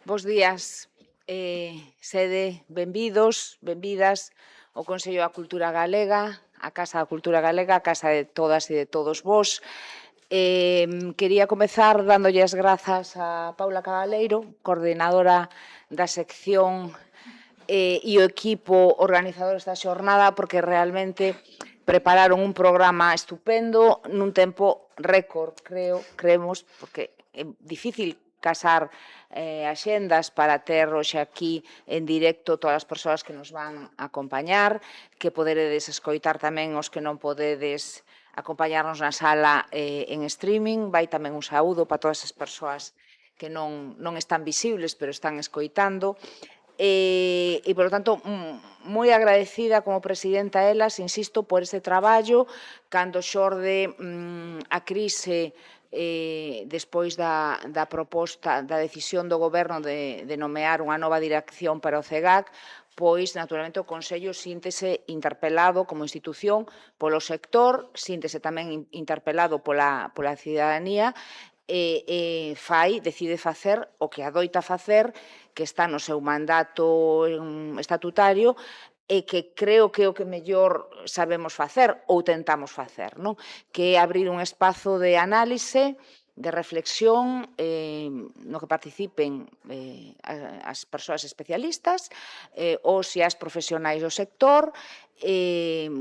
Bos días, sede, benvidos, benvidas ao Consello da Cultura Galega, a Casa da Cultura Galega, a casa de todas e de todos vós. Quería comezar dándolle as grazas a Paula Cabaleiro, coordinadora da sección e o equipo organizador desta xornada, porque realmente prepararon un programa estupendo nun tempo récord, creemos, porque é difícil casar axendas para ter hoxe aquí en directo todas as persoas que nos van a acompañar, que poderedes escoitar tamén os que non podedes acompañarnos na sala en streaming. Vai tamén un saúdo para todas as persoas que non están visibles, pero están escoitando. E, polo tanto, moi agradecida como presidenta a elas, insisto, por ese traballo, cando xorde a crise despois da proposta, da decisión do Goberno de nomear unha nova dirección para o CEGAC, pois, naturalmente, o Consello síntese interpelado como institución polo sector, síntese tamén interpelado pola cidadanía, decide facer o que adoita facer, que está no seu mandato estatutario, e que creo que é o que mellor sabemos facer ou tentamos facer, non? Que é abrir un espazo de análise, de reflexión, no que participen as persoas especialistas, os e as profesionais do sector,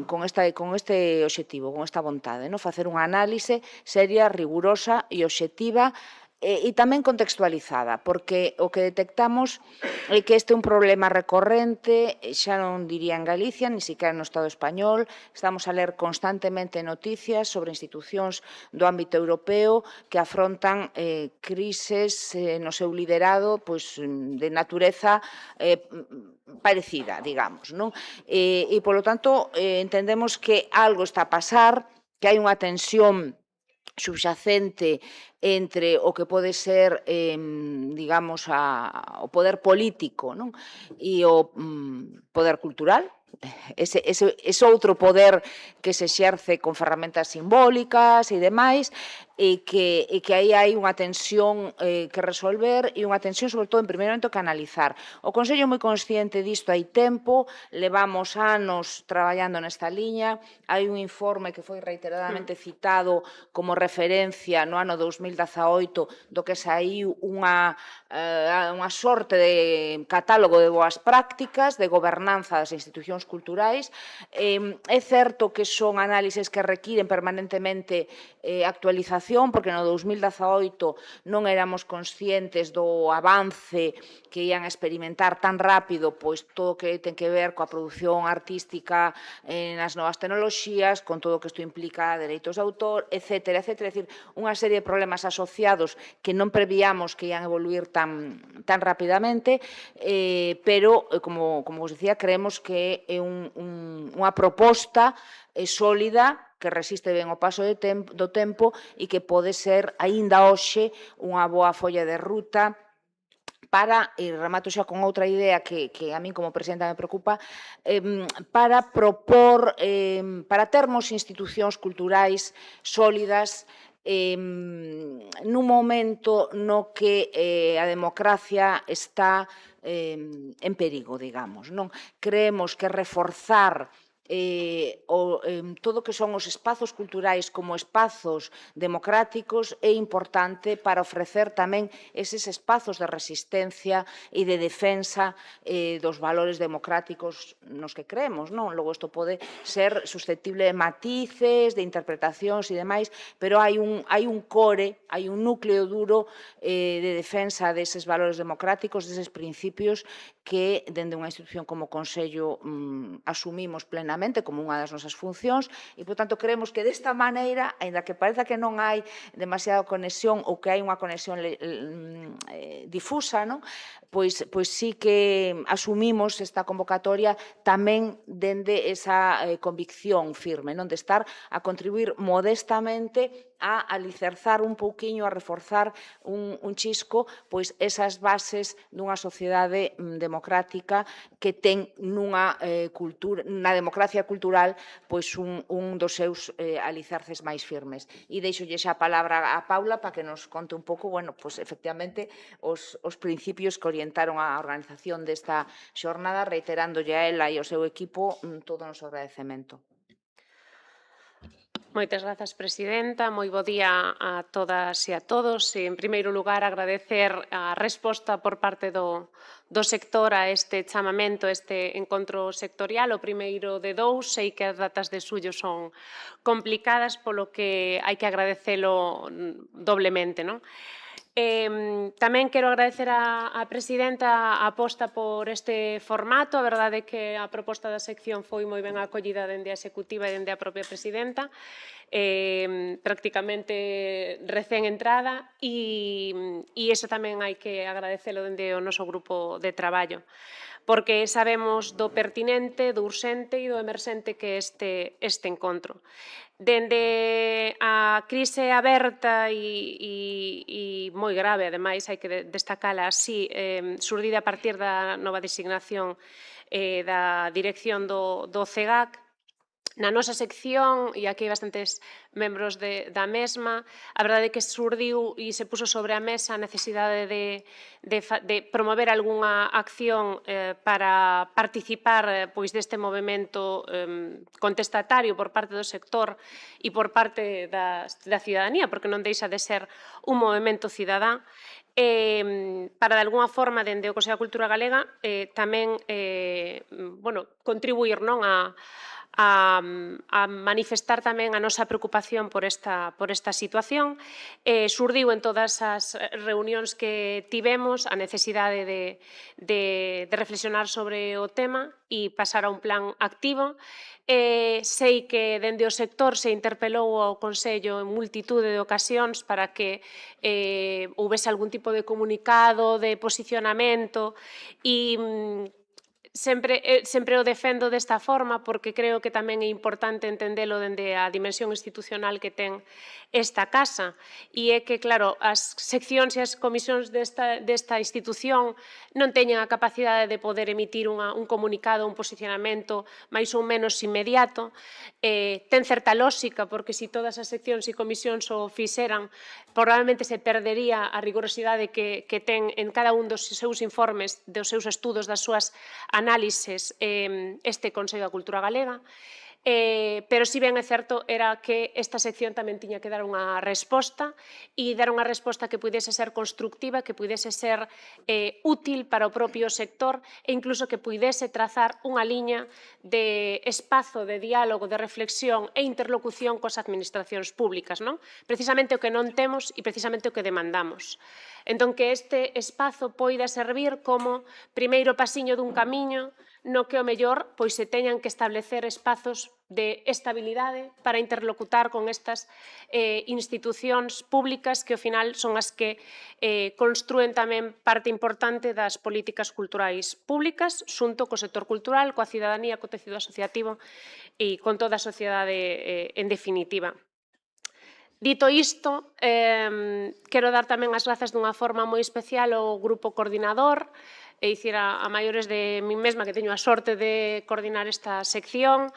con este obxectivo, con esta vontade, non? Facer unha análise seria, rigurosa e obxectiva, e tamén contextualizada, porque o que detectamos é que este é un problema recorrente, xa non diría en Galicia, ni siquiera no Estado español. Estamos a ler constantemente noticias sobre institucións do ámbito europeo que afrontan crises no seu liderado de natureza parecida, digamos, non? E, polo tanto, entendemos que algo está a pasar, que hai unha tensión subxacente entre o que pode ser, digamos, o poder político, non? E o poder cultural, ese outro poder que se exerce con ferramentas simbólicas e demais, e que aí hai unha tensión que resolver e unha tensión, sobre todo, en primeiro momento, que analizar. O Consello é moi consciente disto hai tempo, levamos anos traballando nesta liña, hai un informe que foi reiteradamente citado como referencia no ano 2018, do que saiu unha sorte de catálogo de boas prácticas de gobernanza das institucións culturais. É certo que son análises que requiren permanentemente actualización, porque no 2018 non éramos conscientes do avance que ian a experimentar tan rápido, pois todo o que ten que ver coa produción artística nas novas tecnoloxías, con todo o que isto implica, dereitos de autor, etcétera, etcétera. É dicir, unha serie de problemas asociados que non prevíamos que ian evoluir tan rapidamente, pero, como vos dicía, creemos que é unha proposta sólida, que resiste ben o paso do tempo e que pode ser, aínda hoxe, unha boa folla de ruta para, e remato xa con outra idea que a min como presidenta me preocupa, para propor, para termos institucións culturais sólidas nun momento no que a democracia está en perigo, digamos, non? Creemos que reforzar todo o que son os espazos culturais como espazos democráticos é importante para ofrecer tamén eses espazos de resistencia e de defensa dos valores democráticos nos que creemos, non? Logo, isto pode ser susceptible de matices, de interpretacións e demais, pero hai un core, hai un núcleo duro de defensa deses valores democráticos, deses principios que, dende unha institución como o Consello, asumimos plenamente como unha das nosas funcións e, por tanto, creemos que desta maneira, aínda que pareza que non hai demasiada conexión ou que hai unha conexión difusa, non? Pois sí que asumimos esta convocatoria tamén dende esa convicción firme, non? De estar a contribuir modestamente a alicerzar un pouquiño, a reforzar un chisco, pois esas bases dunha sociedade democrática que ten nunha democracia cultural pois un dos seus alicerces máis firmes. E deixolle xa a palabra a Paula para que nos conte un pouco, bueno, pois efectivamente os principios que orientaron a organización desta xornada, reiterándolle a ela e ao seu equipo todo o noso agradecemento. Moitas grazas, presidenta. Moi bo día a todas e a todos. En primeiro lugar, agradecer a resposta por parte do sector a este chamamento, este encontro sectorial, o primeiro de dous. Sei que as datas de xullo son complicadas, polo que hai que agradecelo doblemente, non? Tamén quero agradecer á presidenta a aposta por este formato. A verdade é que a proposta da sección foi moi ben acollida dende a executiva e dende a propia presidenta, prácticamente recén entrada, e iso tamén hai que agradecelo dende o noso grupo de traballo, porque sabemos do pertinente, do urxente e do emerxente que este encontro. Dende a crise aberta e moi grave, ademais, hai que destacala así, xurdida a partir da nova designación da dirección do CEGAC, na nosa sección, e aquí hai bastantes membros da mesma, a verdade é que surdiu e se puso sobre a mesa a necesidade de promover algunha acción para participar pois deste movimento contestatario por parte do sector e por parte da cidadanía, porque non deixa de ser un movimento cidadán, para de alguna forma dende o Consello da Cultura Galega tamén contribuir a manifestar tamén a nosa preocupación por esta situación. Surdiu en todas as reunións que tivemos a necesidade de reflexionar sobre o tema e pasar a un plan activo. Sei que dende o sector se interpelou ao Consello en multitude de ocasións para que houbese algún tipo de comunicado, de posicionamento, e sempre o defendo desta forma porque creo que tamén é importante entendelo dende a dimensión institucional que ten esta casa, e é que, claro, as seccións e as comisións desta institución non teñen a capacidade de poder emitir un comunicado, un posicionamento máis ou menos inmediato. Ten certa lóxica, porque se todas as seccións e comisións o fixeran, probablemente se perdería a rigorosidade que ten en cada un dos seus informes, dos seus estudos, das súas análises este Consello da Cultura Galega, pero si ben é certo era que esta sección tamén tiña que dar unha resposta e dar unha resposta que pudese ser constructiva, que pudese ser útil para o propio sector e incluso que pudese trazar unha liña de espazo de diálogo, de reflexión e interlocución coas administracións públicas, non? Precisamente o que non temos e precisamente o que demandamos. Entón, que este espazo poida servir como primeiro pasiño dun camiño no que o mellor pois se teñan que establecer espazos de estabilidade para interlocutar con estas institucións públicas que ao final son as que construen tamén parte importante das políticas culturais públicas xunto co sector cultural, coa cidadanía, co tecido asociativo e con toda a sociedade en definitiva. Dito isto, quero dar tamén as grazas dunha forma moi especial ao grupo coordinador, é dicir, a maiores de min mesma que teño a sorte de coordinar esta sección,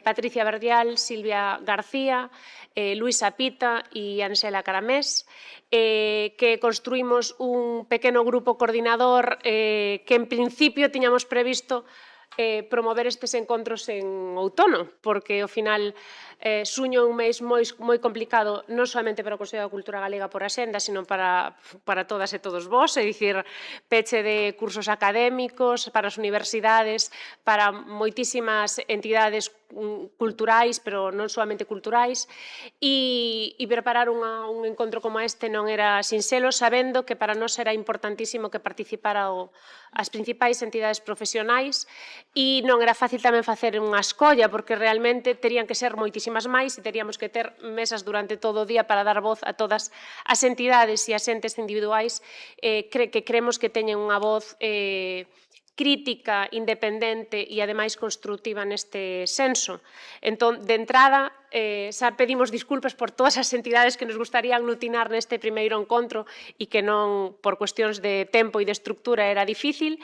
Patricia Verdial, Silvia García, Luisa Pita e Ansela Caramés, que construímos un pequeno grupo coordinador que en principio tiñamos previsto promover estes encontros en outono, porque ao final xuño é un mes moi complicado non solamente para o Consello da Cultura Galega por axenda, sino para todas e todos vós, é dicir, peche de cursos académicos, para as universidades, para moitísimas entidades culturais, pero non solamente culturais, e preparar un encontro como este non era sinxelo, sabendo que para nós era importantísimo que participara as principais entidades profesionais, e non era fácil tamén facer unha escolla, porque realmente terían que ser moitísimas máis e teríamos que ter mesas durante todo o día para dar voz a todas as entidades e as entes individuais que creemos que teñen unha voz crítica, independente e, ademais, constructiva neste senso. Entón, de entrada, xa pedimos disculpas por todas as entidades que nos gustaría aglutinar neste primeiro encontro e que non, por cuestións de tempo e de estructura, era difícil,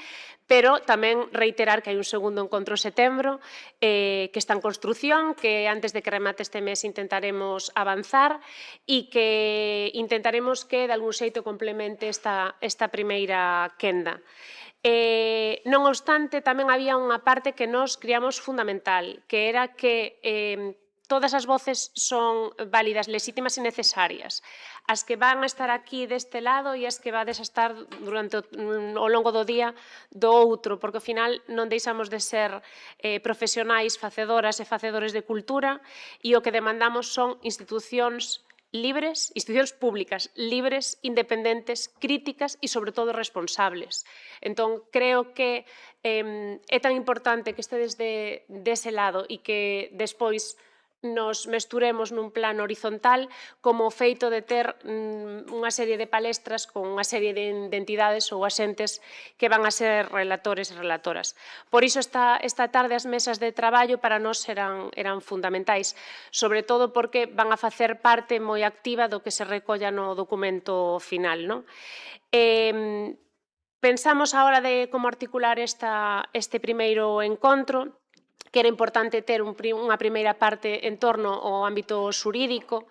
pero tamén reiterar que hai un segundo encontro en setembro que está en construción, que antes de que remate este mes intentaremos avanzar e que intentaremos que de algún xeito complemente esta primeira quenda. Non obstante, tamén había unha parte que nos criamos fundamental, que era que todas as voces son válidas, lexítimas e necesarias. As que van a estar aquí deste lado e as que vades a estar durante o longo do día do outro, porque ao final non deixamos de ser profesionais, facedoras e facedores de cultura, e o que demandamos son institucións libres, institucións públicas libres, independentes, críticas e, sobre todo, responsables. Entón, creo que é tan importante que estedes dese lado e que despois nos mesturemos nun plano horizontal como o feito de ter unha serie de palestras con unha serie de entidades ou axentes que van a ser relatores e relatoras. Por iso esta tarde as mesas de traballo para nós eran fundamentais, sobre todo porque van a facer parte moi activa do que se recolla no documento final. Pensamos a hora de como articular este primeiro encontro que era importante ter unha primeira parte en torno ao ámbito xurídico.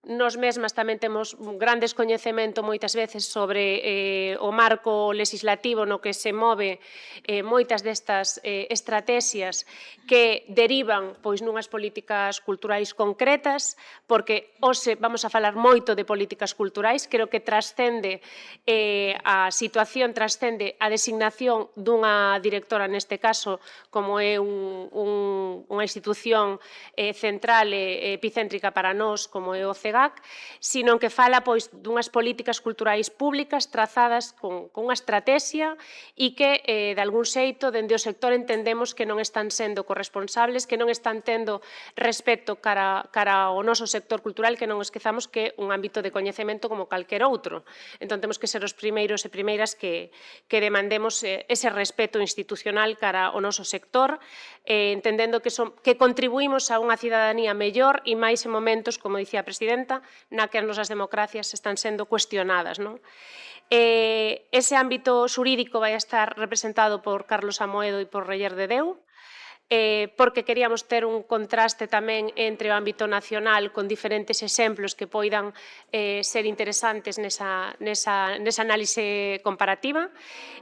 Nos mesmas tamén temos un gran descoñecemento moitas veces sobre o marco legislativo no que se move moitas destas estrategias que derivan pois nunhas políticas culturais concretas, porque hoxe vamos a falar moito de políticas culturais, creo que trascende a situación, trascende a designación dunha directora neste caso, como é unha institución central e epicéntrica para nós, como é o CEGAC, sino que fala pois dunhas políticas culturais públicas trazadas con unha estrategia e que, de algún xeito, dende o sector entendemos que non están sendo corresponsables, que non están tendo respecto cara ao noso sector cultural, que non esquezamos que é un ámbito de coñecemento como calquer outro. Entón, temos que ser os primeiros e primeiras que demandemos ese respeto institucional cara ao noso sector, entendendo que contribuímos a unha cidadanía mellor e máis en momentos, como dicía a presidenta, na que as nosas democracias están sendo cuestionadas. Ese ámbito xurídico vai estar representado por Carlos Amoedo e por Reller de Deu, porque queríamos ter un contraste tamén entre o ámbito nacional con diferentes exemplos que poidan ser interesantes nesa análise comparativa,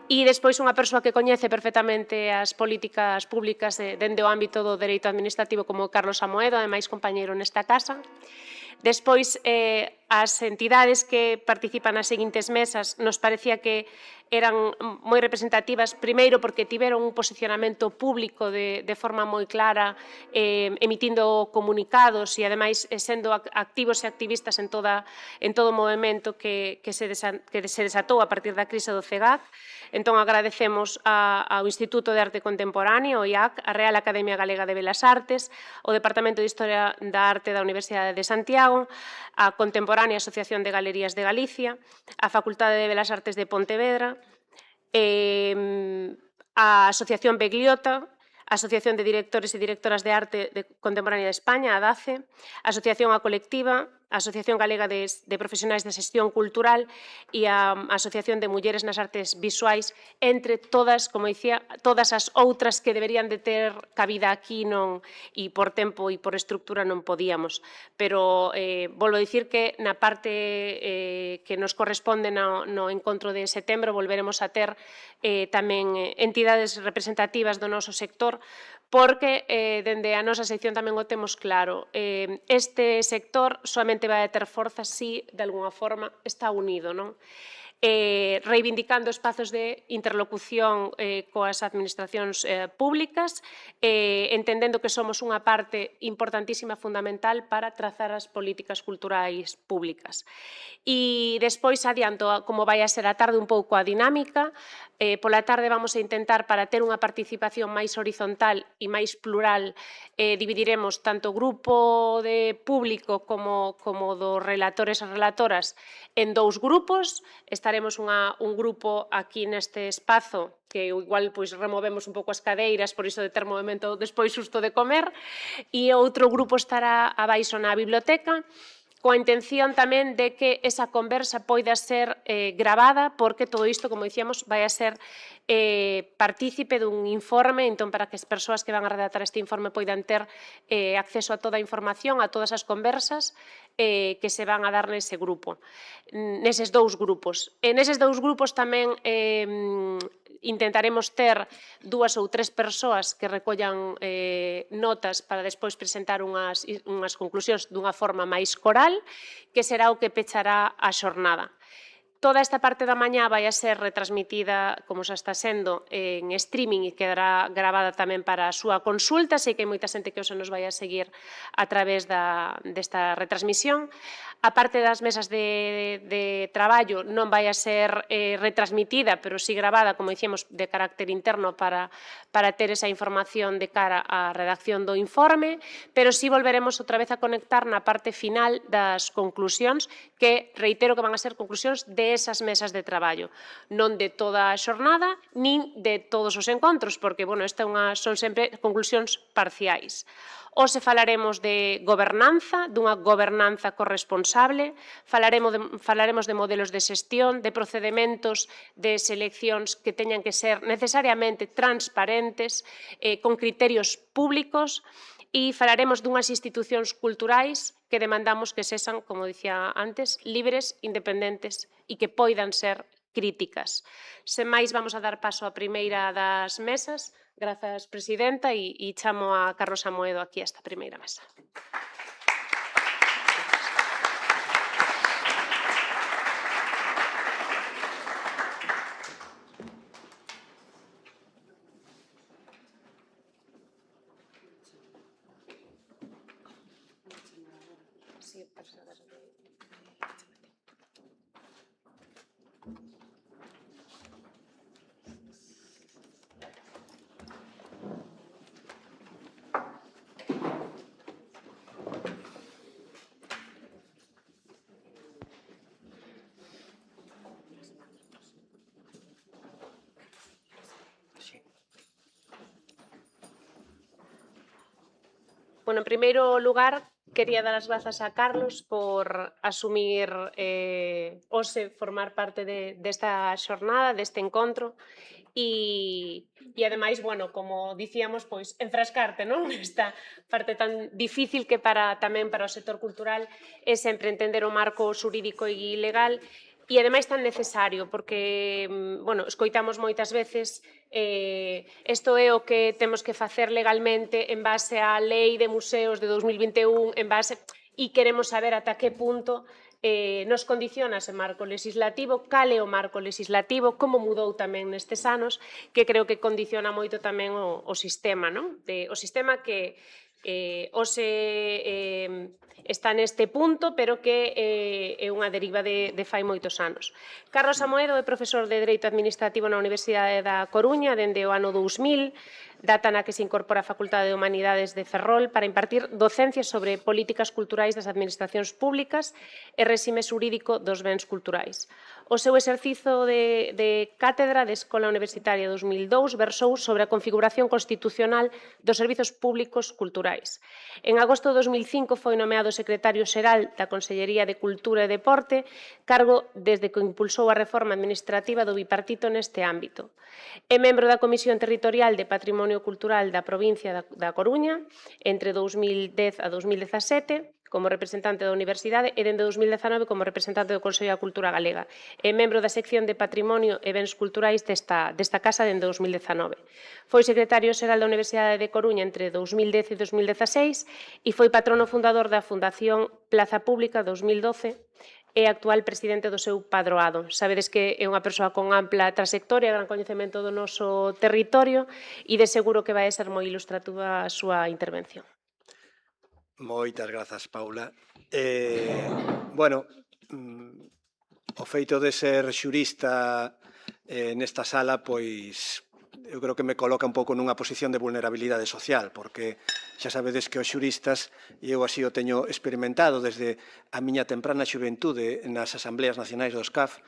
e despois unha persoa que coñece perfectamente as políticas públicas dende o ámbito do dereito administrativo como Carlos Amoedo, ademais compañeiro nesta casa. Despois, as entidades que participan nas seguintes mesas nos parecía que eran moi representativas, primeiro porque tiveron un posicionamento público de forma moi clara, emitindo comunicados e, ademais, sendo activos e activistas en todo o movimento que se desatou a partir da crise do CEGAC. Entón, agradecemos ao Instituto de Arte Contemporáneo, o IAC, a Real Academia Galega de Belas Artes, o Departamento de Historia da Arte da Universidade de Santiago, a Contemporánea Asociación de Galerías de Galicia, a Facultade de Belas Artes de Pontevedra, a Asociación Begliota, a Asociación de Directores e Directoras de Arte Contemporánea de España, a DACE, a Asociación A Colectiva, a Asociación Galega de Profesionais da Xestión Cultural e a Asociación de Mulleres nas Artes Visuais, entre todas, como dicía, todas as outras que deberían de ter cabida aquí e por tempo e por estructura non podíamos. Pero volvo a dicir que na parte que nos corresponde no encontro de setembro volveremos a ter tamén entidades representativas do noso sector, porque dende a nosa sección tamén o temos claro. Este sector solamente vai ter forza se, de alguna forma, está unido, non? Reivindicando espazos de interlocución coas administracións públicas, entendendo que somos unha parte importantísima, fundamental, para trazar as políticas culturais públicas. E despois adianto como vai a ser a tarde un pouco a dinámica. Pola tarde vamos a intentar, para ter unha participación máis horizontal e máis plural, dividiremos tanto o grupo de público como dos relatores e relatoras en dous grupos. Estaremos faremos un grupo aquí neste espazo que igual removemos un pouco as cadeiras por iso de ter movimento despois xusto de comer, e outro grupo estará abaixo na biblioteca, coa intención tamén de que esa conversa poida ser gravada, porque todo isto, como dicíamos, vai a ser partícipe dun informe, entón para que as persoas que van a redactar este informe poidan ter acceso a toda a información, a todas as conversas que se van a dar nese grupo, neses dous grupos. E neses dous grupos tamén intentaremos ter 2 ou 3 persoas que recollan notas para despois presentar unhas conclusións dunha forma máis coral, que será o que pechará a xornada. Toda esta parte da mañá vai a ser retransmitida, como xa está sendo, en streaming e quedará gravada tamén para a súa consulta. Sei que hai moita xente que hoxe nos vai a seguir a través desta retransmisión. A parte das mesas de traballo non vai a ser retransmitida, pero sí gravada, como dicíamos, de carácter interno para ter esa información de cara á redacción do informe, pero sí volveremos outra vez a conectar na parte final das conclusións, que reitero que van a ser conclusións de esas mesas de traballo, non de toda a xornada, nin de todos os encontros, porque, son sempre conclusións parciais. Hoxe falaremos de gobernanza, dunha gobernanza corresponsable, falaremos de modelos de xestión, de procedementos de seleccións que teñan que ser necesariamente transparentes, con criterios públicos, e falaremos dunhas institucións culturais que demandamos que sexan, como dicía antes, libres, independentes e que poidan ser críticas. Sen máis, vamos a dar paso á primeira das mesas. Grazas, presidenta, e chamo a Carlos Amoedo aquí a esta primeira mesa. En primeiro lugar, quería dar as grazas a Carlos por asumir hoxe formar parte desta xornada, deste encontro, e ademais, como dicíamos, enfrascarte nesta parte tan difícil que tamén para o sector cultural é sempre entender o marco xurídico e legal, e ademais tan necesario, porque, escoitamos moitas veces isto é o que temos que facer legalmente en base á Lei de Museos de 2021, e queremos saber ata que punto nos condiciona ese marco legislativo, cal é o marco legislativo, como mudou tamén nestes anos, que creo que condiciona moito tamén o sistema, o sistema que hoxe está neste punto, pero que é unha deriva de fai moitos anos. Carlos Amoedo é profesor de Dereito Administrativo na Universidade da Coruña dende o ano 2000, data na que se incorpora a Facultade de Humanidades de Ferrol para impartir docencia sobre políticas culturais das administracións públicas e réxime xurídico dos bens culturais. O seu exercizo de cátedra de Escola Universitaria 2002 versou sobre a configuración constitucional dos servizos públicos culturais. En agosto de 2005 foi nomeado secretario xeral da Consellería de Cultura e Deporte, cargo desde que impulsou a reforma administrativa do bipartito neste ámbito. É membro da Comisión Territorial de Patrimonio Cultural da provincia da Coruña entre 2010 a 2017, como representante da Universidade, e dende 2019 como representante do Consello da Cultura Galega. É membro da sección de Patrimonio e Bens Culturais desta casa dende 2019. Foi secretario xeral da Universidade de Coruña entre 2010 e 2016 e foi patrono fundador da Fundación Plaza Pública 2012 e actual presidente do seu padroado. Sabedes que é unha persoa con ampla trayectoria, gran coñecemento do noso territorio e de seguro que vai ser moi ilustrativa a súa intervención. Moitas grazas, Paula. O feito de ser xurista nesta sala, pois, eu creo que me coloca un pouco nunha posición de vulnerabilidade social, porque xa sabedes que os xuristas, e eu así o teño experimentado desde a miña temprana xuventude nas asambleas nacionais dos CAF,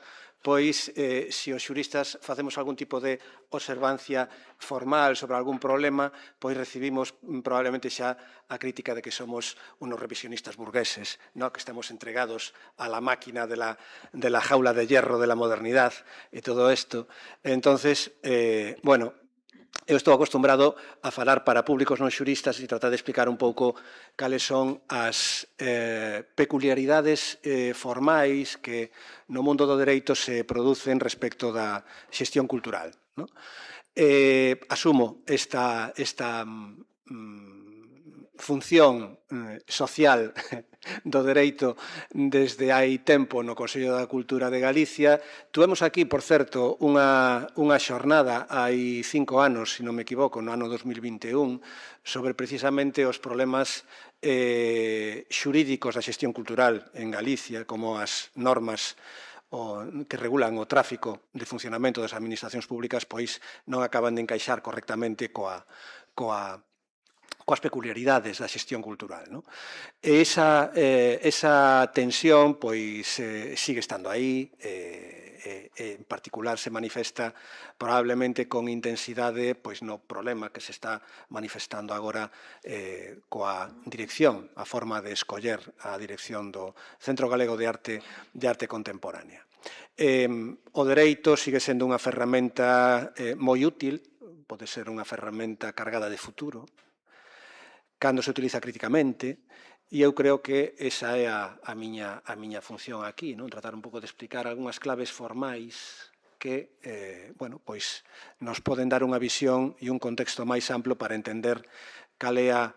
pois, se os xuristas facemos algún tipo de observancia formal sobre algún problema, pois recibimos probablemente xa a crítica de que somos unos revisionistas burgueses, ¿no? Que estamos entregados a la máquina de la jaula de hierro de la modernidad e todo isto. Entonces, bueno, eu estou acostumbrado a falar para públicos non xuristas e tratar de explicar un pouco cales son as peculiaridades formais que no mundo do dereito se producen respecto da xestión cultural. ¿No? Asumo esta función social do dereito desde hai tempo no Consello da Cultura de Galicia. Tuvemos aquí, por certo, unha xornada hai 5 anos, se non me equivoco, no ano 2021, sobre precisamente os problemas xurídicos da xestión cultural en Galicia, como as normas que regulan o tráfico de funcionamento das administracións públicas, pois non acaban de encaixar correctamente coas peculiaridades da xestión cultural. ¿No? E esa tensión pois sigue estando aí, en particular se manifesta probablemente con intensidade pois no problema que se está manifestando agora coa dirección, a forma de escoller a dirección do Centro Galego de Arte Contemporánea. O dereito sigue sendo unha ferramenta moi útil, pode ser unha ferramenta cargada de futuro, cando se utiliza críticamente, e eu creo que esa é a miña función aquí, non? Tratar un pouco de explicar algunhas claves formais que, bueno, pois nos poden dar unha visión e un contexto máis amplo para entender cal é a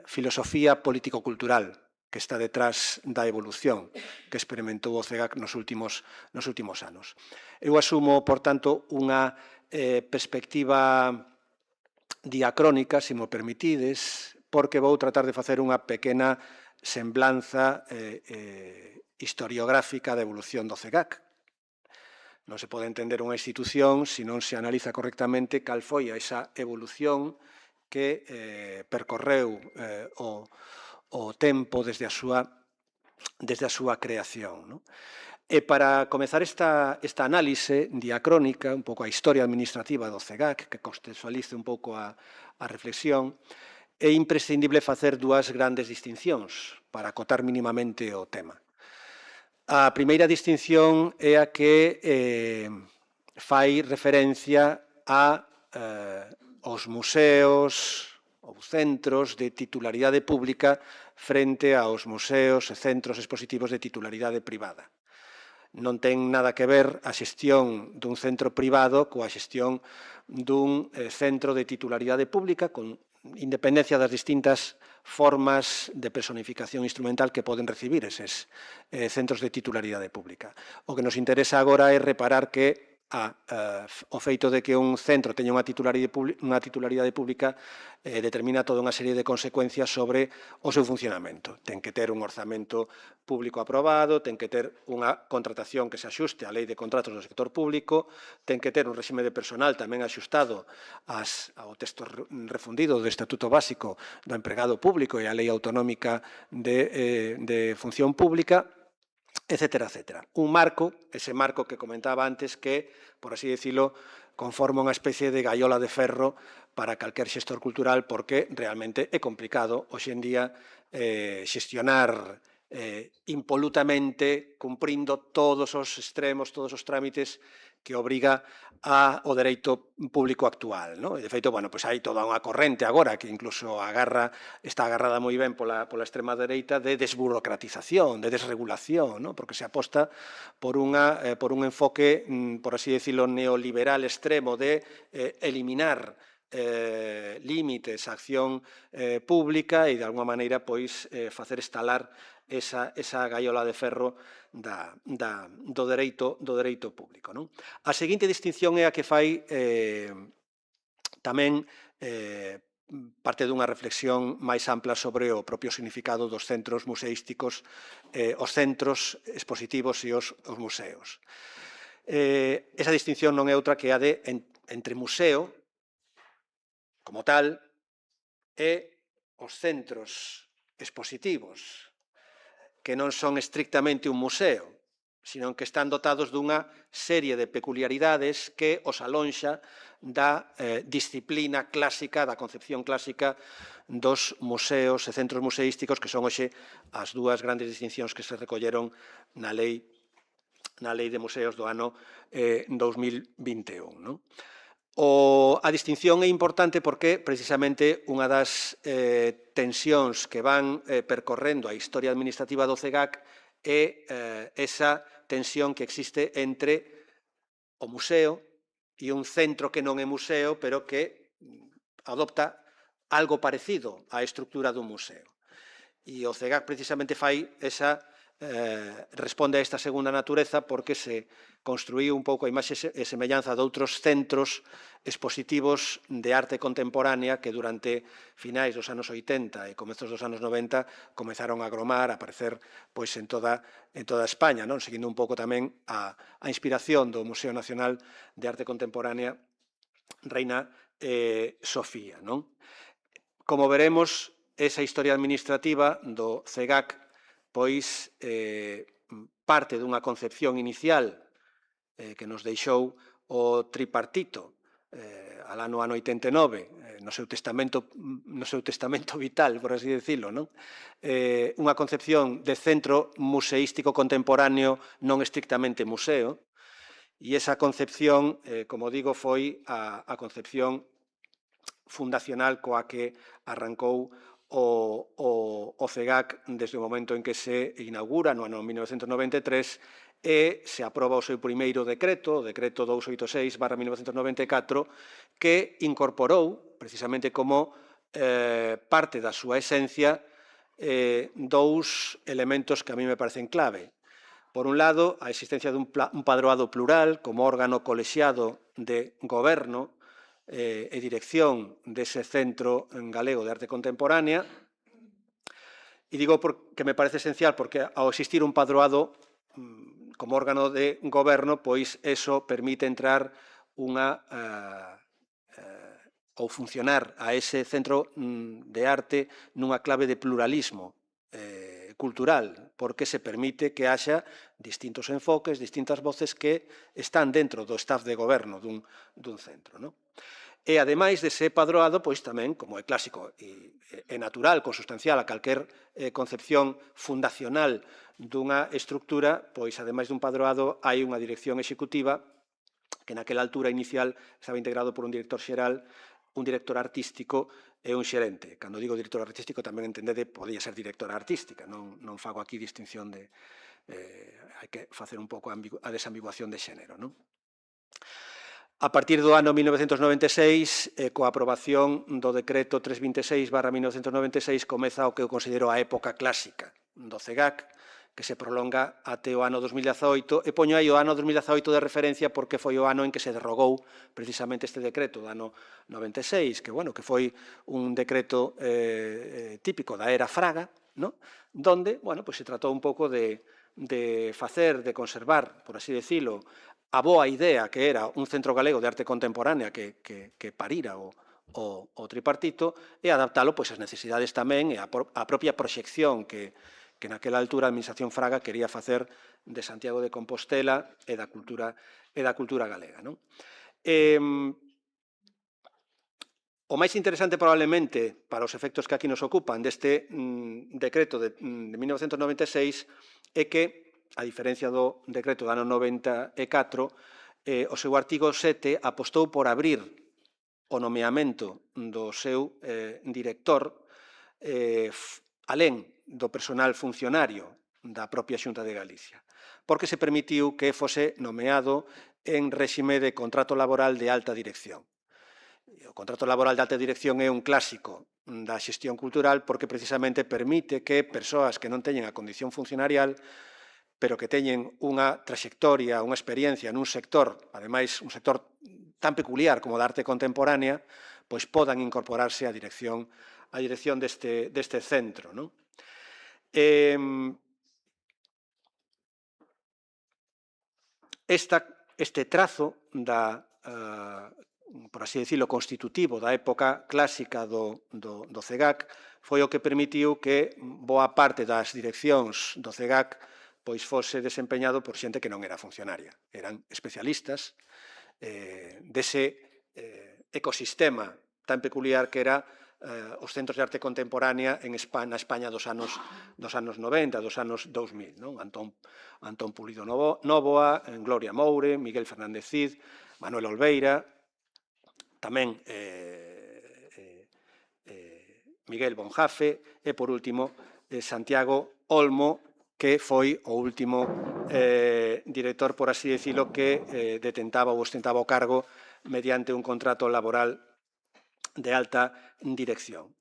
filosofía político-cultural que está detrás da evolución que experimentou o CEGAC nos últimos anos. Eu asumo, por tanto, unha perspectiva diacrónica, se mo permitides, porque vou tratar de facer unha pequena semblanza historiográfica da evolución do CEGAC. Non se pode entender unha institución se non se analiza correctamente cal foi esa evolución que percorreu o tempo desde a súa creación. Non? E para comezar esta análise diacrónica, un pouco a historia administrativa do CEGAC, que contextualice un pouco a reflexión, é imprescindible facer dúas grandes distincións para acotar mínimamente o tema. A primeira distinción é a que fai referencia aos museos ou centros de titularidade pública frente aos museos e centros expositivos de titularidade privada. Non ten nada que ver a xestión dun centro privado coa xestión dun centro de titularidade pública con independencia das distintas formas de personificación instrumental que poden recibir eses centros de titularidade pública. O que nos interesa agora é reparar que o feito de que un centro teña unha titularidade pública determina toda unha serie de consecuencias sobre o seu funcionamento. Ten que ter un orzamento público aprobado, ten que ter unha contratación que se axuste á lei de contratos do sector público, ten que ter un réxime de personal tamén axustado ao texto refundido do Estatuto Básico do Empregado Público e á lei autonómica de función pública, etcétera, etcétera. Un marco, ese marco que comentaba antes, que, por así decirlo, conforma unha especie de gaiola de ferro para calquer xestor cultural, porque realmente é complicado hoxe en día xestionar impolutamente, cumprindo todos os extremos, todos os trámites que obriga ao dereito público actual. ¿No? De feito, bueno, pues hai toda unha corrente agora que incluso está agarrada moi ben pola extrema dereita de desburocratización, de desregulación, ¿no? Porque se aposta por un enfoque, por así decirlo, neoliberal extremo de eliminar límites á acción pública e, de alguma maneira, pois, facer estalar esa gaiola de ferro do dereito público. Non? A seguinte distinción é a que fai tamén parte dunha reflexión máis ampla sobre o propio significado dos centros museísticos, os centros expositivos e os museos. Esa distinción non é outra que a de entre museo, como tal, e os centros expositivos, que non son estrictamente un museo, senón que están dotados dunha serie de peculiaridades que os alonxa da disciplina clásica, da concepción clásica dos museos e centros museísticos, que son hoxe as dúas grandes distincións que se recolleron na Lei de Museos do ano 2021. Non? A distinción é importante porque, precisamente, unha das tensións que van percorrendo a historia administrativa do CEGAC é esa tensión que existe entre o museo e un centro que non é museo, pero que adopta algo parecido á estructura dun museo. E o CEGAC precisamente responde a esta segunda natureza porque se construíu un pouco a imaxe e semellanza de outros centros expositivos de arte contemporánea que durante finais dos anos 80 e comezos dos anos 90 comezaron a agromar, a aparecer en toda España, seguindo un pouco tamén a inspiración do Museo Nacional de Arte Contemporánea Reina Sofía. Como veremos, esa historia administrativa do CEGAC parte dunha concepción inicial que nos deixou o tripartito ano 89, no seu testamento vital, por así decirlo, unha concepción de centro museístico contemporáneo non estrictamente museo, e esa concepción, como digo, foi a concepción fundacional coa que arrancou o CEGAC desde o momento en que se inaugura no ano 1993 e se aproba o seu primeiro decreto, o decreto 286/1994, que incorporou, precisamente como parte da súa esencia, dous elementos que a mí me parecen clave. Por un lado, a existencia dun padroado plural como órgano colexiado de goberno e dirección dese Centro Galego de Arte Contemporánea. E digo que me parece esencial porque ao existir un padroado como órgano de goberno, pois eso permite entrar ou funcionar a ese centro de arte nunha clave de pluralismo cultural, porque se permite que haxa distintos enfoques, distintas voces que están dentro do staff de goberno dun centro. E, ademais dese padroado, pois tamén, como é clásico e natural, consustancial a calquer concepción fundacional dunha estructura, pois, ademais dun padroado, hai unha dirección executiva que naquela altura inicial estaba integrado por un director xeral, un director artístico e un xerente. Cando digo director artístico tamén entendede podía ser directora artística, non fago aquí distinción de... hai que facer un pouco a desambiguación de xénero, non? A partir do ano 1996, coa aprobación do decreto 326/1996, comeza o que eu considero a época clásica do CEGAC, que se prolonga até o ano 2018, e poño aí o ano 2018 de referencia porque foi o ano en que se derrogou precisamente este decreto do ano 96, que foi un decreto típico da era Fraga, donde se tratou un pouco de facer, de conservar, por así decirlo, a boa idea que era un centro galego de arte contemporánea que parira o tripartito e adaptalo ás necesidades tamén e a propia proxección que naquela altura a Administración Fraga quería facer de Santiago de Compostela e da cultura galega. O máis interesante probablemente para os efectos que aquí nos ocupan deste decreto de 1996 é que, a diferencia do decreto do ano 94, o seu artigo 7 apostou por abrir o nomeamento do seu director alén do personal funcionario da propia Xunta de Galicia, porque se permitiu que fose nomeado en réxime de contrato laboral de alta dirección. O contrato laboral de alta dirección é un clásico da xestión cultural porque precisamente permite que persoas que non teñen a condición funcionarial pero que teñen unha traxectoria, unha experiencia nun sector, ademais un sector tan peculiar como da arte contemporánea, pois podan incorporarse á dirección deste centro. Este trazo por así decirlo, constitutivo da época clásica do CEGAC foi o que permitiu que boa parte das direccións do CEGAC pois fose desempeñado por xente que non era funcionaria. Eran especialistas dese ecosistema tan peculiar que era os centros de arte contemporánea na España dos anos 90, dos anos 2000. Non? Antón Pulido Nóvoa, Gloria Moure, Miguel Fernández Cid, Manuel Olveira, tamén Miguel Bonjafe e, por último, Santiago Olmo, que foi o último director, por así decirlo, que detentaba ou ostentaba o cargo mediante un contrato laboral de alta dirección.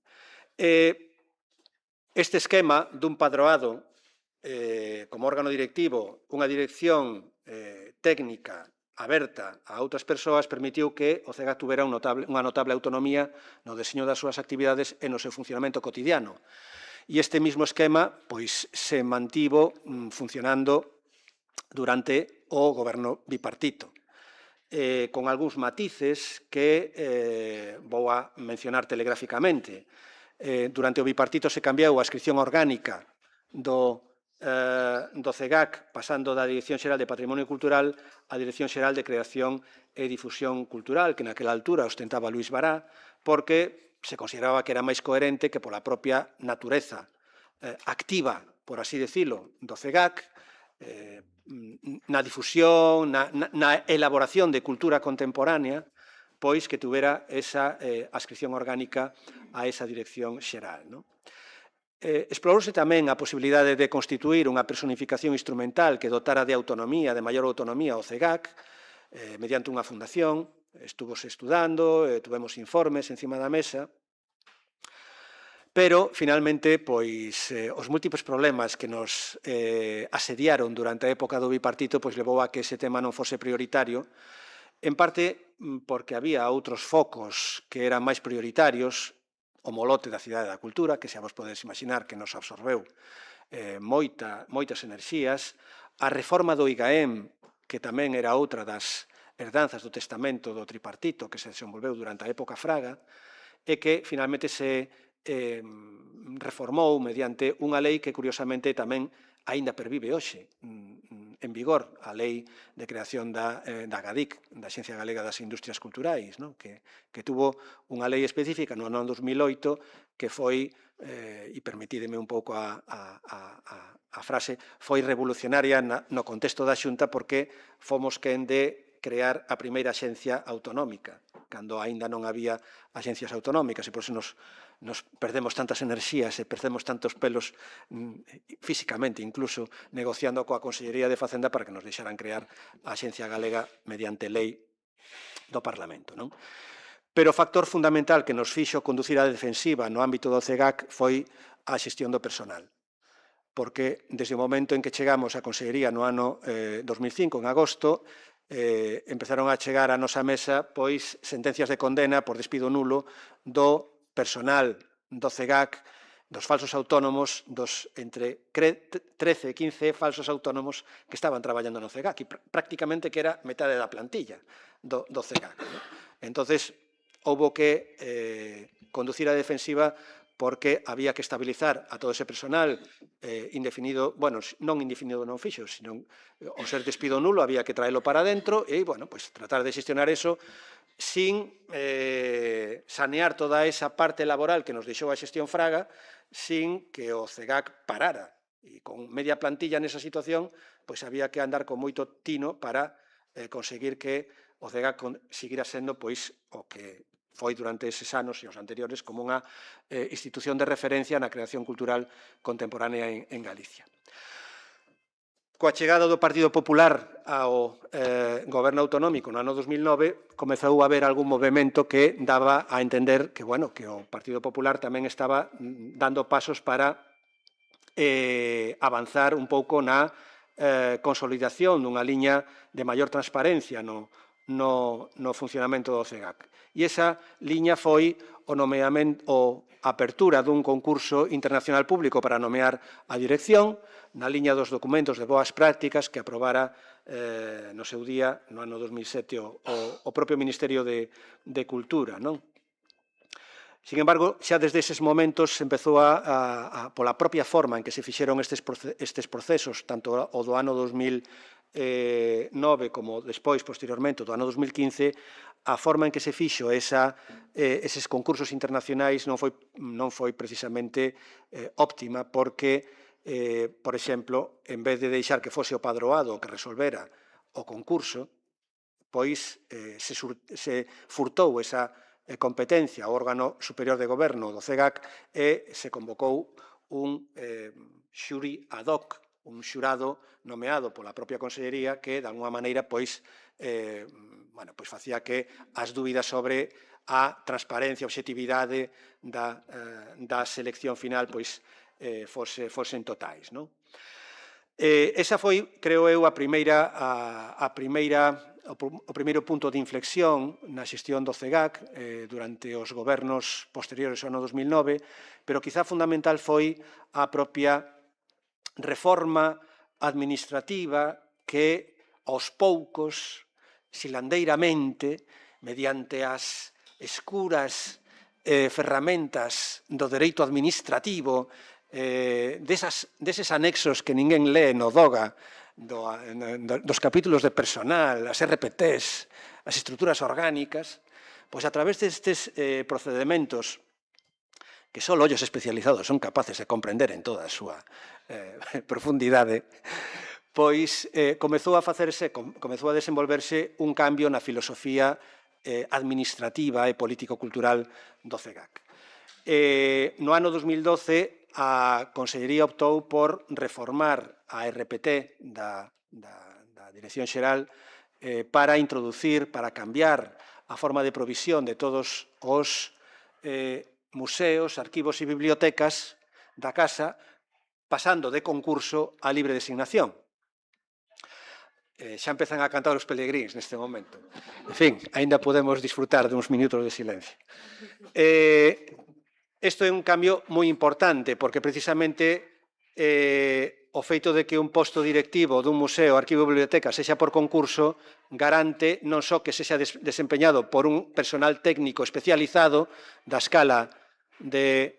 Este esquema dun padroado como órgano directivo, unha dirección técnica aberta a outras persoas, permitiu que o CEGAC tuvera unha notable autonomía no deseño das súas actividades e no seu funcionamento cotidiano. E este mismo esquema pois, se mantivo funcionando durante o goberno bipartito, con algúns matices que vou a mencionar telegráficamente. Durante o bipartito se cambiou a adscripción orgánica do CEGAC, pasando da Dirección Xeral de Patrimonio Cultural á Dirección Xeral de Creación e Difusión Cultural, que naquela altura ostentaba Luís Bará, porque se consideraba que era máis coherente que pola propia natureza activa, por así decirlo, do CEGAC, na difusión, na elaboración de cultura contemporánea, pois que tuvera esa adscripción orgánica a esa dirección xeral. Explorouse tamén a posibilidade de constituir unha personificación instrumental que dotara de autonomía, de maior autonomía ao CEGAC, mediante unha fundación. Estuvose estudando, tuvemos informes encima da mesa, pero, finalmente, pois, os múltiples problemas que nos asediaron durante a época do bipartito pois levou a que ese tema non fose prioritario, en parte porque había outros focos que eran máis prioritarios, o molote da Cidade da Cultura, que xa vos podedes imaginar que nos absorbeu moitas enerxías, a reforma do IGAEM, que tamén era outra das herdanzas do testamento do tripartito que se desenvolveu durante a época Fraga, e que, finalmente, se reformou mediante unha lei que, curiosamente, tamén aínda pervive hoxe en vigor, a Lei de Creación da GADIC, da Axencia Galega das Industrias Culturais, que tuvo unha lei específica no ano 2008 que foi, e permitídeme un pouco a frase, foi revolucionaria no contexto da Xunta porque fomos quen de crear a primeira axencia autonómica, cando aínda non había axencias autonómicas, e por iso nos perdemos tantas enerxías e perdemos tantos pelos físicamente, incluso negociando coa Consellería de Facenda para que nos deixaran crear a Axencia Galega mediante lei do Parlamento. Pero o factor fundamental que nos fixo conducir a defensiva no ámbito do CEGAC foi a xestión do personal, porque desde o momento en que chegamos á Consellería no ano 2005, en agosto, empezaron a chegar á nosa mesa pois sentencias de condena por despido nulo do personal do CEGAC, dos falsos autónomos, dos entre 13 e 15 falsos autónomos que estaban traballando no CEGAC, e prácticamente que era metade da plantilla do CEGAC. Entonces, houbo que conducir a defensiva porque había que estabilizar a todo ese personal indefinido, bueno, non indefinido non fixo, sino ao ser despido nulo había que traelo para dentro e, bueno, pues tratar de xestionar eso sin sanear toda esa parte laboral que nos deixou a xestión Fraga, sin que o CEGAC parara. E con media plantilla nesa situación, pois había que andar con moito tino para conseguir que o CEGAC seguira sendo pois o que foi durante eses anos e os anteriores como unha institución de referencia na creación cultural contemporánea en Galicia. Coa chegada do Partido Popular ao goberno autonómico no ano 2009, comezou a haber algún movimento que daba a entender que, bueno, que o Partido Popular tamén estaba dando pasos para avanzar un pouco na consolidación dunha liña de maior transparencia no funcionamento do CEGAC. E esa liña foi a apertura dun concurso internacional público para nomear a dirección, na liña dos documentos de boas prácticas que aprobara no seu día, no ano 2007, o propio Ministerio de Cultura. Sin embargo, xa desde eses momentos empezou pola propia forma en que se fixeron estes procesos, tanto o do ano 2009 como despois, posteriormente, do ano 2015, a forma en que se fixo eses concursos internacionais non foi precisamente óptima, porque, por exemplo, en vez de deixar que fose o padroado o que resolvera o concurso, pois se furtou esa competencia ao órgano superior de goberno do CEGAC e se convocou un xuri ad hoc, un xurado nomeado pola propia Consellería que, de alguma maneira, pois facía que as dúbidas sobre a transparencia e obxectividade da selección final fosen totais. Esa foi, creo eu, o primeiro punto de inflexión na xestión do CEGAC durante os gobernos posteriores ao ano 2009, pero quizá fundamental foi a propia reforma administrativa que, aos poucos, silandeiramente, mediante as escuras ferramentas do dereito administrativo, deses anexos que ninguén lee no DOGA, dos capítulos de personal, as RPTs, as estruturas orgánicas, pois a través destes procedementos que só ollos especializados son capaces de comprender en toda a súa profundidade, pois comezou a desenvolverse un cambio na filosofía administrativa e político-cultural do CEGAC. No ano 2012, a Consellería optou por reformar a RPT da Dirección Xeral para introducir, para cambiar a forma de provisión de todos os museos, arquivos e bibliotecas da Casa, pasando de concurso a libre designación. Xa empezan a cantar os pelegríns neste momento. En fin, aínda podemos disfrutar duns minutos de silencio. Isto é un cambio moi importante, porque precisamente o feito de que un posto directivo dun museo, arquivo ou biblioteca sexa por concurso garante non só que sexa desempeñado por un personal técnico especializado da escala de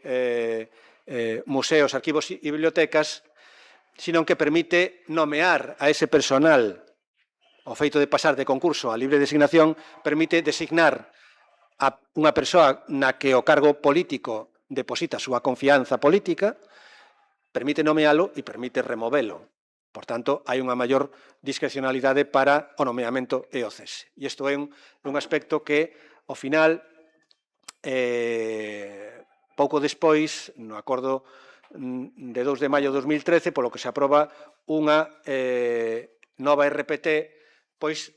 museos, arquivos e bibliotecas, sino que permite nomear a ese personal. O feito de pasar de concurso a libre designación permite designar a unha persoa na que o cargo político deposita a súa confianza política, permite nomealo e permite removelo. Por tanto, hai unha maior discrecionalidade para o nomeamento e o cese. E isto é un aspecto que, ao final, pouco despois, no acordo de 2 de maio de 2013, polo que se aproba unha nova RPT, pois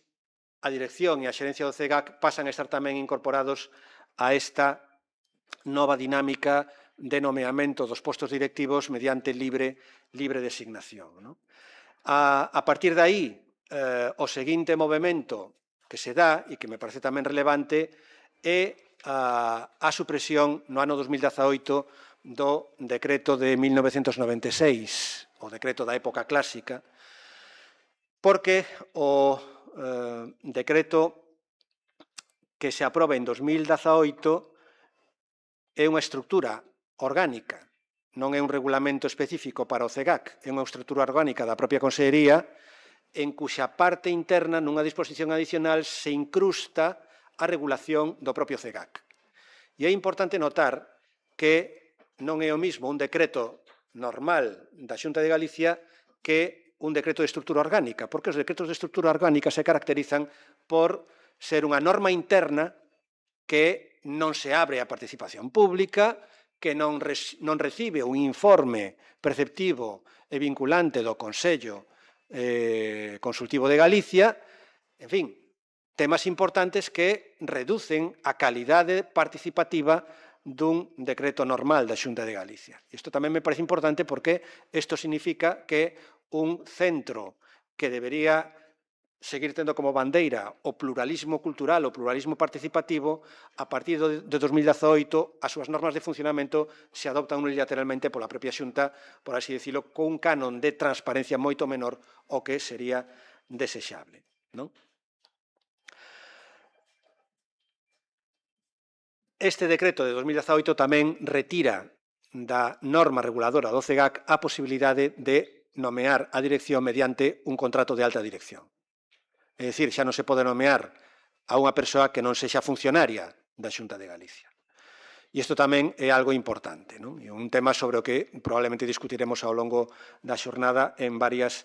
a dirección e a xerencia do CEGAC pasan a estar tamén incorporados a esta nova dinámica de nomeamento dos postos directivos mediante libre designación. A partir de aí, o seguinte movimento que se dá, e que me parece tamén relevante, é a supresión no ano 2018 do decreto de 1996, o decreto da época clásica, porque o decreto que se aproba en 2018 é unha estrutura orgánica, non é un regulamento específico para o CEGAC, é unha estrutura orgánica da propia Consellería en cuxa parte interna, nunha disposición adicional, se incrusta a regulación do propio CEGAC. E é importante notar que non é o mismo un decreto normal da Xunta de Galicia que un decreto de estrutura orgánica, porque os decretos de estrutura orgánica se caracterizan por ser unha norma interna que non se abre a participación pública, que non recibe un informe preceptivo e vinculante do Consello Consultivo de Galicia, en fin, temas importantes que reducen a calidade participativa dun decreto normal da Xunta de Galicia. Isto tamén me parece importante porque isto significa que un centro que debería seguir tendo como bandeira o pluralismo cultural, o pluralismo participativo, a partir de 2018 as súas normas de funcionamento se adoptan unilateralmente pola propia Xunta, por así dicilo, con un canon de transparencia moito menor ao que sería desexable. este decreto de 2018 tamén retira da norma reguladora do CEGAC a posibilidade de nomear a dirección mediante un contrato de alta dirección. É dicir, xa non se pode nomear a unha persoa que non sexa funcionaria da Xunta de Galicia. E isto tamén é algo importante, non? É un tema sobre o que probablemente discutiremos ao longo da xornada en varias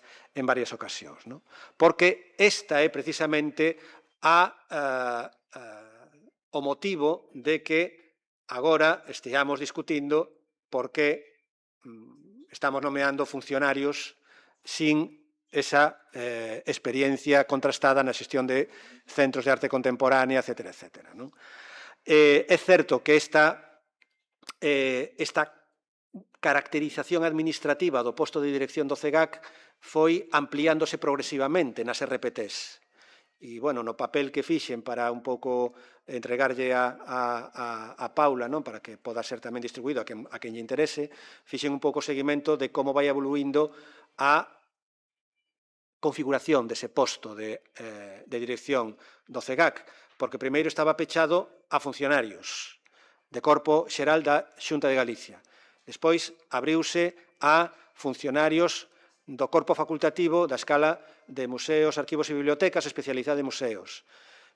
ocasións, non? Porque esta é precisamente o motivo de que agora esteamos discutindo por que estamos nomeando funcionarios sin esa experiencia contrastada na xestión de centros de arte contemporánea, etcétera, etcétera, non? É certo que esta caracterización administrativa do posto de dirección do CEGAC foi ampliándose progresivamente nas RPTs. E, bueno, no papel que fixen para un pouco entregarlle a Paula, non, para que poda ser tamén distribuído a quen lle interese, fixen un pouco seguimento de como vai evoluindo a configuración dese posto de dirección do CEGAC, porque primeiro estaba pechado a funcionarios de Corpo Xeral da Xunta de Galicia. Despois abriuse a funcionarios do Corpo Facultativo da escala de museos, arquivos e bibliotecas especializada en museos.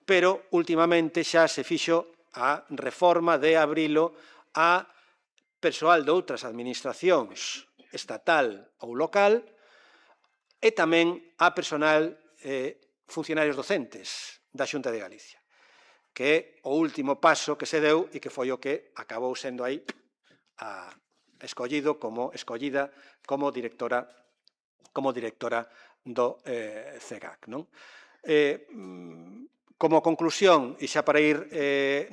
Pero, últimamente, xa se fixo a reforma de abrilo a persoal de outras administracións estatal ou local e tamén a personal funcionarios docentes da Xunta de Galicia, que é o último paso que se deu e que foi o que acabou sendo aí escollida como directora do CEGAC. Como conclusión, e xa para ir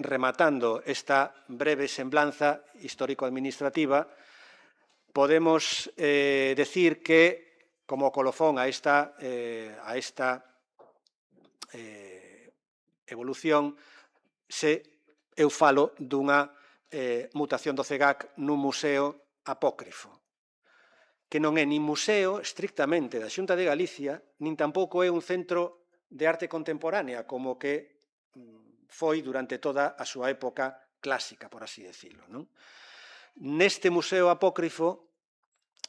rematando esta breve semblanza histórico-administrativa, podemos decir que, como colofón a esta evolución, eu falo dunha mutación do CEGAC nun museo apócrifo, que non é nin museo estrictamente da Xunta de Galicia, nin tampouco é un centro de arte contemporánea, como que foi durante toda a súa época clásica, por así decirlo. Neste museo apócrifo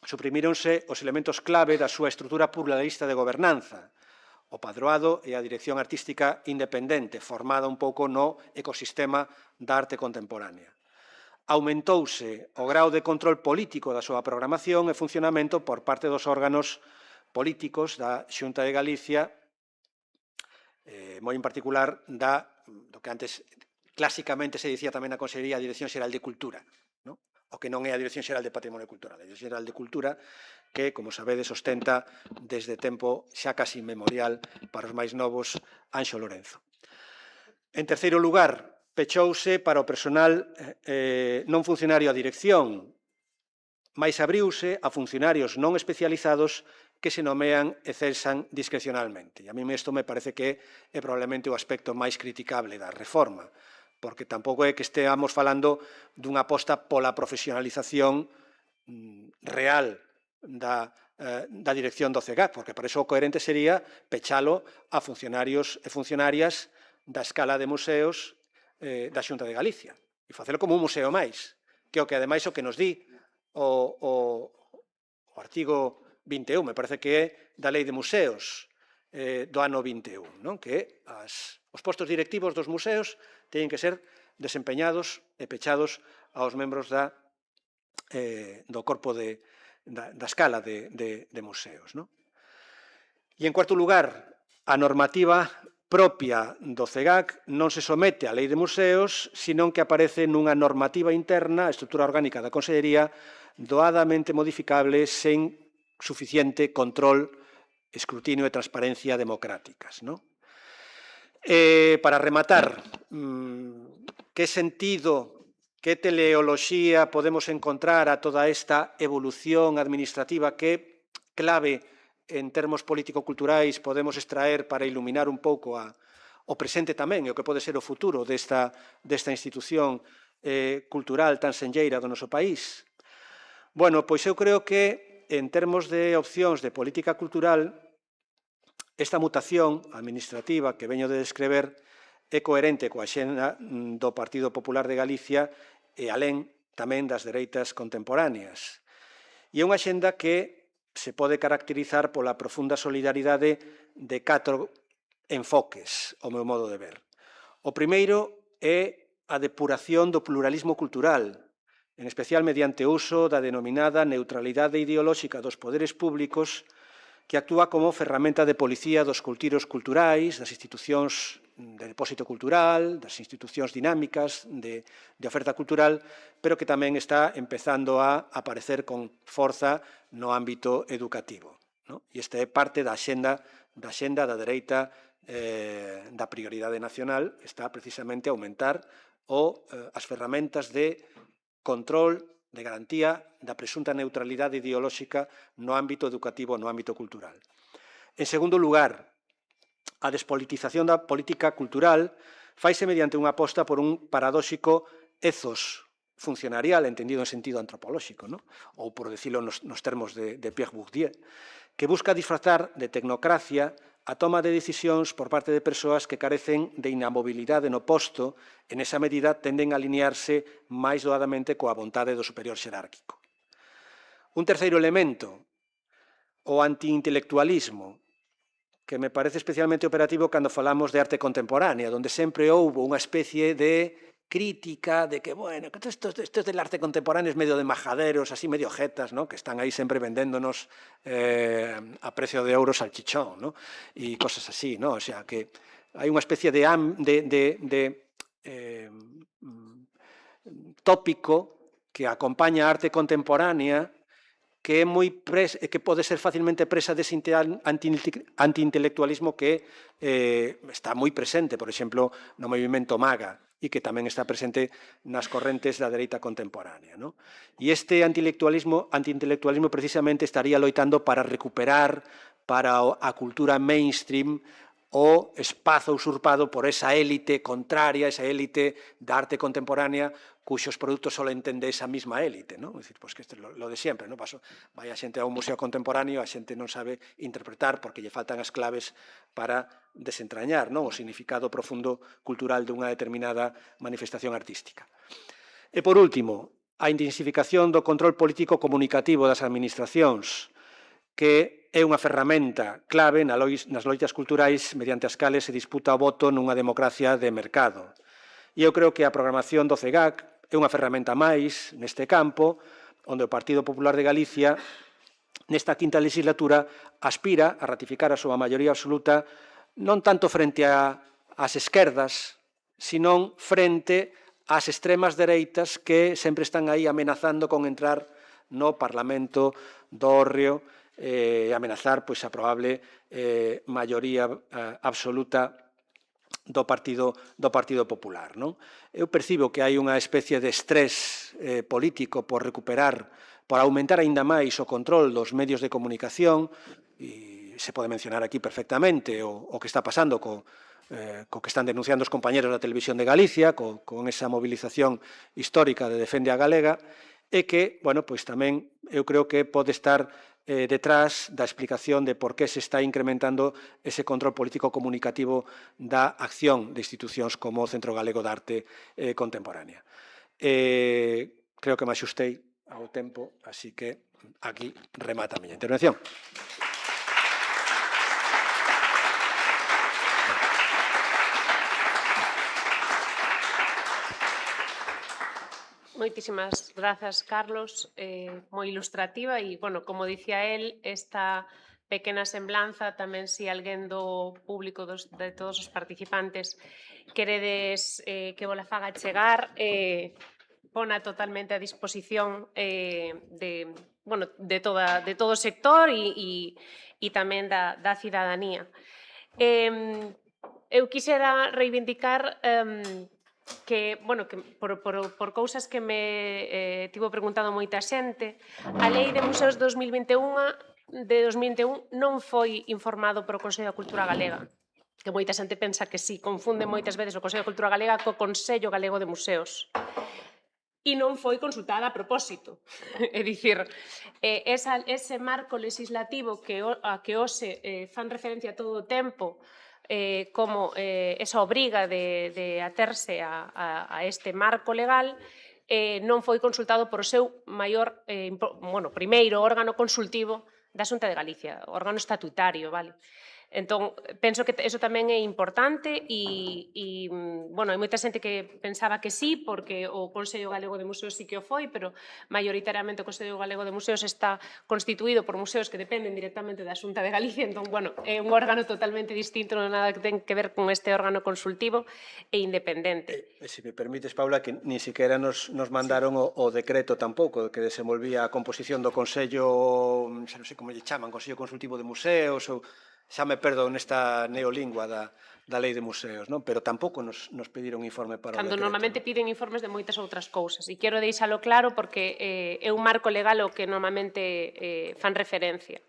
suprimíronse os elementos clave da súa estrutura pluralista de gobernanza, o padroado e a dirección artística independente, formada un pouco no ecosistema da arte contemporánea. Aumentouse o grao de control político da súa programación e funcionamento por parte dos órganos políticos da Xunta de Galicia, moi en particular do que antes clásicamente se dicía tamén na Consellería a Dirección Xeral de Cultura, o que non é a Dirección Xeral de Patrimonio Cultural, a Dirección Xeral de Cultura que, como sabedes, ostenta desde tempo xa casi inmemorial para os máis novos Anxo Lorenzo. En terceiro lugar, pechouse para o personal non funcionario a dirección, mais abriuse a funcionarios non especializados que se nomean e cesan discrecionalmente. E a mí isto me parece que é probablemente o aspecto máis criticable da reforma, porque tampouco é que esteamos falando dunha aposta pola profesionalización real da dirección do CEGAC, porque para iso o coherente sería pechalo a funcionarios e funcionarias da escala de museos da Xunta de Galicia e facelo como un museo máis, que é o que ademais o que nos di o artigo 21, me parece que é da Lei de Museos do ano 21, que os postos directivos dos museos teñen que ser desempeñados e pechados aos membros do corpo da escala de museos. E, en cuarto lugar, a normativa propia do CEGAC non se somete á Lei de Museos, senón que aparece nunha normativa interna, a estrutura orgánica da Consellería, doadamente modificable sen suficiente control, escrutinio e transparencia democráticas. Para rematar, que sentido, que teleoloxía podemos encontrar a toda esta evolución administrativa, que clave en termos político-culturais podemos extraer para iluminar un pouco o presente tamén e o que pode ser o futuro desta institución cultural tan senlleira do noso país? Bueno, pois eu creo que en termos de opcións de política cultural, esta mutación administrativa que veño de descrever é coherente coa xenda do Partido Popular de Galicia e alén tamén das dereitas contemporáneas. E é unha xenda que se pode caracterizar pola profunda solidaridade de 4 enfoques, ao meu modo de ver. O primeiro é a depuración do pluralismo cultural, en especial mediante o uso da denominada neutralidade ideolóxica dos poderes públicos, que actúa como ferramenta de policía dos cultiros culturais, das institucións de depósito cultural, das institucións dinámicas de oferta cultural, pero que tamén está empezando a aparecer con forza no ámbito educativo. E esta é parte da xenda da dereita da prioridade nacional, está precisamente a aumentar as ferramentas de control, de garantía da presunta neutralidade ideolóxica no ámbito educativo, no ámbito cultural. En segundo lugar, a despolitización da política cultural faise mediante unha aposta por un paradóxico ethos funcionarial, entendido en sentido antropolóxico, ou por decirlo nos termos de Pierre Bourdieu, que busca disfrazar de tecnocracia a toma de decisións por parte de persoas que carecen de inamobilidade no posto e, nesa medida, tenden a alinearse máis doadamente coa vontade do superior xerárquico. Un terceiro elemento, o antiintelectualismo, que me parece especialmente operativo cando falamos de arte contemporánea, onde sempre houbo unha especie de crítica de que, bueno, que estos del arte contemporáneo es medio de majaderos, así medio jetas, que están aí sempre vendéndonos a precio de euros salchichón, e cosas así, o sea, que hai unha especie de tópico que acompaña a arte contemporánea que pode ser facilmente presa dese antiintelectualismo que está moi presente, por exemplo, no movimento MAGA, e que tamén está presente nas correntes da dereita contemporánea. E este antiintelectualismo precisamente estaría loitando para recuperar para a cultura mainstream o espazo usurpado por esa élite contraria, esa élite da arte contemporánea, cuxos produtos só entende esa mesma élite. É dicir, que isto é lo de sempre. Vai a xente a un museo contemporáneo, a xente non sabe interpretar porque lle faltan as claves para desentrañar o significado profundo cultural dunha determinada manifestación artística. E, por último, a intensificación do control político comunicativo das administracións, que é unha ferramenta clave nas loitas culturais mediante as cales se disputa o voto nunha democracia de mercado. E eu creo que a programación do CEGAC é unha ferramenta máis neste campo, onde o Partido Popular de Galicia, nesta quinta legislatura, aspira a ratificar a súa maioría absoluta non tanto frente ás esquerdas, senón frente ás extremas dereitas que sempre están aí amenazando con entrar no Parlamento do Hórreo e amenazar a probable maioría absoluta do Partido Popular. Eu percibo que hai unha especie de estrés político por aumentar aínda máis o control dos medios de comunicación, e se pode mencionar aquí perfectamente o que está pasando co que están denunciando os compañeros da Televisión de Galicia, con esa movilización histórica de Defende a Galega, e que, tamén eu creo que pode estar detrás da explicación de por que se está incrementando ese control político comunicativo da acción de institucións como o Centro Galego de Arte Contemporánea. Creo que me axustei ao tempo, así que aquí remata a miña intervención. Moitísimas grazas, Carlos, moi ilustrativa e, como dicía el, esta pequena semblanza tamén se alguén do público de todos os participantes queredes que vola faga chegar, pona totalmente a disposición de todo o sector e tamén da cidadanía. Eu quixera reivindicar que por cousas que me tivo preguntado moita xente, a Lei de Museos de 2021 non foi informado polo Consello da Cultura Galega, que moita xente pensa que sí, confunde moitas veces o Consello da Cultura Galega co Consello Galego de Museos. E non foi consultada a propósito. É dicir, ese marco legislativo a que hoxe fan referencia todo o tempo como esa obriga de aterse a este marco legal non foi consultado por o seu primeiro órgano consultivo da Xunta de Galicia, órgano estatutario, vale? Entón, penso que eso tamén é importante e hai moita xente que pensaba que sí, porque o Consello Galego de Museos sí que o foi, pero maioritariamente o Consello Galego de Museos está constituído por museos que dependen directamente da Xunta de Galicia, entón, é un órgano totalmente distinto, non nada que ten que ver con este órgano consultivo e independente. Se me permites, Paula, que ni siquiera nos mandaron o decreto tampouco, que desenvolvía a composición do Consello, non sei como lle chaman, Consello Consultivo de Museos, ou xa me perdo nesta neolingua da Lei de Museos, non? Pero tampouco nos pediron informe para o decreto. Cando normalmente piden informes de moitas outras cousas. E quero deixalo claro porque é un marco legal ao que normalmente fan referencia.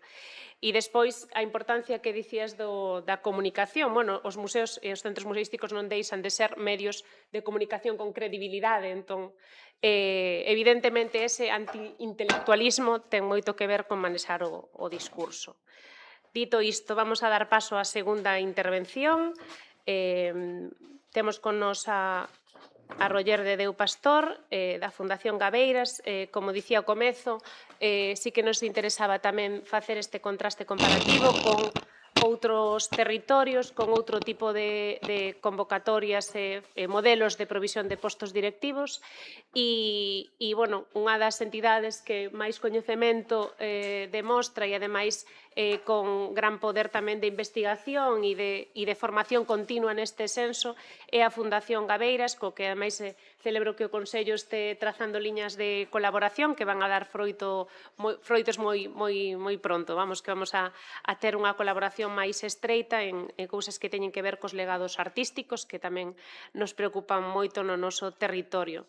E despois, a importancia que dicías da comunicación. Os museos e os centros museísticos non deixan de ser medios de comunicación con credibilidade. Entón, evidentemente, ese anti-intelectualismo ten moito que ver con manexar o discurso. Dito isto, vamos a dar paso á segunda intervención. Temos con nos a Roller de Deu Pastor, da Fundación Gabeiras. Como dicía ao comezo, sí que nos interesaba tamén facer este contraste comparativo con outros territorios, con outro tipo de convocatorias e modelos de provisión de postos directivos e unha das entidades que máis coñecemento demostra e, ademais, con gran poder tamén de investigación e de formación continua neste senso é a Fundación Gabeiras, co que, ademais, celebro que o Consello este trazando liñas de colaboración que van a dar froitos moi pronto. Que vamos a ter unha colaboración máis estreita en cousas que teñen que ver cos legados artísticos que tamén nos preocupan moito no noso territorio.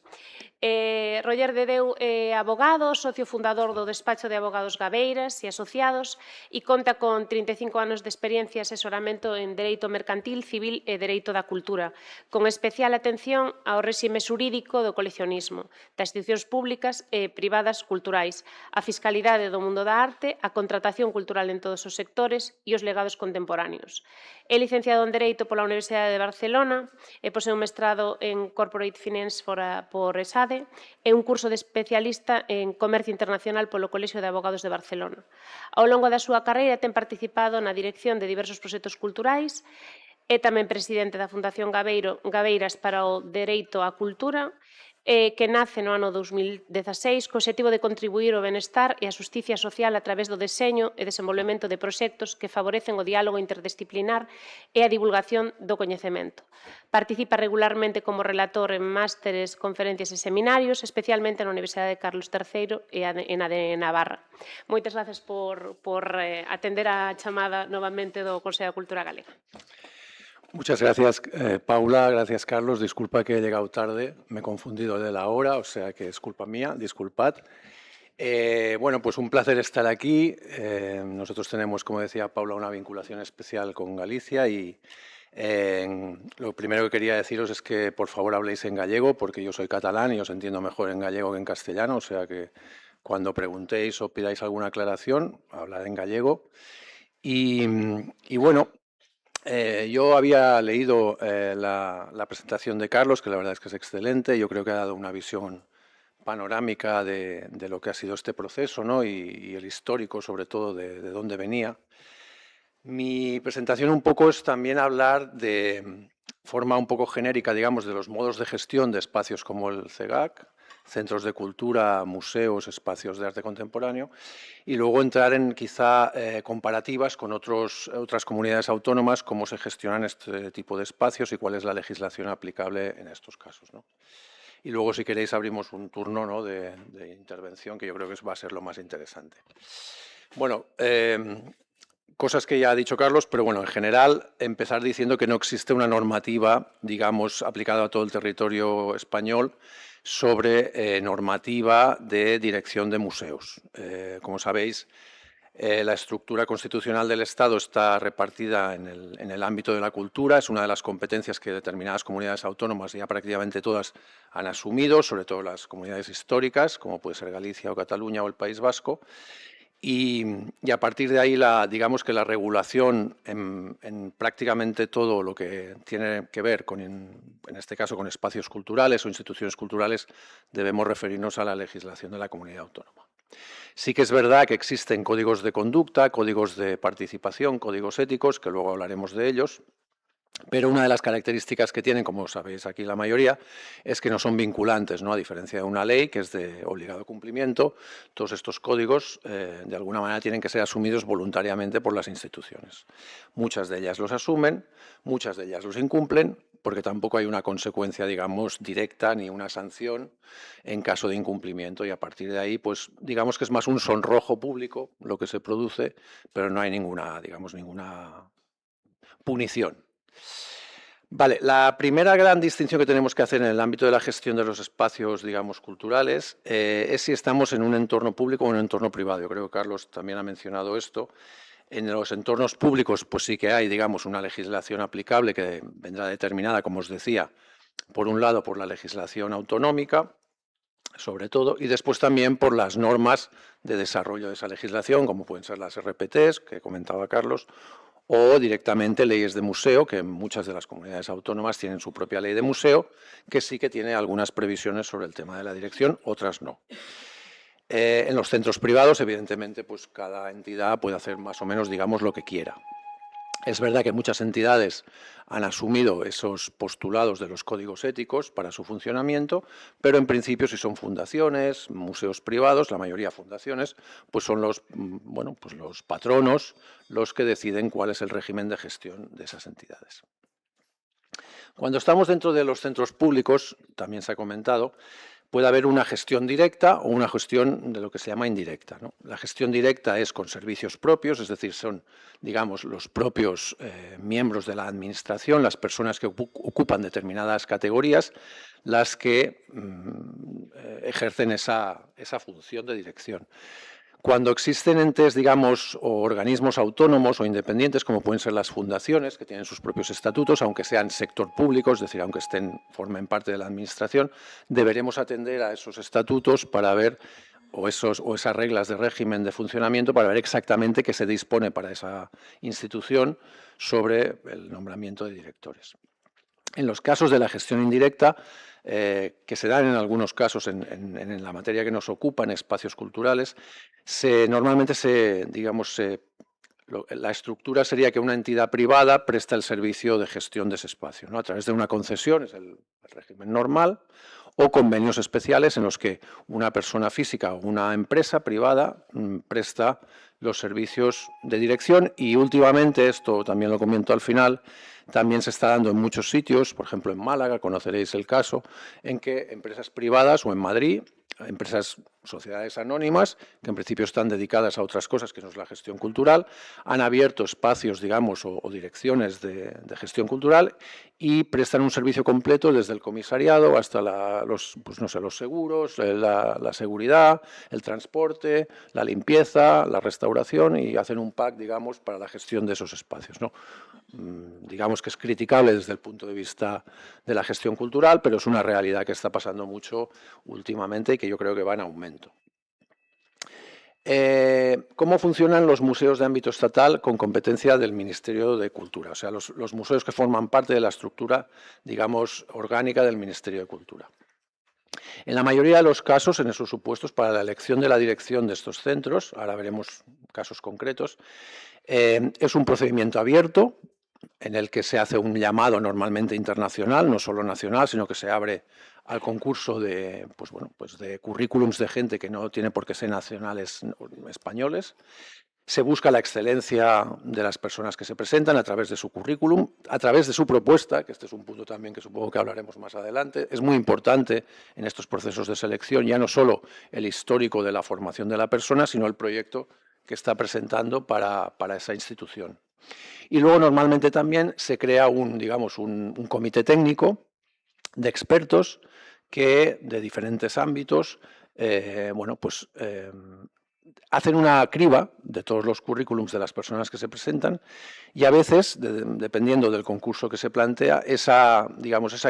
Roller de Deu é abogado, socio fundador do despacho de abogados Gabeiras e asociados e conta con 35 anos de experiencia e asesoramento en dereito mercantil, civil e dereito da cultura, con especial atención ao réxime xurídico do coleccionismo, das institucións públicas e privadas culturais, a fiscalidade do mundo da arte, a contratación cultural en todos os sectores e os legados contemporáneos. É licenciado en Dereito pola Universidade de Barcelona e posee un mestrado en Corporate Finance por ESADE e un curso de especialista en Comercio Internacional polo Colexio de Abogados de Barcelona. Ao longo da súa carreira ten participado na dirección de diversos proxectos culturais, é tamén presidente da Fundación Gabeiras para o Dereito á Cultura, que nace no ano 2016 co obxectivo de contribuir ao benestar e a xusticia social a través do deseño e desenvolvemento de proxectos que favorecen o diálogo interdisciplinar e a divulgación do coñecemento. Participa regularmente como relator en másteres, conferencias e seminarios, especialmente na Universidade de Carlos III e na de Navarra. Moitas grazas por atender a chamada novamente do Consello da Cultura Galega. Muchas gracias, Paula. Gracias, Carlos. Disculpa que he llegado tarde. Me he confundido de la hora, o sea que es culpa mía. Disculpad. Pues un placer estar aquí. Nosotros tenemos, como decía Paula, una vinculación especial con Galicia y lo primero que quería deciros es que, por favor, habléis en gallego, porque yo soy catalán y os entiendo mejor en gallego que en castellano, o sea que cuando preguntéis o pidáis alguna aclaración, hablad en gallego. Y bueno, yo había leído la presentación de Carlos, que la verdad es que es excelente. Yo creo que ha dado una visión panorámica de lo que ha sido este proceso, ¿no? y el histórico, sobre todo, de dónde venía. Mi presentación un poco es también hablar de forma un poco genérica, digamos, de los modos de gestión de espacios como el CEGAC, centros de cultura, museos, espacios de arte contemporáneo, y luego entrar en quizá comparativas con otras comunidades autónomas, cómo se gestionan este tipo de espacios y cuál es la legislación aplicable en estos casos, ¿no? Y luego, si queréis, abrimos un turno, ¿no?, de intervención, que yo creo que va a ser lo más interesante. Bueno, cosas que ya ha dicho Carlos, pero bueno, en general, empezar diciendo que no existe una normativa, digamos, aplicada a todo el territorio español sobre normativa de dirección de museos. Como sabéis, la estructura constitucional del Estado está repartida en el ámbito de la cultura, es una de las competencias que determinadas comunidades autónomas, ya prácticamente todas, han asumido, sobre todo las comunidades históricas, como puede ser Galicia o Cataluña o el País Vasco. y a partir de ahí, digamos que la regulación en prácticamente todo lo que tiene que ver con, en este caso, con espacios culturales o instituciones culturales, debemos referirnos a la legislación de la comunidad autónoma. Sí que es verdad que existen códigos de conducta, códigos de participación, códigos éticos, que luego hablaremos de ellos, pero una de las características que tienen, como sabéis aquí la mayoría, es que no son vinculantes, ¿no? A diferencia de una ley que es de obligado cumplimiento, todos estos códigos de alguna manera tienen que ser asumidos voluntariamente por las instituciones. Muchas de ellas los asumen, muchas de ellas los incumplen, porque tampoco hay una consecuencia, digamos, directa ni una sanción en caso de incumplimiento, y a partir de ahí, pues digamos que es más un sonrojo público lo que se produce, pero no hay ninguna, digamos, ninguna punición. Vale, la primera gran distinción que tenemos que hacer en el ámbito de la gestión de los espacios, digamos, culturales, es si estamos en un entorno público o en un entorno privado. Yo creo que Carlos también ha mencionado esto. En los entornos públicos, pues sí que hay, digamos, una legislación aplicable que vendrá determinada, como os decía, por un lado por la legislación autonómica, sobre todo, y después también por las normas de desarrollo de esa legislación, como pueden ser las RPTs, que comentaba Carlos, o directamente leyes de museo, que muchas de las comunidades autónomas tienen su propia ley de museo, que sí que tiene algunas previsiones sobre el tema de la dirección, otras no. En los centros privados, evidentemente, pues cada entidad puede hacer más o menos, digamos, lo que quiera. Es verdad que muchas entidades han asumido esos postulados de los códigos éticos para su funcionamiento, pero en principio si son fundaciones, museos privados, la mayoría fundaciones, pues son los, bueno, pues los patronos los que deciden cuál es el régimen de gestión de esas entidades. Cuando estamos dentro de los centros públicos, también se ha comentado, puede haber una gestión directa o una gestión de lo que se llama indirecta, ¿no? La gestión directa es con servicios propios, es decir, son, digamos, los propios miembros de la administración, las personas que ocupan determinadas categorías, las que ejercen esa función de dirección. Cuando existen entes, digamos, o organismos autónomos o independientes, como pueden ser las fundaciones, que tienen sus propios estatutos, aunque sean sector público, es decir, aunque formen parte de la administración, deberemos atender a esos estatutos para ver, o esas reglas de régimen de funcionamiento, para ver exactamente qué se dispone para esa institución sobre el nombramiento de directores. En los casos de la gestión indirecta, que se dan en algunos casos en la materia que nos ocupa, en espacios culturales, normalmente la estructura sería que una entidad privada presta el servicio de gestión de ese espacio, ¿no? A través de una concesión, es el régimen normal, o convenios especiales en los que una persona física o una empresa privada presta los servicios de dirección, y últimamente, esto también lo comento al final, también se está dando en muchos sitios, por ejemplo en Málaga, conoceréis el caso, en que empresas privadas, o en Madrid, empresas, sociedades anónimas, que en principio están dedicadas a otras cosas que no es la gestión cultural, han abierto espacios, digamos, o direcciones de gestión cultural y prestan un servicio completo desde el comisariado hasta los seguros, la seguridad, el transporte, la limpieza, la restauración, y hacen un pack, digamos, para la gestión de esos espacios, ¿no? Digamos que es criticable desde el punto de vista de la gestión cultural, pero es una realidad que está pasando mucho últimamente y que yo creo que va en aumento. ¿Cómo funcionan los museos de ámbito estatal con competencia del Ministerio de Cultura? O sea, los museos que forman parte de la estructura, digamos, orgánica del Ministerio de Cultura. En la mayoría de los casos, en esos supuestos, para la elección de la dirección de estos centros, ahora veremos casos concretos, es un procedimiento abierto en el que se hace un llamado normalmente internacional, no solo nacional, sino que se abre al concurso de currículums de gente que no tiene por qué ser nacionales españoles. Se busca la excelencia de las personas que se presentan a través de su currículum, a través de su propuesta, que este es un punto también que supongo que hablaremos más adelante. Es muy importante en estos procesos de selección ya no solo el histórico de la formación de la persona, sino el proyecto que está presentando para esa institución. Y luego normalmente también se crea un comité técnico de expertos que de diferentes ámbitos hacen una criba de todos los currículums de las personas que se presentan y a veces, dependiendo del concurso que se plantea, esa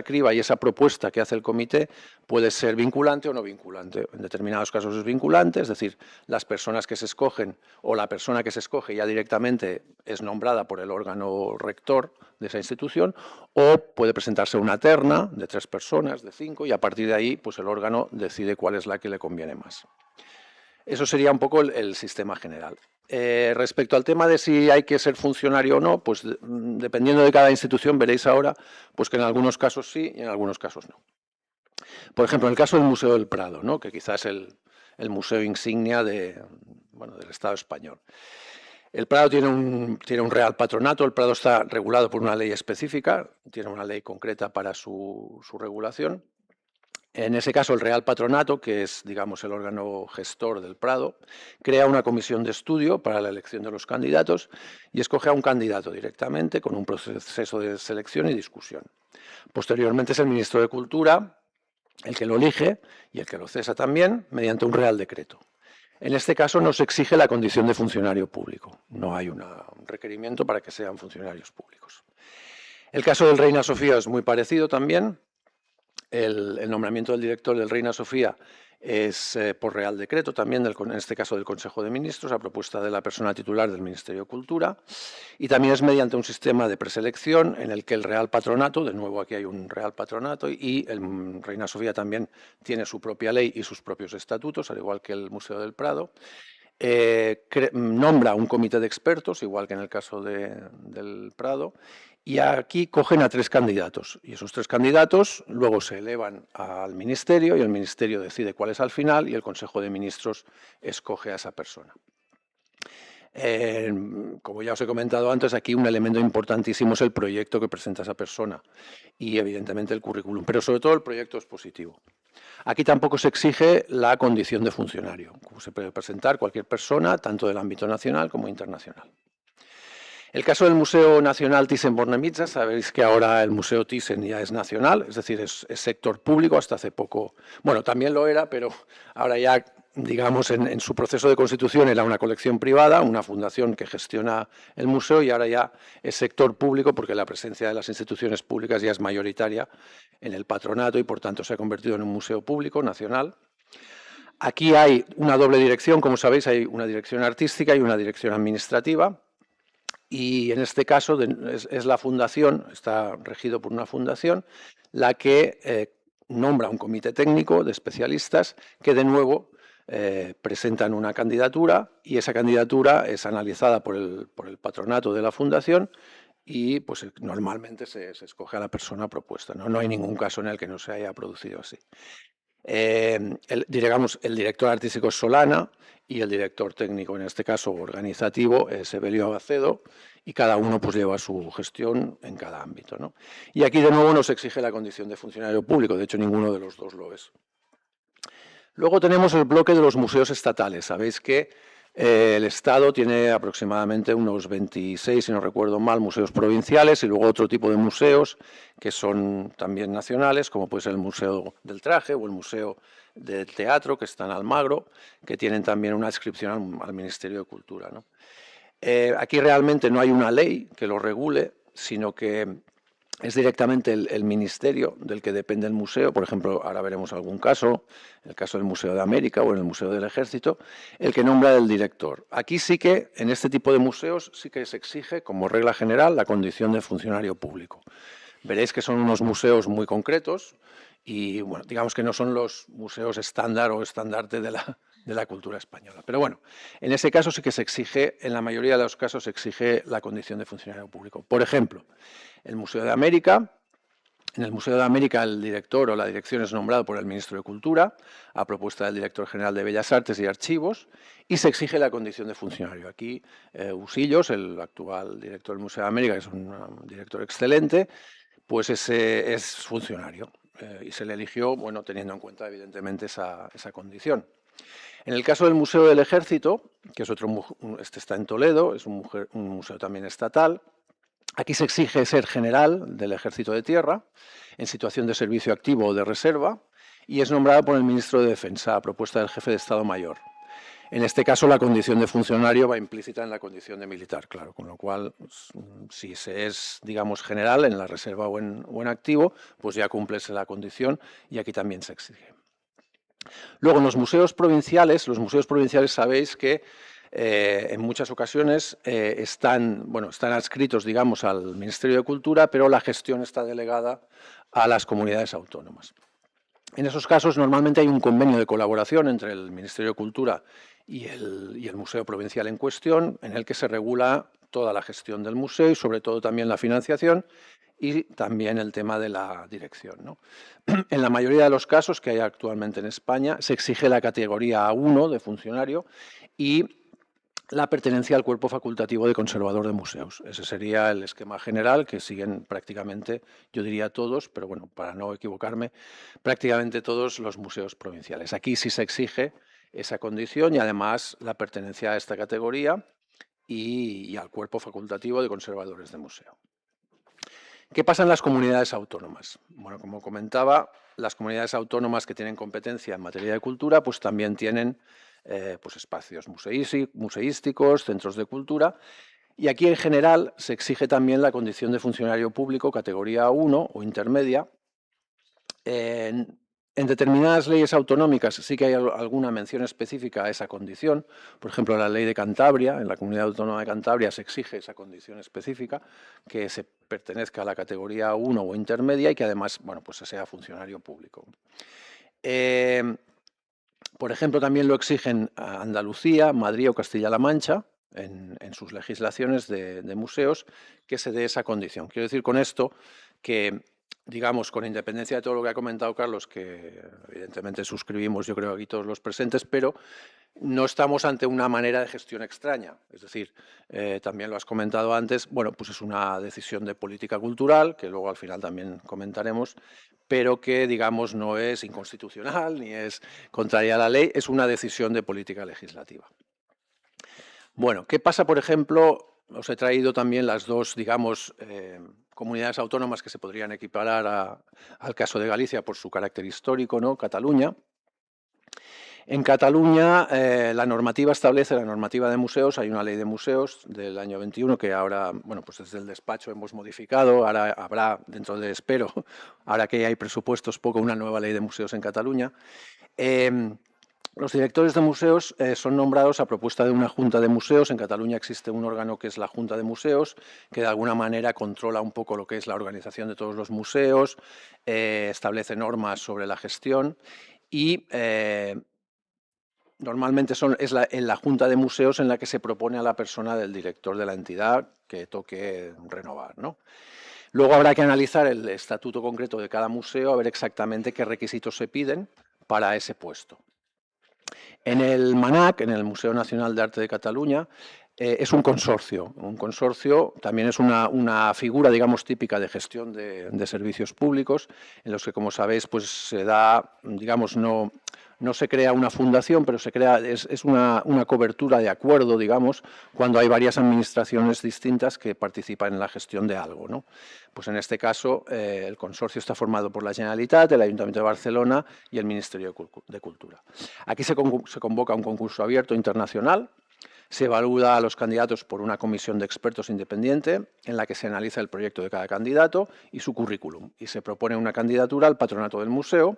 criba y esa propuesta que hace el comité puede ser vinculante o no vinculante. En determinados casos es vinculante, es decir, las personas que se escogen o la persona que se escoge ya directamente es nombrada por el órgano rector de esa institución, o puede presentarse una terna de 3 personas, de 5, y a partir de ahí pues el órgano decide cuál es la que le conviene más. Eso sería un poco el sistema general. Respecto al tema de si hay que ser funcionario o no, pues dependiendo de cada institución veréis ahora pues que en algunos casos sí y en algunos casos no. Por ejemplo, en el caso del Museo del Prado, ¿no?, que quizás es el museo insignia del Estado español. El Prado tiene un real patronato, el Prado está regulado por una ley específica, tiene una ley concreta para su regulación. En ese caso, el Real Patronato, que es, digamos, el órgano gestor del Prado, crea una comisión de estudio para la elección de los candidatos y escoge a un candidato directamente con un proceso de selección y discusión. Posteriormente es el ministro de Cultura el que lo elige y el que lo cesa también mediante un Real Decreto. En este caso no se exige la condición de funcionario público, no hay un requerimiento para que sean funcionarios públicos. El caso del Reina Sofía es muy parecido también. El nombramiento del director del Reina Sofía es por Real Decreto también, en este caso del Consejo de Ministros, a propuesta de la persona titular del Ministerio de Cultura, y también es mediante un sistema de preselección en el que el Real Patronato, de nuevo aquí hay un Real Patronato, y el Reina Sofía también tiene su propia ley y sus propios estatutos, al igual que el Museo del Prado. Nombra un comité de expertos, igual que en el caso del Prado, y aquí cogen a 3 candidatos, y esos 3 candidatos luego se elevan al Ministerio, y el Ministerio decide cuál es al final, y el Consejo de Ministros escoge a esa persona. Como ya os he comentado antes, aquí un elemento importantísimo es el proyecto que presenta esa persona, y evidentemente el currículum, pero sobre todo el proyecto expositivo. Aquí tampoco se exige la condición de funcionario, como se puede presentar cualquier persona, tanto del ámbito nacional como internacional. El caso del Museo Nacional Thyssen-Bornemisza, sabéis que ahora el Museo Thyssen ya es nacional, es decir, es sector público, hasta hace poco, bueno, también lo era, pero ahora ya, digamos, en su proceso de constitución era una colección privada, una fundación que gestiona el museo, y ahora ya es sector público porque la presencia de las instituciones públicas ya es mayoritaria en el patronato y por tanto se ha convertido en un museo público nacional. Aquí hay una doble dirección, como sabéis, hay una dirección artística y una dirección administrativa. Y en este caso es la fundación, está regido por una fundación, la que nombra un comité técnico de especialistas que de nuevo presentan una candidatura, y esa candidatura es analizada por el patronato de la fundación y pues normalmente se escoge a la persona propuesta, ¿no? No hay ningún caso en el que no se haya producido así. Digamos, el director artístico es Solana y el director técnico, en este caso organizativo, es Evelio Abacedo, y cada uno pues lleva su gestión en cada ámbito, ¿no? Y aquí de nuevo no se exige la condición de funcionario público, de hecho ninguno de los dos lo es. Luego tenemos el bloque de los museos estatales. Sabéis que el Estado tiene aproximadamente unos 26, si no recuerdo mal, museos provinciales, y luego otro tipo de museos que son también nacionales, como puede ser el Museo del Traje o el Museo del Teatro, que está en Almagro, que tienen también una adscripción al Ministerio de Cultura, ¿no? Aquí realmente no hay una ley que lo regule, sino que es directamente el ministerio del que depende el museo. Por ejemplo, ahora veremos algún caso, el caso del Museo de América o en el Museo del Ejército, el que nombra el director. Aquí sí que, en este tipo de museos, sí que se exige, como regla general, la condición de funcionario público. Veréis que son unos museos muy concretos y, bueno, digamos que no son los museos estándar o estandarte de la cultura española. Pero bueno, en ese caso sí que se exige, en la mayoría de los casos se exige la condición de funcionario público. Por ejemplo, el Museo de América. En el Museo de América el director o la dirección es nombrado por el Ministro de Cultura a propuesta del Director General de Bellas Artes y Archivos, y se exige la condición de funcionario. Aquí Usillos, el actual director del Museo de América, que es un director excelente, pues es funcionario y se le eligió, bueno, teniendo en cuenta evidentemente esa condición. En el caso del Museo del Ejército, que es otro, este está en Toledo, es un museo también estatal. Aquí se exige ser general del Ejército de Tierra, en situación de servicio activo o de reserva, y es nombrado por el Ministro de Defensa a propuesta del Jefe de Estado Mayor. En este caso, la condición de funcionario va implícita en la condición de militar, claro, con lo cual, si se es, digamos, general en la reserva o en activo, pues ya cúmplese la condición y aquí también se exige. Luego, en los museos provinciales sabéis que en muchas ocasiones están adscritos, digamos, al Ministerio de Cultura, pero la gestión está delegada a las comunidades autónomas. En esos casos, normalmente hay un convenio de colaboración entre el Ministerio de Cultura y el museo provincial en cuestión, en el que se regula toda la gestión del museo y, sobre todo, también la financiación y también el tema de la dirección, ¿no? En la mayoría de los casos que hay actualmente en España, se exige la categoría A1 de funcionario y la pertenencia al cuerpo facultativo de conservador de museos. Ese sería el esquema general que siguen prácticamente, yo diría todos, pero bueno, para no equivocarme, prácticamente todos los museos provinciales. Aquí sí se exige esa condición y además la pertenencia a esta categoría y al cuerpo facultativo de conservadores de museo. ¿Qué pasa en las comunidades autónomas? Bueno, como comentaba, las comunidades autónomas que tienen competencia en materia de cultura, pues también tienen pues espacios museísticos, centros de cultura, y aquí en general se exige también la condición de funcionario público categoría 1 o intermedia. En determinadas leyes autonómicas sí que hay alguna mención específica a esa condición. Por ejemplo, la ley de Cantabria, en la Comunidad Autónoma de Cantabria se exige esa condición específica, que se pertenezca a la categoría 1 o intermedia y que además, bueno, pues sea funcionario público. Por ejemplo, también lo exigen a Andalucía, Madrid o Castilla-La Mancha, en sus legislaciones de museos, que se dé esa condición. Quiero decir con esto que, digamos, con independencia de todo lo que ha comentado Carlos, que evidentemente suscribimos, yo creo, aquí todos los presentes, pero no estamos ante una manera de gestión extraña. Es decir, también lo has comentado antes, bueno, pues es una decisión de política cultural, que luego al final también comentaremos, pero que, digamos, no es inconstitucional ni es contraria a la ley, es una decisión de política legislativa. Bueno, ¿qué pasa, por ejemplo? Os he traído también las dos, digamos, comunidades autónomas que se podrían equiparar al caso de Galicia por su carácter histórico, ¿no? Cataluña. En Cataluña la normativa establece, la normativa de museos, hay una ley de museos del año 21 que ahora, bueno, pues desde el despacho hemos modificado, ahora habrá, dentro de, espero, ahora que hay presupuestos, poco, una nueva ley de museos en Cataluña. Los directores de museos son nombrados a propuesta de una junta de museos. En Cataluña existe un órgano que es la Junta de Museos, que de alguna manera controla un poco lo que es la organización de todos los museos, establece normas sobre la gestión y normalmente es en la Junta de Museos en la que se propone a la persona del director de la entidad que toque renovar, ¿no? Luego habrá que analizar el estatuto concreto de cada museo, a ver exactamente qué requisitos se piden para ese puesto. En el MANAC, en el Museo Nacional de Arte de Cataluña, es un consorcio. Un consorcio también es una figura, digamos, típica de gestión de servicios públicos, en los que, como sabéis, pues se da, digamos, no se crea una fundación, pero se crea, es una cobertura de acuerdo, digamos, cuando hay varias administraciones distintas que participan en la gestión de algo, ¿no? Pues en este caso, el consorcio está formado por la Generalitat, el Ayuntamiento de Barcelona y el Ministerio de Cultura. Aquí se convoca un concurso abierto internacional. Se evalúa a los candidatos por una comisión de expertos independiente en la que se analiza el proyecto de cada candidato y su currículum. Y se propone una candidatura al patronato del museo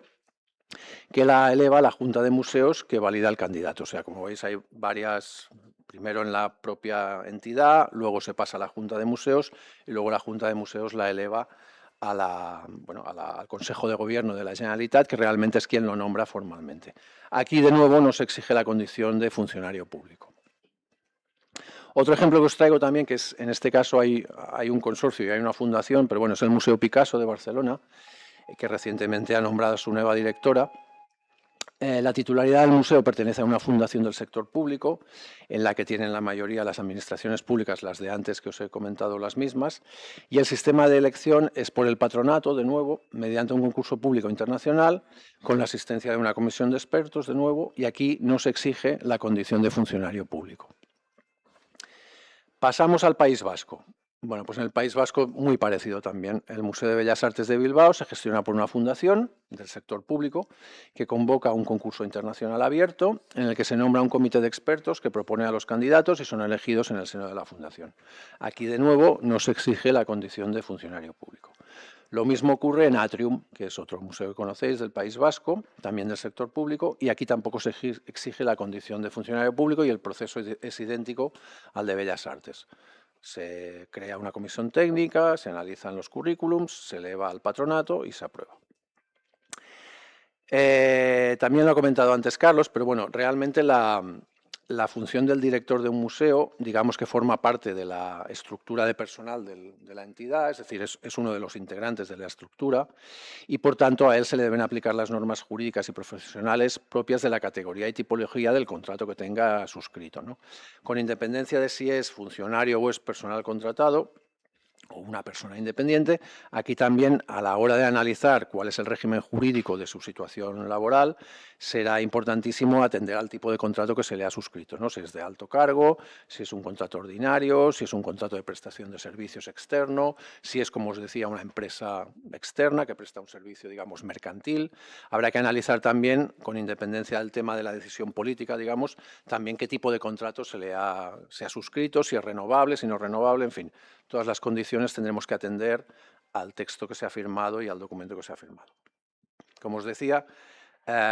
que la eleva a la Junta de Museos que valida el candidato. O sea, como veis, hay varias, primero en la propia entidad, luego se pasa a la Junta de Museos y luego la Junta de Museos la eleva al Consejo de Gobierno de la Generalitat, que realmente es quien lo nombra formalmente. Aquí, de nuevo, no se exige la condición de funcionario público. Otro ejemplo que os traigo también, que es, en este caso hay un consorcio y hay una fundación, pero bueno, es el Museo Picasso de Barcelona, que recientemente ha nombrado a su nueva directora. La titularidad del museo pertenece a una fundación del sector público, en la que tienen la mayoría las administraciones públicas, las de antes que os he comentado, las mismas, y el sistema de elección es por el patronato, de nuevo, mediante un concurso público internacional, con la asistencia de una comisión de expertos, de nuevo, y aquí no se exige la condición de funcionario público. Pasamos al País Vasco. Bueno, pues en el País Vasco muy parecido también. El Museo de Bellas Artes de Bilbao se gestiona por una fundación del sector público que convoca un concurso internacional abierto en el que se nombra un comité de expertos que propone a los candidatos y son elegidos en el seno de la fundación. Aquí, de nuevo, no se exige la condición de funcionario público. Lo mismo ocurre en Atrium, que es otro museo que conocéis del País Vasco, también del sector público, y aquí tampoco se exige la condición de funcionario público y el proceso es idéntico al de Bellas Artes. Se crea una comisión técnica, se analizan los currículums, se eleva al patronato y se aprueba. También lo ha comentado antes Carlos, pero bueno, realmente la función del director de un museo, digamos que forma parte de la estructura de personal de la entidad, es decir, es uno de los integrantes de la estructura y, por tanto, a él se le deben aplicar las normas jurídicas y profesionales propias de la categoría y tipología del contrato que tenga suscrito, ¿no? Con independencia de si es funcionario o es personal contratado, o una persona independiente, aquí también a la hora de analizar cuál es el régimen jurídico de su situación laboral, será importantísimo atender al tipo de contrato que se le ha suscrito, ¿no? Si es de alto cargo, si es un contrato ordinario, si es un contrato de prestación de servicios externo, si es, como os decía, una empresa externa que presta un servicio, digamos, mercantil. Habrá que analizar también, con independencia del tema de la decisión política, digamos, también qué tipo de contrato se ha suscrito, si es renovable, si no es renovable, en fin. Todas las condiciones tendremos que atender al texto que se ha firmado y al documento que se ha firmado. Como os decía,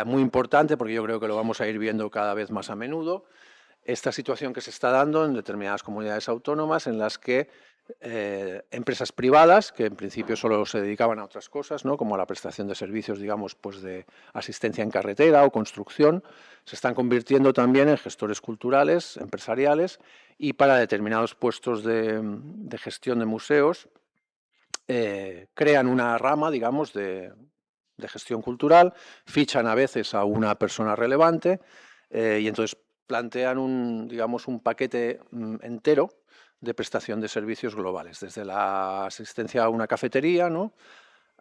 muy importante, porque yo creo que lo vamos a ir viendo cada vez más a menudo, esta situación que se está dando en determinadas comunidades autónomas en las que empresas privadas, que en principio solo se dedicaban a otras cosas, ¿no? Como a la prestación de servicios, digamos, pues de asistencia en carretera o construcción, se están convirtiendo también en gestores culturales, empresariales, y para determinados puestos de gestión de museos crean una rama, digamos, de gestión cultural, fichan a veces a una persona relevante y entonces plantean digamos, un paquete entero de prestación de servicios globales, desde la asistencia a una cafetería, ¿no?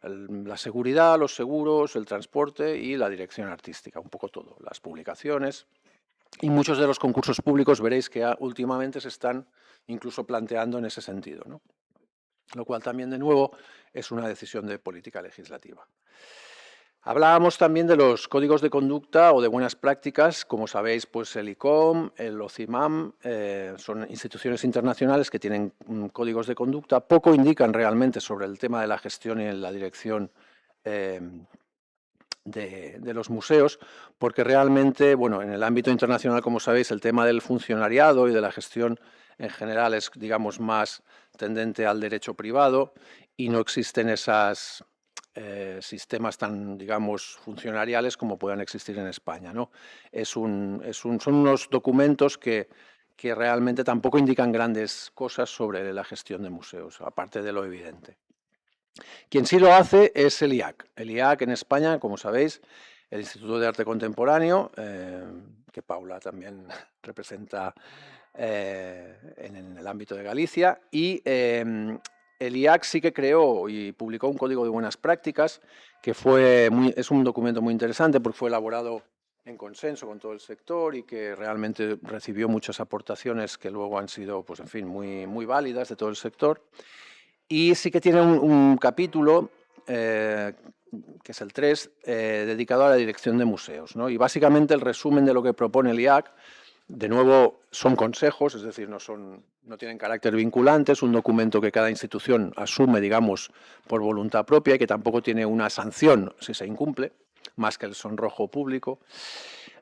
La seguridad, los seguros, el transporte y la dirección artística, un poco todo, las publicaciones. Y muchos de los concursos públicos veréis que últimamente se están incluso planteando en ese sentido, ¿no? Lo cual también, de nuevo, es una decisión de política legislativa. Hablábamos también de los códigos de conducta o de buenas prácticas. Como sabéis, pues el ICOM, el OCIMAM, son instituciones internacionales que tienen códigos de conducta. Poco indican realmente sobre el tema de la gestión y la dirección de los museos, porque realmente, bueno, en el ámbito internacional, como sabéis, el tema del funcionariado y de la gestión en general es, digamos, más tendente al derecho privado y no existen esos sistemas tan, digamos, funcionariales como puedan existir en España, ¿no? Son unos documentos que realmente tampoco indican grandes cosas sobre la gestión de museos, aparte de lo evidente. Quien sí lo hace es el IAC. El IAC en España, como sabéis, el Instituto de Arte Contemporáneo, que Paula también representa en el ámbito de Galicia, y el IAC sí que creó y publicó un código de buenas prácticas que es un documento muy interesante porque fue elaborado en consenso con todo el sector y que realmente recibió muchas aportaciones que luego han sido, pues en fin, muy válidas de todo el sector. Y sí que tiene un capítulo, que es el 3, dedicado a la dirección de museos, ¿no? Y básicamente el resumen de lo que propone el IAC, de nuevo, son consejos, es decir, no tienen carácter vinculante, es un documento que cada institución asume, digamos, por voluntad propia y que tampoco tiene una sanción si se incumple, más que el sonrojo público.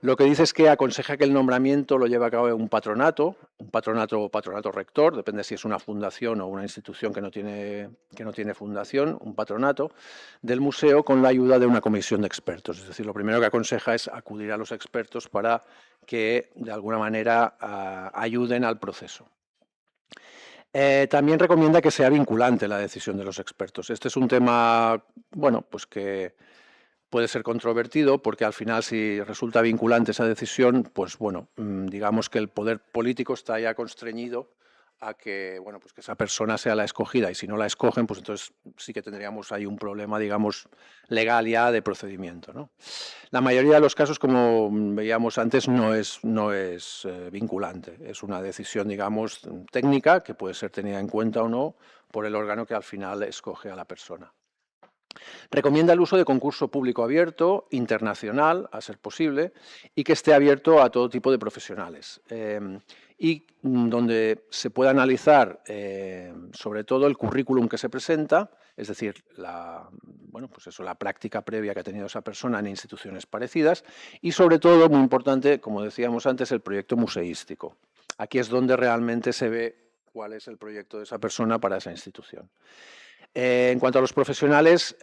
Lo que dice es que aconseja que el nombramiento lo lleve a cabo un patronato o patronato rector, depende si es una fundación o una institución que no tiene fundación, un patronato del museo con la ayuda de una comisión de expertos. Es decir, lo primero que aconseja es acudir a los expertos para que de alguna manera ayuden al proceso. También recomienda que sea vinculante la decisión de los expertos. Este es un tema, bueno, pues que puede ser controvertido porque al final, si resulta vinculante esa decisión, pues bueno, digamos que el poder político está ya constreñido a que, bueno, pues que esa persona sea la escogida, y si no la escogen, pues entonces sí que tendríamos ahí un problema, digamos, legal ya de procedimiento, ¿no? La mayoría de los casos, como veíamos antes, no es vinculante. Es una decisión, digamos, técnica que puede ser tenida en cuenta o no por el órgano que al final escoge a la persona. Recomienda el uso de concurso público abierto, internacional, a ser posible, y que esté abierto a todo tipo de profesionales. Y donde se pueda analizar sobre todo el currículum que se presenta, es decir, la práctica previa que ha tenido esa persona en instituciones parecidas, y sobre todo, muy importante, como decíamos antes, el proyecto museístico. Aquí es donde realmente se ve cuál es el proyecto de esa persona para esa institución. En cuanto a los profesionales,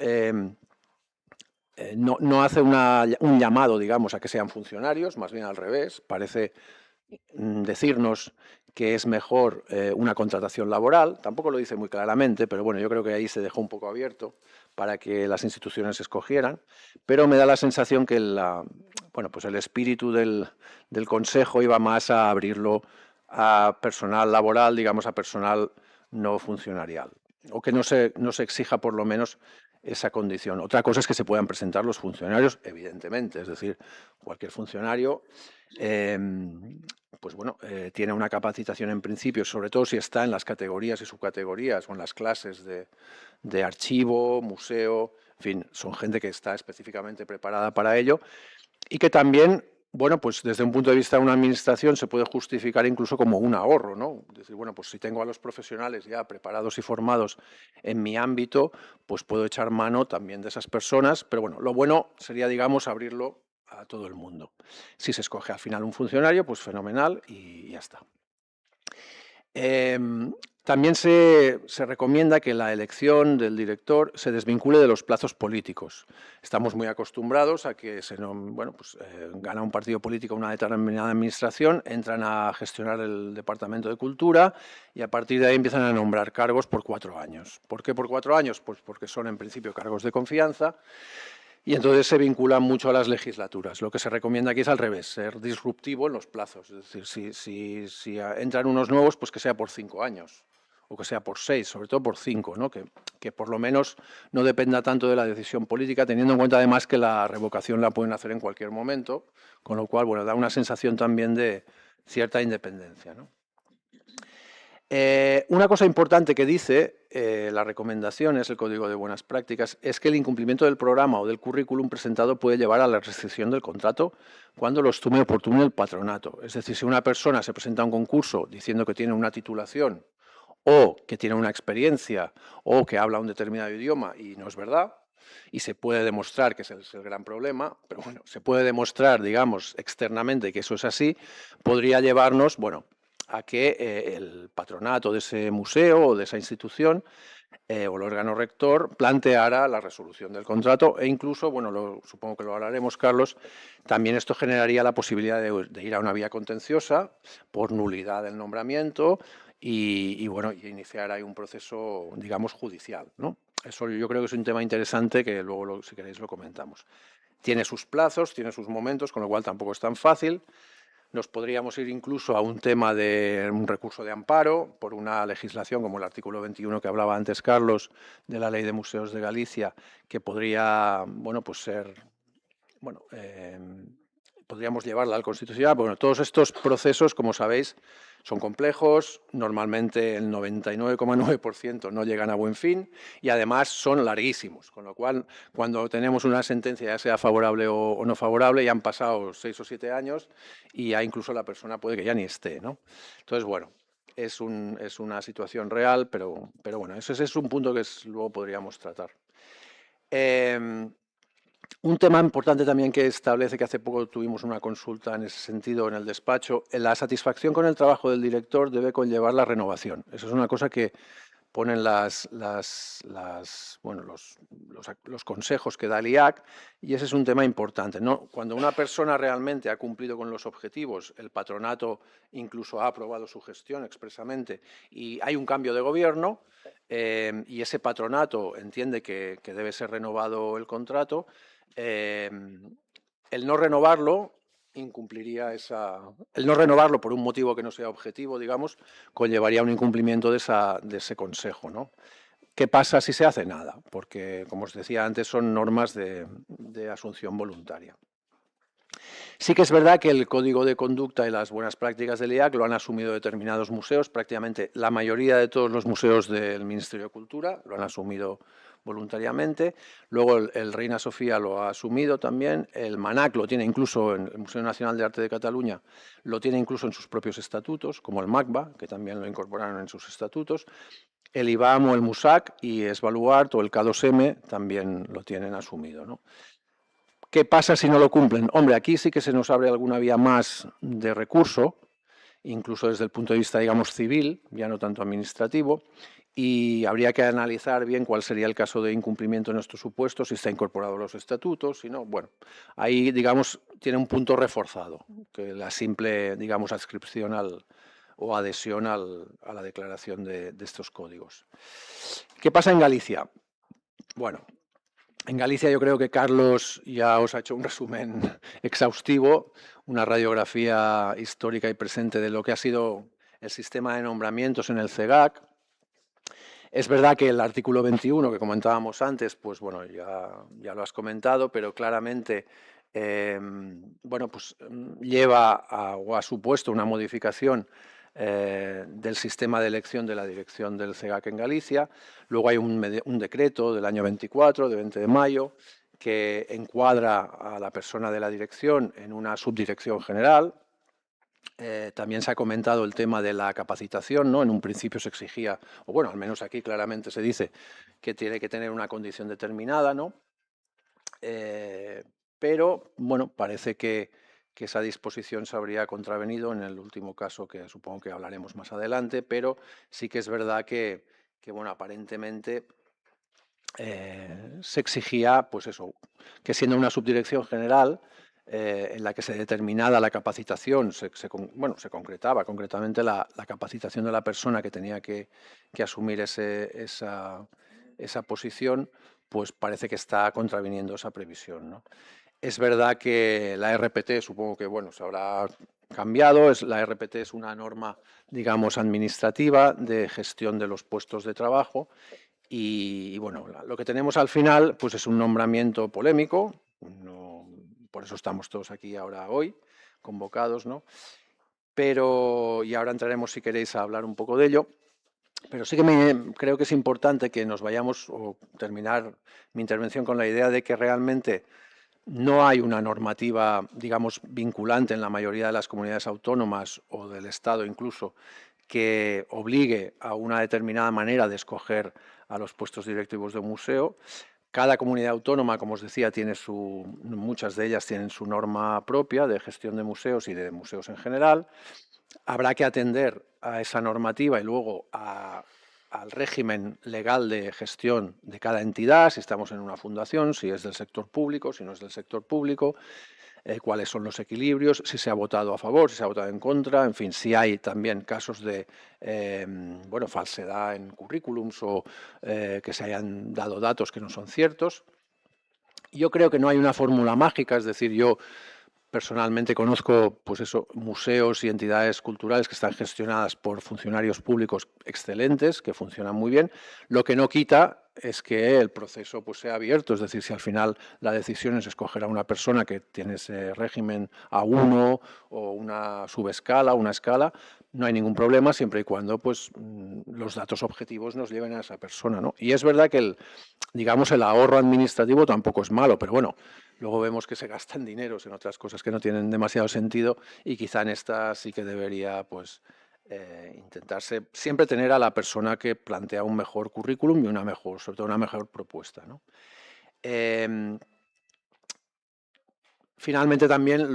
no hace un llamado, digamos, a que sean funcionarios, más bien al revés. Parece decirnos que es mejor una contratación laboral. Tampoco lo dice muy claramente, pero bueno, yo creo que ahí se dejó un poco abierto para que las instituciones escogieran. Pero me da la sensación que el espíritu del Consejo iba más a abrirlo a personal laboral, digamos, a personal no funcionarial, o que no se exija por lo menos esa condición. Otra cosa es que se puedan presentar los funcionarios, evidentemente, es decir, cualquier funcionario tiene una capacitación en principio, sobre todo si está en las categorías y subcategorías o en las clases de archivo, museo, en fin, son gente que está específicamente preparada para ello y que también, pues desde un punto de vista de una administración se puede justificar incluso como un ahorro, ¿no? Es decir, pues si tengo a los profesionales ya preparados y formados en mi ámbito, pues puedo echar mano también de esas personas, pero bueno, lo bueno sería, digamos, abrirlo a todo el mundo. Si se escoge al final un funcionario, pues fenomenal y ya está. También se recomienda que la elección del director se desvincule de los plazos políticos. Estamos muy acostumbrados a que gana un partido político una determinada administración, entran a gestionar el Departamento de Cultura y a partir de ahí empiezan a nombrar cargos por 4 años. ¿Por qué por 4 años? Pues porque son en principio cargos de confianza. Y entonces se vinculan mucho a las legislaturas. Lo que se recomienda aquí es al revés, ser disruptivo en los plazos. Es decir, si entran unos nuevos, pues que sea por 5 años o que sea por 6, sobre todo por 5, ¿no? Que por lo menos no dependa tanto de la decisión política, teniendo en cuenta además que la revocación la pueden hacer en cualquier momento, con lo cual da una sensación también de cierta independencia, ¿no? Una cosa importante que dice la recomendación, es el Código de Buenas Prácticas, es que el incumplimiento del programa o del currículum presentado puede llevar a la rescisión del contrato cuando lo estime oportuno el patronato. Es decir, si una persona se presenta a un concurso diciendo que tiene una titulación o que tiene una experiencia o que habla un determinado idioma y no es verdad, y se puede demostrar, que es el gran problema, pero bueno, se puede demostrar, digamos, externamente que eso es así, podría llevarnos, a que el patronato de ese museo o de esa institución o el órgano rector planteara la resolución del contrato e incluso, supongo que lo hablaremos, Carlos, también esto generaría la posibilidad de ir a una vía contenciosa por nulidad del nombramiento y iniciar ahí un proceso, digamos, judicial, ¿no? Eso yo creo que es un tema interesante que luego, si queréis, lo comentamos. Tiene sus plazos, tiene sus momentos, con lo cual tampoco es tan fácil. Nos podríamos ir incluso a un tema de un recurso de amparo por una legislación como el artículo 21 que hablaba antes Carlos de la Ley de Museos de Galicia, que podría, podríamos llevarla al Constitucional. Todos estos procesos, como sabéis, son complejos, normalmente el 99,9% no llegan a buen fin y además son larguísimos, con lo cual cuando tenemos una sentencia, ya sea favorable o no favorable, ya han pasado 6 o 7 años y ya incluso la persona puede que ya ni esté, ¿no? Entonces, es una situación real, pero ese es un punto que luego podríamos tratar. Un tema importante también que establece, que hace poco tuvimos una consulta en ese sentido en el despacho, la satisfacción con el trabajo del director debe conllevar la renovación. Eso es una cosa que ponen los consejos que da el IAC y ese es un tema importante, ¿no? Cuando una persona realmente ha cumplido con los objetivos, el patronato incluso ha aprobado su gestión expresamente y hay un cambio de gobierno y ese patronato entiende que debe ser renovado el contrato, el no renovarlo incumpliría el no renovarlo por un motivo que no sea objetivo, digamos, conllevaría un incumplimiento de ese consejo, ¿no? ¿Qué pasa si se hace? Nada, porque, como os decía antes, son normas de asunción voluntaria. Sí que es verdad que el código de conducta y las buenas prácticas del IAC lo han asumido determinados museos, prácticamente la mayoría de todos los museos del Ministerio de Cultura lo han asumido voluntariamente. Luego el Reina Sofía lo ha asumido también, el MANAC lo tiene incluso, en el Museo Nacional de Arte de Cataluña, lo tiene incluso en sus propios estatutos, como el MACBA, que también lo incorporaron en sus estatutos. El IBAM o el MUSAC y Svalbard o el K2M también lo tienen asumido, ¿no? ¿Qué pasa si no lo cumplen? Hombre, aquí sí que se nos abre alguna vía más de recurso, incluso desde el punto de vista, digamos, civil, ya no tanto administrativo, y habría que analizar bien cuál sería el caso de incumplimiento en estos supuestos, si está incorporado a los estatutos, si no. Bueno, ahí, digamos, tiene un punto reforzado, que la simple, digamos, adscripción o adhesión a la declaración de estos códigos. ¿Qué pasa en Galicia? Bueno, en Galicia yo creo que Carlos ya os ha hecho un resumen exhaustivo, una radiografía histórica y presente de lo que ha sido el sistema de nombramientos en el CEGAC. Es verdad que el artículo 21 que comentábamos antes, pues bueno, ya lo has comentado, pero claramente bueno, pues lleva o ha supuesto una modificación del sistema de elección de la dirección del CEGAC en Galicia. Luego hay un decreto del año 24, de 20 de mayo, que encuadra a la persona de la dirección en una subdirección general. También se ha comentado el tema de la capacitación, ¿no? En un principio se exigía, o bueno, al menos aquí claramente se dice que tiene que tener una condición determinada, ¿no? Pero, bueno, parece que esa disposición se habría contravenido en el último caso, que supongo que hablaremos más adelante, pero sí que es verdad que bueno, aparentemente se exigía, pues eso, que siendo una subdirección general en la que se determinaba la capacitación, se concretaba concretamente la capacitación de la persona que tenía que asumir esa posición, pues parece que está contraviniendo esa previsión, ¿no? Es verdad que la RPT, supongo que bueno, se habrá cambiado, la RPT es una norma, digamos, administrativa de gestión de los puestos de trabajo y bueno, lo que tenemos al final pues es un nombramiento polémico, por eso estamos todos aquí ahora hoy, convocados, ¿no? Pero, y ahora entraremos si queréis a hablar un poco de ello, pero sí que creo que es importante que nos vayamos o terminar mi intervención con la idea de que realmente no hay una normativa, digamos, vinculante en la mayoría de las comunidades autónomas o del Estado incluso, que obligue a una determinada manera de escoger a los puestos directivos de un museo. Cada comunidad autónoma, como os decía, muchas de ellas tienen su norma propia de gestión de museos y de museos en general. Habrá que atender a esa normativa y luego al régimen legal de gestión de cada entidad, si estamos en una fundación, si es del sector público, si no es del sector público, cuáles son los equilibrios, si se ha votado a favor, si se ha votado en contra, en fin, si hay también casos de bueno, falsedad en currículums o que se hayan dado datos que no son ciertos. Yo creo que no hay una fórmula mágica, es decir, yo personalmente conozco pues eso, museos y entidades culturales que están gestionadas por funcionarios públicos excelentes, que funcionan muy bien. Lo que no quita es que el proceso pues, sea abierto, es decir, si al final la decisión es escoger a una persona que tiene ese régimen A1 o una subescala, una escala, no hay ningún problema siempre y cuando pues, los datos objetivos nos lleven a esa persona, ¿no? Y es verdad que digamos, el ahorro administrativo tampoco es malo, pero bueno, luego vemos que se gastan dineros en otras cosas que no tienen demasiado sentido y quizá en esta sí que debería pues, intentarse siempre tener a la persona que plantea un mejor currículum y sobre todo una mejor propuesta, ¿no? Finalmente también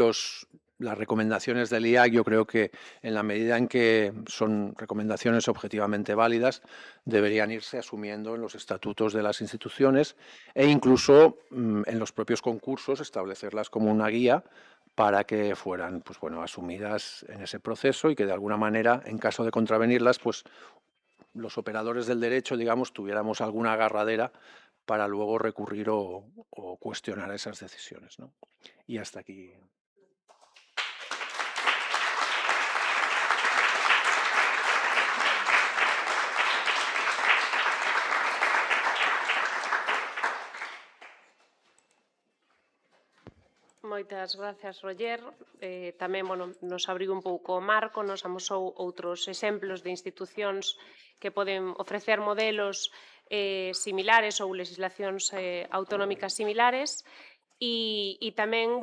las recomendaciones del IAC, yo creo que en la medida en que son recomendaciones objetivamente válidas, deberían irse asumiendo en los estatutos de las instituciones e incluso en los propios concursos establecerlas como una guía para que fueran pues, bueno, asumidas en ese proceso y que de alguna manera, en caso de contravenirlas, pues los operadores del derecho, digamos, tuviéramos alguna agarradera para luego recurrir o cuestionar esas decisiones, ¿no? Y hasta aquí. Moitas gracias, Roger. Tamén nos abriu un pouco o marco, nos amosou outros exemplos de institucións que poden ofrecer modelos similares ou legislacións autonómicas similares. E tamén,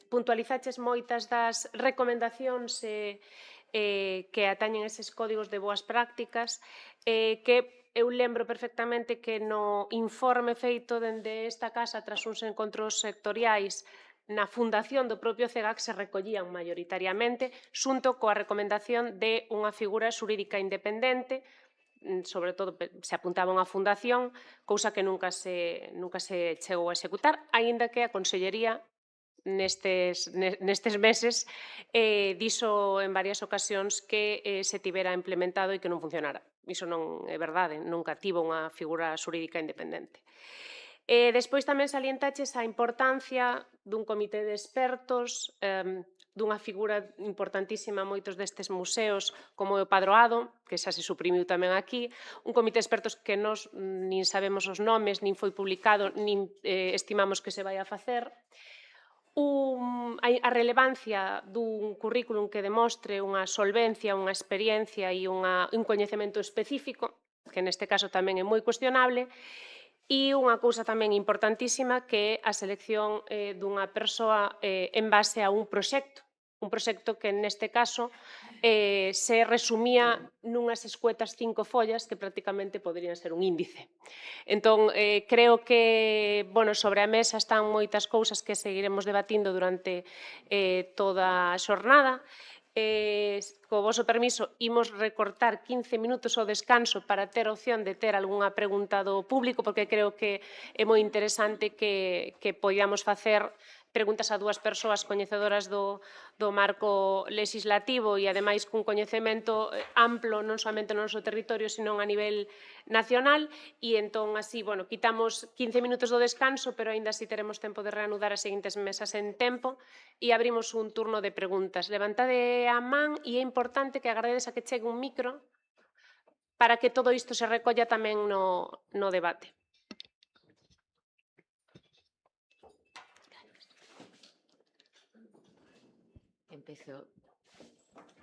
puntualizaches moitas das recomendacións que atañen eses códigos de boas prácticas que eu lembro perfectamente que no informe feito dende esta casa tras uns encontros sectoriais na fundación do propio CEGAC se recollían maioritariamente xunto coa recomendación de unha figura xurídica independente, sobre todo se apuntaba unha fundación, cousa que nunca se chegou a executar, aínda que a Consellería nestes meses dixo en varias ocasións que se tivera implementado e que non funcionara. Iso non é verdade, nunca tivo unha figura xurídica independente. Despois tamén salientaches a importancia dun comité de expertos, dunha figura importantísima en moitos destes museos como o Padroado, que xa se suprimiu tamén aquí, un comité de expertos que nós nin sabemos os nomes, nin foi publicado, nin estimamos que se vai a facer. A relevancia dun currículum que demostre unha solvencia, unha experiencia e un coñecemento específico, que neste caso tamén é moi cuestionable, e unha cousa tamén importantísima que é a selección dunha persoa en base a un proxecto que neste caso se resumía nunhas escuetas 5 follas que prácticamente poderían ser un índice. Entón, creo que sobre a mesa están moitas cousas que seguiremos debatindo durante toda a xornada. Co voso permiso, imos recortar 15 minutos ao descanso para ter opción de ter algunha pregunta do público, porque creo que é moi interesante que podamos facer preguntas a dúas persoas coñecedoras do marco legislativo e, ademais, cun coñecemento amplo non somente no noso territorio, sino a nivel nacional. E, entón, así, quitamos 15 minutos do descanso, pero aínda así teremos tempo de reanudar as seguintes mesas en tempo e abrimos un turno de preguntas. Levantade a man e é importante que agardedes a que chegue un micro para que todo isto se recolla tamén no debate. Empezo.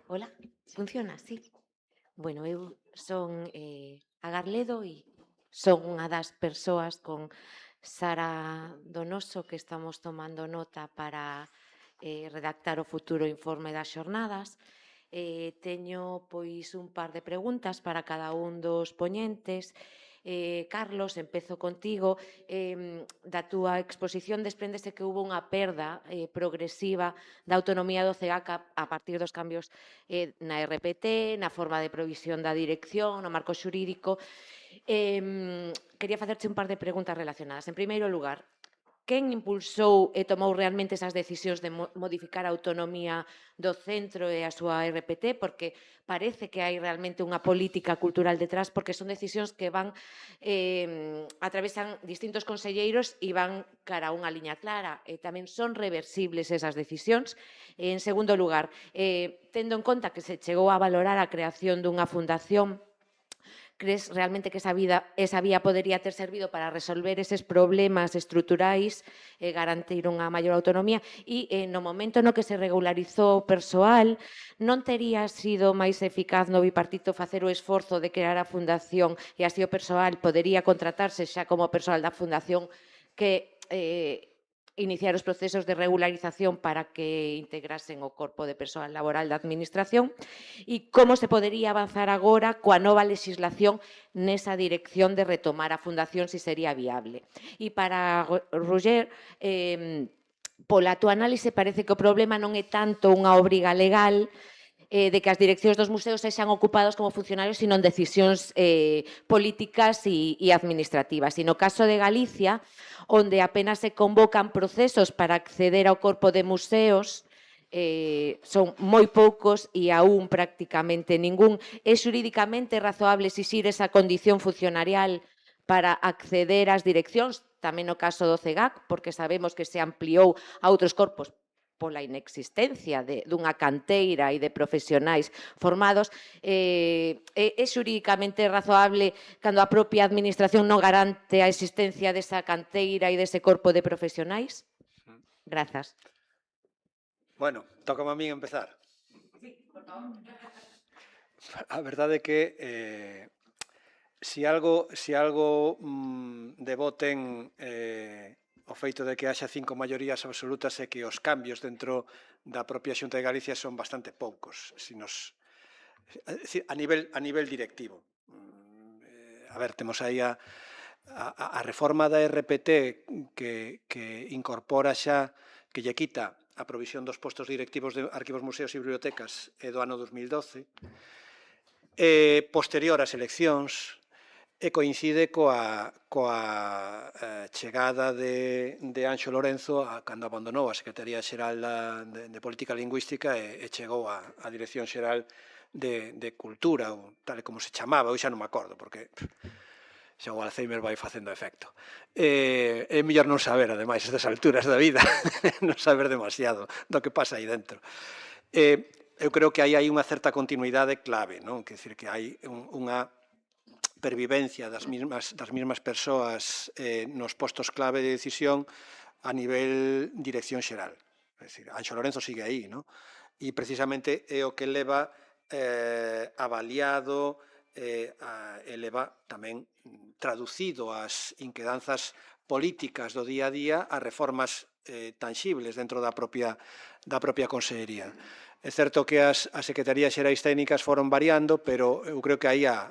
Hola, funciona, sí? Bueno, eu son Agarledo e son unha das persoas con Sara Donoso que estamos tomando nota para redactar o futuro informe das xornadas. Teño pois un par de preguntas para cada un dos poñentes. Carlos, empezo contigo. Da túa exposición despréndese que hubo unha perda progresiva da autonomía do CEGAC a partir dos cambios na RPT, na forma de provisión da dirección, no marco xurídico. Quería facerche un par de preguntas relacionadas. En primeiro lugar, quen impulsou e tomou realmente esas decisións de modificar a autonomía do centro e a súa RPT, porque parece que hai realmente unha política cultural detrás, porque son decisións que van atravesan distintos conselleiros e van cara a unha liña clara, e tamén son reversibles esas decisións. En segundo lugar, tendo en conta que se chegou a valorar a creación dunha fundación, crees realmente que esa vía podería ter servido para resolver eses problemas estruturais e garantir unha maior autonomía? E no momento no que se regularizou o persoal, non tería sido máis eficaz no bipartito facer o esforzo de crear a fundación e así o persoal podería contratarse xa como persoal da fundación que iniciar os procesos de regularización para que integrasen o corpo de persoal laboral da Administración? E como se podería avanzar agora coa nova legislación nesa dirección de retomar a fundación, se sería viable? E para Roger, pola túa análise parece que o problema non é tanto unha obriga legal de que as direccións dos museos sexan ocupados como funcionarios, sino en decisións políticas e administrativas. E no caso de Galicia, onde apenas se convocan procesos para acceder ao corpo de museos, son moi poucos e aún prácticamente ningún. É xurídicamente razoable exixir esa condición funcionarial para acceder ás direccións, tamén no caso do CEGAC, porque sabemos que se ampliou a outros corpos pola inexistencia dunha canteira e de profesionais formados. É xurídicamente razoable cando a propia Administración non garante a existencia desa canteira e dese corpo de profesionais? Grazas. Bueno, toca a min empezar. A verdade é que se algo devoten o feito de que haxa 5 maiorías absolutas é que os cambios dentro da propia Xunta de Galicia son bastante poucos, a nivel directivo. A ver, temos aí a reforma da RPT que incorpora xa, que lle quita a provisión dos postos directivos de arquivos, museos e bibliotecas do ano 2012, posterior ás eleccións, e coincide coa chegada de Anxo Lorenzo cando abandonou a Secretaría Xeral de Política Lingüística e chegou á Dirección Xeral de Cultura, ou tal como se chamaba, eu xa non me acordo, porque xa o Alzheimer vai facendo efecto. É mellor non saber, ademais, estas alturas da vida, non saber demasiado do que pasa aí dentro. Eu creo que aí hai unha certa continuidade clave, non? Quer dizer, que hai unha pervivencia das mesmas persoas nos postos clave de decisión a nivel dirección xeral. É dicir, Anxo Lorenzo sigue aí, non? E precisamente é o que leva avaliado e leva tamén traducido as inquedanzas políticas do día a día a reformas tangibles dentro da propia Consellería. É certo que as Secretarías Xerais Técnicas foron variando, pero eu creo que aí a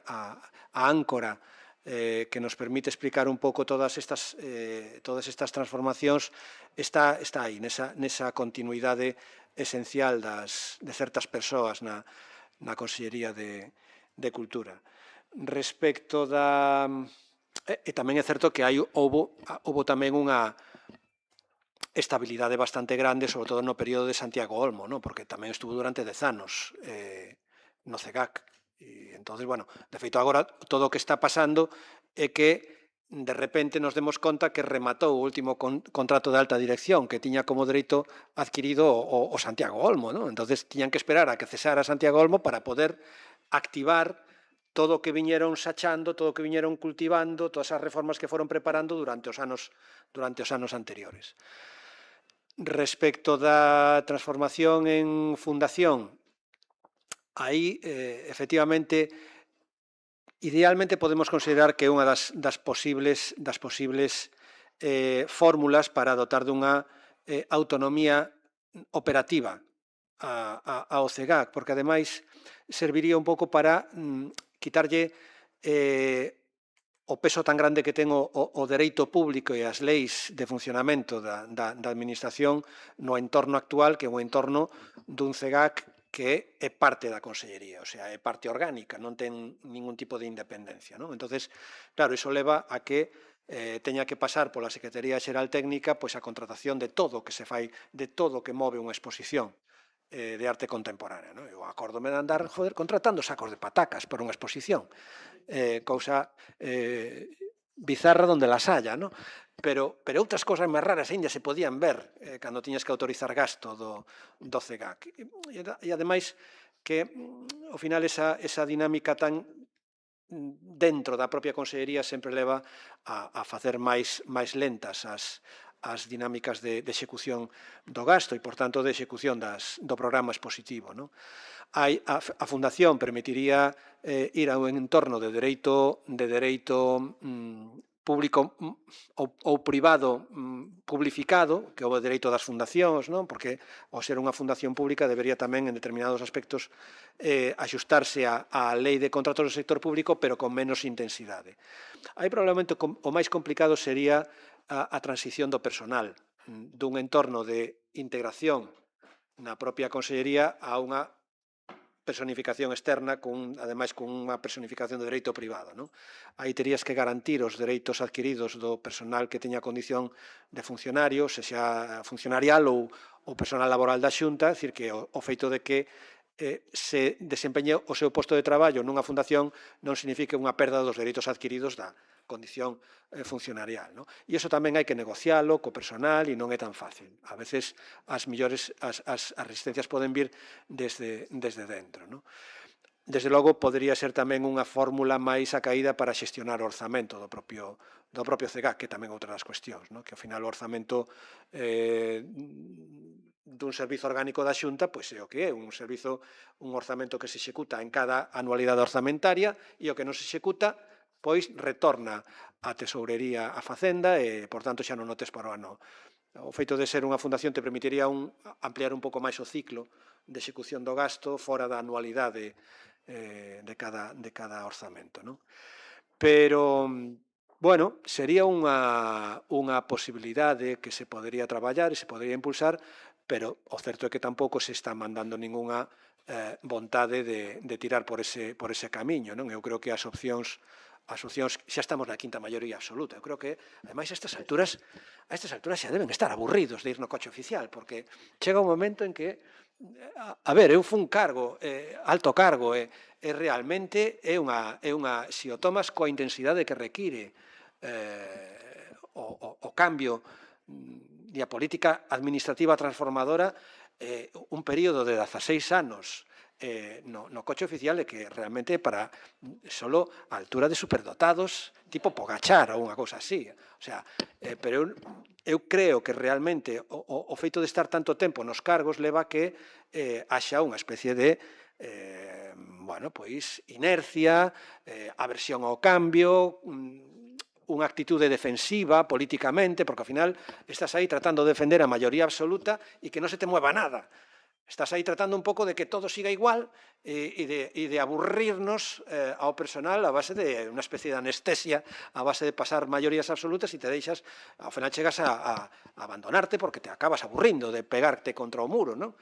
áncora que nos permite explicar un pouco todas estas transformacións está aí, nesa continuidade esencial de certas persoas na Consellería de Cultura. Respecto da... E tamén é certo que houbo tamén unha estabilidade bastante grande, sobre todo no período de Santiago Olmo, ¿no? Porque tamén estuvo durante 10 anos no CEGAC. E entonces, bueno, de feito agora todo o que está pasando é que de repente nos demos conta que rematou o último contrato de alta dirección que tiña como dereito adquirido o Santiago Olmo, ¿no? Entonces tiñan que esperar a que cesara Santiago Olmo para poder activar todo o que viñeron sachando, todo o que viñeron cultivando, todas as reformas que foron preparando durante os anos anteriores. Respecto da transformación en fundación, aí, efectivamente, idealmente podemos considerar que é unha das posibles fórmulas para dotar dunha autonomía operativa ao CEGAC, porque ademais serviría un pouco para quitarlle o peso tan grande que ten o dereito público e as leis de funcionamento da administración no entorno actual, que é un entorno dun CEGAC que é parte da Consellería, o sea, é parte orgánica, non ten ningún tipo de independencia, non? Entonces, claro, iso leva a que teña que pasar pola Secretaría Xeral Técnica pois a contratación de todo o que se fai, de todo o que move unha exposición de arte contemporánea, non? Eu acórdome de andar, contratando sacos de patacas para unha exposición, cousa bizarra donde las haya, non? Pero outras cousas máis raras ainda se podían ver cando tiñas que autorizar gasto do CEGAC. E ademais que, ao final, esa dinámica tan dentro da propia Consellería sempre leva a facer máis lentas as dinámicas de execución do gasto e, por tanto, de execución do programa expositivo, non? A Fundación permitiría ir a un entorno de dereito público ou privado publificado, que é o dereito das fundacións, non? Porque ao ser unha fundación pública debería tamén en determinados aspectos axustarse á lei de contratos do sector público, pero con menos intensidade. Aí probablemente o máis complicado sería a transición do personal dun entorno de integración na propia Consellería a unha personificación externa, ademais con unha personificación de dereito privado, non? Aí terías que garantir os dereitos adquiridos do personal que teña condición de funcionario, sexa funcionarial ou personal laboral da Xunta, é dicir, que o feito de que se desempeñe o seu posto de traballo nunha fundación non significa unha perda dos dereitos adquiridos da condición funcionarial, non? E iso tamén hai que negocialo co personal e non é tan fácil. A veces as resistencias poden vir desde dentro, non? desde logo, podería ser tamén unha fórmula máis acaída para xestionar o orzamento do propio CEGAC, que tamén é outra das cuestións, que ao final o orzamento dun servizo orgánico da Xunta pois é o que é, un orzamento que se executa en cada anualidade orzamentaria e o que non se executa pois retorna a tesourería a Facenda e, por tanto, xa non o tes para o ano. O feito de ser unha fundación te permitiría ampliar un pouco máis o ciclo de execución do gasto fora da anualidade de cada orzamento. Pero, bueno, sería unha posibilidade que se podería traballar e se podería impulsar, pero o certo é que tampouco se está mandando ningunha vontade de tirar por ese camiño. Eu creo que as opcións xa estamos na quinta maioría absoluta. Eu creo que, ademais, a estas alturas xa deben estar aburridos de ir no coche oficial, porque chega un momento en que, a ver, eu fun alto cargo, e realmente é unha, se o tomas coa intensidade que require o cambio e a política administrativa transformadora, un período de 16 anos no coche oficial é que realmente para solo a altura de superdotados tipo Pogachar ou unha cousa así. O sea, pero eu creo que realmente o feito de estar tanto tempo nos cargos leva a que haxa unha especie de inercia, aversión ao cambio, unha actitude defensiva políticamente, porque ao final estás aí tratando de defender a maioría absoluta e que non se te mueva nada. Estás aí tratando un pouco de que todo siga igual e de aburrirnos ao personal a base de unha especie de anestesia, a base de pasar maiorías absolutas e te deixas, ao final chegas a abandonarte porque te acabas aburrindo de pegarte contra o muro, non?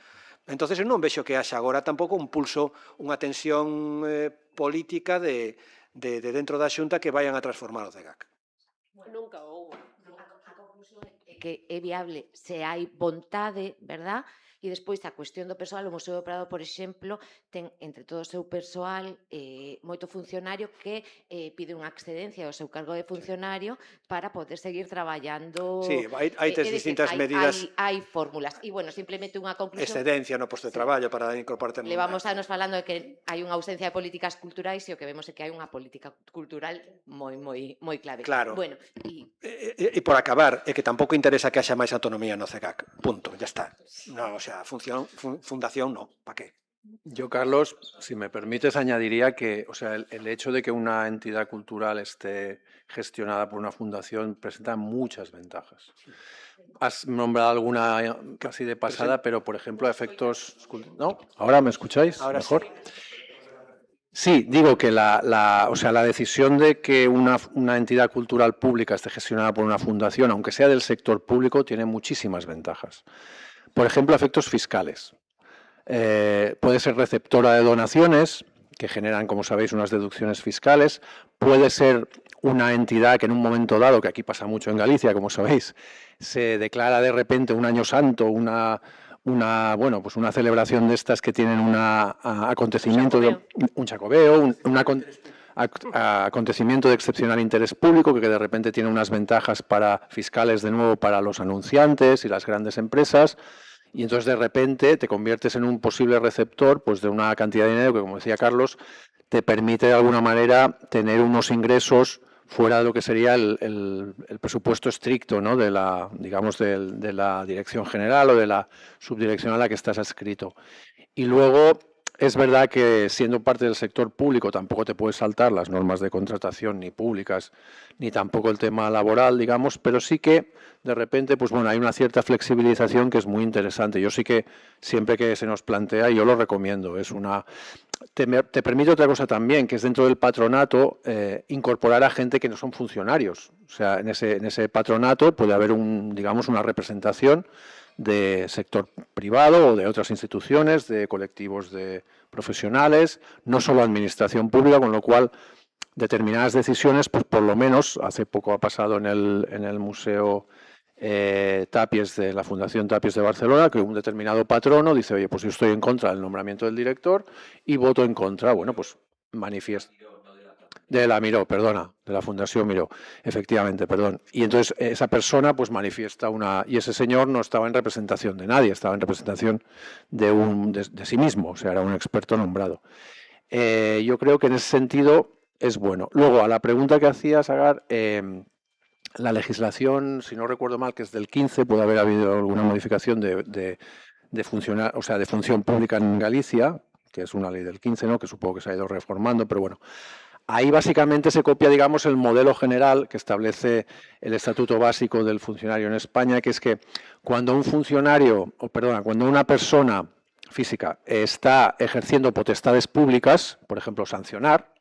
Entón, eu non vexo que haxa agora tampouco un pulso, unha tensión política de dentro da Xunta que vayan a transformar o CEGAC. Nunca houve. A conclusión é que é viable se hai vontade, verdad? E despois a cuestión do persoal, o Museo do Prado, por exemplo, ten entre todo o seu persoal moito funcionario que pide unha excedencia ao seu cargo de funcionario para poder seguir traballando. Sí, hai distintas medidas. Hai fórmulas. E, bueno, simplemente unha conclusión. Excedencia no posto de traballo para incorporarte. Levamos anos falando de que hai unha ausencia de políticas culturais e o que vemos é que hai unha política cultural moi clave. Claro. Bueno, e por acabar, é que tampouco interesa que haxa máis autonomía no CEGAC. Punto, ya está. No, o sea, fundación no, ¿para qué? Yo, Carlos, si me permites, añadiría que, o sea, el hecho de que una entidad cultural esté gestionada por una fundación presenta muchas ventajas. Has nombrado alguna casi de pasada, pero, por ejemplo, efectos... ¿No? ¿Ahora me escucháis? Ahora mejor. Sí. Sí, digo que la decisión de que una entidad cultural pública esté gestionada por una fundación, aunque sea del sector público, tiene muchísimas ventajas. Por ejemplo, efectos fiscales. Puede ser receptora de donaciones, que generan, como sabéis, unas deducciones fiscales. Puede ser una entidad que en un momento dado, que aquí pasa mucho en Galicia, como sabéis, se declara de repente un año santo, una celebración de estas que tienen un acontecimiento, un chacobeo, acontecimiento de excepcional interés público que de repente tiene unas ventajas fiscales de nuevo para los anunciantes y las grandes empresas. Y entonces de repente te conviertes en un posible receptor pues, de una cantidad de dinero que, como decía Carlos, te permite de alguna manera tener unos ingresos fuera de lo que sería el presupuesto estricto, ¿no? de la dirección general o de la subdirección a la que estás adscrito. Y luego es verdad que siendo parte del sector público tampoco te puedes saltar las normas de contratación ni públicas, ni tampoco el tema laboral, digamos, pero sí que de repente pues bueno, hay una cierta flexibilización que es muy interesante. Yo sí que siempre que se nos plantea, yo lo recomiendo, te permite otra cosa también, que es dentro del patronato incorporar a gente que no son funcionarios. O sea, en ese patronato puede haber una representación de sector privado o de otras instituciones, de colectivos de profesionales, no solo administración pública, con lo cual determinadas decisiones, pues por lo menos, hace poco ha pasado en el Museo Tàpies de la Fundación Tàpies de Barcelona, que un determinado patrono dice, oye, pues yo estoy en contra del nombramiento del director y voto en contra, bueno, pues manifiesta. De la Miró, perdona, de la Fundación Miró, efectivamente, perdón. Y entonces esa persona pues manifiesta y ese señor no estaba en representación de nadie, estaba en representación de sí mismo, o sea, era un experto nombrado. Yo creo que en ese sentido es bueno. Luego, a la pregunta que hacías, Agar, la legislación, si no recuerdo mal, que es del 15, puede haber habido alguna modificación de función pública en Galicia, que es una ley del 15, ¿no? Que supongo que se ha ido reformando, pero bueno. Ahí básicamente se copia, digamos, el modelo general que establece el Estatuto Básico del Funcionario en España, que es que cuando cuando una persona física está ejerciendo potestades públicas, por ejemplo, sancionar,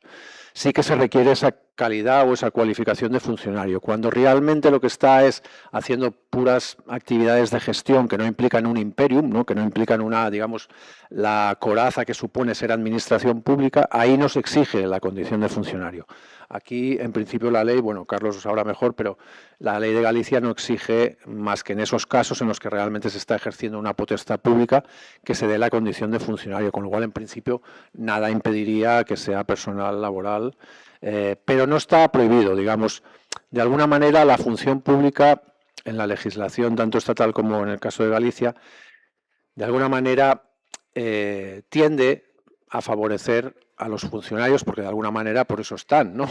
sí que se requiere esa calidad o esa cualificación de funcionario. Cuando realmente lo que está es haciendo puras actividades de gestión que no implican un imperium, ¿no? Que no implican digamos, la coraza que supone ser administración pública, ahí no se exige la condición de funcionario. Aquí, en principio, la ley, bueno, Carlos lo sabrá mejor, pero la ley de Galicia no exige más que en esos casos en los que realmente se está ejerciendo una potestad pública que se dé la condición de funcionario, con lo cual, en principio, nada impediría que sea personal laboral, pero no está prohibido, digamos. De alguna manera, la función pública en la legislación, tanto estatal como en el caso de Galicia, de alguna manera tiende a favorecer a los funcionarios, porque de alguna manera por eso están, ¿no?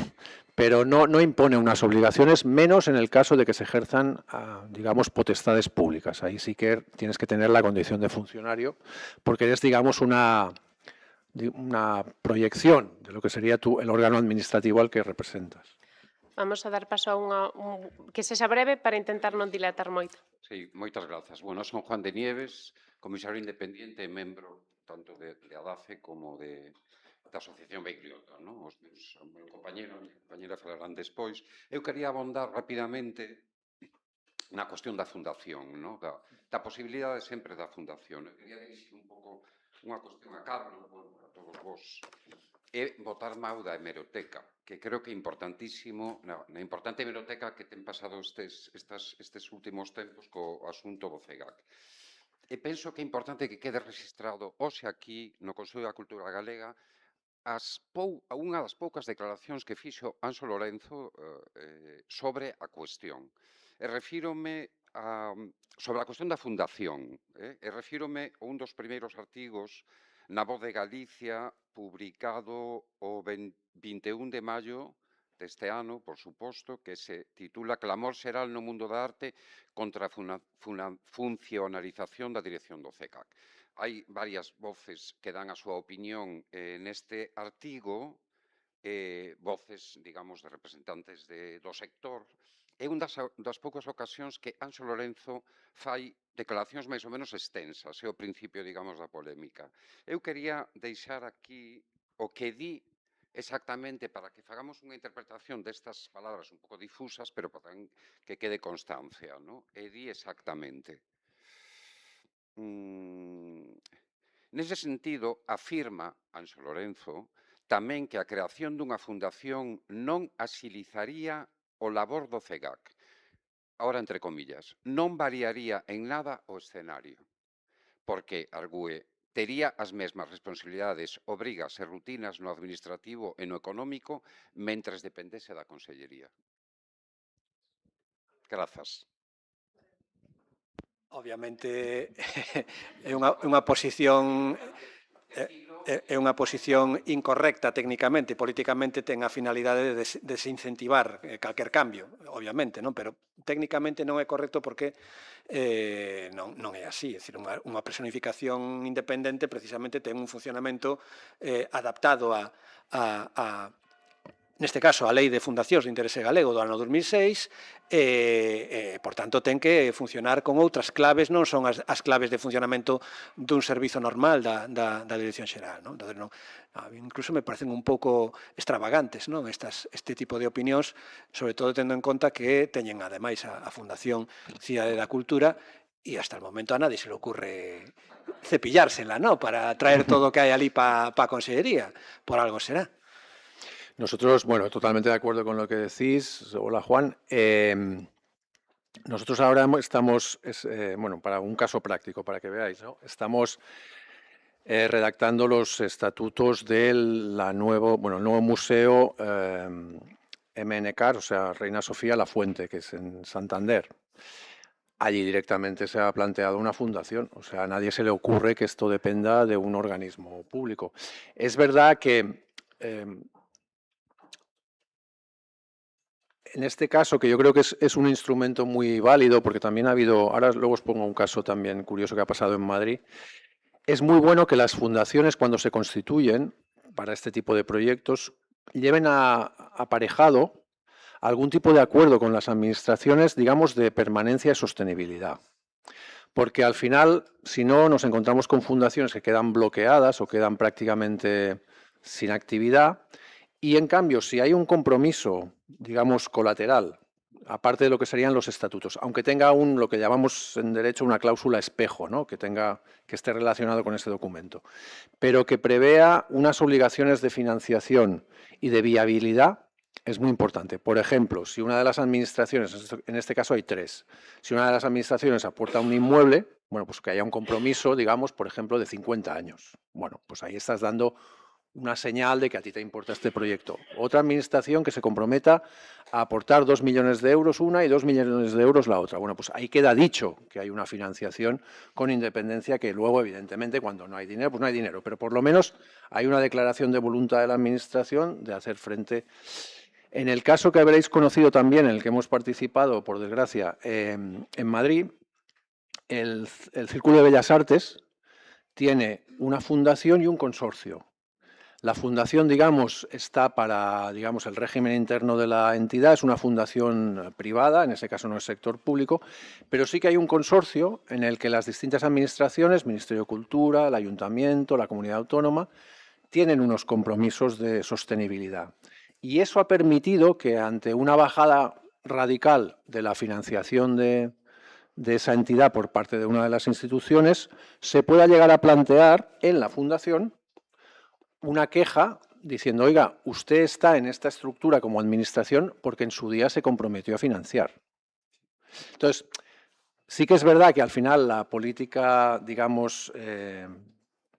Pero no impone unas obligaciones, menos en el caso de que se ejerzan, digamos, potestades públicas. Ahí sí que tienes que tener la condición de funcionario, porque es, digamos, una proyección de lo que sería el órgano administrativo al que representas. Vamos a dar paso a que sexa breve para intentar non dilatar moito. Sí, moitas grazas. Bueno, son Juan de Nieves, comisario independiente e membro tanto de ADAFE como da Asociación Beigliota, non? O meu compañero e a compañera falarán despois. Eu quería abondar rapidamente na cuestión da fundación, non? Da posibilidade sempre da fundación. Eu quería dirixir un pouco unha cuestión a Carlos, bueno, a todos vos, e botar mau da hemeroteca, que creo que é importantísimo, na importante hemeroteca que ten pasado estes últimos tempos co asunto do CEGAC. E penso que é importante que quede registrado hoxe aquí no Consello da Cultura Galega unha das poucas declaracións que fixo Anxo Lorenzo sobre a cuestión. E refírome sobre a cuestión da fundación, e refírome a un dos primeiros artigos na Voz de Galicia, publicado o 21 de maio deste ano, por suposto, que se titula Clamor xeral no mundo da arte contra a funcionalización da dirección do CECAC. Hai varias voces que dan a súa opinión neste artigo, voces, digamos, de representantes do sector. É unha das poucas ocasións que Anxo Lorenzo fai declaracións máis ou menos extensas, é o principio, digamos, da polémica. Eu quería deixar aquí o que di exactamente para que fagamos unha interpretación destas palabras un pouco difusas, pero para que quede constancia, non? E di exactamente. Nese sentido, afirma Anxo Lorenzo tamén que a creación dunha fundación non axilizaría o labor do CEGAC. Ahora, entre comillas, non variaría en nada o escenario, porque, argúe, tería as mesmas responsabilidades, obrigas e rutinas no administrativo e no económico mentres dependese da Consellería. Grazas. Obviamente é unha posición incorrecta técnicamente e politicamente, ten a finalidade de desincentivar calquer cambio, obviamente, non? Pero técnicamente non é correcto porque non é así. É dicir, unha personificación independente precisamente ten un funcionamento adaptado neste caso, a Lei de Fundacións de Interese Galego do ano 2006, por tanto, ten que funcionar con outras claves, non son as claves de funcionamento dun servizo normal da Dirección Xeral. Incluso me parecen un pouco extravagantes este tipo de opinións, sobre todo tendo en conta que teñen, ademais, a Fundación Cidade da Cultura, e hasta o momento a nadie se le ocurre cepillársela, para traer todo o que hai ali para a Consellería. Por algo será. Nosotros, bueno, totalmente de acuerdo con lo que decís. Hola, Juan. Nosotros ahora estamos, bueno, para un caso práctico, para que veáis, ¿no? Estamos redactando los estatutos del nuevo museo MNCAR, o sea, Reina Sofía La Fuente, que es en Santander. allí directamente se ha planteado una fundación. O sea, a nadie se le ocurre que esto dependa de un organismo público. Es verdad que en este caso, que yo creo que es un instrumento muy válido, porque también ha habido, ahora luego os pongo un caso también curioso que ha pasado en Madrid, es muy bueno que las fundaciones, cuando se constituyen para este tipo de proyectos, lleven aparejado algún tipo de acuerdo con las administraciones, digamos, de permanencia y sostenibilidad. Porque al final, si no, nos encontramos con fundaciones que quedan bloqueadas o quedan prácticamente sin actividad. Y en cambio, si hay un compromiso, digamos, colateral, aparte de lo que serían los estatutos, aunque tenga lo que llamamos en derecho una cláusula espejo, ¿no? que esté relacionado con ese documento, pero que prevea unas obligaciones de financiación y de viabilidad, es muy importante. Por ejemplo, si una de las administraciones, en este caso hay 3, si una de las administraciones aporta un inmueble, bueno, pues que haya un compromiso, digamos, por ejemplo, de 50 años. Bueno, pues ahí estás dando una señal de que a ti te importa este proyecto. Otra administración que se comprometa a aportar 2 millones de euros una y 2 millones de euros la otra. Bueno, pues ahí queda dicho que hay una financiación con independencia, que luego, evidentemente, cuando no hay dinero, pues no hay dinero. Pero por lo menos hay una declaración de voluntad de la administración de hacer frente. En el caso que habréis conocido también, en el que hemos participado, por desgracia, en Madrid, el Círculo de Bellas Artes tiene una fundación y un consorcio. La fundación, digamos, está para, digamos, el régimen interno de la entidad, es una fundación privada, en ese caso no es sector público, pero sí que hay un consorcio en el que las distintas administraciones, Ministerio de Cultura, el Ayuntamiento, la Comunidad Autónoma, tienen unos compromisos de sostenibilidad. Y eso ha permitido que ante una bajada radical de la financiación de esa entidad por parte de una de las instituciones, se pueda llegar a plantear en la fundación una queja diciendo, oiga, usted está en esta estructura como administración porque en su día se comprometió a financiar. Entonces, sí que es verdad que al final la política, digamos,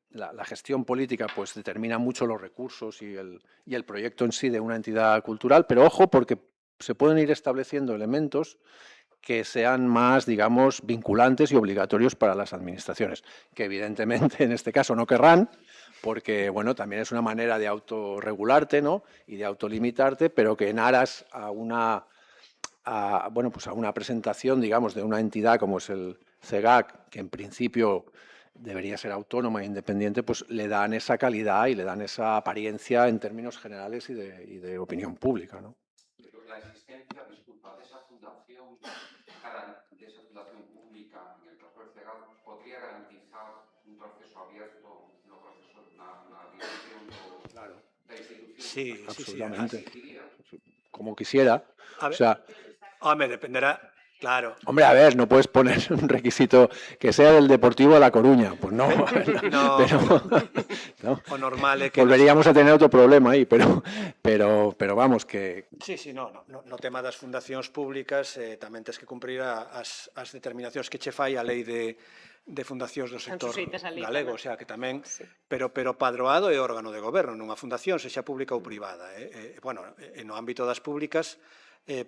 la gestión política pues determina mucho los recursos y el proyecto en sí de una entidad cultural, pero ojo porque se pueden ir estableciendo elementos que sean más, digamos, vinculantes y obligatorios para las administraciones, que evidentemente en este caso no querrán, porque bueno, también es una manera de autorregularte, ¿no? Y de autolimitarte, pero que en aras a una presentación, digamos, de una entidad como es el CEGAC, que en principio debería ser autónoma e independiente, pues le dan esa calidad y le dan esa apariencia en términos generales y de opinión pública, ¿no? Pero la existencia, disculpa, de esa fundación pública, en el caso del CEGAC, podría garantizar un proceso abierto, un proceso, una dirección de la institución. Sí, absolutamente. Sí. Como quisiera. A ver, o sea, hombre, dependerá. Claro. Hombre, a ver, no puedes poner un requisito que sea del Deportivo de La Coruña. Pues no, No, ¿no? o normal é que volveríamos a tener otro problema aí, pero vamos, que... Sí, no tema das fundacións públicas tamén tens que cumprir as determinacións que che fai a lei de fundacións do sector galego, o sea, que tamén, pero padroado é órgano de goberno, nunha fundación, sexa pública ou privada. Bueno, no ámbito das públicas,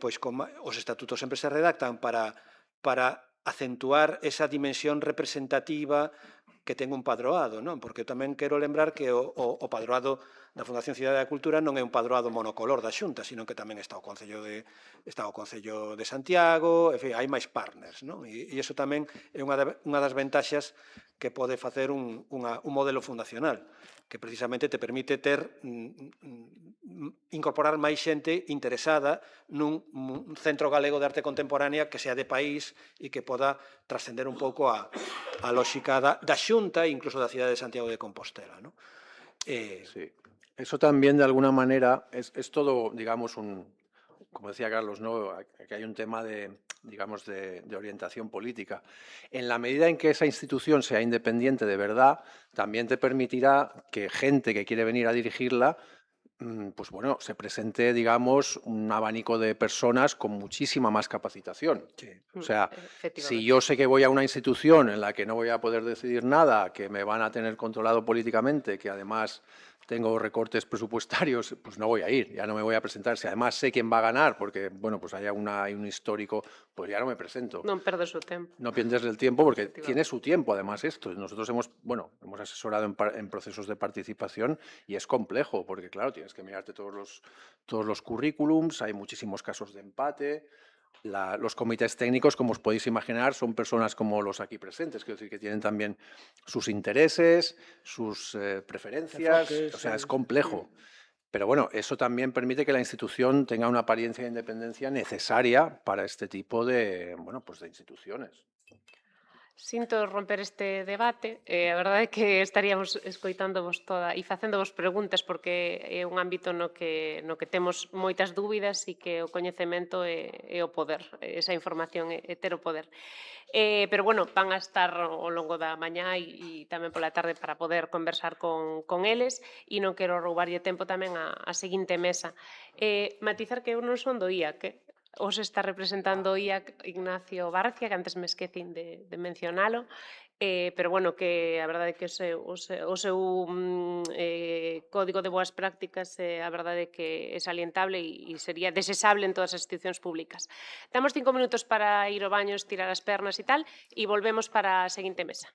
pois os estatutos sempre se redactan para acentuar esa dimensión representativa que ten un padroado, non? Porque tamén quero lembrar que o padroado da Fundación Cidade da Cultura non é un padroado monocolor da Xunta, sino que tamén está o Concello de Santiago, en fin, hai máis partners, non? E iso tamén é unha das ventaxas que pode facer un modelo fundacional, que precisamente te permite incorporar máis xente interesada nun centro galego de arte contemporánea que sea de país e que poda trascender un pouco a lógica da Xunta e incluso da cidade de Santiago de Compostela, ¿no? Sí. Eso también, de alguna manera, es todo, digamos, como decía Carlos, ¿no? Que hay un tema digamos, de orientación política. En la medida en que esa institución sea independiente de verdad, también te permitirá que gente que quiere venir a dirigirla, pues bueno, se presente, digamos, un abanico de personas con muchísima más capacitación. Sí. O sea, si yo sé que voy a una institución en la que no voy a poder decidir nada, que me van a tener controlado políticamente, que además tengo recortes presupuestarios, pues no voy a ir, ya no me voy a presentar. Si además sé quién va a ganar, porque, bueno, pues hay un histórico, pues ya no me presento. Non perdes o tempo. No pierdes el tiempo porque Efectivamente. tiene su tiempo, además, esto. Nosotros hemos asesorado en procesos de participación y es complejo, porque, claro, tienes que mirarte todos los currículums, hay muchísimos casos de empate. Los comités técnicos, como os podéis imaginar, son personas como los aquí presentes, quiero decir que tienen también sus intereses, sus preferencias, Enfoques, o sea, es sí. complejo. Pero bueno, eso también permite que la institución tenga una apariencia de independencia necesaria para este tipo de, bueno, pues de instituciones. Sinto romper este debate. A verdade é que estaríamos escoitándovos toda e facéndovos preguntas porque é un ámbito no que temos moitas dúbidas e que o coñecemento é o poder. Esa información é ter o poder. Pero, bueno, van a estar ao longo da mañá e tamén pola tarde para poder conversar con eles e non quero roubarlle tempo tamén a seguinte mesa. Matizar que eu non son do IAC, os está representando o IAC Ignacio Barcia, que antes me esquecín de mencionalo, pero bueno, que a verdade é que o seu código de boas prácticas a verdade é que é salientable e sería desexable en todas as institucións públicas. Damos 5 minutos para ir ao baño, estirar as pernas e tal, e volvemos para a seguinte mesa.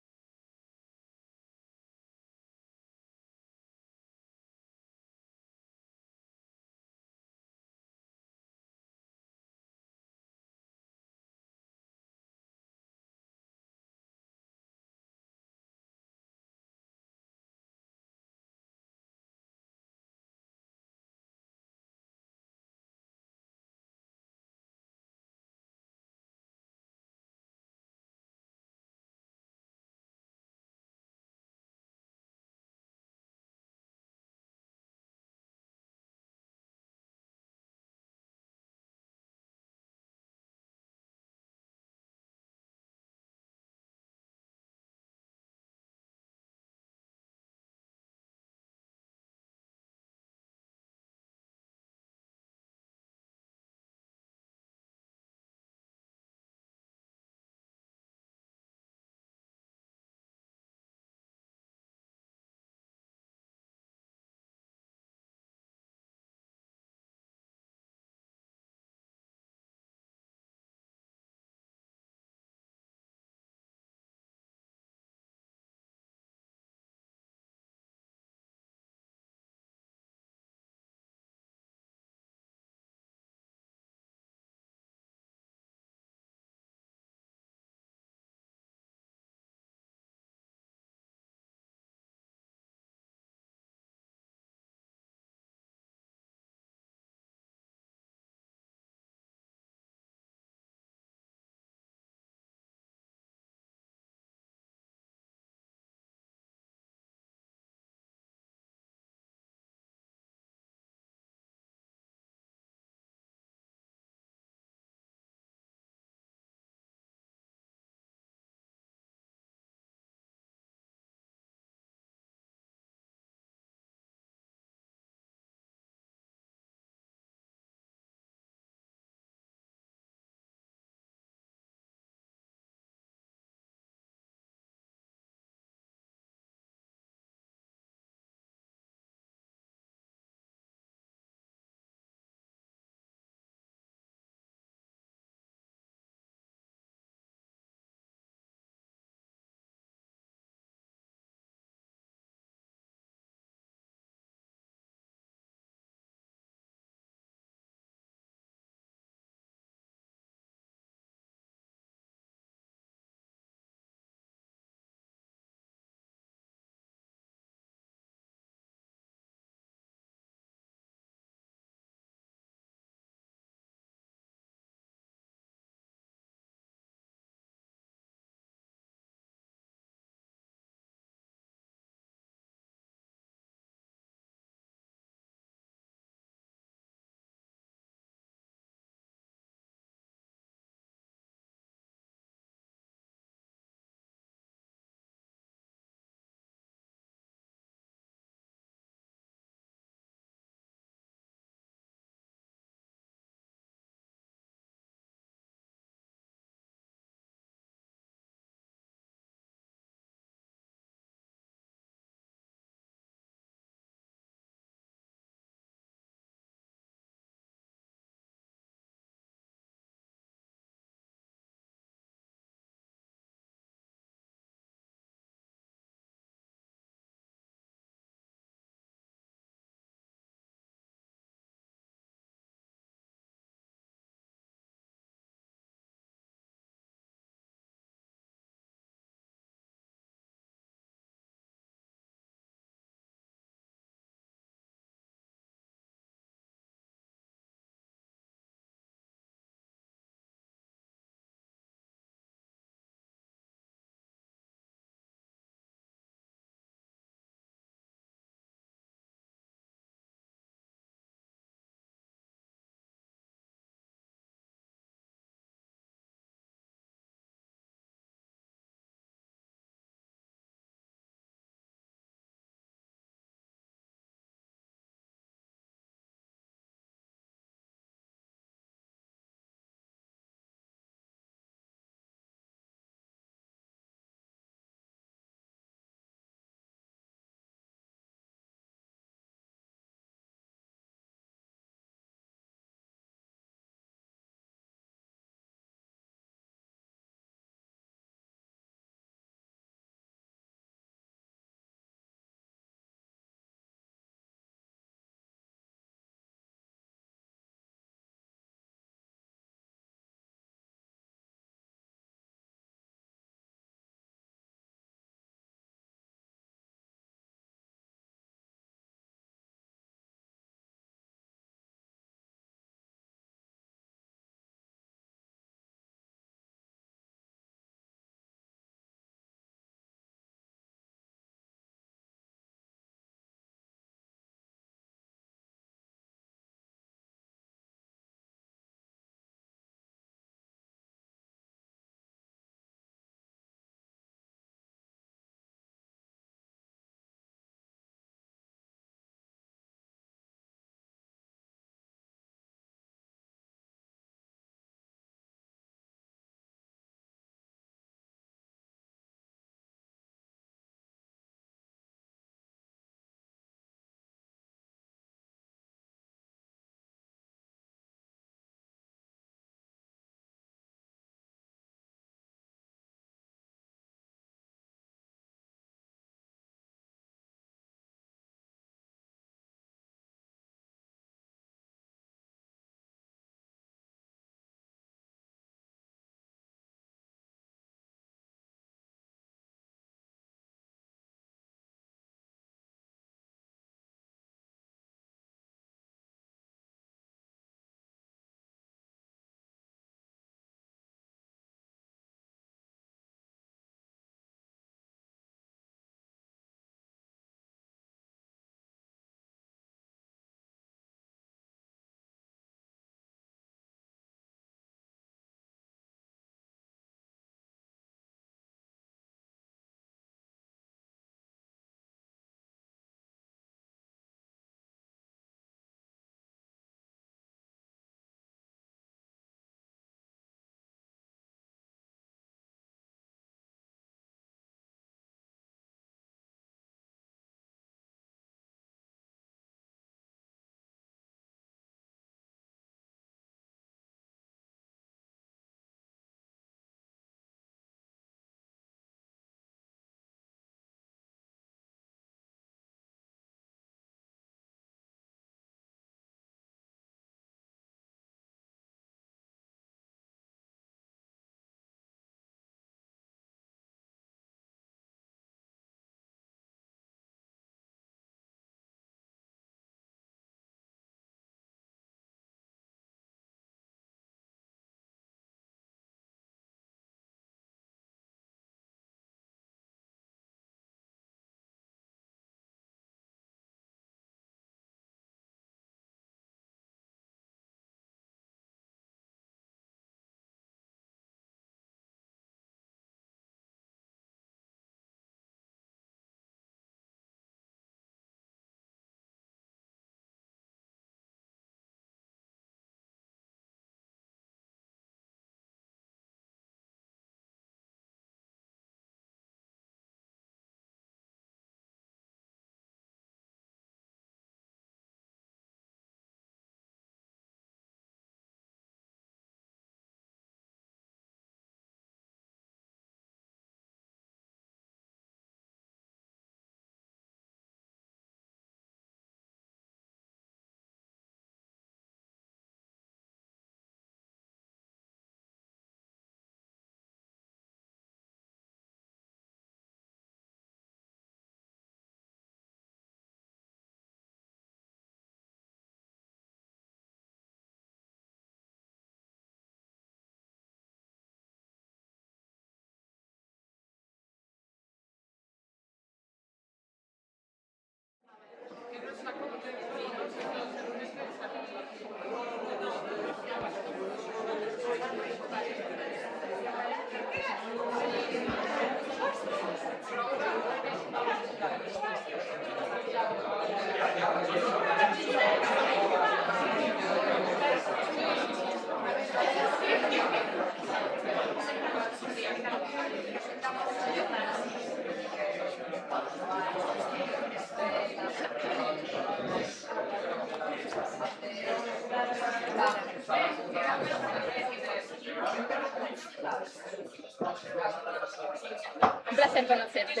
Un placer conocerte.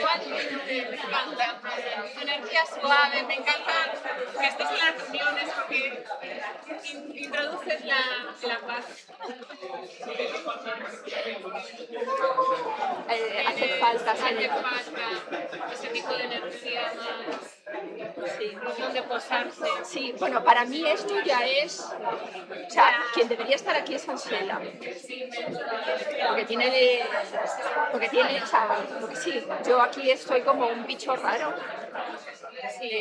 Me encanta. Tu energía suave, me encanta que estés en las reuniones porque introduces la paz. Hace falta Hace falta ese tipo de energía más. Sí, donde posarse. Sí, bueno, para mí esto ya es... O sea, quien debería estar aquí es Ansela. Porque tiene, o sea, porque sí, yo aquí estoy como un bicho raro.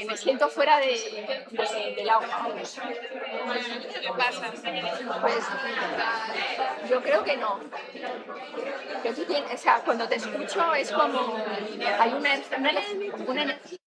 Me siento fuera del agua, vamos. ¿Qué pasa? Pues yo creo que no. Que tú tienes, o sea, cuando te escucho es como... Hay una energía.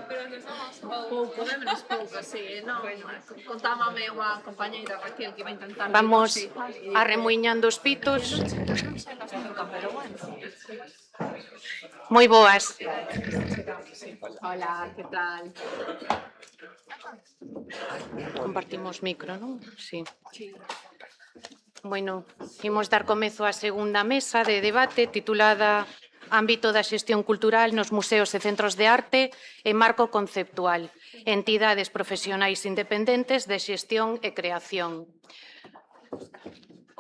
Pero nos somos pouco, vémonos pouco, sí, non. Contábame unha compañeira Raquel que iba a intentar... Vamos arremuiñando os pitos. Moi boas. Hola, ¿qué tal? Compartimos micro, non? Sí. Bueno, imos dar comezo á segunda mesa de debate titulada Ámbito da xestión cultural nos museos e centros de arte e marco conceptual, entidades profesionais independentes de xestión e creación.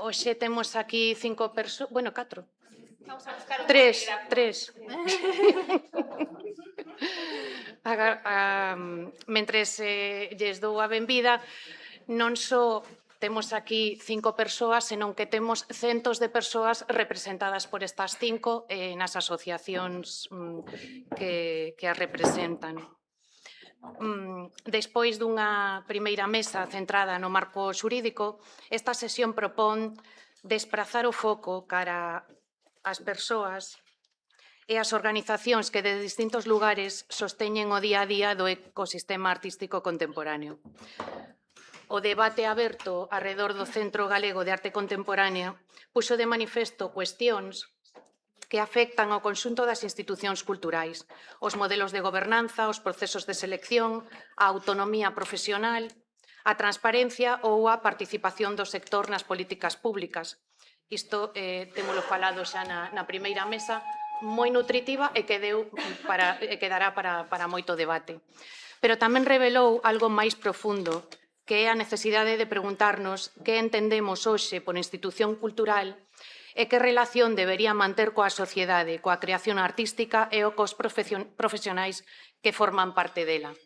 Hoxe temos aquí 5 persoas, bueno, 4. Tres. Mentres lles dou a benvida, non só temos aquí 5 persoas, senón que temos centos de persoas representadas por estas 5 nas asociacións que as representan. Despois dunha primeira mesa centrada no marco xurídico, esta sesión propón desprazar o foco cara ás persoas e as organizacións que de distintos lugares sosteñen o día a día do ecosistema artístico contemporáneo. O debate aberto arredor do Centro Galego de Arte Contemporánea puxo de manifesto cuestións que afectan ao conxunto das institucións culturais, os modelos de gobernanza, os procesos de selección, a autonomía profesional, a transparencia ou a participación do sector nas políticas públicas. Isto témolo falado xa na primeira mesa, moi nutritiva e que dará para moito debate. Pero tamén revelou algo máis profundo, que é a necesidade de preguntarnos que entendemos hoxe por institución cultural e que relación debería manter coa sociedade, coa creación artística e cos profesionais que forman parte dela.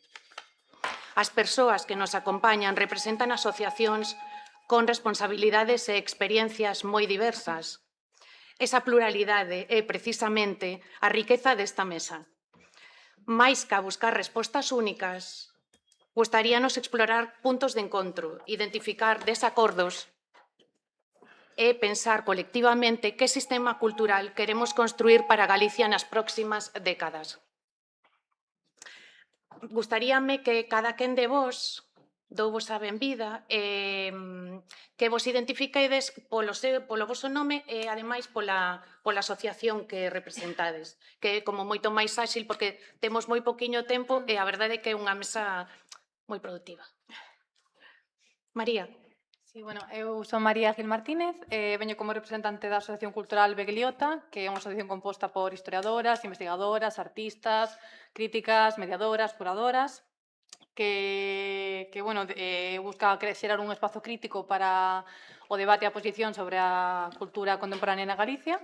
As persoas que nos acompañan representan asociacións con responsabilidades e experiencias moi diversas. Esa pluralidade é precisamente a riqueza desta mesa. Mais que a buscar respostas únicas, gustaríanos explorar puntos de encontro, identificar desacordos e pensar colectivamente que sistema cultural queremos construir para Galicia nas próximas décadas. Gustaríame que cada quen de vos douvos a benvida, que vos identifiquedes polo voso nome e, ademais, pola asociación que representades, que é como moito máis áxil porque temos moi poquiño tempo e a verdade é que é unha mesa moi productiva. María. Sí, bueno, eu son María Gil Martínez, veño como representante da Asociación Cultural Begliota, que é unha asociación composta por historiadoras, investigadoras, artistas, críticas, mediadoras, curadoras, que bueno, busca xerar un espazo crítico para o debate e a posición sobre a cultura contemporánea na Galicia.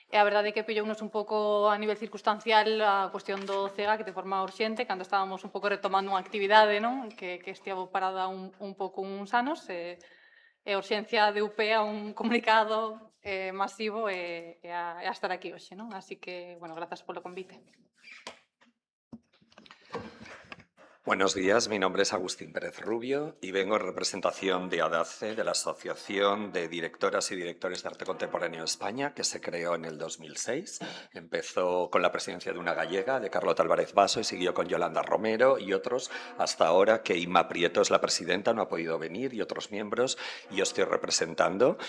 E a verdade é que pillounos un pouco a nivel circunstancial a cuestión do CEGA, que de forma urxente, cando estábamos un pouco retomando unha actividade, non? Que estivo parada un pouco uns anos, e a urxencia de UP a un comunicado masivo e a estar aquí hoxe, non? Así que, bueno, grazas polo convite. Buenos días, mi nombre es Agustín Pérez Rubio y vengo en representación de ADACE, de la Asociación de Directoras y Directores de Arte Contemporáneo de España, que se creó en el 2006. Empezó con la presidencia de una gallega, de Carlota Álvarez Basso, y siguió con Yolanda Romero y otros, hasta ahora que Inma Prieto es la presidenta, no ha podido venir, y otros miembros, y yo estoy representando.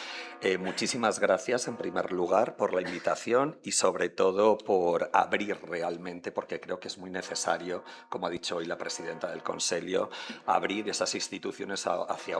Muchísimas gracias, en primer lugar, por la invitación y sobre todo por abrir realmente, porque creo que es muy necesario, como ha dicho hoy la presidenta del Consello, abrir esas instituciones hacia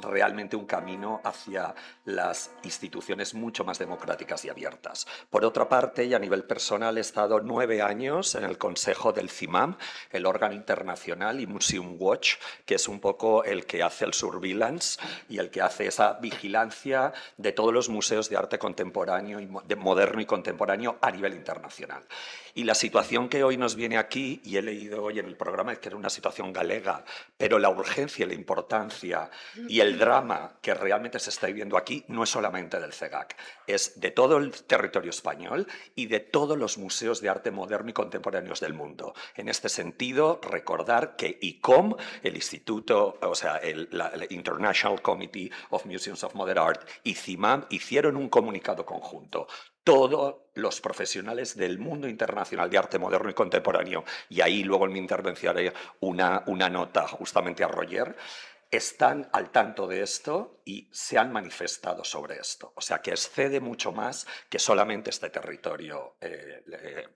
realmente un camino hacia las instituciones mucho más democráticas y abiertas. Por otra parte, y a nivel personal, he estado 9 años en el Consejo del CIMAM, el órgano internacional, y Museum Watch, que es un poco el que hace el surveillance y el que hace esa vigilancia de todos los museos de arte contemporáneo, de moderno y contemporáneo a nivel internacional. Y la situación que hoy nos viene aquí, y he leído hoy en el programa que era una situación galega, pero la urgencia, la importancia y el drama que realmente se está viviendo aquí no es solamente del CEGAC, es de todo el territorio español y de todos los museos de arte moderno y contemporáneos del mundo. En este sentido, recordar que ICOM, el Instituto, o sea, la International Committee of Museums of Modern Art, y CIMAM hicieron un comunicado conjunto. Todos los profesionales del mundo internacional de arte moderno y contemporáneo, y ahí luego en mi intervención haré una nota justamente a Roger, están al tanto de esto y se han manifestado sobre esto. O sea que excede mucho más que solamente este territorio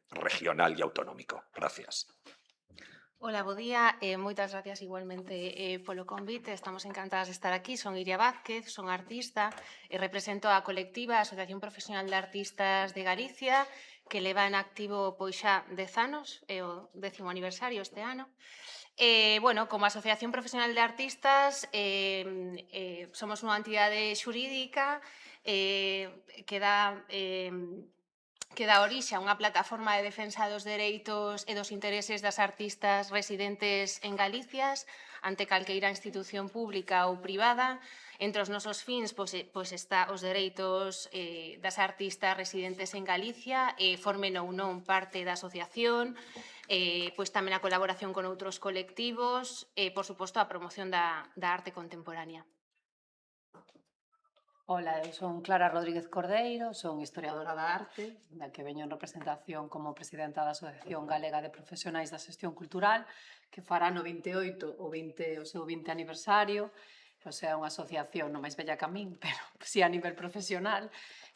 regional y autonómico. Gracias. Hola, bo día. Moitas gracias igualmente polo convite. Estamos encantadas de estar aquí. Son Iria Vázquez, son artista e represento a colectiva Asociación Profesional de Artistas de Galicia, que leva en activo pois xa 10 anos, é o 10º aniversario este ano. Bueno, como Asociación Profesional de Artistas, somos unha entidade xurídica que dá orixe a unha plataforma de defensa dos dereitos e dos intereses das artistas residentes en Galicia ante calqueira institución pública ou privada. Entre os nosos fins pois está os dereitos das artistas residentes en Galicia, formen ou non parte da asociación, pois tamén a colaboración con outros colectivos e, por suposto, a promoción da arte contemporánea. Ola, eu son Clara Rodríguez Cordeiro, son historiadora da arte, da que veño en representación como presidenta da Asociación Galega de Profesionais da Xestión Cultural, que fará no 28 o seu 20 aniversario, o sea, unha asociación non máis bella que a min, pero si a nivel profesional,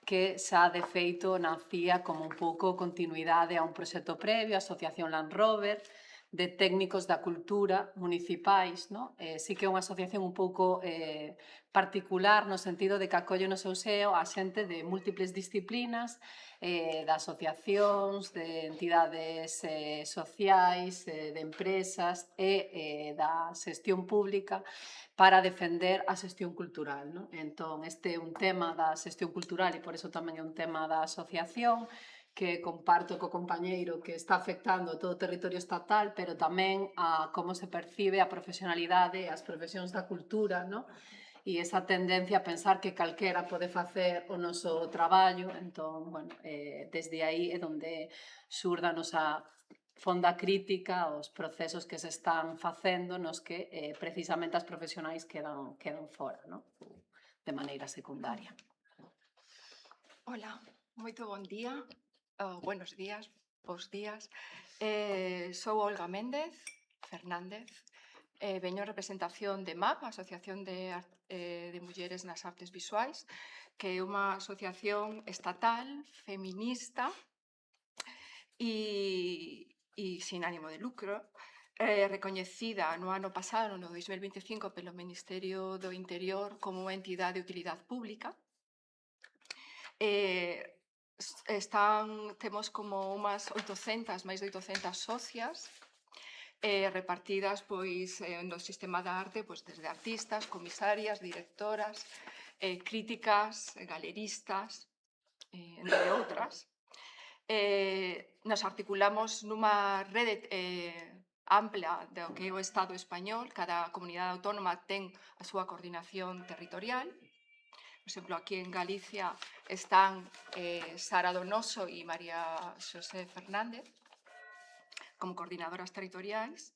que xa de feito nacía como un pouco continuidade a un proxecto previo, a Asociación Land Rover, de técnicos da cultura municipais, no? Sí que é unha asociación un pouco particular no sentido de que acolle no seu seo a xente de múltiples disciplinas, de asociacións, de entidades sociais, de empresas e da xestión pública para defender a xestión cultural, no? Entón, este é un tema da xestión cultural e por iso tamén é un tema da asociación, que comparto co compañeiro que está afectando todo o territorio estatal, pero tamén a como se percibe a profesionalidade e as profesións da cultura, no? E esa tendencia a pensar que calquera pode facer o noso traballo. Entón, bueno, desde aí é onde xurda a nosa fonda crítica aos procesos que se están facendo nos que precisamente as profesionais quedan fora, no? De maneira secundaria. Hola, moito bon día. Buenos días, bos días. Sou Olga Méndez Fernández, veño en representación de MAP, Asociación de Mulleres nas Artes Visuais, que é unha asociación estatal, feminista e sin ánimo de lucro, recoñecida no ano pasado, no 2025, pelo Ministerio do Interior como unha entidade de utilidade pública. Temos como máis de 800 socias repartidas pois no sistema da arte, pois desde artistas, comisarias, directoras, críticas, galeristas, entre outras. Nos articulamos nunha rede ampla do que é o Estado español. Cada comunidade autónoma ten a súa coordinación territorial. Por exemplo, aquí en Galicia están Sara Donoso e María Xosé Fernández. como coordinadoras territoriais,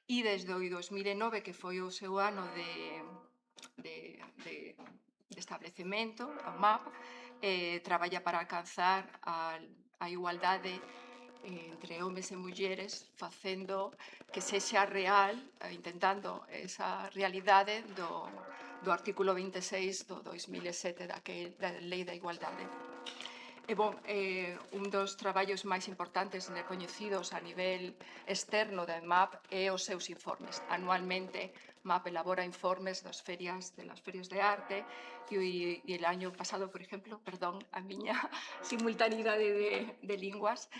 e desde o 2009, que foi o seu ano de establecemento, o MAP, traballa para alcanzar a igualdade entre homes e mulleres, facendo que sexa real, intentando esa realidade do artículo 26 do 2007 da Lei da Igualdade. E, un dos traballos máis importantes recoñecidos a nivel externo da MAP é os seus informes. Anualmente, MAP elabora informes das ferias de arte e o año pasado, por exemplo, perdón, a miña simultaneidade de linguas,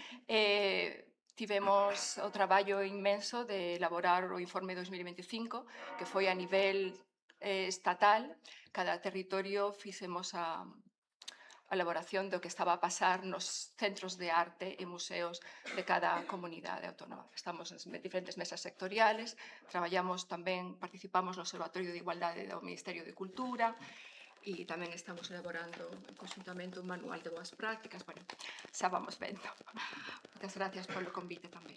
tivemos o traballo inmenso de elaborar o informe 2025, que foi a nivel estatal. Cada territorio fixemos a elaboración do que estaba a pasar nos centros de arte e museos de cada comunidade autónoma. Estamos en diferentes mesas sectoriales, traballamos tamén, participamos no Observatorio de Igualdade do Ministerio de Cultura e tamén estamos elaborando conjuntamente un manual de boas prácticas. Bueno, xa vamos vendo. Moitas gracias polo convite tamén.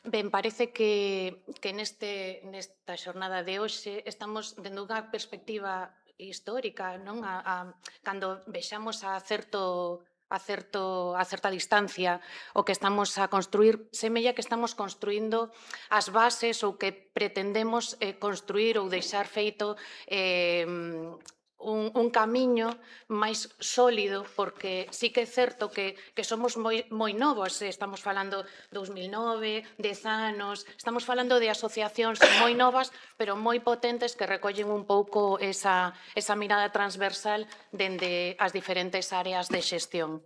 Ben, parece que nesta xornada de hoxe estamos dende unha perspectiva histórica, non? Cando vexamos a certa distancia o que estamos a construir, semella que estamos construindo as bases ou que pretendemos construir ou deixar feito un camiño máis sólido, porque sí que é certo que somos moi novos, estamos falando 2009, 10 anos, estamos falando de asociacións moi novas, pero moi potentes que recollen un pouco esa mirada transversal dende as diferentes áreas de xestión.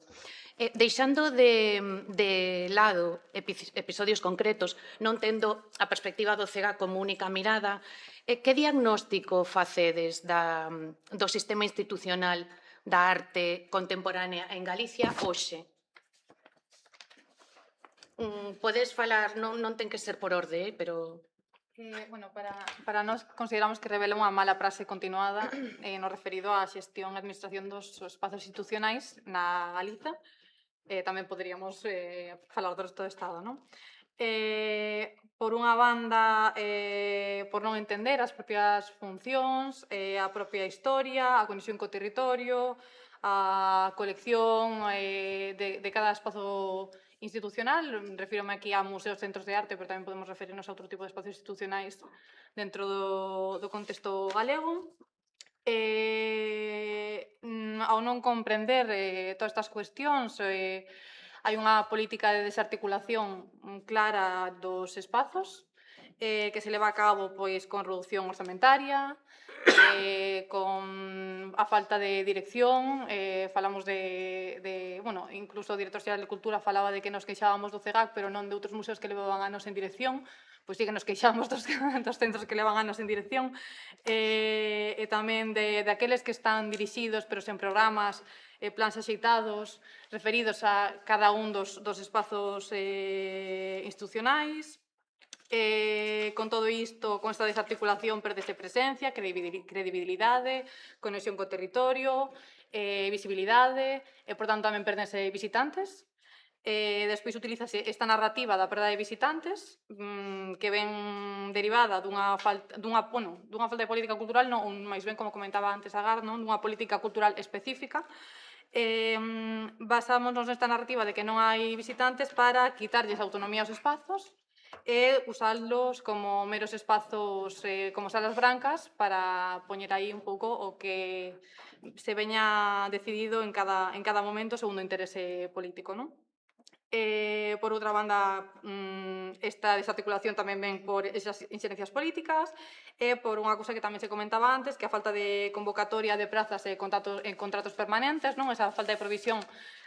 Deixando de lado episodios concretos, non tendo a perspectiva do CEGA como única mirada, que diagnóstico facedes do sistema institucional da arte contemporánea en Galicia hoxe? Podes falar, non ten que ser por orde, pero... Para nós consideramos que revela unha mala praxe continuada no referido á xestión e administración dos espazos institucionais na Galiza. Tamén poderíamos falar do resto do Estado, non? Por unha banda, por non entender as propias funcións, a propia historia, a conexión co territorio, a colección de cada espazo institucional. Refírome aquí a museos, centros de arte, pero tamén podemos referirnos a outro tipo de espacios institucionais dentro do contexto galego. Ao non comprender todas estas cuestións, hai unha política de desarticulación clara dos espazos que se leva a cabo con reducción orzamentaria, con a falta de dirección. Falamos incluso o director xeral de Cultura falaba de que nos queixábamos do CEGAC, pero non de outros museos que levaban anos en dirección. Pois sí que nos queixamos dos centros que levan anos en dirección, e tamén de aqueles que están dirixidos, pero sen programas, plans axeitados, referidos a cada un dos espazos institucionais. Con todo isto, con esta desarticulación, perdese presencia, credibilidade, conexión co territorio, visibilidade, e, por tanto, tamén perdense visitantes. Despois utilízase esta narrativa da perda de visitantes que ven derivada dunha falta de política cultural, non, máis ben, como comentaba antes Agar, dunha política cultural específica. Basámonos nesta narrativa de que non hai visitantes para quitarlles autonomía aos espazos e usalos como meros espazos, como salas brancas, para poñer aí un pouco o que se veña decidido en cada momento segundo o interese político, non? Por outra banda, esta desarticulación tamén ven por esas inxerencias políticas e por unha cousa que tamén se comentaba antes, que a falta de convocatoria de prazas e contratos permanentes, non? Esa falta de provisión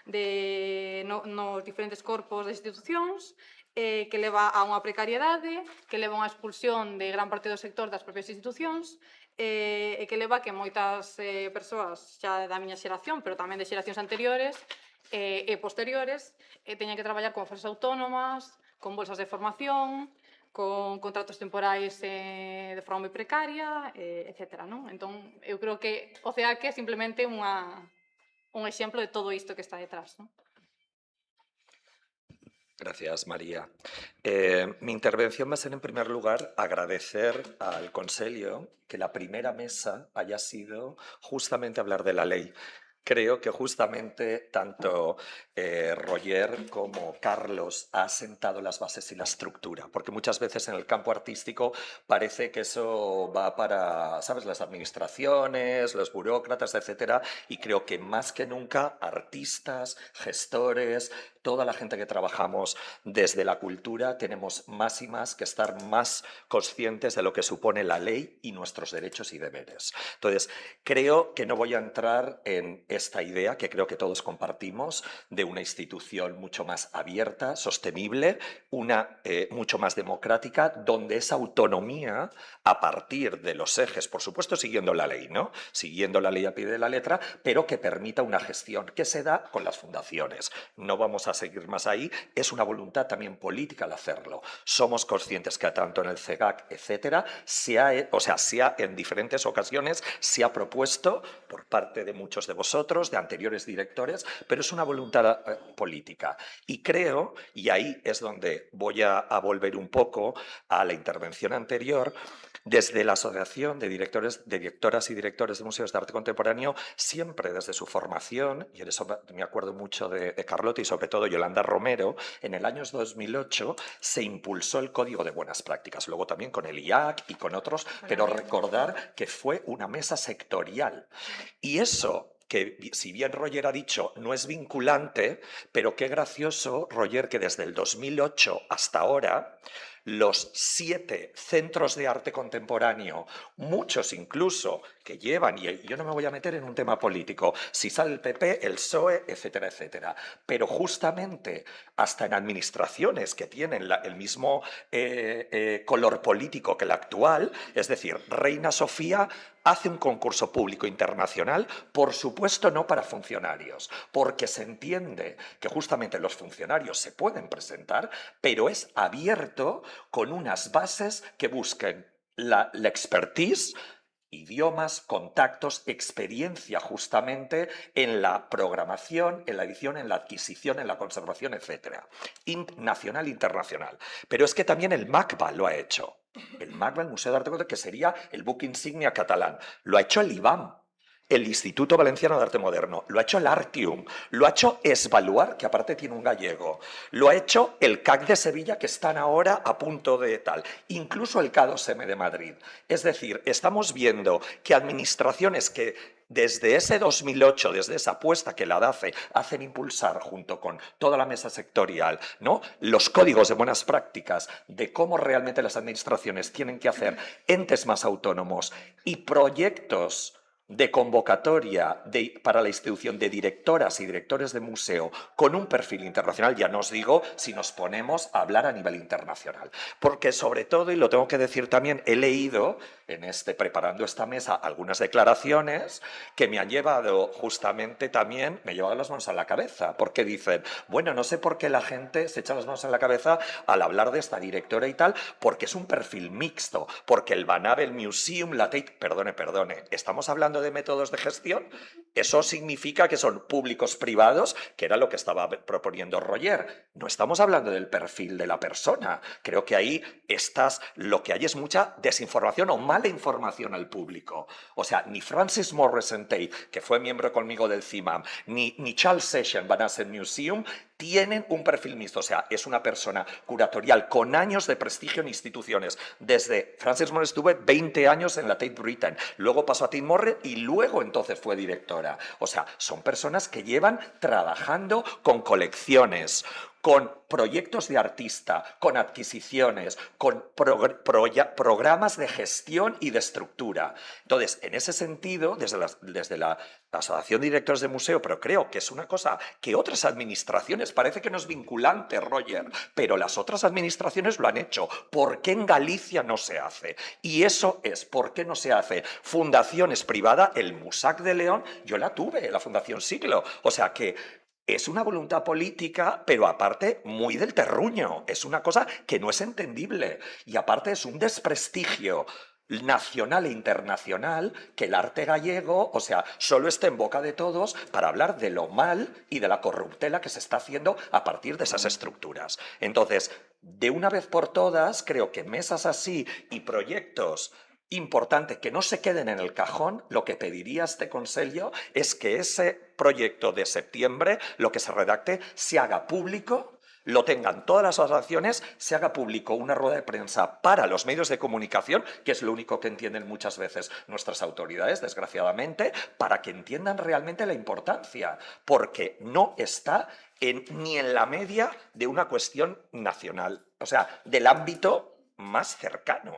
nos diferentes corpos de institucións, que leva a unha precariedade, que leva a unha expulsión de gran parte do sector das propias institucións, e que leva a que moitas persoas xa da miña xeración, pero tamén de xeracións anteriores e posteriores, teñan que traballar como falsas autónomas, con bolsas de formación, con contratos temporais de forma moi precaria, etc. Entón, eu creo que o CEAC é simplemente un exemplo de todo isto que está detrás. Gracias, María. Mi intervención va a ser, en primer lugar, agradecer al Consello que la primera mesa haya sido justamente hablar de la ley. Creo que justamente tanto Roger como Carlos ha sentado las bases y la estructura, porque muchas veces en el campo artístico parece que eso va para, ¿sabes?, las administraciones, los burócratas, etcétera, y creo que más que nunca artistas, gestores, toda la gente que trabajamos desde la cultura tenemos más y más que estar más conscientes de lo que supone la ley y nuestros derechos y deberes. Entonces, creo que no voy a entrar en esta idea que creo que todos compartimos de una institución mucho más abierta, sostenible, una mucho más democrática, donde esa autonomía, a partir de los ejes, por supuesto siguiendo la ley, ¿no? Siguiendo la ley a pie de la letra, pero que permita una gestión que se da con las fundaciones. No vamos a seguir más ahí, es una voluntad también política al hacerlo. Somos conscientes que tanto en el CEGAC, etcétera, en diferentes ocasiones se ha propuesto por parte de muchos de vosotros, de anteriores directores, pero es una voluntad política. Y creo, y ahí es donde voy a volver un poco a la intervención anterior, desde la Asociación de Directoras y Directores de Museos de Arte Contemporáneo, siempre desde su formación, y en eso me acuerdo mucho de Carlota y sobre todo Yolanda Romero, en el año 2008 se impulsó el Código de Buenas Prácticas, luego también con el IAC y con otros, pero recordar que fue una mesa sectorial. Y eso, que si bien Roger ha dicho no es vinculante, pero qué gracioso, Roger, que desde el 2008 hasta ahora los 7 centros de arte contemporáneo, muchos incluso que llevan, y yo no me voy a meter en un tema político, si sale el PP, el PSOE, etcétera, etcétera, pero justamente hasta en administraciones que tienen el mismo color político que la actual, es decir, Reina Sofía hace un concurso público internacional, por supuesto no para funcionarios, porque se entiende que justamente los funcionarios se pueden presentar, pero es abierto con unas bases que busquen la expertise, idiomas, contactos, experiencia justamente en la programación, en la edición, en la adquisición, en la conservación, etcétera, nacional e internacional. Pero es que también el MACBA lo ha hecho. El MACBA, el Museo de Arte Contemporáneo, que sería el buque insignia catalán, lo ha hecho el IBAM, el Instituto Valenciano de Arte Moderno, lo ha hecho el Artium, lo ha hecho Esvaluar, que aparte tiene un gallego, lo ha hecho el CAC de Sevilla, que están ahora a punto de tal, incluso el K2M de Madrid. Es decir, estamos viendo que administraciones que desde ese 2008, desde esa apuesta que la DAFE hacen impulsar junto con toda la mesa sectorial, ¿no?, los códigos de buenas prácticas de cómo realmente las administraciones tienen que hacer entes más autónomos y proyectos de convocatoria para la institución de directoras y directores de museo con un perfil internacional, ya no os digo si nos ponemos a hablar a nivel internacional. Porque sobre todo, y lo tengo que decir también, he leído preparando esta mesa algunas declaraciones que me han llevado justamente también, me llevan las manos a la cabeza, porque dicen, bueno, no sé por qué la gente se echa las manos a la cabeza al hablar de esta directora y tal, porque es un perfil mixto, porque el Van Abel Museum, la Tate, perdone, estamos hablando de métodos de gestión, eso significa que son públicos privados, que era lo que estaba proponiendo Roger. No estamos hablando del perfil de la persona. Creo que ahí lo que hay es mucha desinformación o mala información al público. O sea, ni Francis Morrison Tate, que fue miembro conmigo del CIMAM, ni Charles Session Van Assen Museum tienen un perfil mixto. O sea, es una persona curatorial con años de prestigio en instituciones. Desde Francis Morrison estuve 20 años en la Tate Britain, luego pasó a Tate Morrison y luego entonces fue directora. O sea, son personas que llevan trabajando con colecciones, con proyectos de artista, con adquisiciones, con programas de gestión y de estructura. Entonces, en ese sentido, desde la Asociación de Directores de Museo, pero creo que es una cosa que otras administraciones, parece que no es vinculante, Roger, pero las otras administraciones lo han hecho. ¿Por qué en Galicia no se hace? Y eso es, ¿por qué no se hace? Fundaciones privadas, el Musac de León, yo la tuve, la Fundación Siglo, o sea que es una voluntad política, pero aparte muy del terruño. Es una cosa que no es entendible. Y aparte es un desprestigio nacional e internacional que el arte gallego, o sea, solo esté en boca de todos para hablar de lo mal y de la corruptela que se está haciendo a partir de esas estructuras. Entonces, de una vez por todas, creo que mesas así y proyectos importantes que no se queden en el cajón, lo que pediría este Consello es que ese proyecto de septiembre, lo que se redacte, se haga público, lo tengan todas las asociaciones, se haga público una rueda de prensa para los medios de comunicación, que es lo único que entienden muchas veces nuestras autoridades, desgraciadamente, para que entiendan realmente la importancia, porque no está ni en la media de una cuestión nacional, o sea, del ámbito más cercano.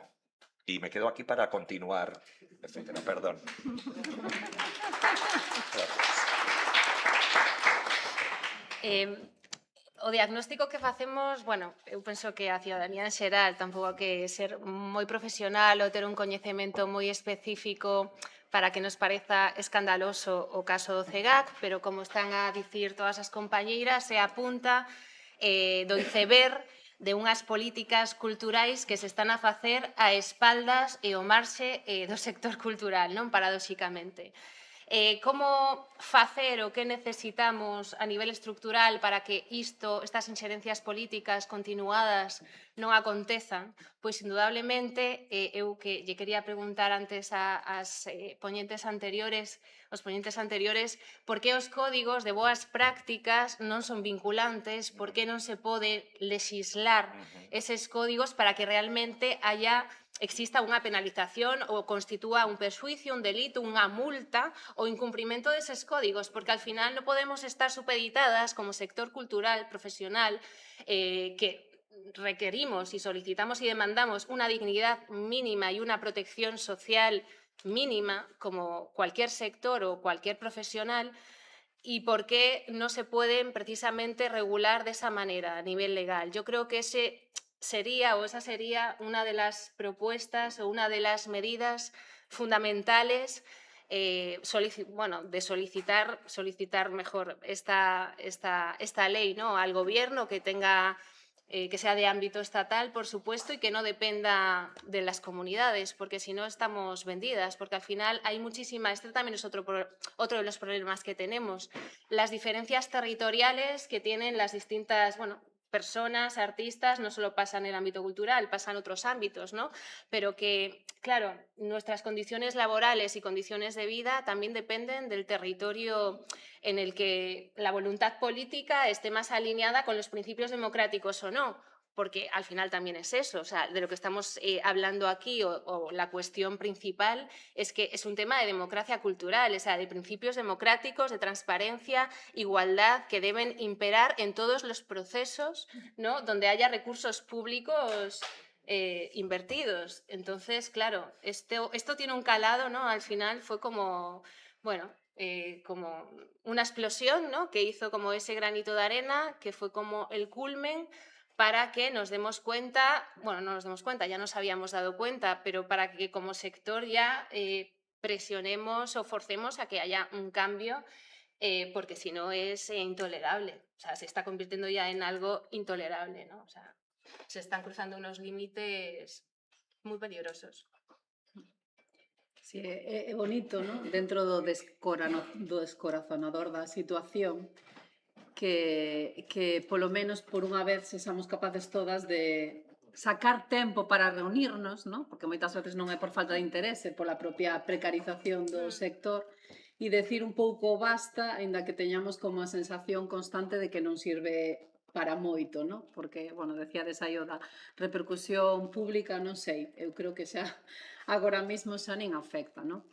Y me quedo aquí para continuar, etcétera. Perdón. O diagnóstico que facemos, bueno, eu penso que a ciudadanía en xeral tampouco hai que ser moi profesional ou ter un coñecemento moi específico para que nos pareza escandaloso o caso do CEGAC, pero como están a dicir todas as compañeiras, se apunta do iceberg de unhas políticas culturais que se están a facer a espaldas e ao marxe do sector cultural, non paradoxicamente. Como facer o que necesitamos a nivel estructural para que estas inxerencias políticas continuadas non acontezan? Pois, indudablemente, eu que lle quería preguntar antes aos poñentes anteriores, por que os códigos de boas prácticas non son vinculantes, por que non se pode lexislar eses códigos para que realmente exista unha penalización ou constitúa un perxuicio, un delito, unha multa o incumprimento deses códigos, porque al final non podemos estar supeditadas como sector cultural, profesional, que requerimos y solicitamos y demandamos una dignidad mínima y una protección social mínima como cualquier sector o cualquier profesional, y por qué no se pueden precisamente regular de esa manera a nivel legal. Yo creo que esa sería una de las propuestas o una de las medidas fundamentales de solicitar mejor esta ley, ¿no?, al Gobierno, que sea de ámbito estatal, por supuesto, y que no dependa de las comunidades, porque si no estamos vendidas, porque al final hay este también es otro de los problemas que tenemos, las diferencias territoriales que tienen las distintas, personas, artistas, no solo pasa en el ámbito cultural, pasa en otros ámbitos, ¿no? Pero que, claro, nuestras condiciones laborales y condiciones de vida también dependen del territorio en el que la voluntad política esté más alineada con los principios democráticos o no, porque al final también es eso, o sea, de lo que estamos hablando aquí, o la cuestión principal es que es un tema de democracia cultural, o sea, de principios democráticos, de transparencia, igualdad, que deben imperar en todos los procesos, ¿no?, donde haya recursos públicos invertidos. Entonces, claro, esto tiene un calado, ¿no? Al final fue como, como una explosión, ¿no?, que hizo como ese granito de arena, que fue como el culmen para que nos demos cuenta, no nos demos cuenta, ya nos habíamos dado cuenta, pero para que como sector ya presionemos o forcemos a que haya un cambio, porque si no es intolerable, o sea, se está convirtiendo ya en algo intolerable, ¿no? O sea, se están cruzando unos límites moi peligrosos. Sí, é bonito, ¿no?, dentro do descorazonador da situación, que polo menos por unha vez sexamos capaces todas de sacar tempo para reunirnos, ¿no?, porque moitas veces non é por falta de interese, pola propia precarización do sector, e decir un pouco basta, aínda que teñamos como a sensación constante de que non sirve para moito, ¿no? Porque, decíades aí o da repercusión pública, non sei, eu creo que xa agora mesmo xa nin afecta, ¿no?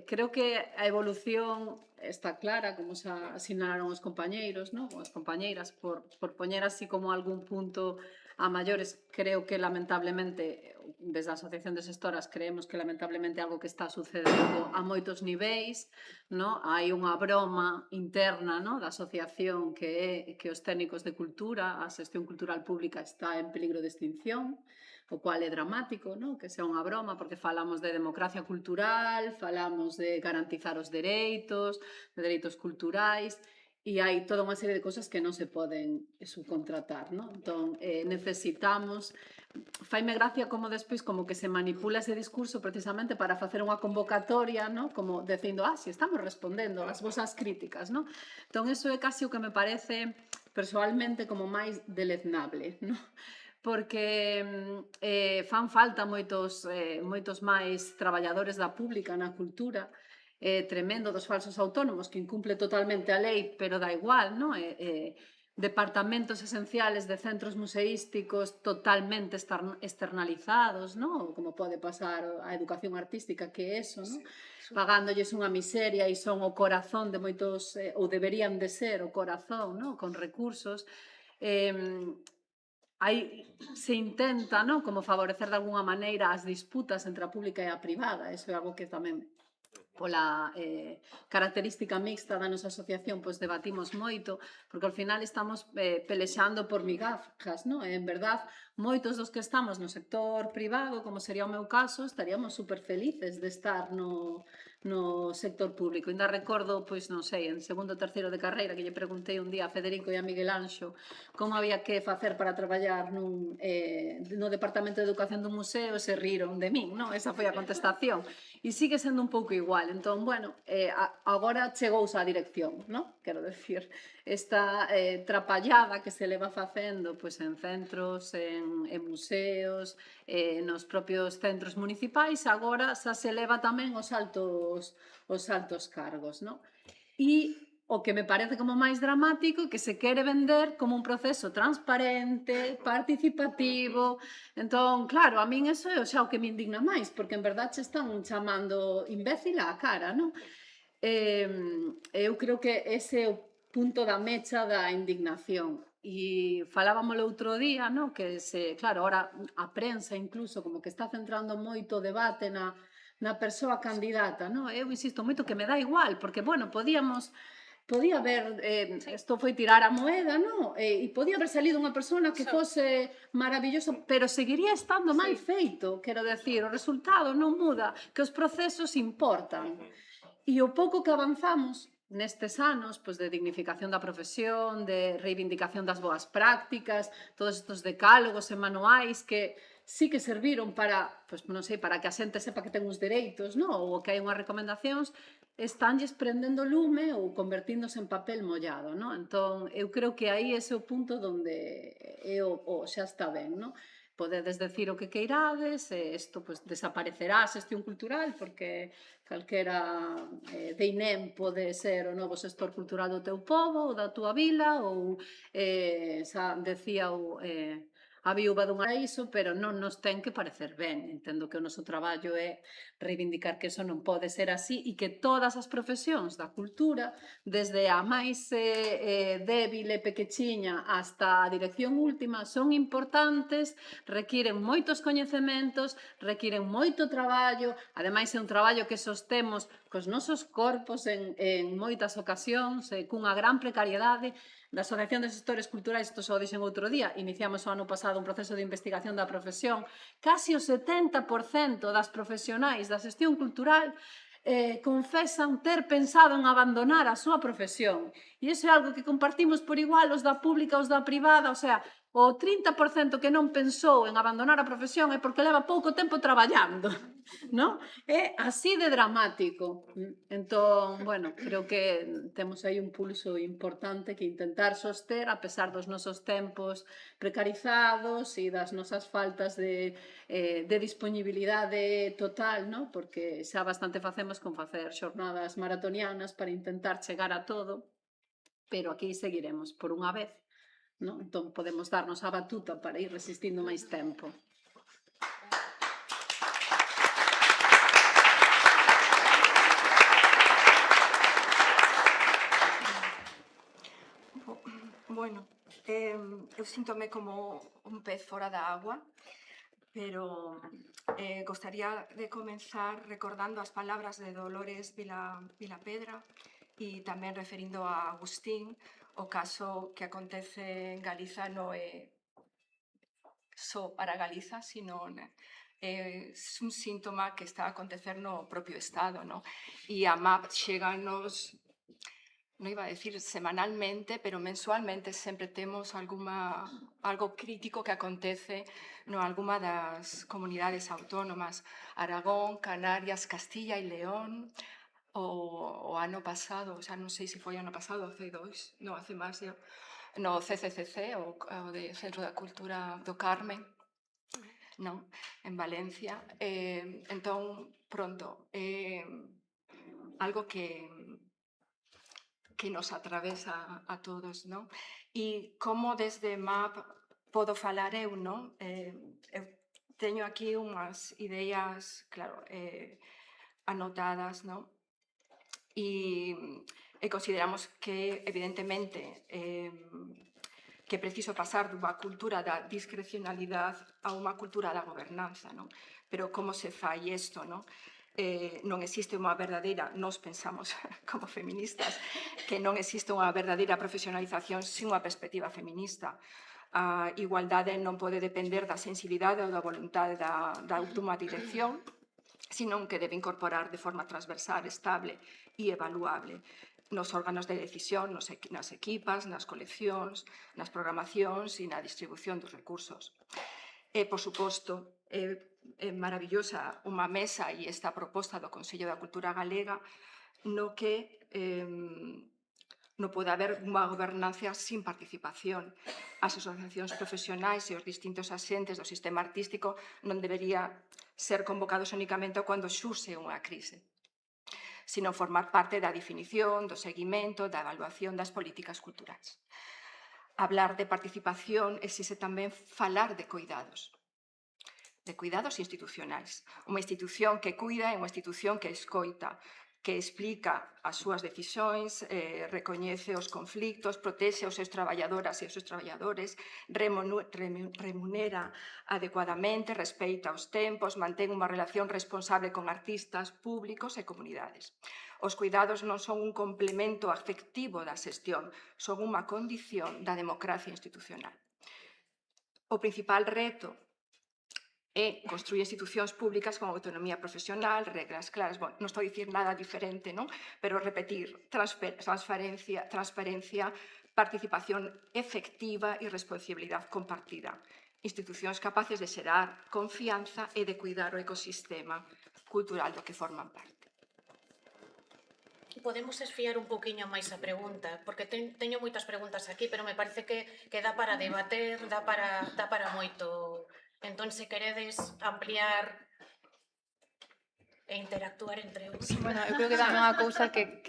Creo que a evolución está clara, como xa sinalaron os compañeiros, ¿no?, as compañeiras, por poñer así como algún punto a maiores. Creo que lamentablemente, desde a Asociación de Xestoras, creemos que lamentablemente algo que está sucedendo a moitos niveis, ¿no? Hai unha broma interna, ¿no?, da asociación que é que os técnicos de cultura, a xestión cultural pública está en peligro de extinción, o cual é dramático, ¿no?, que sea unha broma, porque falamos de democracia cultural, falamos de garantizar os dereitos, de dereitos culturais, e hai toda unha serie de cousas que non se poden subcontratar, ¿no? Entón, necesitamos faime gracia como despois como que se manipula ese discurso precisamente para facer unha convocatoria, ¿no? Como dicindo, si estamos respondendo ás vosas críticas, ¿no? Entón, eso é casi o que me parece persoalmente como máis deleznable, ¿no? Porque fan falta moitos máis traballadores da pública na cultura, tremendo dos falsos autónomos que incumple totalmente a lei, pero dá igual, ¿no? Departamentos esenciales de centros museísticos totalmente externalizados, ¿no? Como pode pasar a educación artística, que é eso, ¿no? Pagándolles unha miseria e son o corazón de moitos, ou deberían de ser o corazón, ¿no? Con recursos. Se intenta, ¿no? Como favorecer de alguna maneira as disputas entre a pública e a privada, eso é algo que tamén pola característica mixta da nosa asociación pois debatimos moito, porque ao final estamos pelexando por migajas, non? En verdad, moitos dos que estamos no sector privado, como sería o meu caso, estaríamos super felices de estar no sector público. Ainda recordo, pois non sei, en segundo ou terceiro de carreira que lle preguntei un día a Federico e a Miguel Anxo como había que facer para traballar no Departamento de Educación do museo, se riron de min, non? Esa foi a contestación. E sigue sendo un pouco igual. Entón, bueno, agora chegouse á dirección, non? Quero decir, esta trapallada que se leva facendo pois, en centros, en museos, nos propios centros municipais, agora xa se leva tamén os altos cargos, non? E o que me parece como máis dramático que se quere vender como un proceso transparente, participativo. Entón, claro, a min eso é xa o que me indigna máis, porque en verdade se están chamando imbécil á cara, non? Eu creo que ese é o punto da mecha da indignación. E falábamos o outro día, non? Que claro, ahora a prensa incluso como que está centrando moito o debate na persoa candidata, non? Eu insisto moito que me dá igual, porque, bueno, podía haber, isto foi tirar a moeda, non? E podía haber salido unha persona que fose maravillosa, pero seguiría estando mal feito, quero decir, o resultado non muda, que os procesos importan. E o pouco que avanzamos nestes anos pois, de dignificación da profesión, de reivindicación das boas prácticas, todos estes decálogos e manuais que sí que serviron para, pois, non sei, para que a xente sepa que ten uns dereitos, non? Ou que hai unhas recomendacións, estánlles prendendo lume ou convertíndose en papel mollado, non? Entón, eu creo que aí ese é o punto onde xa está ben, non? Podedes decir o que queirades, isto pues, desaparecerá a xestión cultural porque calquera de INEM pode ser o novo sector cultural do teu pobo ou da tua vila ou xa decía a viúva dun paraíso, pero non nos ten que parecer ben. Entendo que o noso traballo é reivindicar que eso non pode ser así e que todas as profesións da cultura, desde a máis débil e pequechiña hasta a dirección última, son importantes, requiren moitos coñecementos, requiren moito traballo, ademais é un traballo que sostemos cos nosos corpos en moitas ocasións, cunha gran precariedade. Da Asociación de Sectores Culturais, isto só dixen outro día, iniciamos o ano pasado un proceso de investigación da profesión. Casi o 70% das profesionais da xestión cultural confesan ter pensado en abandonar a súa profesión. E iso é algo que compartimos por igual os da pública, os da privada, o sea, o 30% que non pensou en abandonar a profesión é porque leva pouco tempo traballando, non? É así de dramático. Entón, bueno, creo que temos aí un pulso importante que intentar soster a pesar dos nosos tempos precarizados e das nosas faltas de disponibilidade total, non? Porque xa bastante facemos con facer xornadas maratonianas para intentar chegar a todo, pero aquí seguiremos por unha vez. No? Entón, podemos darnos a batuta para ir resistindo máis tempo. Bueno, eu síntome como un pez fora da agua, pero gostaría de comenzar recordando as palabras de Dolores Vilapedra e tamén referindo a Agustín, o caso que acontece en Galiza non é só para Galiza, sino é un síntoma que está a acontecer no propio Estado, non? E a MAP cheganos no iba a decir semanalmente, pero mensualmente sempre temos algo crítico que acontece no algunha das comunidades autónomas, Aragón, Canarias, Castilla e León. O ano pasado, xa non sei se foi ano pasado, hace dois, non, hace máis, no CCCC, o de Centro da Cultura do Carmen, non? En Valencia. Entón, pronto, algo que nos atravesa a todos, non? E como desde MAP podo falar eu, non? Eu teño aquí unhas ideas, claro, anotadas, non? E consideramos que, evidentemente, que é preciso pasar dunha cultura da discrecionalidade a unha cultura da gobernanza, non? Pero como se fai isto, non? Non existe unha verdadeira, nos pensamos como feministas, que non existe unha verdadeira profesionalización sin unha perspectiva feminista. A igualdade non pode depender da sensibilidade ou da voluntade dunha dirección, senón que debe incorporar de forma transversal, estable e evaluable nos órganos de decisión, nas equipas, nas coleccións, nas programacións e na distribución dos recursos. E, por suposto, é maravillosa unha mesa e esta proposta do Consello da Cultura Galega no que non pode haber unha gobernanza sin participación. As asociacións profesionais e os distintos asentes do sistema artístico non debería ser convocados únicamente cando xurse unha crise, sino formar parte da definición, do seguimento, da evaluación das políticas culturais. Hablar de participación exige tamén falar de cuidados institucionais. Unha institución que cuida é unha institución que escoita, que explica as súas decisións, recoñece os conflictos, protexe os seus traballadoras e os seus traballadores, remunera adecuadamente, respeita os tempos, mantén unha relación responsable con artistas, públicos e comunidades. Os cuidados non son un complemento afectivo da xestión, son unha condición da democracia institucional. O principal reto é construir institucións públicas con autonomía profesional, regras claras. Bueno, non estou a dicir nada diferente, non? Pero repetir, transparencia, participación efectiva e responsabilidade compartida. Institucións capaces de xerar confianza e de cuidar o ecosistema cultural do que forman parte. Podemos esfiar un poquinho máis a pregunta, porque teño moitas preguntas aquí, pero me parece que dá para debater, dá para moito. Entón, se queredes ampliar e interactuar entre os... Bueno, eu creo que tamén unha cousa que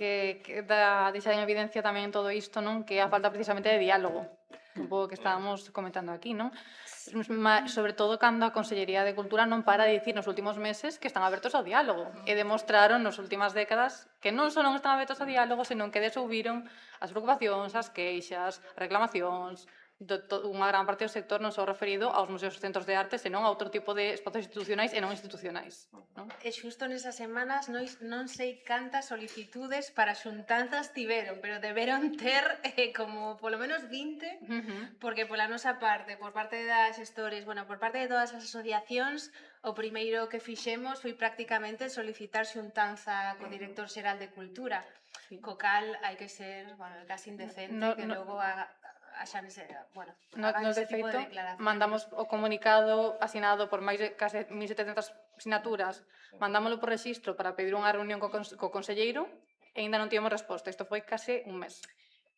deixa en evidencia tamén todo isto, non? Que é a falta precisamente de diálogo, un pouco que estábamos comentando aquí, non? Sobre todo cando a Consellería de Cultura non para de dicir nos últimos meses que están abertos ao diálogo e demostraron nas últimas décadas que non só non están abertos ao diálogo, senón que desouviron as preocupacións, as queixas, as reclamacións, unha gran parte do sector non só referido aos museos e centros de arte, senón a outro tipo de espazos institucionais e non institucionais. E xusto nesas semanas non sei cantas solicitudes para xuntanzas tiveron, pero deberon ter como polo menos 20, porque pola nosa parte, por parte das xestores, bueno, por parte de todas as asociacións, o primeiro que fixemos foi prácticamente solicitar xuntanza co director xeral de Cultura, co cal hai que ser casi indecente que logo Nos, de feito, mandamos o comunicado asinado por máis de case 1.700 sinaturas, mandámoslo por rexistro para pedir unha reunión co conselleiro e ainda non tivemos resposta. Isto foi case un mes.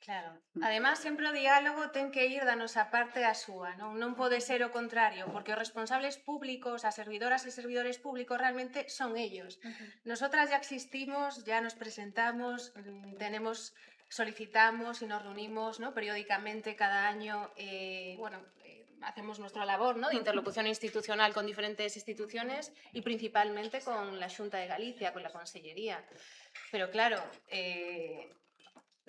Claro. Además, sempre o diálogo ten que ir da nosa parte á súa, non pode ser o contrario, porque os responsables públicos, as servidoras e servidores públicos realmente son ellos. Nosotras ya existimos, ya nos presentamos, solicitamos y nos reunimos, ¿no?, periódicamente cada año, hacemos nuestra labor, ¿no?, de interlocución institucional con diferentes instituciones y principalmente con la Xunta de Galicia, con la Consellería. Pero claro,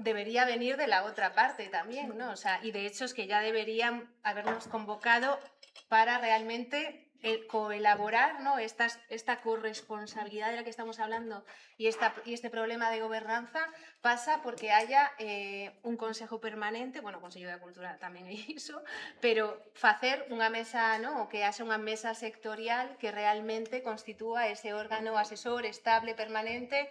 debería venir de la otra parte también, ¿no? O sea, y de hecho es que ya deberían habernos convocado para realmente coelaborar, ¿no?, esta corresponsabilidad de la que estamos hablando y este problema de gobernanza pasa porque haya un Consejo Permanente, bueno, Consello da Cultura tamén é iso, pero facer unha mesa, ¿no?, o que haxa unha mesa sectorial que realmente constitúa ese órgano asesor estable, permanente,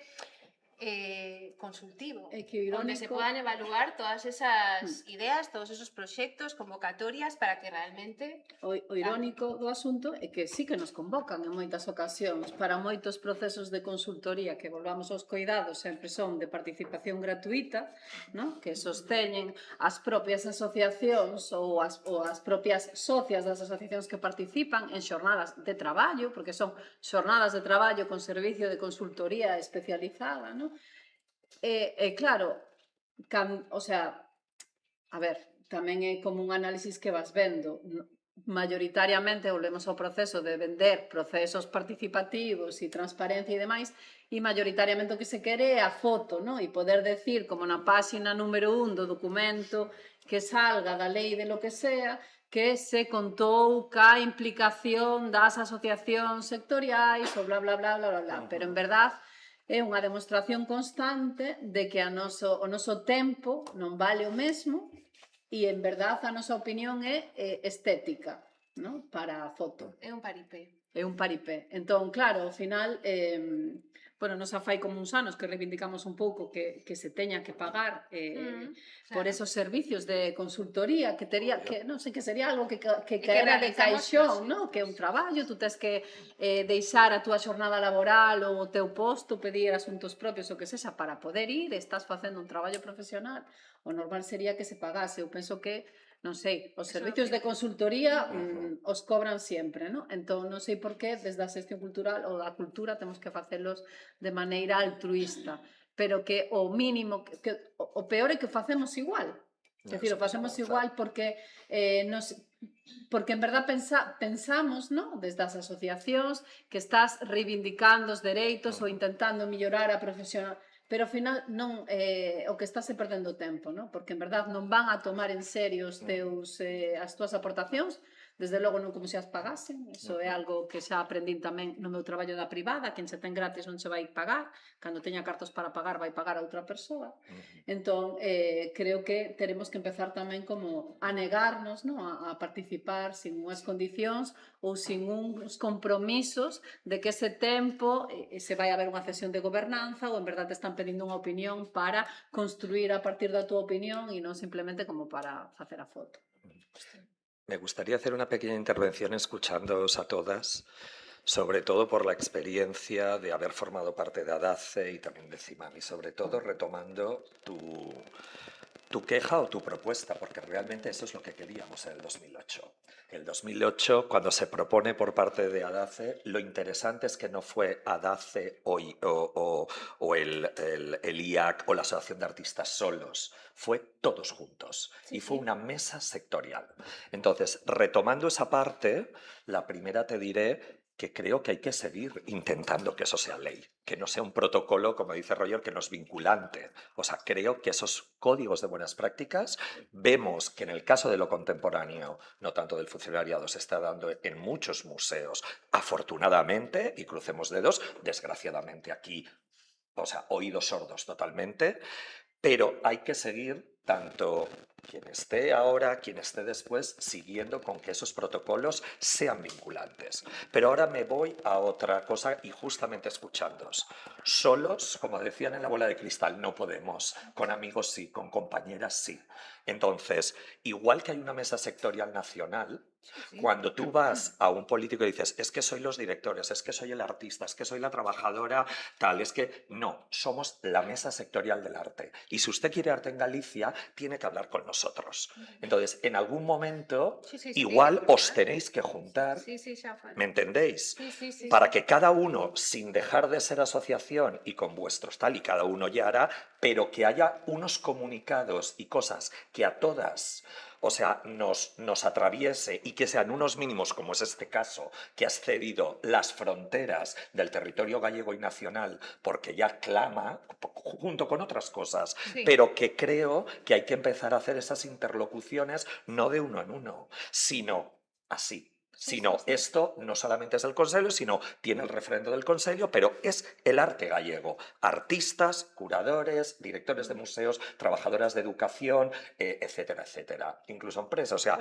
consultivo, É que o donde se irónico- puedan evaluar todas esas ideas, todos esos proxectos, convocatorias, para que realmente... O irónico do asunto é que sí que nos convocan en moitas ocasións para moitos procesos de consultoría que volvamos aos coidados sempre son de participación gratuita, ¿no? Que sosteñen as propias asociacións ou as propias socias das asociacións que participan en xornadas de traballo, porque son xornadas de traballo con servicio de consultoría especializada, ¿no? Claro, o sea, a ver, tamén é como un análisis que vas vendo. Mayoritariamente volvemos ao proceso de vender procesos participativos e transparencia e demais, e mayoritariamente o que se quere é a foto, no? E poder decir, como na páxina número 1 do documento que salga da lei de lo que sea, que se contou ca implicación das asociacións sectoriais ou bla, bla, bla, bla, bla, bla. Pero, en verdad, é unha demostración constante de que o noso tempo non vale o mesmo e, en verdad, a nosa opinión é estética, ¿no? Para a foto. É un paripé. É un paripé. Entón, claro, ao final, bueno, nos fai como uns anos que reivindicamos un pouco que se teña que pagar por esos servicios de consultoría, que tería, que non sei, que sería algo que caera de caixón, ¿no? Que é un traballo, tú tes que deixar a túa xornada laboral ou o teu posto, pedir asuntos propios o que sexa para poder ir, estás facendo un traballo profesional, o normal sería que se pagase. Eu penso que non sei, os servicios de consultoría os cobran sempre, non? Entón, non sei por qué, desde a xestión cultural ou da cultura, temos que facelos de maneira altruista, pero que o mínimo, o peor é que facemos igual. É dicir, o facemos igual porque porque en verdad pensamos, ¿no? Desde as asociacións que estás reivindicando os dereitos ou intentando mellorar a profesional, pero ao final non, o que estáse perdendo tempo, ¿no? Porque en verdad non van a tomar en serio as túas aportacións, desde logo non como se as pagasen, iso é algo que xa aprendín tamén no meu traballo da privada, quen se ten gratis non se vai pagar, cando teña cartos para pagar vai pagar a outra persoa. Entón, creo que teremos que empezar tamén como a negarnos, ¿no? A participar sin unhas condicións ou sin uns compromisos de que ese tempo se vai haber unha cesión de gobernanza ou en verdade te están pedindo unha opinión para construir a partir da túa opinión e non simplemente como para facer a foto. Me gustaría hacer una pequeña intervención escuchándoos a todas, sobre todo por la experiencia de haber formado parte de ADACE y también de CIMAM, y sobre todo retomando tu queja o tu propuesta, porque realmente eso es lo que queríamos en el 2008. El 2008, cuando se propone por parte de ADACE, lo interesante es que no fue ADACE o el IAC o la Asociación de Artistas solos, fue todos juntos y fue una mesa sectorial. Entonces, retomando esa parte, la primera te diré que creo que hay que seguir intentando que eso sea ley, que no sea un protocolo, como dice Roger, que no es vinculante. O sea, creo que esos códigos de buenas prácticas, vemos que en el caso de lo contemporáneo, no tanto del funcionariado, se está dando en muchos museos, afortunadamente, y crucemos dedos, desgraciadamente aquí, o sea, oídos sordos totalmente, pero hay que seguir tanto quien esté ahora, quien esté después, siguiendo con que esos protocolos sean vinculantes. Pero ahora me voy a otra cosa y justamente escuchándoos. Solos, como decían en la bola de cristal, no podemos. Con amigos sí, con compañeras sí. Entonces, igual que hay una mesa sectorial nacional, cuando tú vas a un político y dices, es que soy los directores, es que soy el artista, es que soy la trabajadora, tal, es que no, somos la mesa sectorial del arte. Y si usted quiere arte en Galicia, tiene que hablar con nosotros. Entonces, en algún momento, igual os tenéis que juntar, ¿me entendéis? Para que cada uno, sin dejar de ser asociación y con vuestros tal, y cada uno ya hará, pero que haya unos comunicados y cosas que a todas, o sea, nos atraviese y que sean unos mínimos, como es este caso, que has cedido las fronteras del territorio gallego y nacional porque ya clama, junto con otras cosas, pero que creo que hay que empezar a hacer esas interlocuciones no de uno en uno, sino así. sino esto no solamente es el Consello, sino tiene el referendo del Consello, pero es el arte gallego. Artistas, curadores, directores de museos, trabajadoras de educación, etcétera, etcétera. Incluso empresas, o sea,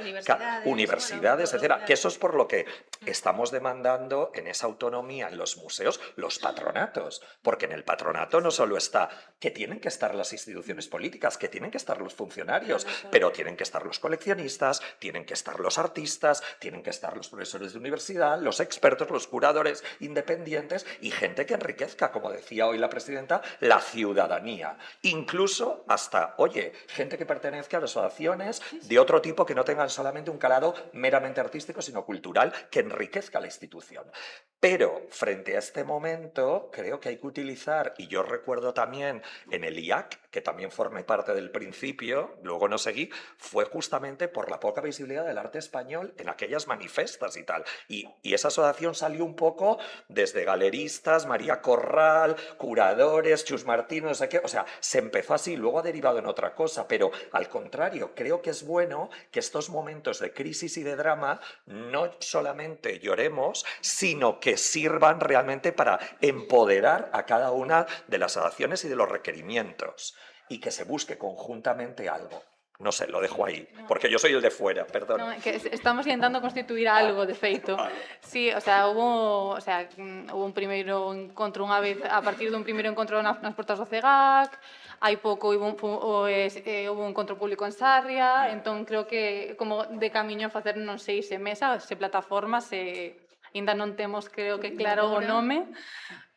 universidades, etcétera. Que eso es por lo que estamos demandando en esa autonomía en los museos los patronatos, porque en el patronato no solo está que tienen que estar las instituciones políticas, que tienen que estar los funcionarios, pero tienen que estar los coleccionistas, tienen que estar los artistas, tienen que estar los profesores de universidad, los expertos, los curadores independientes y gente que enriquezca, como decía hoy la presidenta, la ciudadanía. Incluso hasta, oye, gente que pertenezca a asociaciones de otro tipo que no tengan solamente un calado meramente artístico, sino cultural, que enriquezca la institución. Pero frente a este momento creo que hay que utilizar, y yo recuerdo también en el IAC, que también formé parte del principio, luego no seguí, fue justamente por la poca visibilidad del arte español en aquellas manifestas y tal. Y esa asociación salió un poco desde galeristas, María Corral, curadores, Chus Martín, no sé qué, o sea, se empezó así, luego ha derivado en otra cosa, pero al contrario, creo que es bueno que estos momentos de crisis y de drama no solamente lloremos, sino que sirvan realmente para empoderar a cada una de las acciones y de los requerimientos y que se busque conjuntamente algo. No sé, lo dejo ahí, porque yo soy el de fuera, perdón. No, que estamos intentando constituir algo, de feito. Sí, o sea, hubo un primeiro encontro unha vez, a partir dun primeiro encontro nas portas do CEGAC, hai pouco hubo un encontro público en Sarria, entón creo que como de camiño a facer, non sei se mesa, se plataforma, se ainda non temos, creo que claro o nome,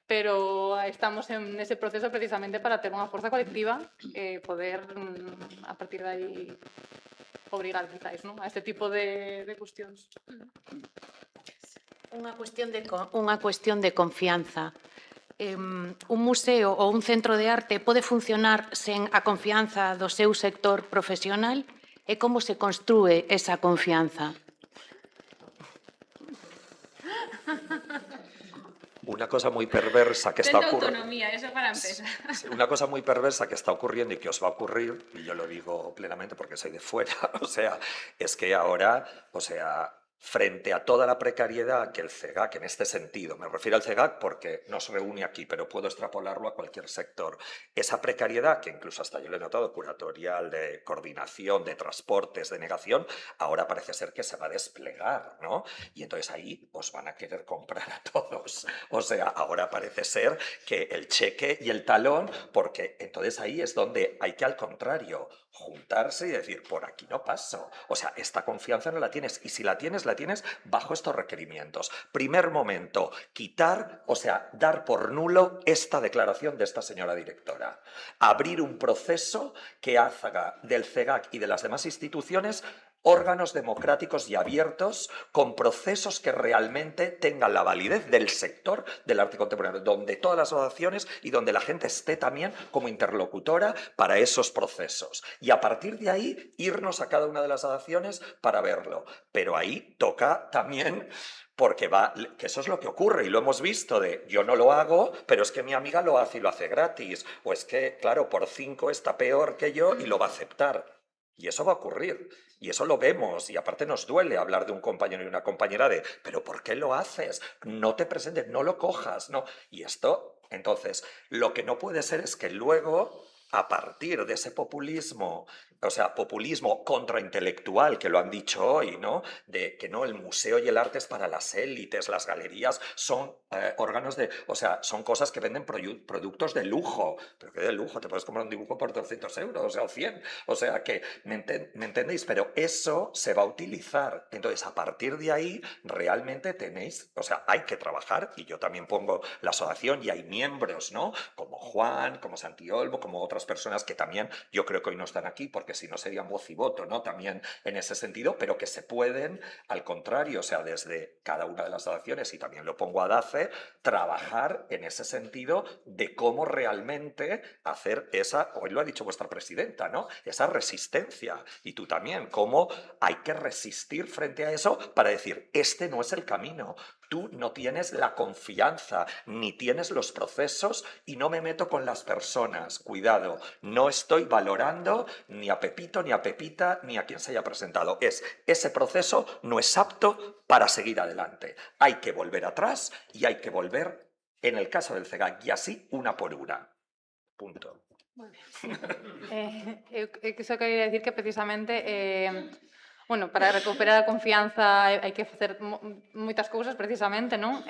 pero estamos en ese proceso precisamente para ter unha forza colectiva e poder, a partir de aí, obrigar quizáis, non? A este tipo de cuestións. Unha cuestión de confianza. Un museo ou un centro de arte pode funcionar sen a confianza do seu sector profesional? E como se construe esa confianza? Una cosa muy perversa que está ocurriendo. Autonomía, eso para empezar. Una cosa muy perversa que está ocurriendo y que os va a ocurrir, y yo lo digo plenamente porque soy de fuera, o sea, es que ahora, o sea, frente a toda la precariedad que el CEGAC, en este sentido, me refiero al CEGAC porque nos reúne aquí, pero puedo extrapolarlo a cualquier sector, esa precariedad que incluso hasta yo lo he notado, curatorial, de coordinación, de transportes, de negación, ahora parece ser que se va a desplegar, ¿no? Y entonces ahí os van a querer comprar a todos. O sea, ahora parece ser que el cheque y el talón, porque entonces ahí es donde hay que, al contrario, juntarse y decir, por aquí no paso. O sea, esta confianza no la tienes. Y si la tienes bajo estos requerimientos. Primer momento, quitar, o sea, dar por nulo esta declaración de esta señora directora. Abrir un proceso que haga del CEGAC y de las demás instituciones órganos democráticos y abiertos con procesos que realmente tengan la validez del sector del arte contemporáneo, donde todas las asociaciones y donde la gente esté también como interlocutora para esos procesos. Y a partir de ahí irnos a cada una de las asociaciones para verlo. Pero ahí toca también... Porque que eso es lo que ocurre y lo hemos visto de yo no lo hago, pero es que mi amiga lo hace y lo hace gratis. O es que, claro, por 5 está peor que yo y lo va a aceptar. Y eso va a ocurrir. Y eso lo vemos. Y aparte nos duele hablar de un compañero y una compañera de ¿pero por qué lo haces? No te presentes, no lo cojas. No. Y esto, entonces, lo que no puede ser es que luego, a partir de ese populismo, o sea, populismo contraintelectual, que lo han dicho hoy, ¿no? De que no, el museo y el arte es para las élites, las galerías son órganos de... O sea, son cosas que venden productos de lujo. ¿Pero qué de lujo? Te puedes comprar un dibujo por 200 euros, o sea, o 100. O sea, que, ¿me entendéis? Pero eso se va a utilizar. Entonces, a partir de ahí, realmente tenéis... O sea, hay que trabajar, y yo también pongo la asociación, y hay miembros, ¿no? Como Juan, como Santi Olmo, como otras personas que también, yo creo que hoy no están aquí, porque si no serían voz y voto, ¿no? También en ese sentido, pero que se pueden, al contrario, o sea, desde cada una de las asociaciones, y también lo pongo a DACE, trabajar en ese sentido de cómo realmente hacer esa, hoy lo ha dicho vuestra presidenta, ¿no? Esa resistencia, y tú también, cómo hay que resistir frente a eso para decir, este no es el camino. Tú no tienes la confianza, ni tienes los procesos y no me meto con las personas. Cuidado, no estoy valorando ni a Pepito, ni a Pepita, ni a quien se haya presentado. Ese proceso no es apto para seguir adelante. Hay que volver atrás y hay que volver, en el caso del CEGAC, y así una por una. Punto. Eu só quería decir que precisamente bueno, para recuperar a confianza hai que facer moitas cousas precisamente, non?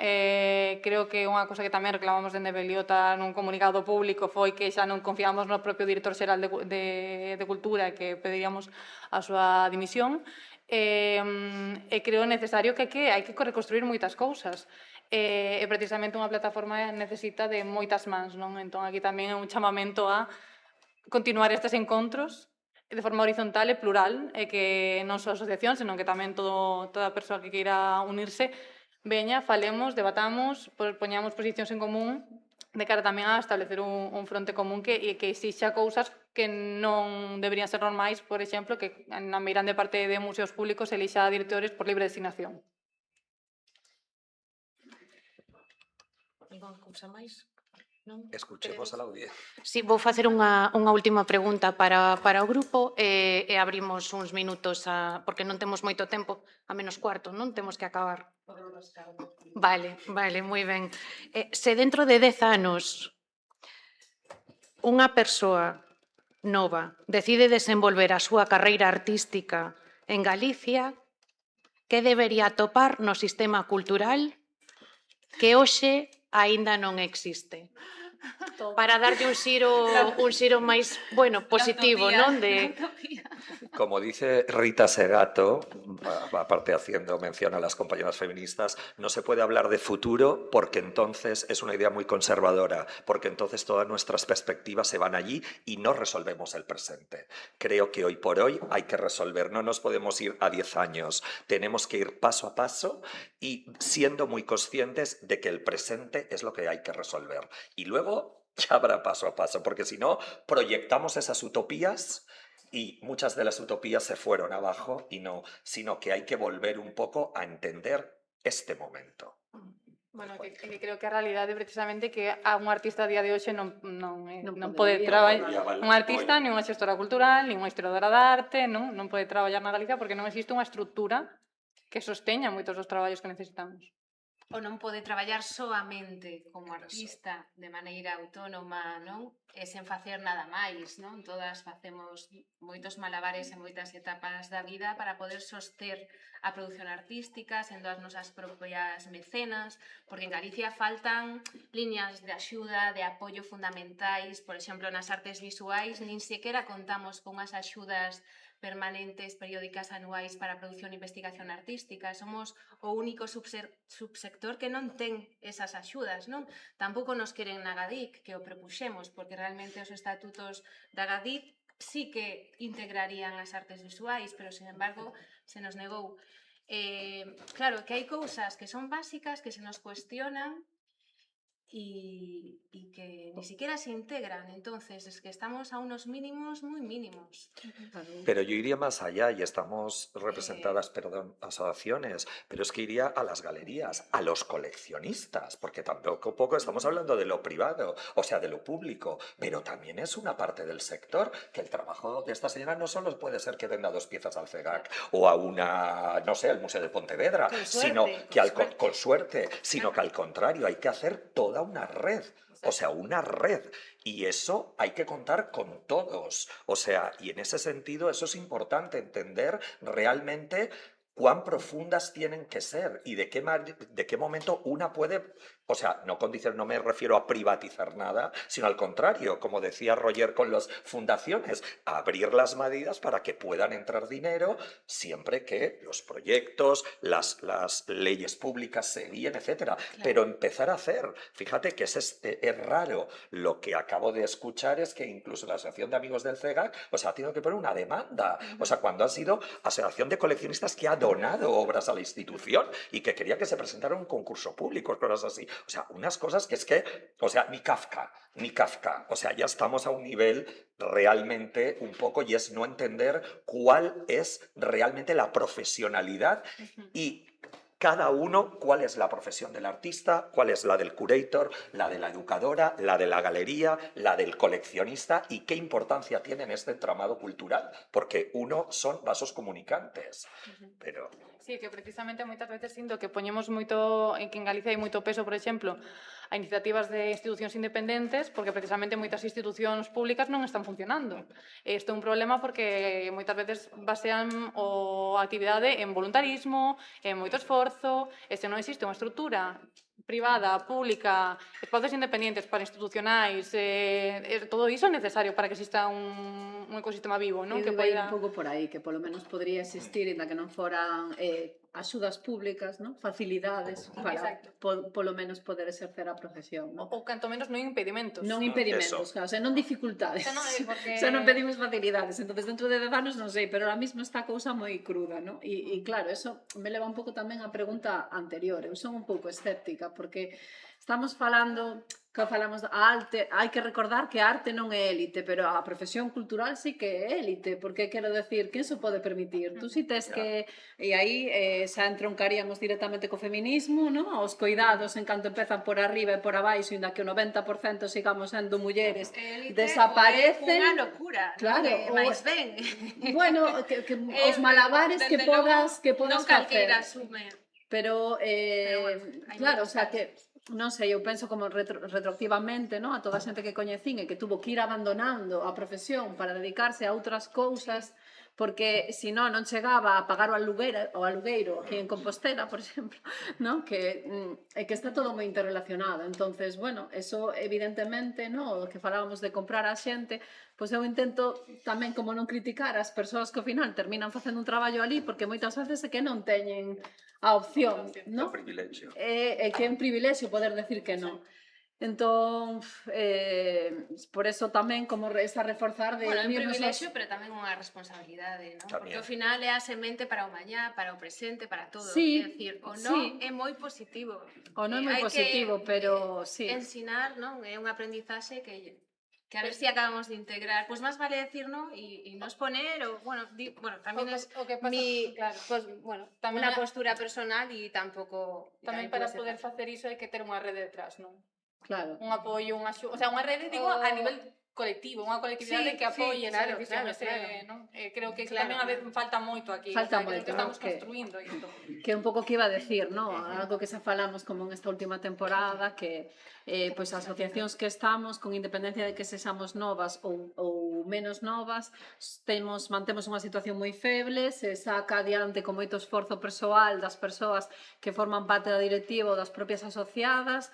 Creo que unha cousa que tamén reclamamos dende Begliota nun comunicado público foi que xa non confiamos no propio director xeral de Cultura e que pediríamos a súa dimisión. E creo necesario que hai que reconstruir moitas cousas. E precisamente unha plataforma necesita de moitas mans, non? Entón, aquí tamén é un chamamento a continuar estes encontros de forma horizontal e plural, e que non só a asociación, senón que tamén toda persoa que queira unirse veña, falemos, debatamos, poñamos posicións en común de cara tamén a establecer un fronte común que exixa cousas que non deberían ser normais, por exemplo, que na meirande parte de museos públicos elixa directores por libre designación. Algo cousa máis? Escuchemos a la audiencia. Sí, vou facer unha última pregunta para o grupo e abrimos uns minutos porque non temos moito tempo, a menos cuarto, non? Temos que acabar. Vale, moi ben. Se dentro de 10 anos unha persoa nova decide desenvolver a súa carreira artística en Galicia, que debería atopar no sistema cultural que hoxe aínda non existe? Para darlle un xiro máis, bueno, positivo, non? Como dice Rita Segato, aparte haciendo mención a las compañeras feministas, no se puede hablar de futuro porque entonces es una idea muy conservadora, porque entonces todas nuestras perspectivas se van allí y no resolvemos el presente. Creo que hoy por hoy hay que resolver, no nos podemos ir a 10 años, tenemos que ir paso a paso y siendo muy conscientes de que el presente es lo que hay que resolver. Y luego ya habrá paso a paso, porque si no, proyectamos esas utopías y muchas de las utopías se fueron abajo y no, sino que hay que volver un poco a entender este momento. Bueno, que creo que a realidade precisamente que a un artista a día de hoxe non pode traballar, un artista, nin unha xestora cultural, nin unha historiadora de arte, non pode traballar na Galicia porque non existe unha estrutura que sosteña moitos dos traballos que necesitamos. Ou non pode traballar soamente como artista de maneira autónoma, non? E sen facer nada máis, non? Todas facemos moitos malabares en moitas etapas da vida para poder soster a produción artística, sendo as nosas propias mecenas, porque en Galicia faltan liñas de axuda, de apoio fundamentais, por exemplo, nas artes visuais, nin sequera contamos con as axudas permanentes, periódicas, anuais para a produción e investigación artística. Somos o único subsector que non ten esas axudas, non? Tampouco nos queren na GADIC, que o propuxemos, porque realmente os estatutos da GADIC sí que integrarían as artes visuais, pero, sin embargo, se nos negou. Claro, que hai cousas que son básicas, que se nos cuestionan, y que ni siquiera se integran. Entonces, es que estamos a unos mínimos muy mínimos. Pero yo iría más allá y estamos representadas, asociaciones, pero es que iría a las galerías, a los coleccionistas, porque tampoco estamos hablando de lo privado, o sea, de lo público, pero también es una parte del sector, que el trabajo de esta señora no solo puede ser que venda 2 piezas al CEGAC o a una, no sé, al Museo de Pontevedra, sino que con suerte, sino que al contrario, hay que hacer toda una red, o sea, una red, y eso hay que contar con todos, o sea, y en ese sentido eso es importante entender realmente cuán profundas tienen que ser y de qué momento una puede, o sea, no me refiero a privatizar nada, sino al contrario, como decía Roger con las fundaciones, abrir las medidas para que puedan entrar dinero siempre que los proyectos, las leyes públicas se guíen, etcétera. Claro. Pero empezar a hacer, fíjate que es raro, lo que acabo de escuchar es que incluso la Asociación de Amigos del CEGAC, o sea, ha tenido que poner una demanda, o sea, cuando ha sido Asociación de Coleccionistas que ha donado obras a la institución y que quería que se presentara un concurso público, cosas así. O sea, unas cosas que es que, o sea, ni Kafka. O sea, ya estamos a un nivel realmente un poco, y es no entender cuál es realmente la profesionalidad y cada uno cuál es la profesión del artista, cuál es la del curator, la de la educadora, la de la galería, la del coleccionista y qué importancia tiene en este entramado cultural, porque uno son vasos comunicantes, pero... Sí, que precisamente moitas veces sinto que poñemos moito, que en Galicia hai moito peso, por exemplo, a iniciativas de institucións independentes, porque precisamente moitas institucións públicas non están funcionando. Isto é un problema porque moitas veces basean a actividade en voluntarismo, en moito esforzo, e se non existe unha estrutura privada, pública, espazos independentes para institucionais, todo iso é necesario para que exista un ecosistema vivo, non? Que vai un pouco por aí, que polo menos podría existir, ainda que non foran axudas públicas, non? Facilidades para polo menos poder exercer a profesión. Ou canto menos non impedimentos. Non impedimentos, claro, non dificultades. Xa non pedimos facilidades. Entón, dentro de 10 anos non sei, pero ahora mesmo está a cousa moi cruda, non? E claro, eso me leva un pouco tamén á pregunta anterior. Eu son un pouco escéptica, porque estamos falando, que falamos da arte, hai que recordar que a arte non é élite, pero a profesión cultural sí que é élite, porque quero decir, quen se pode permitir? Tú si tes que, e aí xa entroncaríamos directamente co feminismo, non? Os coidados en canto empezan por arriba e por abaixo, inda que o 90% sigamos sendo mulleres, desaparecen. Unha locura, claro, máis ben. Bueno, que os malabares que podas facer. Non calqueira asume. Pero, claro, o sea, que non sei, eu penso como retroactivamente, non? A toda a xente que coñecín e que tuvo que ir abandonando a profesión para dedicarse a outras cousas, porque se non chegaba a pagar o alugueiro aquí en Compostela, por exemplo, non? Que está todo moi interrelacionado. Entonces, bueno, eso evidentemente, non? O que falábamos de comprar a xente, pois eu intento tamén como non criticar as persoas que ao final terminan facendo un traballo ali, porque moitas veces é que non teñen a opción, non? É que é un privilexio poder decir que non. Entón, por eso tamén como esa reforzar de... Bueno, é un privilexio, pero tamén unha responsabilidade, non? Porque ao final é a semente para o mañá, para o presente, para todo. Sí, é dicir, o non é moi positivo. O non é moi positivo, pero sí. Ensinar, non? É unha aprendizaxe que a ver si acabamos de integrar. Pois máis vale decir non e nos poner, ou, bueno, tamén é unha postura personal e tampouco... Tamén para poder facer iso hai que ter unha rede detrás, non? Claro. Un apoio, unha axuda, o sea, unha rede, digo, a nivel colectivo, unha colectividade que apoie esa decisión, non? Creo que tamén a veces falta moito aquí. Falta moito, que estamos construindo isto. Que un pouco que iba a decir, non? Algo que xa falamos como en esta última temporada, que pois as asociacións que estamos, con independencia de que sexamos novas ou menos novas, mantemos unha situación moi feble, se saca adiante con moito esforzo persoal das persoas que forman parte da directiva ou das propias asociadas,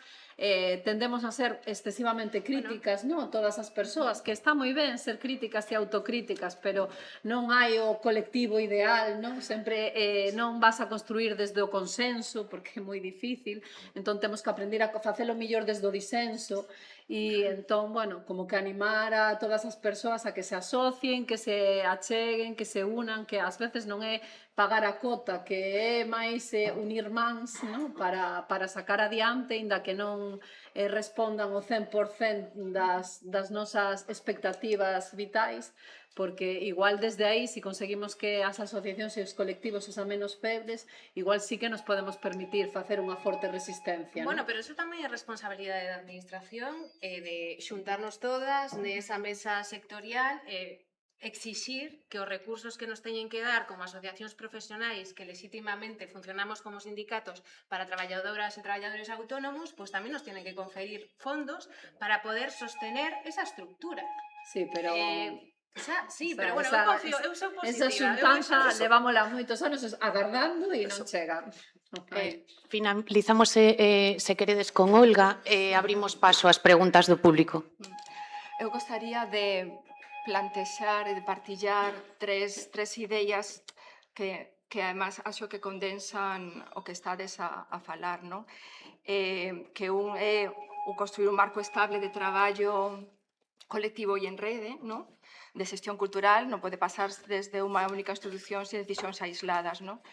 tendemos a ser excesivamente críticas, non? Todas as persoas, que está moi ben ser críticas e autocríticas, pero non hai o colectivo ideal, non? Sempre non vas a construir desde o consenso, porque é moi difícil, entón temos que aprender a facelo mellor desde o disenso, e entón, bueno, como que animar a todas as persoas a que se asocien, que se acheguen, que se unan, que ás veces non é pagar a cota, que é máis unir mans, non? Para sacar adiante, inda que non respondan o 100% das nosas expectativas vitais, porque igual desde aí, se conseguimos que as asociacións e os colectivos sexan menos febles, igual sí que nos podemos permitir facer unha forte resistencia. Bueno, pero eso tamén é responsabilidade da administración, de xuntarnos todas nesa mesa sectorial, exixir que os recursos que nos teñen que dar como asociacións profesionais que legitimamente funcionamos como sindicatos para traballadoras e traballadores autónomos, pois tamén nos tienen que conferir fondos para poder sostener esa estructura. Sí, pero... pero bueno, eu son positiva. Esa xuntanza levámola moitos anos agardando e non chega. Finalizamos, se queredes, con Olga, abrimos paso ás preguntas do público. Eu gostaría de plantexar e de partillar tres ideas que además acho que condensan o que estades a falar, non? Que un é o construir un marco estable de traballo colectivo e en rede, non? De xestión cultural, non pode pasar desde unha única institución sen decisións aisladas, non?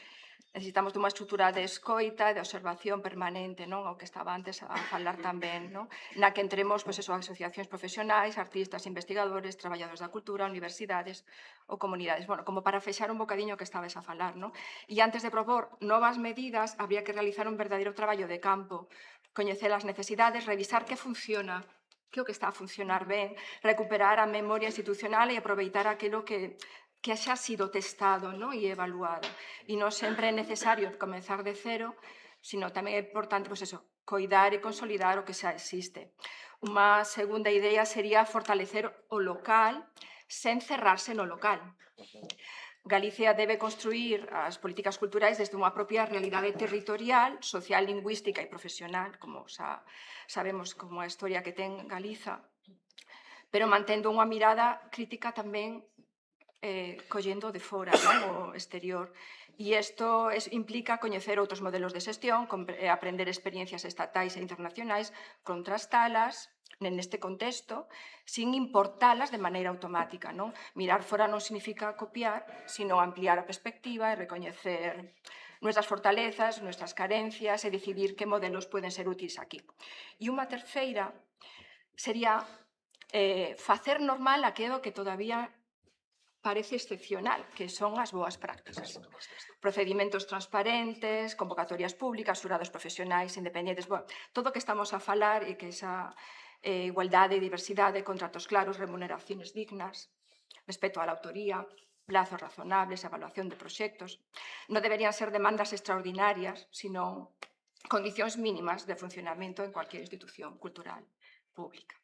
necesitamos dunha estrutura de escoita e de observación permanente, non? O que estaba antes a falar tamén, non? Na que entremos, pois, eso, asociacións profesionais, artistas, investigadores, traballadores da cultura, universidades ou comunidades. Bueno, como para fechar un bocadiño que estabas a falar, non? E antes de propor novas medidas, habría que realizar un verdadeiro traballo de campo, coñecer as necesidades, revisar que funciona, que o que está a funcionar ben, recuperar a memoria institucional e aproveitar aquilo que xa sido testado, non? E evaluado. E non sempre é necesario comenzar de cero, sino tamén é importante, pois eso, coidar e consolidar o que xa existe. Unha segunda idea sería fortalecer o local sen cerrarse no local. Galicia debe construir as políticas culturais desde unha propia realidade territorial, social, lingüística e profesional, como xa sabemos como a historia que ten Galiza, pero mantendo unha mirada crítica tamén collendo de fora, o exterior. E isto implica coñecer outros modelos de xestión, aprender experiencias estatais e internacionais, contrastalas neste contexto, sin importalas de maneira automática. Mirar fora non significa copiar, sino ampliar a perspectiva e recoñecer nuestras fortalezas, nuestras carencias e decidir que modelos poden ser útiles aquí. E unha terceira sería facer normal aquilo que todavía parece excepcional, que son as boas prácticas. Procedimentos transparentes, convocatorias públicas, xurados profesionais, independentes, todo o que estamos a falar e que esa igualdade e diversidade, contratos claros, remuneraciones dignas, respeto á autoría, plazos razonables, evaluación de proxectos. Non deberían ser demandas extraordinarias, sino condicións mínimas de funcionamento en cualquier institución cultural pública.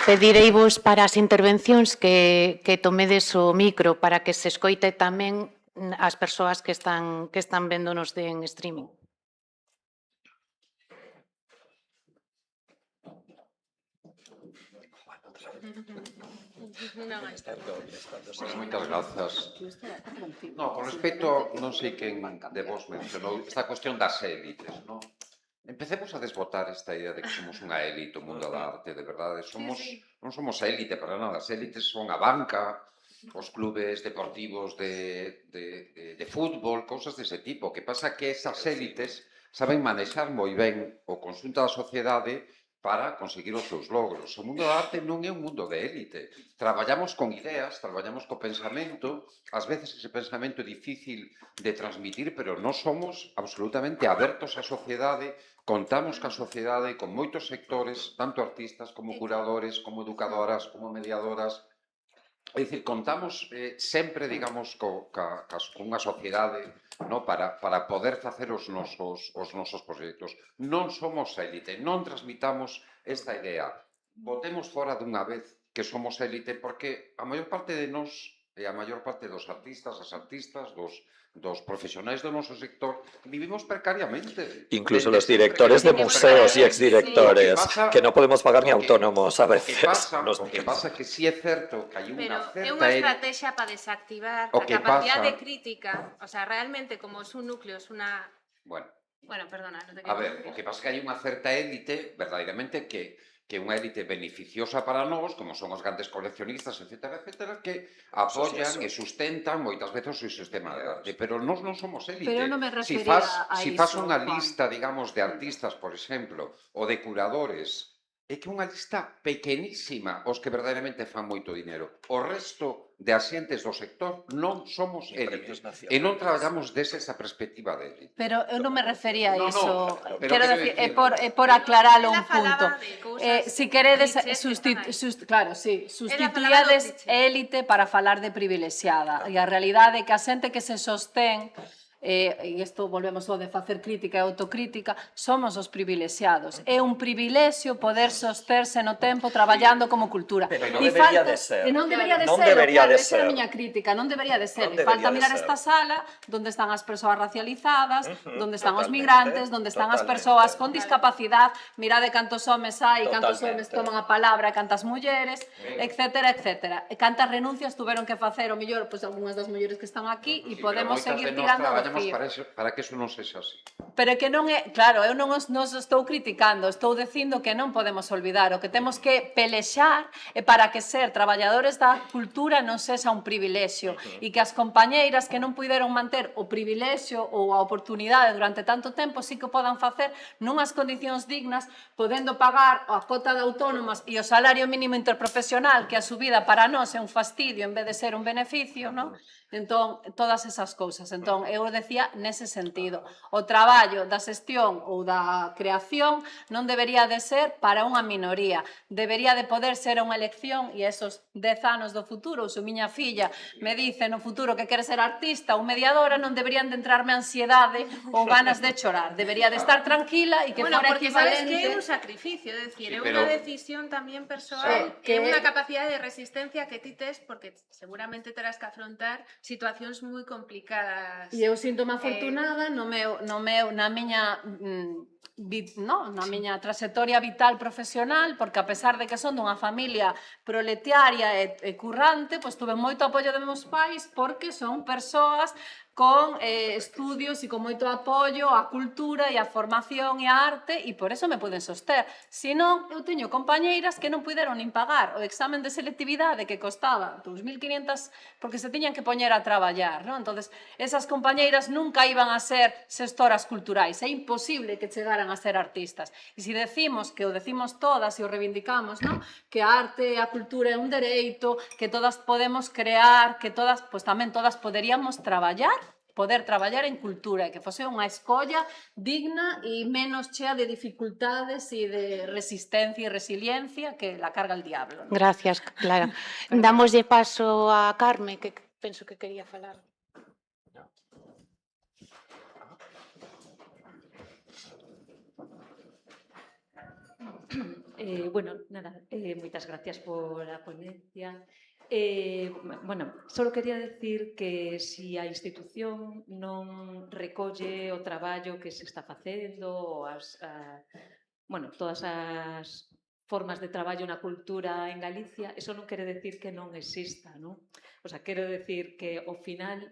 Pedireivos para as intervencións que tomedes o micro para que se escoite tamén as persoas que están véndonos en streaming. Moitas grazas. Con respecto, non sei quen de vos mencionou esta cuestión das élites, non? Empecemos a desbotar esta idea de que somos unha élite, o mundo da arte, de verdade. Non somos élite para nada. As élites son a banca, os clubes deportivos de fútbol, cousas dese tipo. O que pasa é que esas élites saben manexar moi ben o conxunto da sociedade para conseguir os seus logros. O mundo da arte non é un mundo de élite. Traballamos con ideas, traballamos co pensamento, ás veces ese pensamento é difícil de transmitir, pero non somos absolutamente abertos á sociedade, contamos ca sociedade con moitos sectores, tanto artistas como curadores, como educadoras, como mediadoras. É dicir, contamos sempre, digamos, cunha sociedade para poder facer os nosos proxectos. Non somos élite, non transmitamos esta idea. Botemos fora dunha vez que somos élite, porque a maior parte de nós e a maior parte dos artistas, as artistas, dos profesionais do noso sector, vivimos precariamente. Incluso los directores de museos y exdirectores, que no podemos pagar ni autónomos a veces. O que pasa é que sí é certo que hai unha certa... Pero é unha estrategia para desactivar a capacidade crítica, o sea, realmente como es un núcleo, es una... Bueno, perdona, non te quero... A ver, o que pasa é que hai unha certa élite, verdadeiramente, que é unha élite beneficiosa para nós, como son os grandes coleccionistas, etcétera, que apoian e sustentan moitas veces o sistema de arte, pero nós non somos élite. Pero non me refería a iso. Si faz unha lista, digamos, de artistas, por exemplo, ou de curadores, é que unha lista pequenísima os que verdadeiramente fan moito dinero. O resto de asientes do sector non somos élites e non traballamos desde esa perspectiva de élite. Pero eu non me refería a iso. Quero decir, é por aclaralo un punto. Si queredes, sustituíades élite para falar de privilexiada. E a realidade é que a xente que se sostén e isto volvemos ao de facer crítica e autocrítica, somos os privilexiados. É un privilexio poder sosterse no tempo traballando como cultura. Pero non debería de ser. Non debería de ser, claro, esa é a miña crítica, non debería de ser. Falta mirar esta sala onde están as persoas racializadas, onde están os migrantes, onde están as persoas con discapacidade, mirade cantos homes hai, cantos homes toman a palabra, cantas mulleres, etcétera, etcétera. E cantas renuncias tuveron que facer, o mellor, algunhas das mulleres que están aquí, e podemos seguir tirando do desafío. para que eso non sexa así. Pero é que non é, claro, eu non os estou criticando, estou dicindo que non podemos olvidar, o que temos que pelexar é para que ser traballadores da cultura non sexa un privilexio e que as compañeiras que non puideron manter o privilexio ou a oportunidade durante tanto tempo sí que podan facer nunhas condicións dignas, podendo pagar a cota de autónomas e o salario mínimo interprofesional, que a subida para nós é un fastidio en vez de ser un beneficio, non? Entón, todas esas cousas. Entón, eu decía nese sentido. O traballo da xestión ou da creación non debería de ser para unha minoría. Debería de poder ser unha elección e esos 10 anos do futuro, ou se miña filla me dice no futuro que quere ser artista ou mediadora, non deberían de entrarme ansiedade ou ganas de chorar. Debería de estar tranquila e que Bueno, fora porque sabes equivalente... que é un sacrificio, é dicir, Sí, é pero- unha decisión tamén persoal, que- é unha capacidade de resistencia que ti tes, porque seguramente terás que afrontar situacións moi complicadas. E eu sinto-me afortunada na miña na miña trayectoria vital profesional, porque a pesar de que son dunha familia proletaria e currante, pois tuve moito apoio de meus pais porque son persoas con estudios e con moito apoio á cultura e á formación e á arte e por eso me poden soster. Senón, eu teño compañeiras que non puderon nin pagar o examen de selectividade que costaba 2.500 porque se tiñan que poñer a traballar, non? Entonces, esas compañeiras nunca iban a ser xestoras culturais, é imposible que chegaran a ser artistas. E se decimos, que o decimos todas e o reivindicamos, non? Que a arte e a cultura é un dereito, que todas podemos crear, que todas, pois tamén todas poderíamos poder traballar en cultura e que fose unha escolla digna e menos chea de dificultades e de resistencia e resiliencia que la carga el diablo. Gracias, Clara. Damoslle paso a Carme, que penso que quería falar. Bueno, nada, moitas gracias por a ponencia. Bueno, só quería decir que si a institución non recolle o traballo que se está facendo, ou bueno, todas as formas de traballo na cultura en Galicia, eso non quere decir que non exista, non? O sea, quero decir que ao final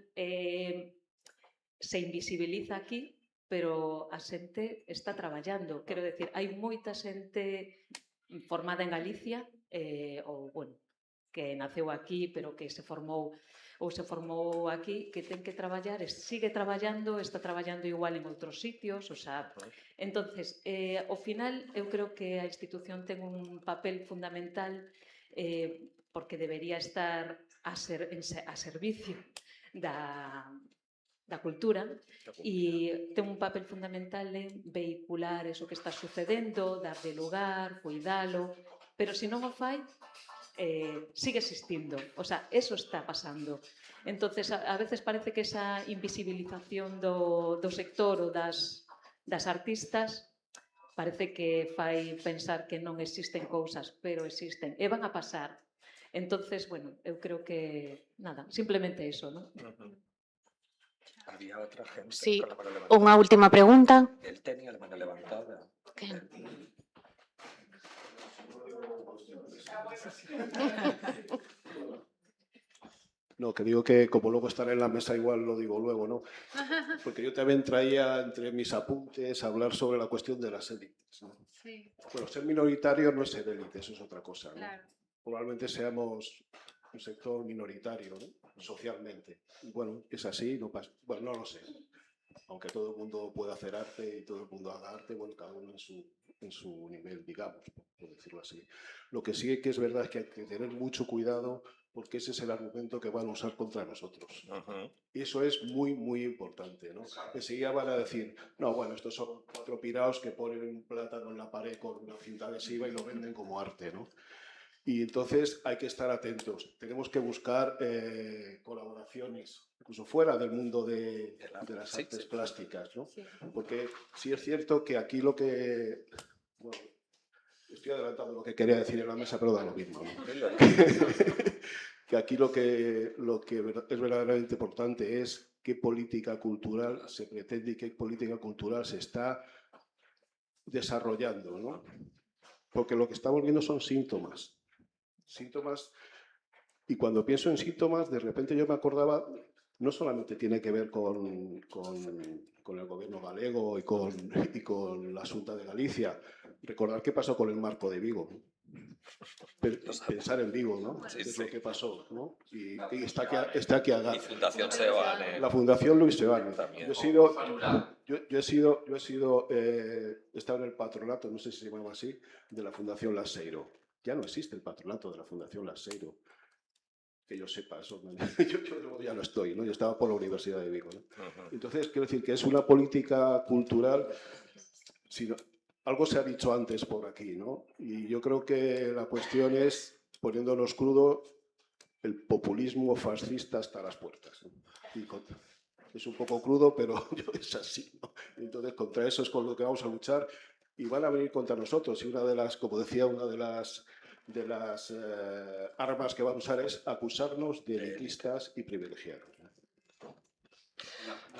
se invisibiliza aquí, pero a xente está traballando. Quero decir, hai moita xente formada en Galicia, ou, bueno, que naceu aquí, pero que se formou aquí, que ten que traballar, sigue traballando, está traballando igual en outros sitios, o sea, entonces, ao final, eu creo que a institución ten un papel fundamental porque debería estar a servicio da cultura e ten un papel fundamental en vehicular eso que está sucedendo, darle lugar, cuidalo, pero se non o fai, sigue existindo, o sea, eso está pasando. Entonces, a veces parece que esa invisibilización do sector ou das artistas parece que fai pensar que non existen cousas, pero existen, e van a pasar. Entonces, bueno, eu creo que, nada, simplemente eso, ¿no? Había otra gente Sí, con la mano levantada. unha última pregunta. Él tenía la mano levantada. No, que digo que como luego estaré en la mesa igual lo digo luego, ¿no? Porque yo también traía entre mis apuntes hablar sobre la cuestión de las élites, ¿no? Sí. Bueno, ser minoritario no es ser élite, eso es otra cosa, ¿no? Claro. Probablemente seamos un sector minoritario, ¿no? Socialmente. Y bueno, es así, no pasa. Bueno, no lo sé. Aunque todo el mundo pueda hacer arte y todo el mundo haga arte, bueno, cada uno en su nivel, digamos, por decirlo así. Lo que sí que es verdad es que hay que tener mucho cuidado porque ese es el argumento que van a usar contra nosotros. Y eso es muy, muy importante, ¿no? Enseguida van a decir, no, bueno, estos son 4 piraos que ponen un plátano en la pared con una cinta adhesiva y lo venden como arte, ¿no? Y entonces hay que estar atentos. Tenemos que buscar colaboraciones, incluso fuera del mundo de las artes plásticas, ¿no? Porque sí es cierto que aquí lo que... Bueno, estoy adelantando lo que quería decir en la mesa, pero da lo mismo, ¿no? Que aquí lo que es verdaderamente importante es qué política cultural se pretende y qué política cultural se está desarrollando, ¿no? Porque lo que estamos viendo son síntomas, y cuando pienso en síntomas, de repente yo me acordaba no solamente tiene que ver con el gobierno galego y con la Xunta de Galicia. Recordar qué pasó con el marco de Vigo. Pensar en Vigo, ¿no? Sí, ¿Qué es sí. lo que pasó? ¿No? Y está aquí Y Fundación Seoane. la Fundación Luis Seoane. También. Yo he estado en el patronato, no sé si se llamaba así, de la Fundación Laseiro. Ya no existe el patronato de la Fundación Laseiro. Que yo sepa, eso, yo ya no estoy, ¿no? Yo estaba por la Universidad de Vigo, ¿no? Entonces, quiero decir que es una política cultural, algo se ha dicho antes por aquí, ¿no? Y yo creo que la cuestión es, poniéndonos crudo, el populismo fascista hasta las puertas, ¿no? Es un poco crudo, pero es así, ¿no? Entonces, contra eso es con lo que vamos a luchar y van a venir contra nosotros. Y una de las, como decía, una de las armas que van a usar es acusarnos de elitistas y privilegiados.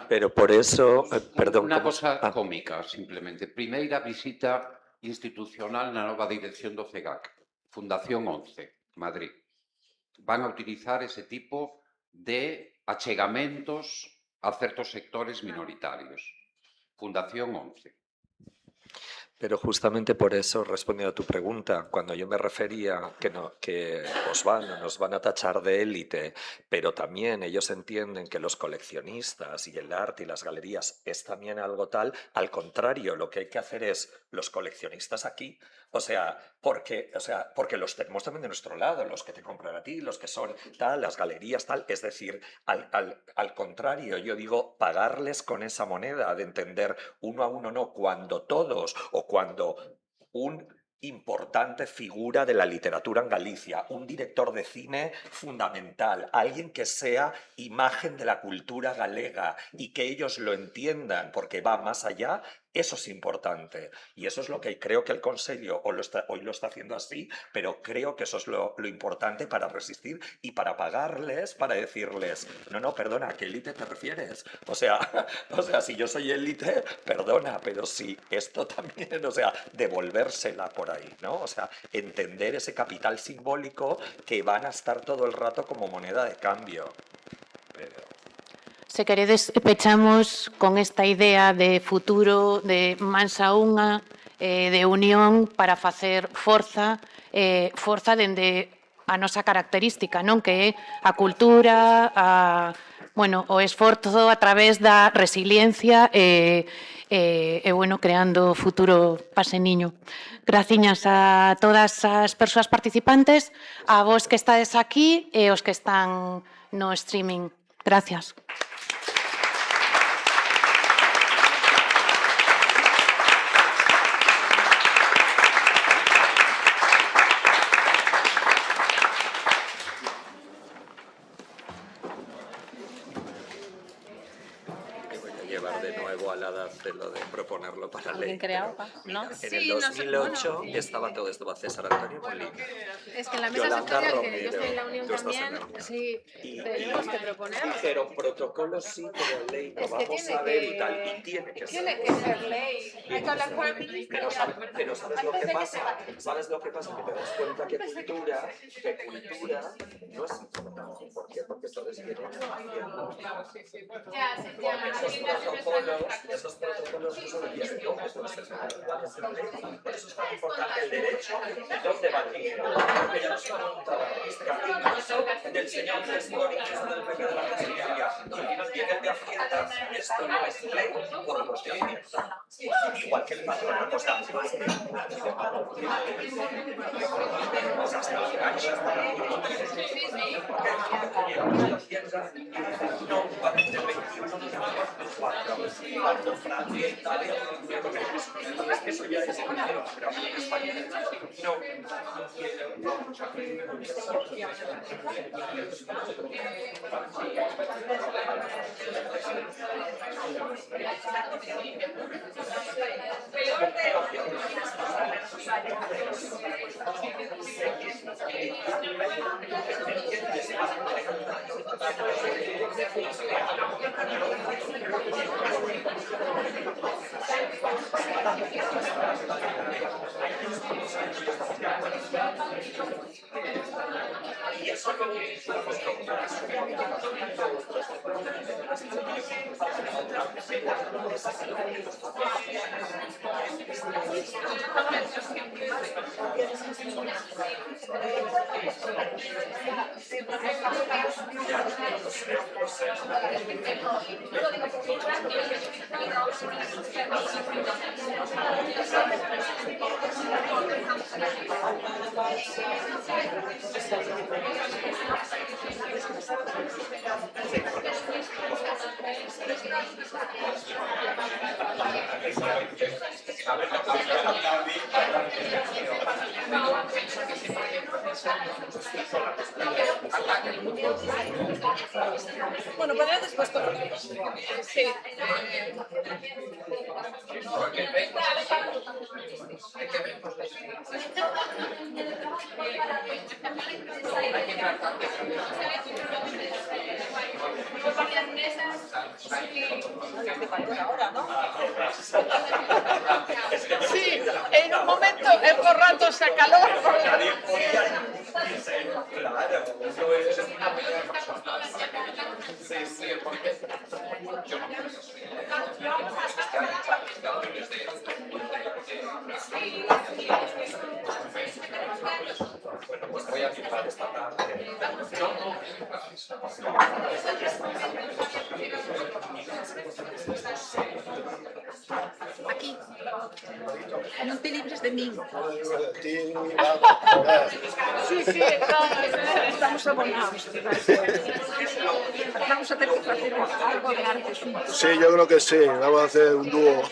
Pero por eso, perdón... Unha cosa cómica, simplemente. Primeira visita institucional na nova dirección do CEGAC, Fundación 11, Madrid. Van a utilizar ese tipo de achegamentos a certos sectores minoritarios. Fundación 11. Pero justamente por eso, respondiendo a tu pregunta, cuando yo me refería que nos van a tachar de élite, pero también ellos entienden que los coleccionistas y el arte y las galerías es también algo tal, al contrario, lo que hay que hacer es los coleccionistas aquí, porque los tenemos también de nuestro lado, los que te compran a ti, los que son tal, las galerías tal, es decir, al contrario, yo digo, pagarles con esa moneda, de entender uno a uno, no, cuando todos o cuando un importante figura de la literatura en Galicia, un director de cine fundamental, alguien que sea imagen de la cultura galega y que ellos lo entiendan porque va más allá, eso es importante. Y eso es lo que creo que el Consejo hoy lo está haciendo así, pero creo que eso es lo importante para resistir y para pagarles, para decirles, no, perdona, ¿a qué élite te refieres? O sea, si yo soy élite, perdona, pero si esto también, devolvérsela por ahí, ¿no? O sea, entender ese capital simbólico que van a estar todo el rato como moneda de cambio. Se queredes, pechamos con esta idea de futuro, de mansa unha, de unión para facer forza dende a nosa característica, non? Que é a cultura, o esforzo a través da resiliencia creando futuro paseniño. Graciñas a todas as persoas participantes, a vos que estades aquí e os que están no streaming. Gracias. De lo de proponerlo para ley. ¿Alguien crea OPA? ¿No? En el 2008 estaba todo esto, César Antonio Molina. Es que en la mesa Yolanda sectorial, que Romero, yo estoy en la unión tú estás en también, la unión. sí, tenemos que proponerlo. Pero protocolos sí, pero ley no Es que vamos tiene a ver que- y tal, y tiene que ser. Tiene que ser ley. Hay que hablar con el ministro. Pero ¿sabes lo que pasa? ¿Sabes lo que pasa? Que te das cuenta que cultura no es importante. ¿Por qué? Porque todo es bien hecho. Esos protocolos no son bien hechos. Por eso es tan importante el derecho y dónde va el dinero. Porque ya nos preguntaba del señor gestor y del PP de la Consellería. Al final viene de Hacienda, esto no es ley por los de Hacienda. Igual que el patrón, pues da más que hasta la cancha, hasta la no, parece el 21 de 2024. Cuando Francia, Italia, es que eso ya es dinero, pero aquí en España no. Y es Bueno, para después sí. Sí, en un momento, por ratos se calor. Voy a quitar esta tarde. Aquí. Non te libres de min. Sí, sí, estamos abonados. Vamos a tener que hacer algo de arte juntos. Sí, yo creo que sí. Vamos a hacer un dúo.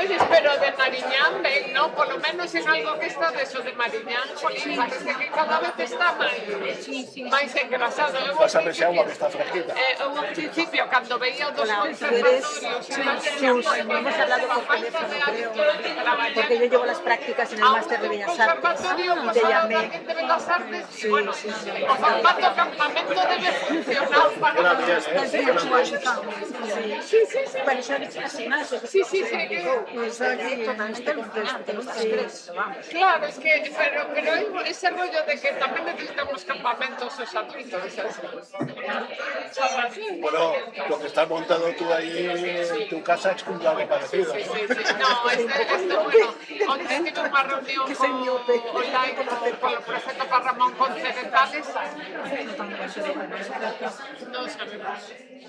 Oye, pero de Mariñán ven, ¿no? Por lo menos en algo que está de eso de Mariñán, porque parece que cada vez está máis engrasado. Pásame esa agua que está fresquita. Hubo un principio, cando veía dos conservatorios, hemos hablado por teléfono, creo, porque yo llevo las prácticas en el máster de Bellas Artes y te llamé. De Bellas Artes, bueno, o formato campamento debe funcionar para... Bueno, son así, sí, sí, sí. Claro, es que, pero ese rollo de que también necesitamos campamentos os adultos. Bueno, lo que estás montando tú ahí en tu casa es como algo parecido. Sí. No, bueno, onte tive unha reunión online con o prefecto para Ramón con Ceretales. Non sabemos.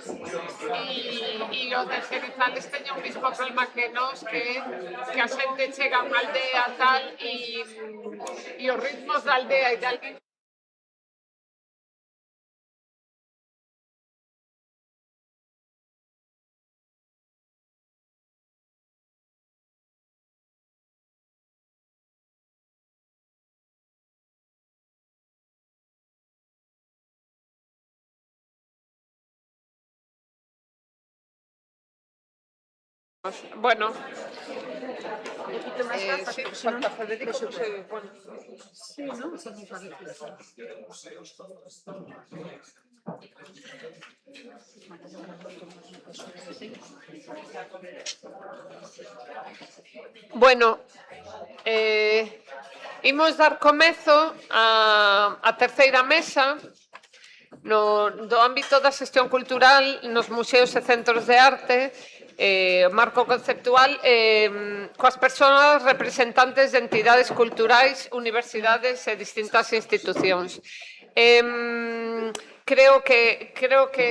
E o de Ceretales teña o mismo problema que nós, que a xente chega a unha aldea tal e os ritmos da aldea e de alguén bueno, sí, falta Federico, bueno, sí, ¿no? Bueno, imos dar comezo a terceira mesa do ámbito da xestión cultural nos museos e centros de arte, marco conceptual coas persoas representantes de entidades culturais, universidades e distintas institucións. Creo que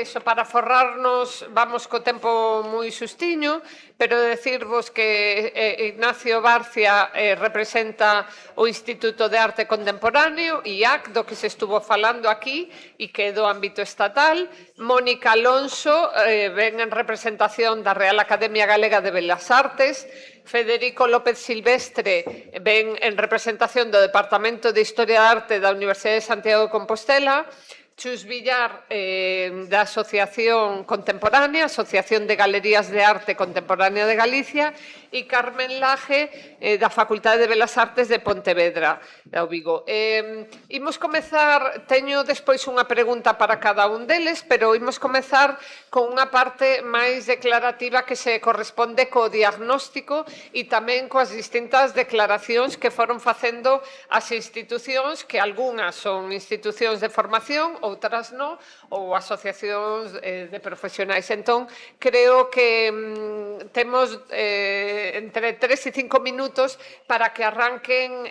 iso, para forrarnos, vamos co tempo moi xustiño, pero decirvos que Ignacio Barcia representa o Instituto de Arte Contemporáneo, IAC, do que se estuvo falando aquí, e que é do ámbito estatal. Mónica Alonso ven en representación da Real Academia Galega de Belas Artes. Federico López Silvestre ven en representación do Departamento de Historia e Arte da Universidade de Santiago de Compostela. Chus Villar, da Asociación Contemporánea, Asociación de Galerías de Arte Contemporánea de Galicia, e Carmen Laje, da Facultade de Belas Artes de Pontevedra, da Vigo. Imos comezar, teño despois unha pregunta para cada un deles, pero imos comezar con unha parte máis declarativa que se corresponde co diagnóstico e tamén coas distintas declaracións que foron facendo as institucións, que algunhas son institucións de formación, outras non, ou asociacións de profesionais. Entón, creo que temos entre 3 e 5 minutos para que arranquen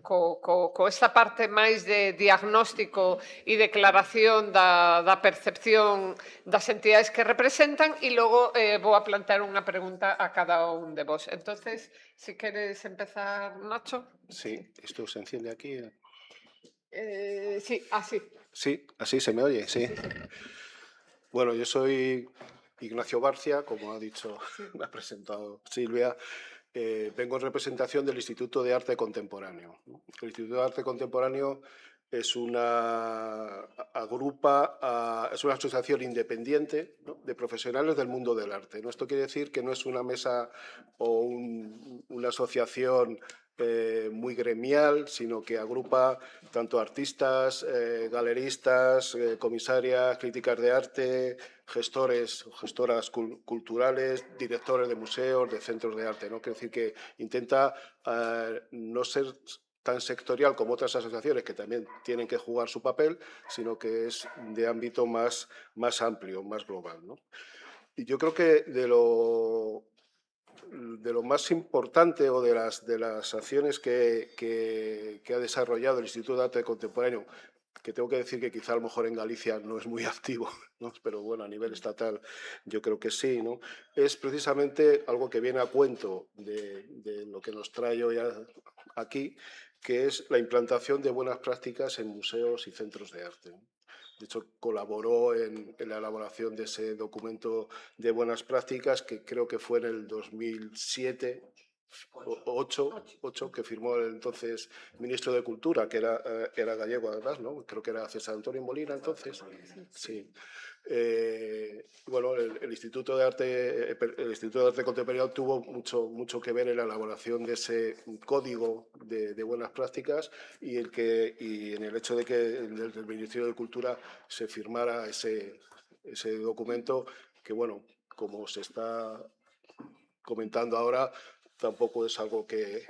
co esta parte máis de diagnóstico e declaración da percepción das entidades que representan e logo vou a plantear unha pregunta a cada un de vos. Entonces, si queres empezar, Nacho. Sí, esto se enciende aquí. Sí, así. Sí, así se me oye, sí. Bueno, yo soy Ignacio Barcia, como ha dicho, me ha presentado Silvia. Vengo en representación del Instituto de Arte Contemporáneo. El Instituto de Arte Contemporáneo es una asociación independiente, ¿no?, de profesionales del mundo del arte, ¿no? Esto quiere decir que no es una mesa o una asociación muy gremial, sino que agrupa tanto artistas, galeristas, comisarias, críticas de arte, gestores o gestoras culturales, directores de museos, de centros de arte, ¿no? Quiere decir que intenta no ser tan sectorial como otras asociaciones que también tienen que jugar su papel, sino que es de ámbito más amplio, más global, ¿no? Y yo creo que de lo más importante o de las acciones que ha desarrollado el Instituto de Arte Contemporáneo, que tengo que decir que quizá a lo mejor en Galicia no es muy activo, ¿no?, pero bueno, a nivel estatal yo creo que sí, ¿no?, es precisamente algo que viene a cuento de lo que nos trae hoy aquí, que es la implantación de buenas prácticas en museos y centros de arte. De hecho, colaboró en la elaboración de ese documento de buenas prácticas, que creo que fue en el 2007, 2008, que firmó el entonces ministro de Cultura, que era gallego además, ¿no? Creo que era César Antonio Molina entonces. Sí. Bueno, el Instituto de Arte Contemporáneo tuvo mucho que ver en la elaboración de ese código de buenas prácticas y en el hecho de que desde el Ministerio de Cultura se firmara ese documento, que bueno, como se está comentando ahora, tampoco es algo que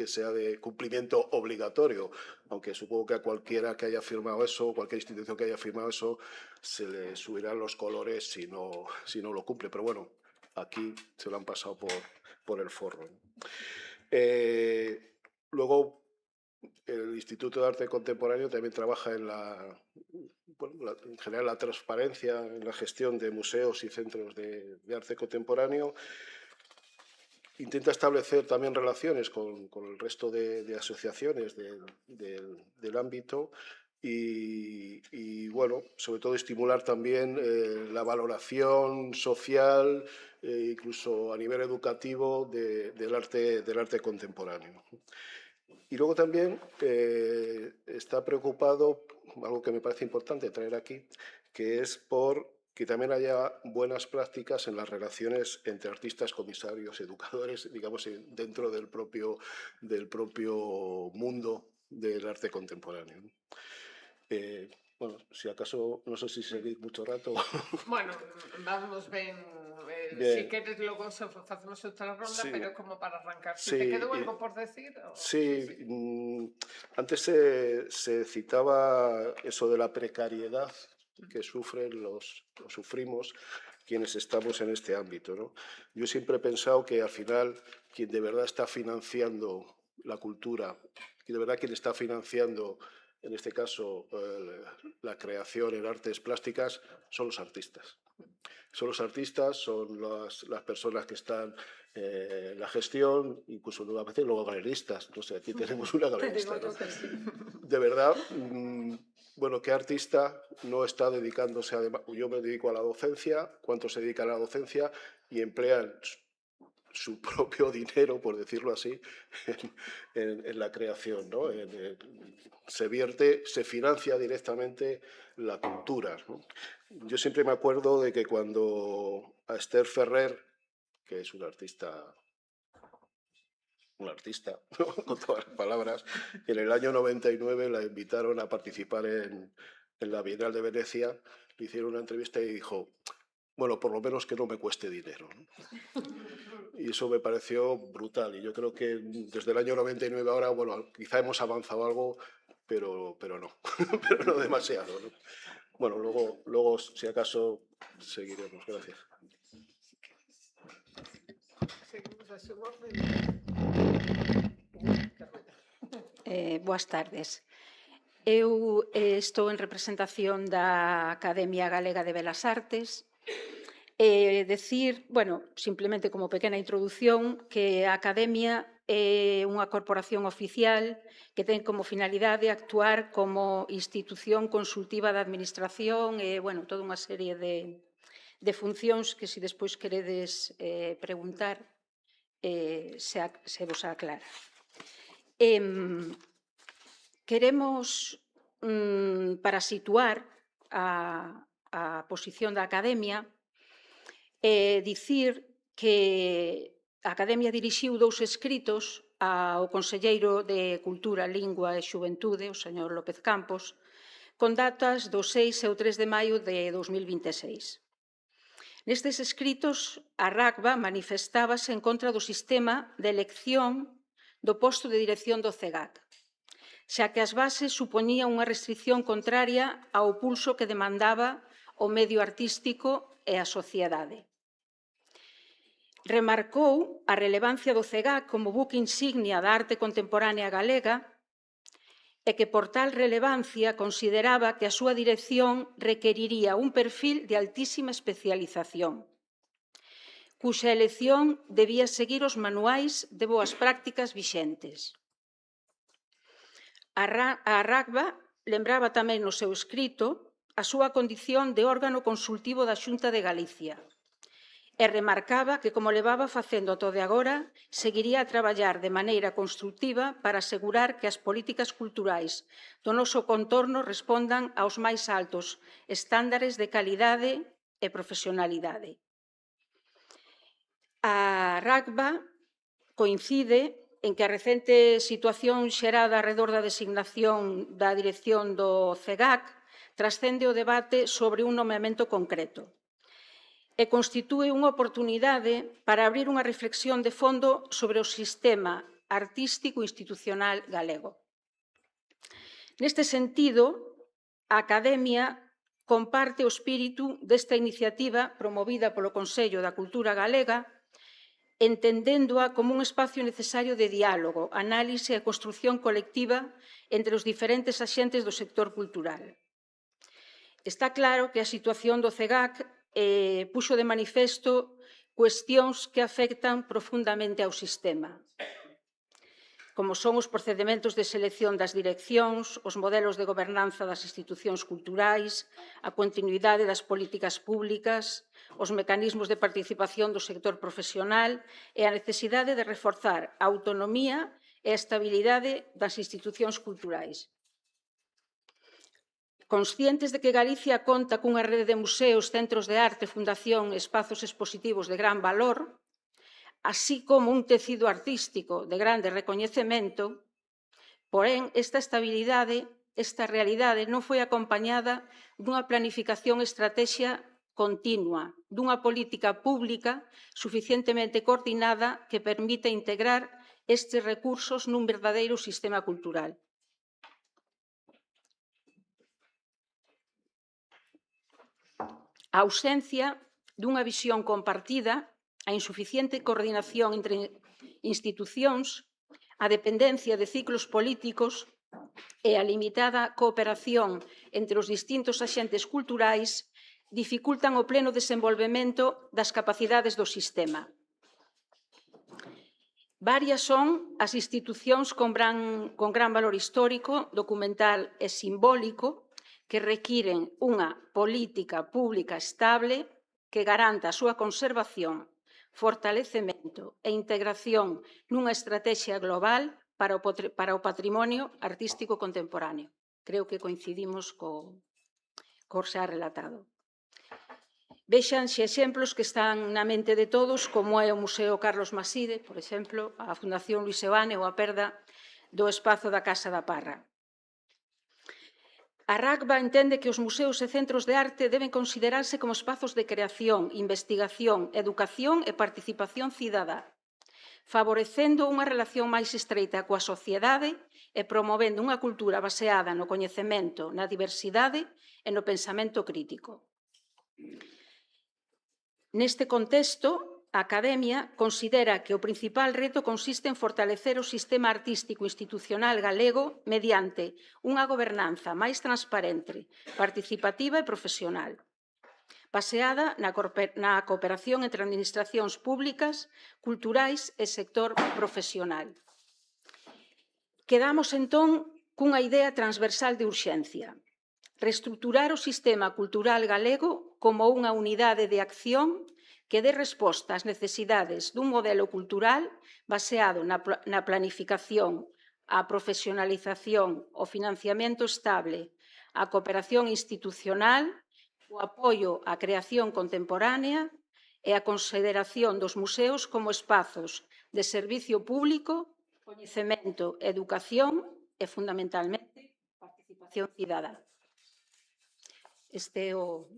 sea de cumplimiento obligatorio, aunque supongo que a cualquiera que haya firmado eso, cualquier institución que haya firmado eso, se le subirán los colores si no lo cumple. Pero bueno, aquí se lo han pasado por el forro. Luego, el Instituto de Arte Contemporáneo también trabaja en en general la transparencia en la gestión de museos y centros de arte contemporáneo. Intenta establecer también relaciones con el resto de asociaciones del ámbito y, bueno, sobre todo estimular también la valoración social, incluso a nivel educativo, del arte contemporáneo. Y luego también está preocupado, algo que me parece importante traer aquí, que es por que también haya buenas prácticas en las relaciones entre artistas, comisarios, educadores, digamos, dentro del propio mundo del arte contemporáneo. Bueno, si acaso, no sé si seguir mucho rato. Bueno, vamos ben. Si queres, logo facemos outra ronda, sí, pero como para arrancar. Si te quedou algo por decir? Sí, antes se citaba eso de la precariedad que sufrimos quienes estamos en este ámbito, ¿no? Yo siempre he pensado que al final quien de verdad está financiando la cultura, de verdad quien está financiando, en este caso, la creación en artes plásticas, son los artistas. Son los artistas, son las personas que están en la gestión, incluso a veces luego galeristas. No sé, aquí tenemos una galerista, ¿no? De verdad, bueno, ¿qué artista no está dedicándose a... Yo me dedico a la docencia, ¿cuántos se dedican a la docencia y emplean su propio dinero, por decirlo así, en la creación, ¿no? Se financia directamente la cultura, ¿no? Yo siempre me acuerdo de que cuando a Esther Ferrer, que es una artista, ¿no? Con todas las palabras, en el año 99 la invitaron a participar en la Bienal de Venecia, le hicieron una entrevista y dijo, bueno, por lo menos que no me cueste dinero, ¿no? Y eso me pareció brutal. Y yo creo que desde el año 99 ahora, bueno, quizá hemos avanzado algo, pero no, pero no demasiado, ¿no? Bueno, luego, si acaso, seguiremos. Gracias. Boas tardes. Eu estou en representación da Academia Galega de Belas Artes. Decir, bueno, simplemente como pequena introdución, que a Academia é unha corporación oficial que ten como finalidade actuar como institución consultiva da administración e, bueno, toda unha serie de funcións que, se despois queredes preguntar, se vos aclara. Queremos, para situar a posición da Academia, dicir que a Academia dirixiu 2 escritos ao Conselleiro de Cultura, Lingua e Xuventude, o señor López Campos, con datas do 6 e o 3 de maio de 2026. Nestes escritos, a RACBA manifestábase en contra do sistema de elección do posto de dirección do CEGAC, xa que as bases supoñían unha restricción contraria ao pulso que demandaba o medio artístico e a sociedade. Remarcou a relevancia do CEGAC como buque insignia da arte contemporánea galega e que por tal relevancia consideraba que a súa dirección requeriría un perfil de altísima especialización, cuxa elección debía seguir os manuais de boas prácticas vixentes. A RACBA lembraba tamén no seu escrito a súa condición de órgano consultivo da Xunta de Galicia e remarcaba que, como levaba facendo ata de agora, seguiría a traballar de maneira constructiva para asegurar que as políticas culturais do noso contorno respondan aos máis altos estándares de calidade e profesionalidade. A RACBA coincide en que a recente situación xerada arredor da designación da dirección do CEGAC trascende o debate sobre un nomeamento concreto e constitúe unha oportunidade para abrir unha reflexión de fondo sobre o sistema artístico institucional galego. Neste sentido, a Academia comparte o espírito desta iniciativa promovida polo Consello da Cultura Galega, entendéndoa como un espacio necesario de diálogo, análise e construción colectiva entre os diferentes axentes do sector cultural. Está claro que a situación do CEGAC puxo de manifesto cuestións que afectan profundamente ao sistema, como son os procedementos de selección das direccións, os modelos de gobernanza das institucións culturais, a continuidade das políticas públicas, os mecanismos de participación do sector profesional e a necesidade de reforzar a autonomía e a estabilidade das institucións culturais. Conscientes de que Galicia conta cunha rede de museos, centros de arte, fundación e espazos expositivos de gran valor, así como un tecido artístico de grande recoñecemento, porén, esta estabilidade, esta realidade non foi acompañada dunha planificación e estrategia continua, dunha política pública suficientemente coordinada que permita integrar estes recursos nun verdadeiro sistema cultural. A ausencia dunha visión compartida, a insuficiente coordinación entre institucións, a dependencia de ciclos políticos e a limitada cooperación entre os distintos axentes culturais dificultan o pleno desenvolvemento das capacidades do sistema. Varias son as institucións con gran valor histórico, documental e simbólico que requiren unha política pública estable que garanta a súa conservación, fortalecemento e integración nunha estrategia global para o patrimonio artístico contemporáneo. Creo que coincidimos co xa relatado. Vexanse exemplos que están na mente de todos, como é o Museo Carlos Maside, por exemplo, a Fundación Luis Seoane ou a perda do espazo da Casa da Parra. A RACBA entende que os museos e centros de arte deben considerarse como espazos de creación, investigación, educación e participación cidadá, favorecendo unha relación máis estreita coa sociedade e promovendo unha cultura baseada no coñecemento, na diversidade e no pensamento crítico. Neste contexto, a Academia considera que o principal reto consiste en fortalecer o sistema artístico institucional galego mediante unha gobernanza máis transparente, participativa e profesional, baseada na cooperación entre administracións públicas, culturais e sector profesional. Quedamos, entón, cunha idea transversal de urxencia: reestruturar o sistema cultural galego como unha unidade de acción que dé resposta ás necesidades dun modelo cultural baseado na planificación, a profesionalización, o financiamento estable, a cooperación institucional, o apoio á creación contemporánea e a consideración dos museos como espazos de servicio público, coñecemento, educación e, fundamentalmente, participación cidadá. Este é o,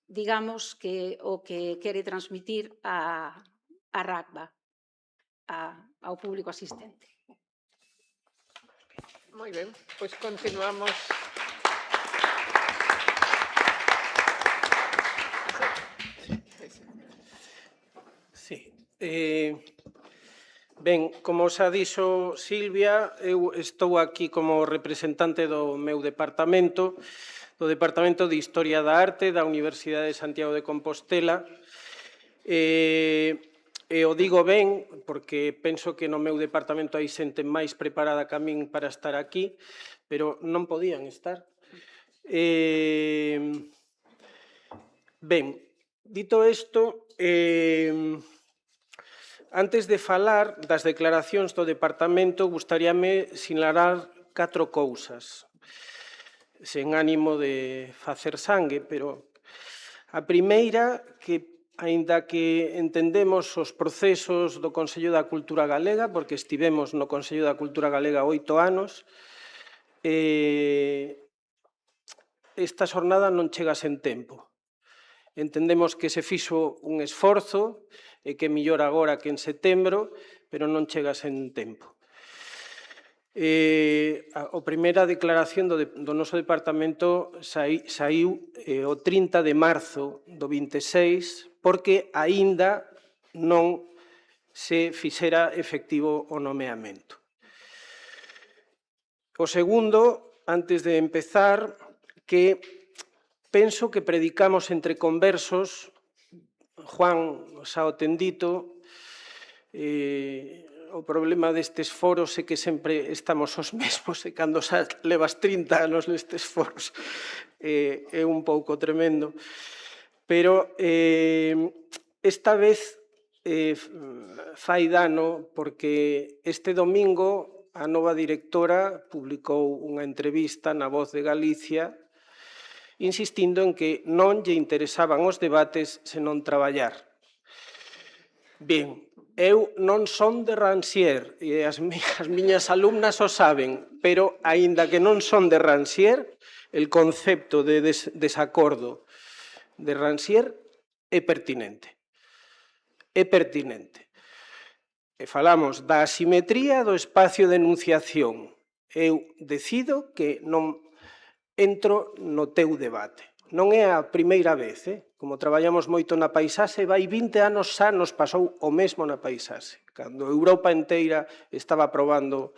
digamos, que o que quere transmitir a RACBA ao público asistente. Moi ben, pois continuamos. Sí. Ben, como xa dixo Silvia, eu estou aquí como representante do meu departamento, do Departamento de Historia da Arte da Universidade de Santiago de Compostela. E o digo ben, porque penso que no meu departamento hai xente máis preparada que a min para estar aquí, pero non podían estar. Ben, dito isto, antes de falar das declaracións do departamento, gustaríame sinalar 4 cousas, sen ánimo de facer sangue, pero a primeira, que aínda que entendemos os procesos do Consello da Cultura Galega, porque estivemos no Consello da Cultura Galega 8 anos, esta xornada non chega sen tempo. Entendemos que se fixo un esforzo e que mellor agora que en setembro, pero non chega sen tempo. A primeira declaración do noso departamento saiu o 30 de marzo do 26, porque aínda non se fixera efectivo o nomeamento. O segundo, antes de empezar, que penso que predicamos entre conversos, Juan xa o ten dito, o problema destes foros é que sempre estamos os mesmos e cando xa levas 30 anos nestes foros é un pouco tremendo. Pero esta vez fai dano porque este domingo a nova directora publicou unha entrevista na Voz de Galicia insistindo en que non lle interesaban os debates senón traballar. Ben, eu non son de Rancière, e as miñas alumnas o saben, pero, aínda que non son de Rancière, el concepto de desacordo de Rancière é pertinente. É pertinente. E falamos da asimetría do espacio de enunciación. Eu decido que non entro no teu debate. Non é a primeira vez, como traballamos moito na paisaxe, vai 20 anos xa nos pasou o mesmo na paisaxe. Cando Europa inteira estaba aprobando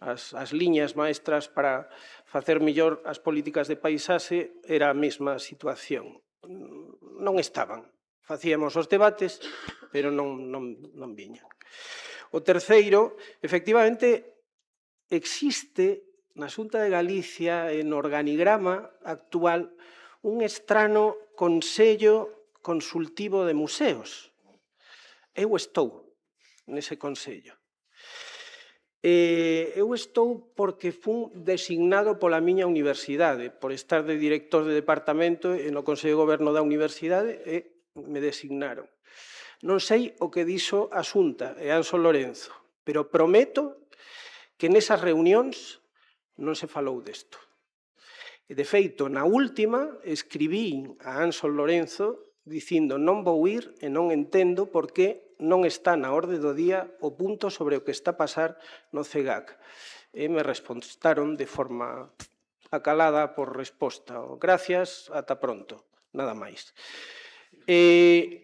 as liñas maestras para facer mellor as políticas de paisaxe, era a mesma situación. Non estaban. Facíamos os debates, pero non viñan. O terceiro, efectivamente, existe na Xunta de Galicia, en organigrama actual, un estrano Consello Consultivo de Museos. Eu estou nese Consello. Eu estou porque fun designado pola miña universidade, por estar de director de departamento e no Consello de Goberno da universidade me designaron. Non sei o que dixo a Xunta e Anxo Lorenzo, pero prometo que nesas reunións non se falou desto. E, de feito, na última escribí a Anxo Lorenzo dicindo non vou ir e non entendo por que non está na orde do día o punto sobre o que está a pasar no CEGAC. E me respostaron de forma acalada por resposta. Gracias, ata pronto, nada máis.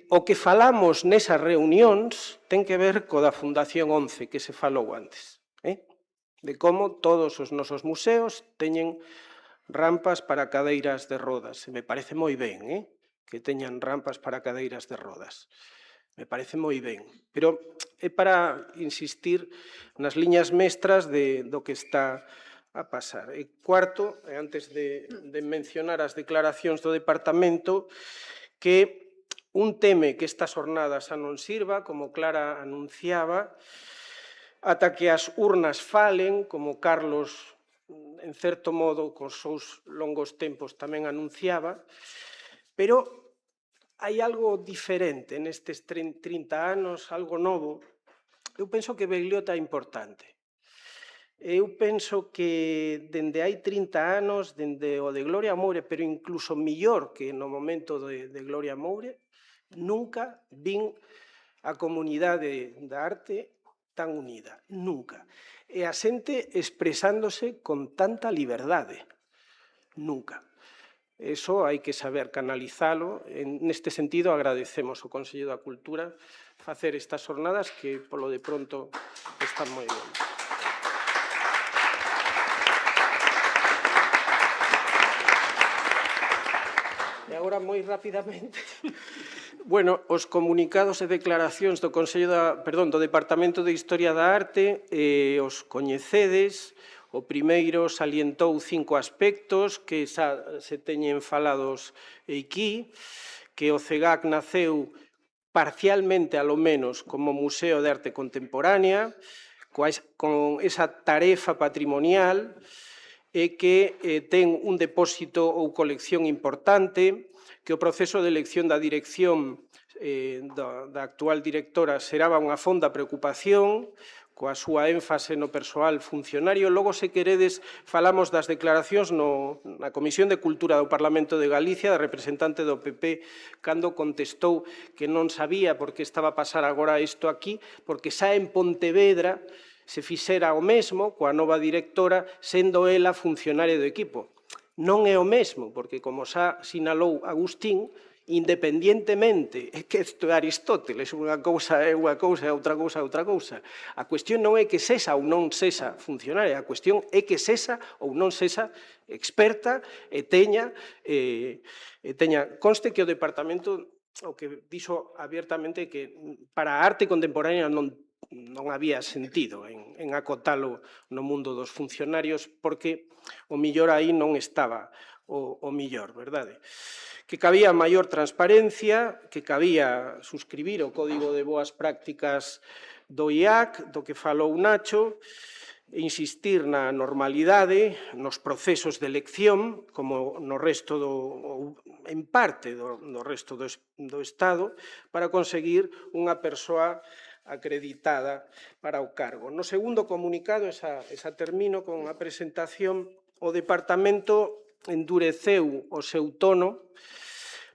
O que falamos nesas reunións ten que ver co da Fundación 11, que se falou antes. De como todos os nosos museos teñen rampas para cadeiras de rodas. E me parece moi ben, que teñan rampas para cadeiras de rodas. Me parece moi ben, pero é para insistir nas liñas mestras do que está a pasar. E cuarto, antes de mencionar as declaracións do Departamento, que un teme que estas jornadas non sirva, como Clara anunciaba, ata que as urnas falen, como Carlos, en certo modo, cos seus longos tempos tamén anunciaba, pero hai algo diferente nestes 30 anos, algo novo. Eu penso que Begliota é importante. Eu penso que dende hai 30 anos, dende o de Gloria Moure, pero incluso millor que no momento de Gloria Moure, nunca vin a comunidade da arte tan unida, nunca. E a xente expresándose con tanta liberdade, nunca. Eso hai que saber canalizalo. Neste sentido, agradecemos ao Consello da Cultura facer estas jornadas que, polo de pronto, están moi ben. E agora, moi rapidamente, bueno, os comunicados e declaracións do do Departamento de Historia da Arte os coñecedes. O primeiro salientou 5 aspectos que xa se teñen falados aquí, que o CEGAC naceu parcialmente, alo menos, como Museo de Arte Contemporánea, con esa tarefa patrimonial, e que ten un depósito ou colección importante, que o proceso de elección da dirección da actual directora será unha fonda preocupación, coa súa énfase no persoal funcionario. Logo, se queredes, falamos das declaracións na Comisión de Cultura do Parlamento de Galicia, da representante do PP, cando contestou que non sabía por que estaba a pasar agora isto aquí, porque xa en Pontevedra se fixera o mesmo coa nova directora, sendo ela funcionaria do equipo. Non é o mesmo, porque, como xa sinalou Agustín, independientemente, é que isto é Aristóteles, unha cousa é unha cousa e outra cousa é outra cousa. A cuestión non é que sexa ou non sexa funcionaria, a cuestión é que sexa ou non sexa experta e teña, conste que o Departamento, o que dixo abiertamente, que para a arte contemporánea non había sentido en acotalo no mundo dos funcionarios, porque o millor aí non estaba o millor, verdade? Que cabía maior transparencia, que cabía suscribir o Código de Boas Prácticas do IAC, do que falou Nacho, e insistir na normalidade, nos procesos de elección, como no resto en parte do resto do Estado, para conseguir unha persoa acreditada para o cargo. No segundo comunicado, esa termino con a presentación, o Departamento endureceu o seu tono,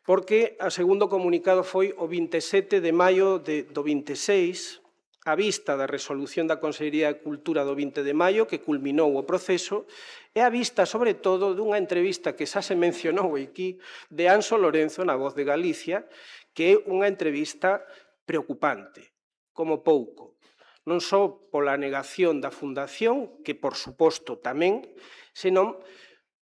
porque o segundo comunicado foi o 27 de maio do 26, a vista da resolución da Consellería de Cultura do 20 de maio, que culminou o proceso, e a vista, sobre todo, dunha entrevista que xa se mencionou aquí, de Anxo Lorenzo na Voz de Galicia, que é unha entrevista preocupante, como pouco. Non só pola negación da Fundación, que, por suposto, tamén, senón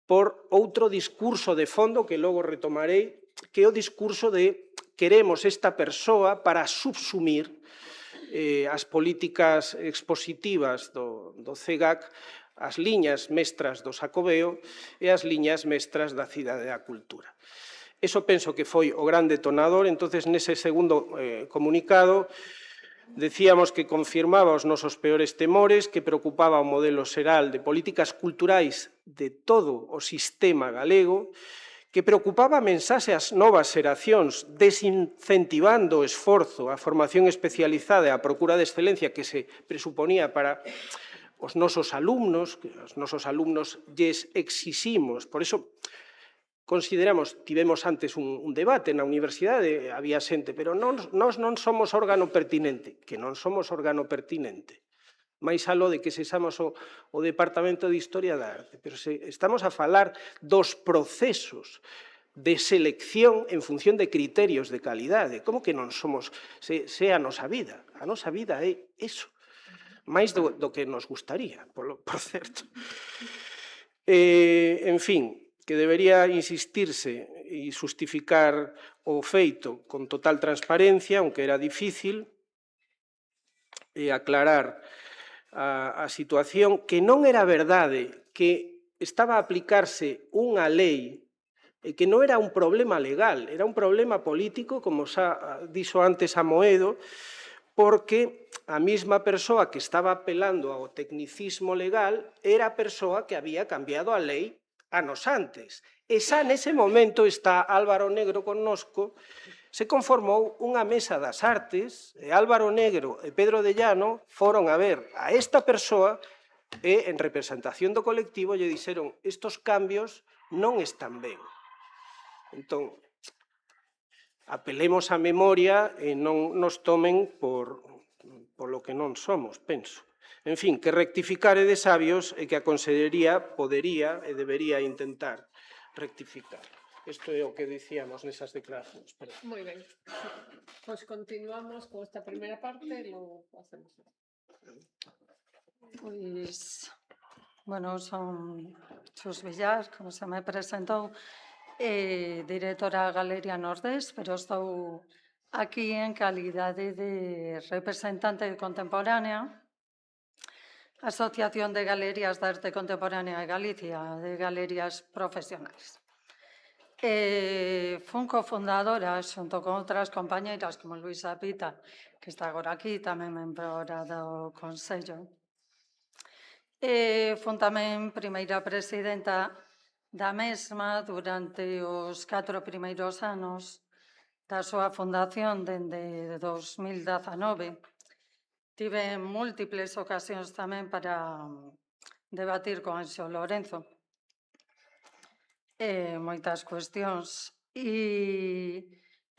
por outro discurso de fondo que logo retomarei, que é o discurso de queremos esta persoa para subsumir as políticas expositivas do CEGAC, as liñas mestras do Xacobeo e as liñas mestras da Cidade da Cultura. Eso penso que foi o gran detonador. Entonces, nese segundo comunicado, decíamos que confirmaba os nosos peores temores, que preocupaba o modelo xeral de políticas culturais de todo o sistema galego, que preocupaba a mensaxe ás novas xeracións, desincentivando o esforzo, a formación especializada e a procura de excelencia que se presuponía para os nosos alumnos, que os nosos alumnos lles exiximos. Por iso, consideramos, tivemos antes un debate na universidade, había xente, pero nós non somos órgano pertinente, que non somos órgano pertinente. máis aló de que sexamos o Departamento de Historia da Arte, pero estamos a falar dos procesos de selección en función de criterios de calidade. Como que non somos, se a nosa vida? A nosa vida é eso, máis do que nos gustaría, por certo. En fin, que debería insistirse e justificar o feito con total transparencia, aunque era difícil, e aclarar a situación, que non era verdade que estaba a aplicarse unha lei e que non era un problema legal, era un problema político, como xa dixo antes Amoedo, porque a mesma persoa que estaba apelando ao tecnicismo legal era a persoa que había cambiado a lei anos antes. E xa nese momento está Álvaro Negro connosco, se conformou unha mesa das artes, e Álvaro Negro e Pedro de Llano foron a ver a esta persoa e, en representación do colectivo, lle dixeron estos cambios non están ben. Entón, apelemos á memoria e non nos tomen por lo que non somos, penso. En fin, que rectificar é de sabios e que a Consellería podería e debería intentar rectificar. Isto é o que dicíamos nesas declaracións. Moi ben. Pois continuamos con esta primeira parte e logo facemos. Pois, bueno, son Xus Villar, como se me presentou, directora da Galería Nordés, pero estou aquí en calidade de representante contemporánea, Asociación de Galerías de Arte Contemporánea de Galicia, de galerías profesionais. Fun cofundadora, xunto con outras compañeiras como Luisa Pita, que está agora aquí, tamén membro do Consello. Fun tamén primeira presidenta da mesma durante os 4 primeiros anos da súa fundación dende 2019. Tive múltiples ocasións tamén para debatir con Anxo Lorenzo moitas cuestións.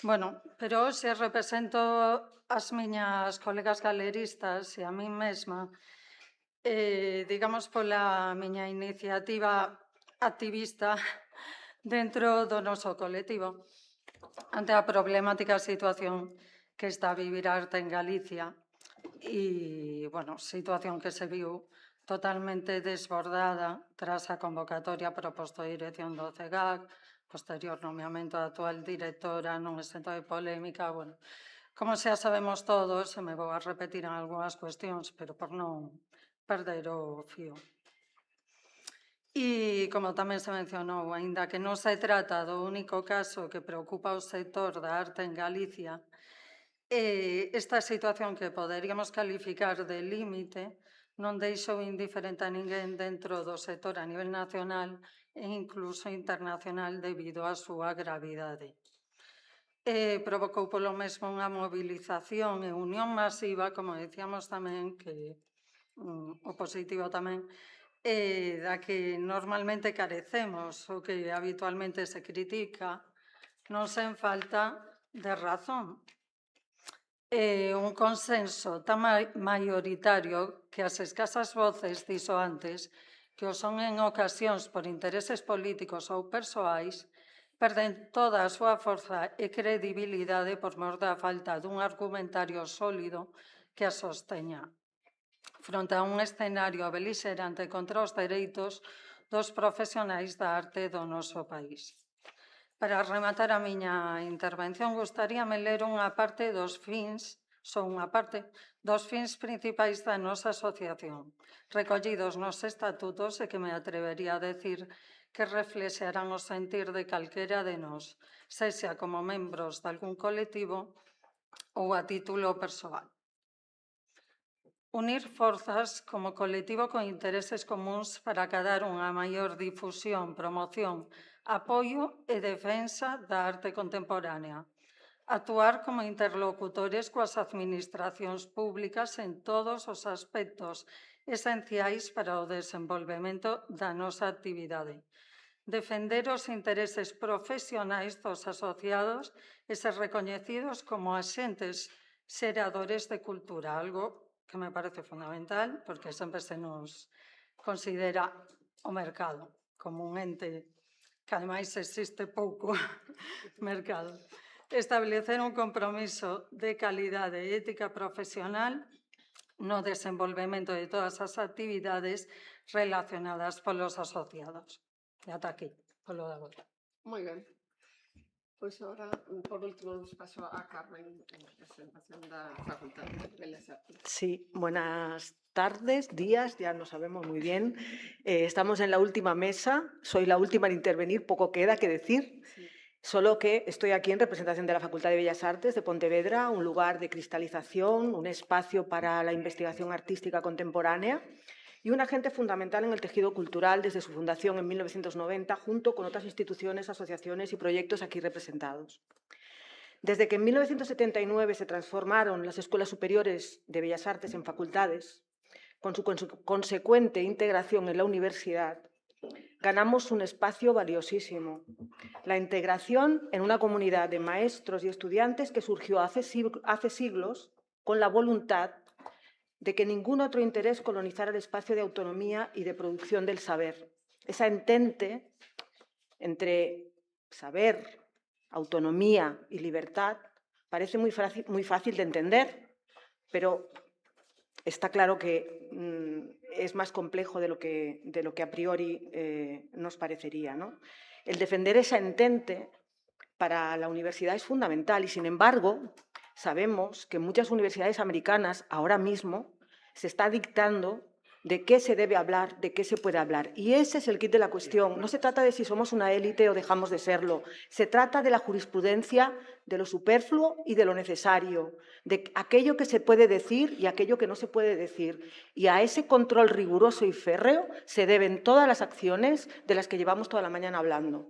Bueno, pero hoxe represento as miñas colegas galeristas e a min mesma, digamos, pola miña iniciativa activista dentro do noso colectivo ante a problemática situación que está a vivir a arte en Galicia e, bueno, situación que se viu totalmente desbordada tras a convocatoria proposta de dirección do CEGAC, posterior nomeamento da actual directora nun exento de polémica. Bueno, como xa sabemos todos, me vou a repetir en algunhas cuestións, pero por non perder o fío. E, como tamén se mencionou, aínda que non se trata do único caso que preocupa o sector da arte en Galicia, esta situación que poderíamos calificar de límite non deixou indiferente a ninguén dentro do sector a nivel nacional e incluso internacional debido á súa gravidade. Provocou polo mesmo unha mobilización e unión masiva, como decíamos tamén, que o positivo tamén, da que normalmente carecemos o que habitualmente se critica, non sen falta de razón. Un consenso tan maioritario que as escasas voces, dixo antes, que o son en ocasións por intereses políticos ou persoais, perden toda a súa forza e credibilidade por mor da falta dun argumentario sólido que a sosteña fronte a un escenario belixerante contra os dereitos dos profesionais da arte do noso país. Para rematar a miña intervención, gustaríame ler unha parte dos fins, dos fins principais da nosa asociación, recollidos nos estatutos e que me atrevería a decir que reflexarán o sentir de calquera de nós, sexa como membros de algún colectivo ou a título persoal. Unir forzas como colectivo con intereses comuns para acadar unha maior difusión, promoción, apoio e defensa da arte contemporánea. Actuar como interlocutores coas administracións públicas en todos os aspectos esenciais para o desenvolvemento da nosa actividade. Defender os intereses profesionais dos asociados e ser recoñecidos como axentes xeradores de cultura, algo que me parece fundamental porque sempre se nos considera o mercado como un ente que ademais existe pouco mercado. Establecer un compromiso de calidade e ética profesional no desenvolvemento de todas as actividades relacionadas polos asociados. E ata aquí, polo de agora. Moi ben. Pois agora, por último, nos paso a Carmen en presentación da Facultade de Belas Artes. Sí, buenas tardes, días, ya no sabemos muy bien. Estamos en la última mesa, soy la última en intervenir, poco queda que decir. Sí. Solo que estoy aquí en representación de la Facultad de Bellas Artes de Pontevedra, un lugar de cristalización, un espacio para la investigación artística contemporánea y un agente fundamental en el tejido cultural desde su fundación en 1990, junto con otras instituciones, asociaciones y proyectos aquí representados. Desde que en 1979 se transformaron las escuelas superiores de Bellas Artes en facultades, con su consecuente integración en la universidad, ganamos un espacio valiosísimo, la integración en una comunidad de maestros y estudiantes que surgió hace siglos con la voluntad de que ningún otro interés colonizara el espacio de autonomía y de producción del saber. Esa entente entre saber, autonomía y libertad parece muy fácil de entender, pero está claro que es más complejo de lo que a priori nos parecería, ¿no? El defender esa entente para la universidad es fundamental y, sin embargo, sabemos que en muchas universidades americanas ahora mismo se está dictando de qué se debe hablar, de qué se puede hablar. Y ese es el quid de la cuestión. No se trata de si somos una élite o dejamos de serlo. Se trata de la jurisprudencia, de lo superfluo y de lo necesario, de aquello que se puede decir y aquello que no se puede decir. Y a ese control riguroso y férreo se deben todas las acciones de las que llevamos toda la mañana hablando.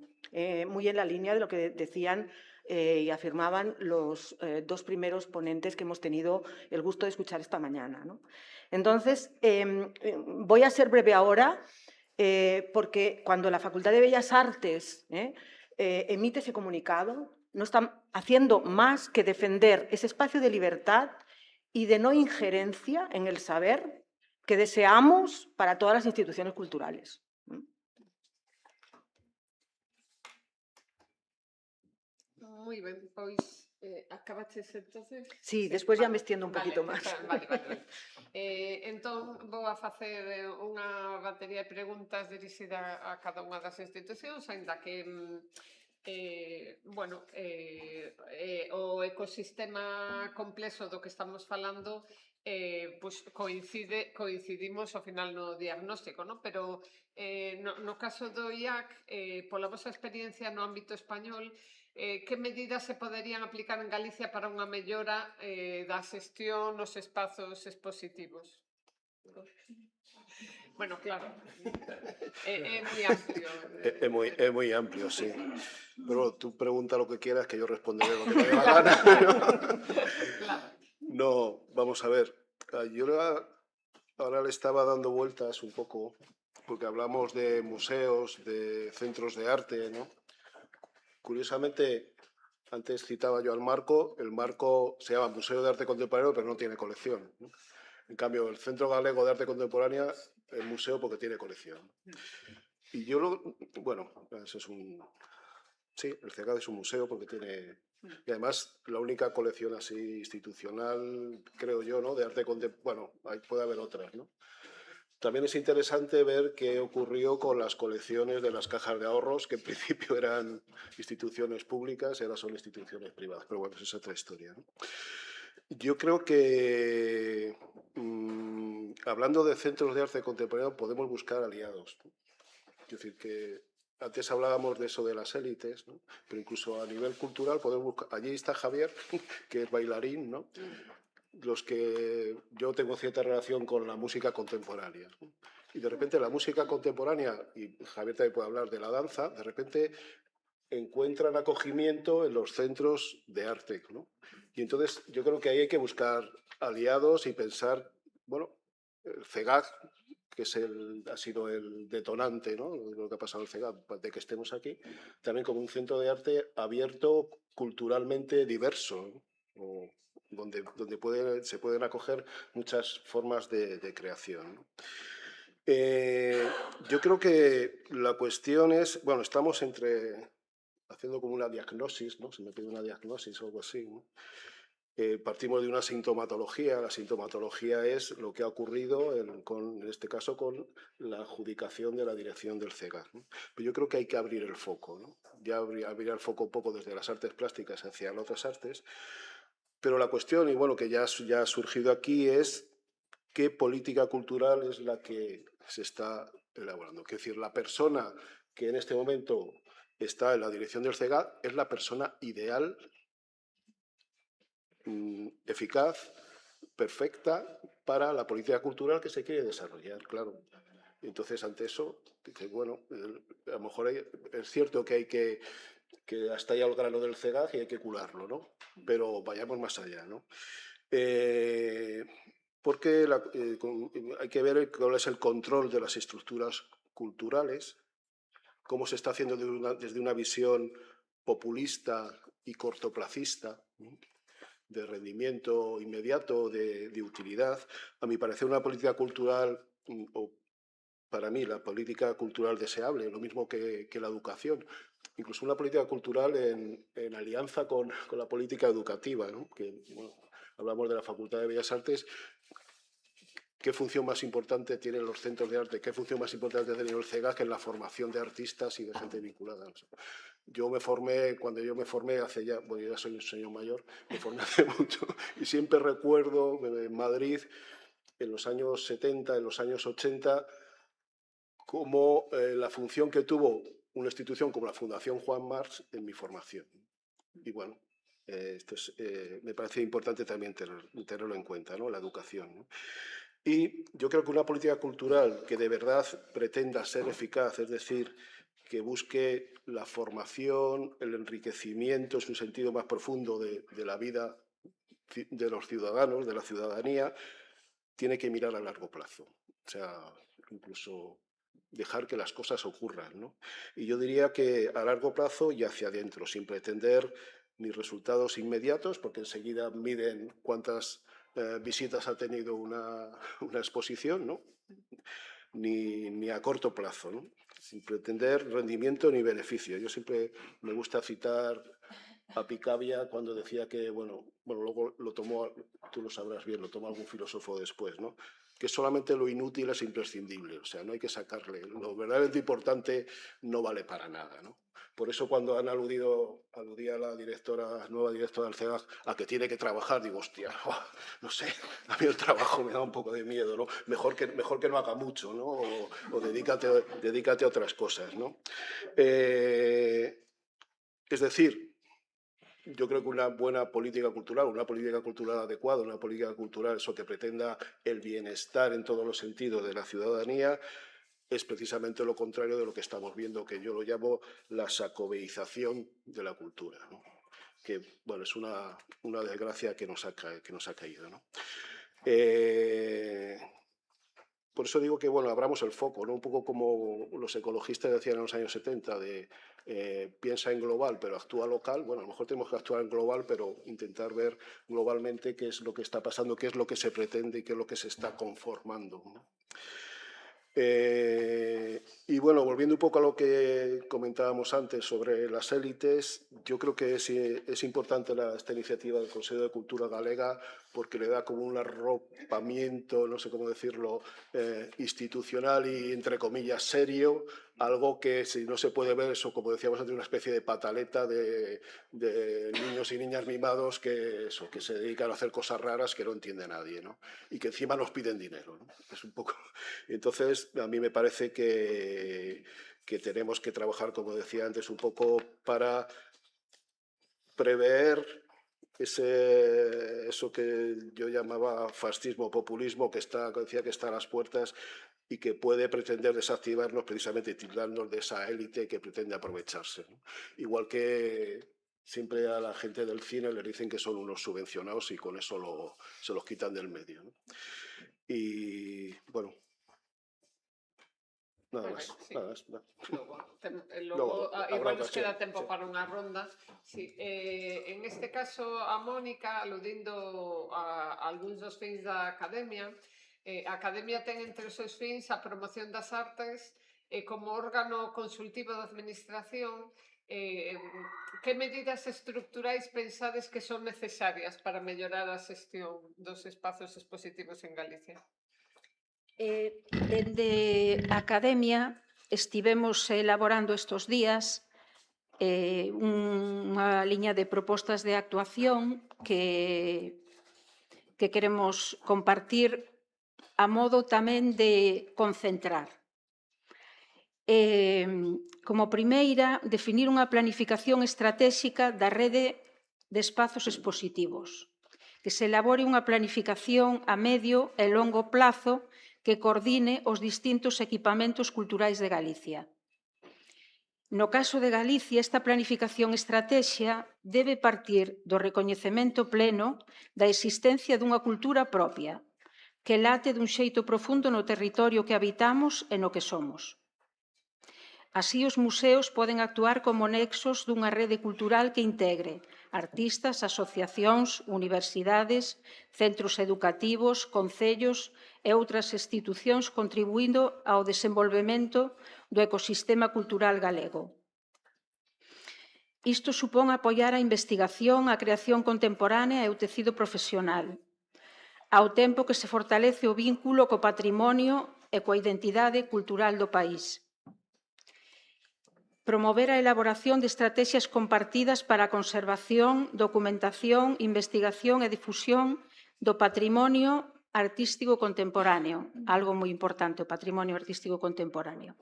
Muy en la línea de lo que decían y afirmaban los dos primeros ponentes que hemos tenido el gusto de escuchar esta mañana, ¿no? Entonces, voy a ser breve ahora, porque cuando la Facultad de Bellas Artes emite ese comunicado, no están haciendo más que defender ese espacio de libertad y de no injerencia en el saber que deseamos para todas las instituciones culturales. Moi ben, pois acabaches entonces? Sí, despois ya me extiendo un poquito máis. Vale. Entón, vou a facer unha batería de preguntas dirixida a cada unha das institucións, aínda que o ecosistema complexo do que estamos falando pois coincidimos ao final no diagnóstico, non? Pero no caso do IAC, pola vosa experiencia no ámbito español, que medidas se poderían aplicar en Galicia para unha mellora da xestión nos espazos expositivos? Bueno, claro, é moi amplio. É moi amplio, sí. Pero tú pregunta lo que quieras que yo responderé lo que me dé la gana. No, vamos a ver. Yo ahora le estaba dando vueltas un poco, porque hablamos de museos, de centros de arte, ¿no? Curiosamente, antes citaba yo al Marco, el Marco se llama Museo de Arte Contemporáneo, pero no tiene colección, ¿no? En cambio, el Centro Galego de Arte Contemporánea es museo porque tiene colección. Y yo bueno, ese es un... Sí, el CEGAD es un museo porque tiene... Y además, la única colección así institucional, creo yo, ¿no? De arte contemporáneo. Bueno, puede haber otras, ¿no? También es interesante ver qué ocurrió con las colecciones de las cajas de ahorros, que en principio eran instituciones públicas y ahora son instituciones privadas. Pero bueno, esa es otra historia, ¿no? Yo creo que, hablando de centros de arte contemporáneo, podemos buscar aliados, ¿no? Es decir, que antes hablábamos de eso de las élites, ¿no? Pero incluso a nivel cultural podemos buscar, allí está Javier, que es bailarín, ¿no? Los que yo tengo cierta relación con la música contemporánea, ¿no? Y de repente la música contemporánea, y Javier también puede hablar de la danza, de repente encuentran acogimiento en los centros de arte, ¿no? Y entonces yo creo que ahí hay que buscar aliados y pensar, bueno, el CEGAC, que ha sido el detonante, ¿no?, de lo que ha pasado en el CEGAC, de que estemos aquí, también como un centro de arte abierto, culturalmente diverso, ¿no? Donde se pueden acoger muchas formas de creación, ¿no? Yo creo que la cuestión es, bueno, estamos haciendo como una diagnosis, ¿no? Se me pide una diagnosis o algo así, ¿no? Partimos de una sintomatología. La sintomatología es lo que ha ocurrido, en este caso, con la adjudicación de la dirección del CEGAC, ¿no? Pero yo creo que hay que abrir el foco, ¿no? Ya abrir el foco un poco desde las artes plásticas hacia las otras artes. Pero la cuestión, y bueno, que ya ha surgido aquí, es qué política cultural es la que se está elaborando. Es decir, la persona que en este momento está en la dirección del CEGAC es la persona ideal, eficaz, perfecta para la política cultural que se quiere desarrollar, claro. Entonces, ante eso, bueno, a lo mejor es cierto que hay que hasta allá el grano del CEGAC y hay que cularlo, ¿no? Pero vayamos más allá, ¿no? Porque hay que ver cuál es el control de las estructuras culturales, cómo se está haciendo desde una visión populista y cortoplacista, ¿no?, de rendimiento inmediato, de utilidad. A mi parecer, una política cultural, o para mí la política cultural deseable, lo mismo que la educación, incluso una política cultural en alianza con la política educativa, ¿no? Que, bueno, hablamos de la Facultad de Bellas Artes. ¿Qué función más importante tienen los centros de arte? ¿Qué función más importante tiene el CEGAC en la formación de artistas y de gente vinculada? Cuando yo me formé hace ya, bueno, yo ya soy un señor mayor, me formé hace mucho, y siempre recuerdo en Madrid, en los años 70, en los años 80, como la función que tuvo una institución como la Fundación Juan March en mi formación. Y bueno, me parece importante también tenerlo en cuenta, ¿no?, la educación, ¿no? Y yo creo que una política cultural que de verdad pretenda ser eficaz, es decir, que busque la formación, el enriquecimiento, en un sentido más profundo de la vida de los ciudadanos, de la ciudadanía, tiene que mirar a largo plazo. O sea, incluso dejar que las cosas ocurran, ¿no? Y yo diría que a largo plazo y hacia adentro, sin pretender ni resultados inmediatos, porque enseguida miden cuántas visitas ha tenido una exposición, ¿no?, ni a corto plazo, ¿no?, sin pretender rendimiento ni beneficio. Yo siempre me gusta citar a Picabia cuando decía que, bueno, luego lo tomó, tú lo sabrás bien, lo tomó algún filósofo después, ¿no?, que solamente lo inútil es imprescindible, o sea, no hay que sacarle, lo verdaderamente importante no vale para nada, ¿no? Por eso cuando aludía la nueva directora del CEGAC a que tiene que trabajar, digo, hostia, no sé, a mí el trabajo me da un poco de miedo, ¿no? Mejor que no haga mucho, ¿no? O dedícate a otras cosas, ¿no? Es decir, yo creo que una buena política cultural, una política cultural adecuada, una política cultural que pretenda el bienestar en todos los sentidos de la ciudadanía, es precisamente lo contrario de lo que estamos viendo, que yo lo llamo la sacobeización de la cultura, ¿no?, que, bueno, es una desgracia que nos ha caído, ¿no? Por eso digo que, bueno, abramos el foco, ¿no?, un poco como los ecologistas decían en los años 70, de piensa en global, pero actúa local. Bueno, a lo mejor tenemos que actuar en global, pero intentar ver globalmente qué es lo que está pasando, qué es lo que se pretende y qué es lo que se está conformando, ¿no? Y bueno, volviendo un poco a lo que comentábamos antes sobre las élites, yo creo que es importante esta iniciativa del Consejo de Cultura Galega, porque le da como un arropamiento, no sé cómo decirlo, institucional y, entre comillas, serio, algo que si no se puede ver, eso, como decíamos antes, una especie de pataleta de niños y niñas mimados que se dedican a hacer cosas raras que no entiende nadie, ¿no?, y que encima nos piden dinero, ¿no? Es un poco... Entonces, a mí me parece que que tenemos que trabajar, como decía antes, un poco para prever eso que yo llamaba fascismo, populismo, que decía que está a las puertas y que puede pretender desactivarnos precisamente, tildarnos de esa élite que pretende aprovecharse, ¿no? Igual que siempre a la gente del cine les dicen que son unos subvencionados y con eso se los quitan del medio, ¿no? Y bueno, nada más. Sí. Nada más. Logo, habrá igual nos ocasión, queda tempo sí. para unha ronda. Sí, en este caso, a Mónica, aludindo a algúns dos fins da Academia, a Academia ten entre os seus fins a promoción das artes como órgano consultivo da Administración. Que medidas estructurais pensades que son necesarias para mellorar a xestión dos espazos expositivos en Galicia? Dende a Academia estivemos elaborando estes días unha liña de propostas de actuación que queremos compartir a modo tamén de concentrar. Como primeira, definir unha planificación estratégica da rede de espazos expositivos, que se elabore unha planificación a medio e longo plazo que coordine os distintos equipamentos culturais de Galicia. No caso de Galicia, esta planificación estratégica debe partir do recoñecemento pleno da existencia dunha cultura propia, que late dun xeito profundo no territorio que habitamos e no que somos. Así, os museos poden actuar como nexos dunha rede cultural que integre artistas, asociacións, universidades, centros educativos, concellos e outras institucións contribuindo ao desenvolvemento do ecosistema cultural galego. Isto supón apoiar a investigación, a creación contemporánea e o tecido profesional, ao tempo que se fortalece o vínculo co patrimonio e coa identidade cultural do país. Promover a elaboración de estrategias compartidas para a conservación, documentación, investigación e difusión do patrimonio artístico contemporáneo, algo moi importante, o patrimonio artístico contemporáneo,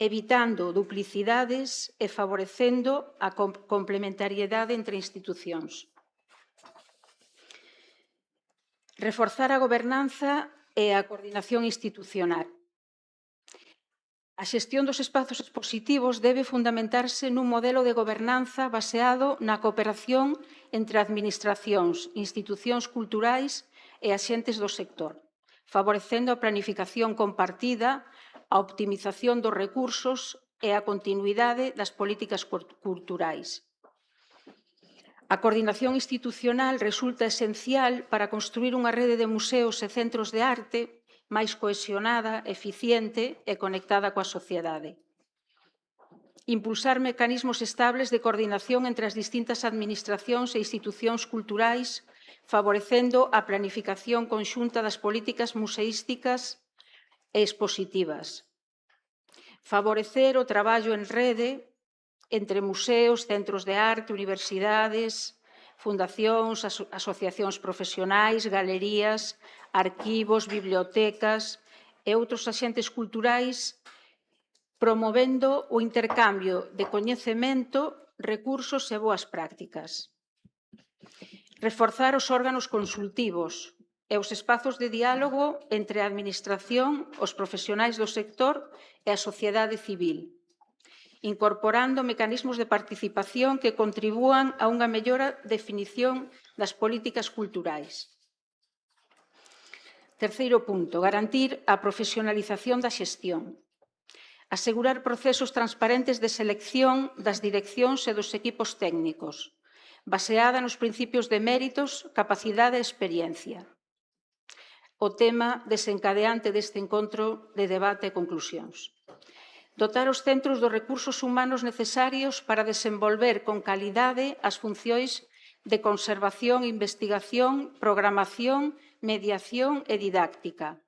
evitando duplicidades e favorecendo a complementariedade entre institucións. Reforzar a gobernanza e a coordinación institucional. A xestión dos espazos expositivos debe fundamentarse nun modelo de gobernanza baseado na cooperación entre administracións, institucións culturais e axentes do sector, favorecendo a planificación compartida, a optimización dos recursos e a continuidade das políticas culturais. A coordinación institucional resulta esencial para construir unha rede de museos e centros de arte máis cohesionada, eficiente e conectada coa sociedade. Impulsar mecanismos estables de coordinación entre as distintas administracións e institucións culturais, favorecendo a planificación conxunta das políticas museísticas e expositivas. Favorecer o traballo en rede entre museos, centros de arte, universidades, fundacións, asociacións profesionais, galerías, arquivos, bibliotecas e outros axentes culturais, promovendo o intercambio de coñecemento, recursos e boas prácticas. Reforzar os órganos consultivos e os espazos de diálogo entre a administración, os profesionais do sector e a sociedade civil, incorporando mecanismos de participación que contribúan a unha mellora definición das políticas culturais. Terceiro punto, garantir a profesionalización da xestión. Asegurar procesos transparentes de selección das direccións e dos equipos técnicos, baseada nos principios de méritos, capacidade e experiencia. O tema desencadeante deste encontro de debate e conclusións. Dotar os centros dos recursos humanos necesarios para desenvolver con calidade as funcións de conservación, investigación, programación, mediación e didáctica.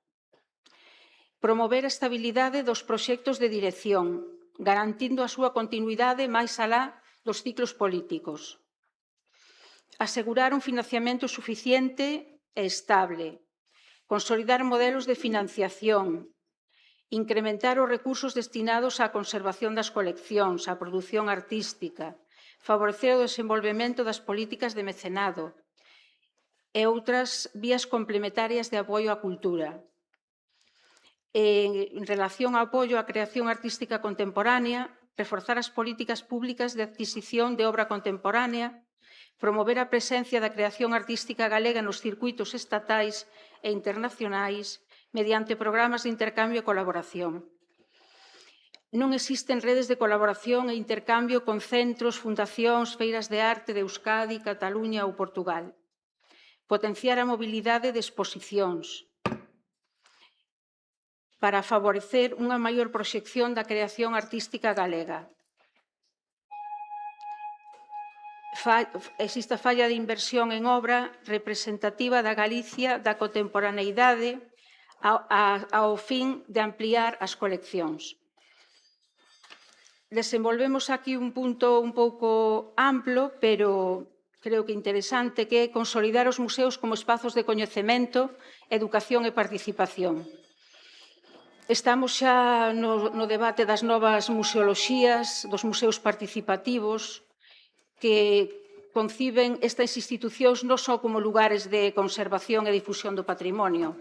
Promover a estabilidade dos proxectos de dirección, garantindo a súa continuidade máis alá dos ciclos políticos. Asegurar un financiamento suficiente e estable. Consolidar modelos de financiación incrementar os recursos destinados á conservación das coleccións, á produción artística, favorecer o desenvolvemento das políticas de mecenado e outras vías complementarias de apoio á cultura. En relación ao apoio á creación artística contemporánea, reforzar as políticas públicas de adquisición de obra contemporánea, promover a presencia da creación artística galega nos circuitos estatais e internacionais mediante programas de intercambio e colaboración. Non existen redes de colaboración e intercambio con centros, fundacións, feiras de arte de Euskadi, Cataluña ou Portugal. Potenciar a mobilidade de exposicións para favorecer unha maior proxección da creación artística galega. Existe a falla de inversión en obra representativa da Galicia da contemporaneidade ao fin de ampliar as coleccións. Desenvolvemos aquí un punto un pouco amplo, pero creo que interesante, que é consolidar os museos como espazos de coñecemento, educación e participación. Estamos xa no debate das novas museoloxías, dos museos participativos, que conciben estas institucións non só como lugares de conservación e difusión do patrimonio,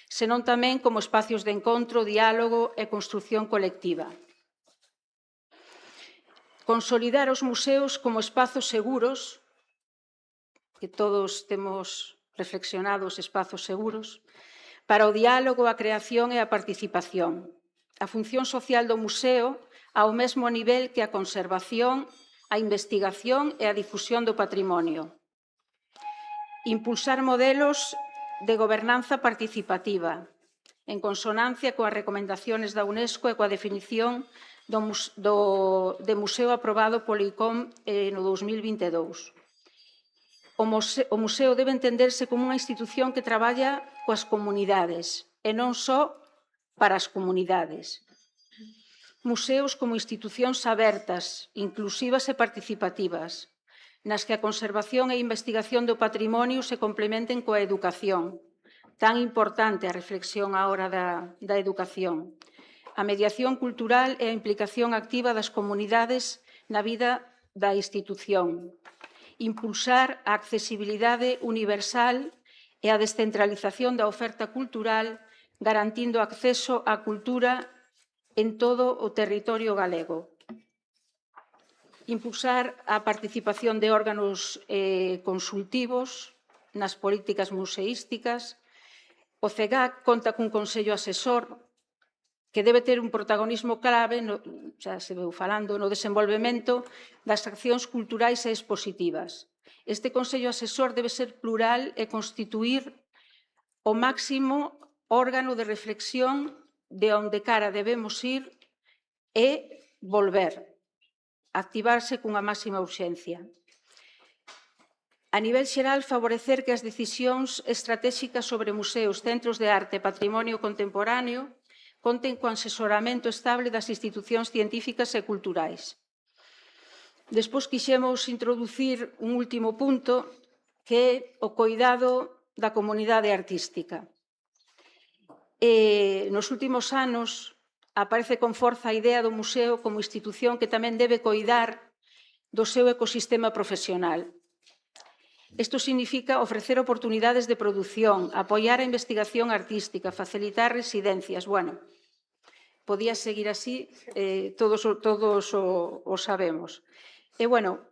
senón tamén como espacios de encontro, diálogo e construción colectiva. Consolidar os museos como espazos seguros, que todos temos reflexionado os espazos seguros, para o diálogo, a creación e a participación. A función social do museo ao mesmo nivel que a conservación, a investigación e a difusión do patrimonio. Impulsar modelos de gobernanza participativa, en consonancia coas recomendaciones da UNESCO e coa definición de museo aprobado polo ICOM no 2022. O museo debe entenderse como unha institución que traballa coas comunidades e non só para as comunidades. Museos como institucións abertas, inclusivas e participativas, nas que a conservación e a investigación do patrimonio se complementen coa educación. Tan importante a reflexión á hora da educación. A mediación cultural e a implicación activa das comunidades na vida da institución. Impulsar a accesibilidade universal e a descentralización da oferta cultural, garantindo acceso á cultura en todo o territorio galego. Impulsar a participación de órganos consultivos nas políticas museísticas. O CEGAC conta cun consello asesor que debe ter un protagonismo clave, xa se veu falando, no desenvolvemento das accións culturais e expositivas. Este consello asesor debe ser plural e constituir o máximo órgano de reflexión de onde cara debemos ir e volver, activarse cunha máxima urxencia. A nivel xeral, favorecer que as decisións estratéxicas sobre museos, centros de arte e patrimonio contemporáneo conten co asesoramento estable das institucións científicas e culturais. Despois quixemos introducir un último punto, que é o coidado da comunidade artística. Nos últimos anos aparece con forza a idea do museo como institución que tamén debe coidar do seu ecosistema profesional. Isto significa ofrecer oportunidades de produción, apoiar a investigación artística, facilitar residencias. Bueno, podía seguir así, todos o sabemos. E, bueno,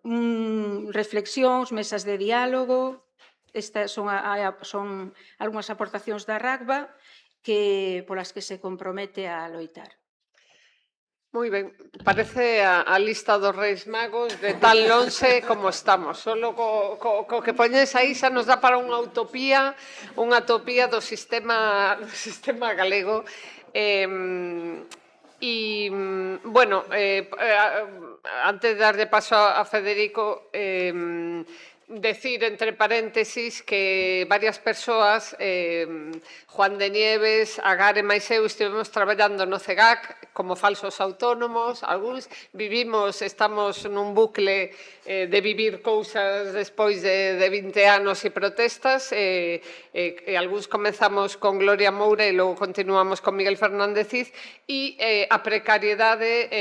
reflexións, mesas de diálogo, estas son algunhas aportacións da RACBA polas que se compromete a loitar. Moi ben, parece a lista dos Reis Magos de tan lonxe como estamos. Solo co que poñes aí xa nos dá para unha utopía do sistema galego. Bueno, antes de darlle paso a Federico, decir, entre paréntesis, que varias persoas, Juan de Nieves, Agar e máis eu, estivemos traballando no CEGAC como falsos autónomos, algúns estamos nun bucle de vivir cousas despois de 20 anos e protestas, e algúns comenzamos con Gloria Moura e logo continuamos con Miguel Fernández Cid, e a precariedade,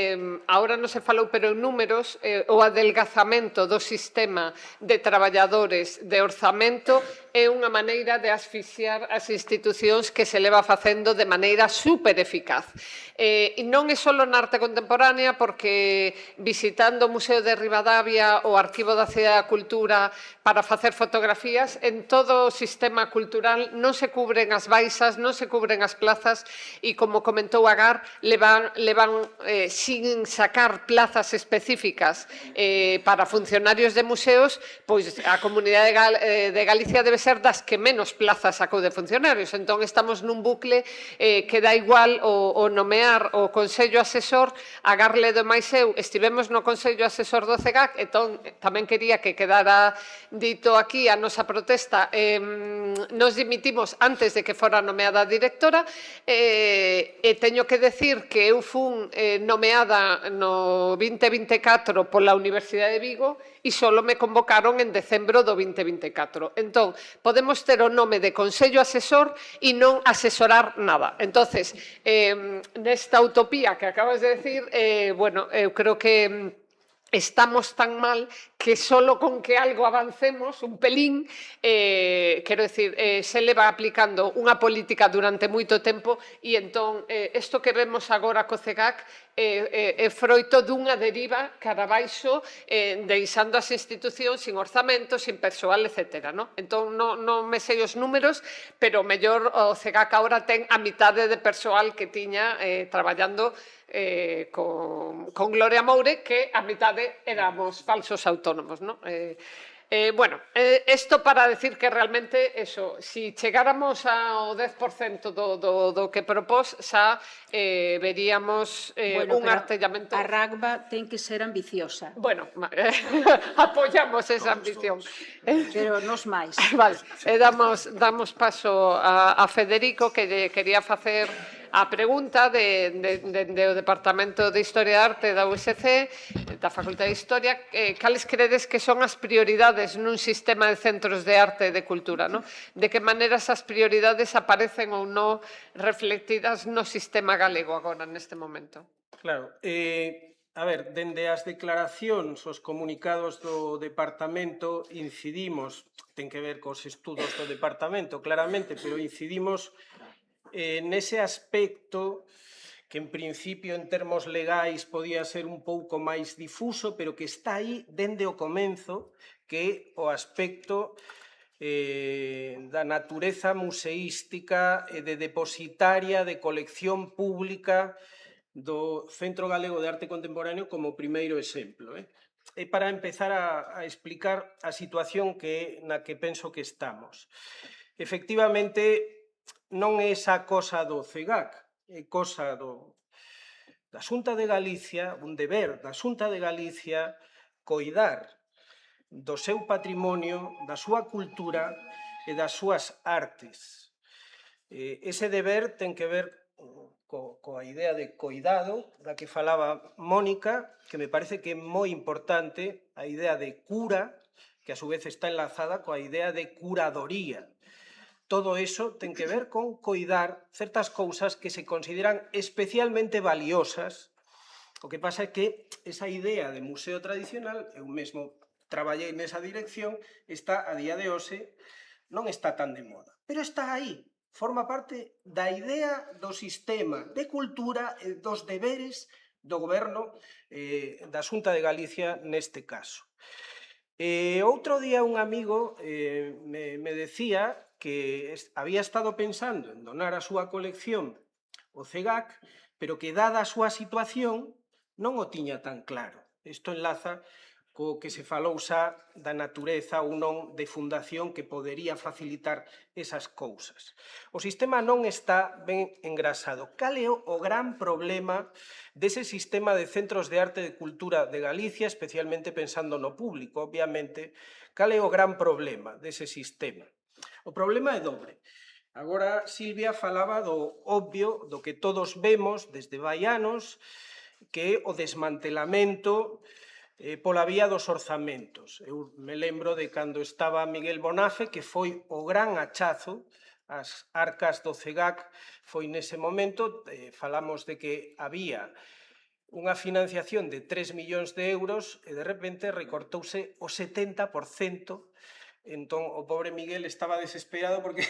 agora non se falou, pero en números, o adelgazamento do sistema de traballadores de orzamento é unha maneira de asfixiar as institucións que se leva facendo de maneira super eficaz. E non é só na arte contemporánea, porque visitando o Museo de Ribadavia, o Arquivo da Cidade da Cultura, para facer fotografías, en todo o sistema cultural non se cubren as baixas, non se cubren as plazas, e como comentou Agar, levan sin sacar plazas específicas para funcionarios de museos, pois a Comunidade de Galicia debe ser das que menos plazas sacou de funcionarios. Entón, estamos nun bucle que dá igual o nomear o Consello Asesor. Agar Ledo e máis eu estivemos no Consello Asesor do CEGAC, entón tamén quería que quedara dito aquí a nosa protesta. Nos dimitimos antes de que fora nomeada a directora, e teño que decir que eu fun nomeada no 2024 pola Universidade de Vigo e só me convocaron en decembro do 2024. Entón, podemos ter o nome de Consello Asesor e non asesorar nada. Entonces, nesta utopía que acabas de decir, bueno, eu creo que estamos tan mal que solo con que algo avancemos un pelín, quero decir, se leva aplicando unha política durante moito tempo, e entón isto que vemos agora co CEGAC é froito dunha deriva cara abaixo, deixando as institucións sin orzamento, sin persoal, etc. Entón, non me sei os números, pero mellor o CEGAC agora ten a mitade de persoal que tiña traballando con Gloria Moure, que a mitade éramos falsos autónomos. Bueno, isto para decir que realmente, si chegáramos ao 10% do que propós, xa veríamos un artellamento. A RACBA ten que ser ambiciosa. Bueno, apoyamos esa ambición. Pero nos máis. Vale, damos paso a Federico, que lle quería facer a pregunta do Departamento de Historia e Arte da USC, da Facultade de Historia, cales credes que son as prioridades nun sistema de centros de arte e de cultura? De que maneira esas prioridades aparecen ou non reflectidas no sistema galego agora, neste momento? Claro, a ver, dende as declaracións, os comunicados do Departamento, incidimos, ten que ver cos estudos do Departamento, claramente, pero incidimos nese aspecto que en principio en termos legais podía ser un pouco máis difuso, pero que está aí dende o comenzo, que é o aspecto da natureza museística e de depositaria de colección pública do Centro Galego de Arte Contemporáneo como primeiro exemplo. É para empezar a explicar a situación na que penso que estamos. Efectivamente, non é esa cosa do CEGAC, é cosa da Xunta de Galicia, un deber da Xunta de Galicia coidar do seu patrimonio, da súa cultura e das súas artes. Ese deber ten que ver coa idea de coidado da que falaba Mónica, que me parece que é moi importante, a idea de cura, que a su vez está enlazada coa idea de curadoría. Todo eso ten que ver con coidar certas cousas que se consideran especialmente valiosas. O que pasa é que esa idea de museo tradicional, eu mesmo traballei nesa dirección, está a día de hoxe, non está tan de moda. Pero está aí, forma parte da idea do sistema de cultura e dos deberes do goberno da Xunta de Galicia neste caso. Outro día un amigo me decía que había estado pensando en donar a súa colección ao CEGAC, pero que dada a súa situación non o tiña tan claro. Isto enlaza co que se falou xa da natureza ou non de fundación que podería facilitar esas cousas. O sistema non está ben engrasado. Cal é o gran problema dese sistema de centros de arte e de cultura de Galicia, especialmente pensando no público? Obviamente, Cal é o gran problema dese sistema? O problema é dobre. Agora Silvia falaba do obvio, do que todos vemos desde vai anos, que é o desmantelamento pola vía dos orzamentos. Eu me lembro de cando estaba Miguel Bonafe, que foi o gran hachazo, as arcas do CEGAC foi nese momento, falamos de que había unha financiación de 3 millóns de euros e de repente recortouse o 70%. Entón, o pobre Miguel estaba desesperado porque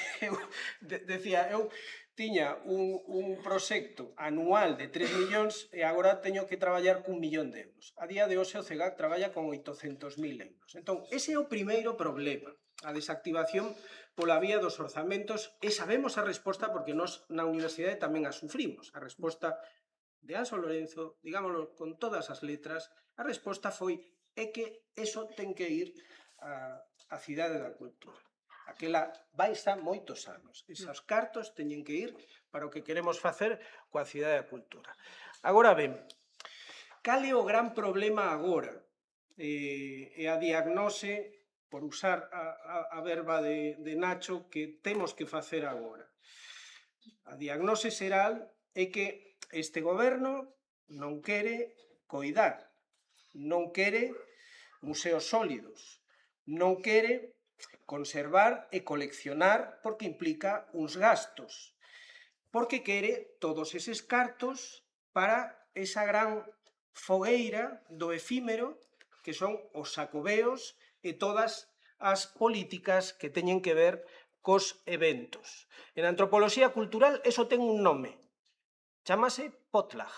decía, eu tiña un proxecto anual de 3 millóns e agora teño que traballar cun millón de euros. A día de hoxe o CEGAC traballa con 800.000 euros. Entón, ese é o primeiro problema, a desactivación pola vía dos orzamentos, e sabemos a resposta porque nós na universidade tamén a sufrimos. A resposta de Anxo Lorenzo, digámoslo con todas as letras, a resposta foi que eso ten que ir a Cidade da Cultura. Aquela baixa moitos anos. Esos cartos teñen que ir para o que queremos facer coa Cidade da Cultura. Agora ben, cal é o gran problema agora? E a diagnose, por usar a verba de Nacho, que temos que facer agora. A diagnose xeral é que este goberno non quere coidar, non quere museos sólidos, non quere conservar e coleccionar porque implica uns gastos, porque quere todos eses cartos para esa gran fogueira do efímero que son os sacobeos e todas as políticas que teñen que ver cos eventos. En antropoloxía cultural eso ten un nome, chámase potlatch.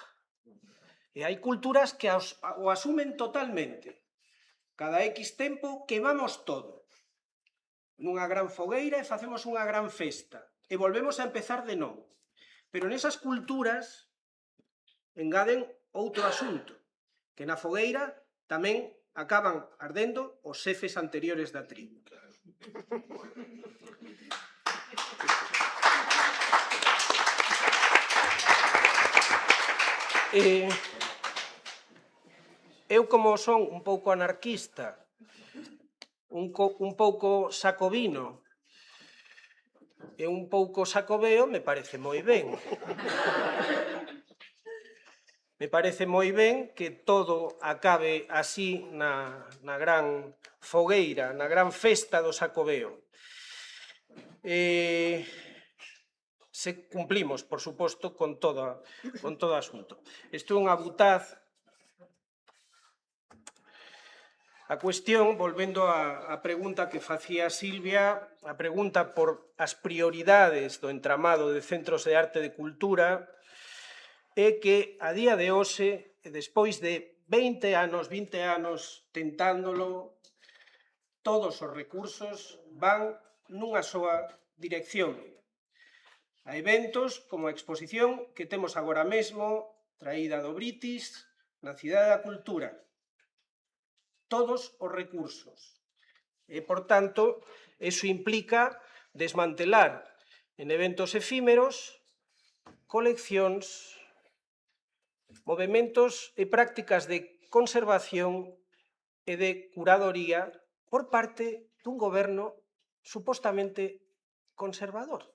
E hai culturas que o asumen totalmente. Cada X tempo quemamos todo nunha gran fogueira e facemos unha gran festa e volvemos a empezar de novo. Pero nesas culturas engaden outro asunto, que na fogueira tamén acaban ardendo os xefes anteriores da tribu. Eu, como son un pouco anarquista, un pouco sacobino e un pouco sacobeo, me parece moi ben. Me parece moi ben que todo acabe así na gran fogueira, na gran festa do Xacobeo. Se cumplimos, por suposto, con todo o asunto. Isto é unha butaz. A cuestión, volvendo á pregunta que facía Silvia, a pregunta por as prioridades do entramado de centros de arte e de cultura, é que a día de hoxe, despois de 20 anos tentándolo, todos os recursos van nunha soa dirección. A eventos como a exposición que temos agora mesmo, traída do British, na Cidade da Cultura. Todos os recursos. E, por tanto, eso implica desmantelar en eventos efímeros coleccións, movementos e prácticas de conservación e de curadoría por parte dun goberno supostamente conservador.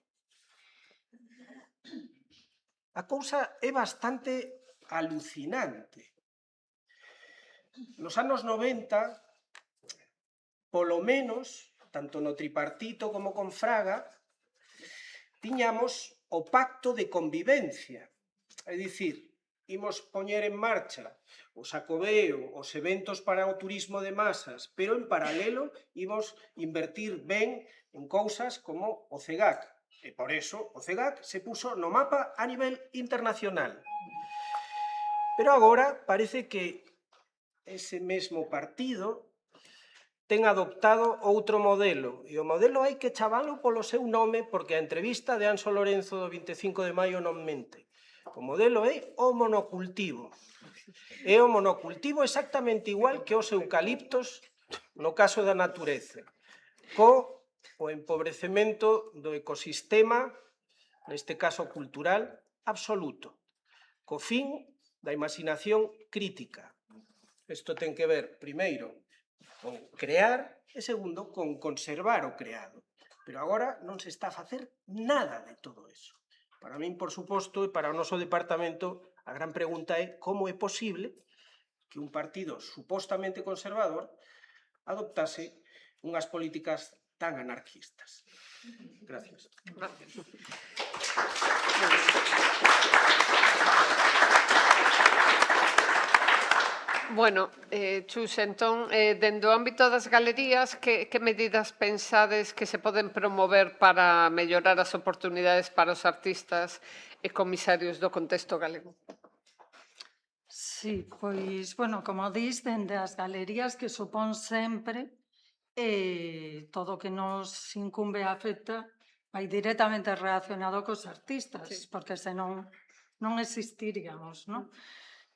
A cousa é bastante alucinante. Nos anos 90, polo menos, tanto no tripartito como con Fraga, tiñamos o pacto de convivencia. É dicir, imos poñer en marcha o Xacobeo, os eventos para o turismo de masas, pero en paralelo imos invertir ben en cousas como o CEGAC. E por eso o CEGAC se puso no mapa a nivel internacional. Pero agora parece que ese mesmo partido ten adoptado outro modelo, e o modelo hai que chamalo polo seu nome porque a entrevista de Anxo Lorenzo do 25 de maio non mente. O modelo é o monocultivo. É o monocultivo exactamente igual que os eucaliptos no caso da natureza, co o empobrecemento do ecosistema, neste caso cultural, absoluto, co fin da imaginación crítica. Isto ten que ver, primeiro, con crear e segundo con conservar o creado. Pero agora non se está a facer nada de todo eso. Para min, por suposto, e para o noso departamento, a gran pregunta é como é posible que un partido supostamente conservador adoptase unhas políticas tan anarquistas. Gracias. Bueno, Chus, entón, dentro do ámbito das galerías, que medidas pensades que se poden promover para mellorar as oportunidades para os artistas e comisarios do contexto galego? Sí, pois, bueno, como dis, dende as galerías que supón sempre todo o que nos incumbe e afecta vai directamente relacionado cos artistas, porque senón non existiríamos, non?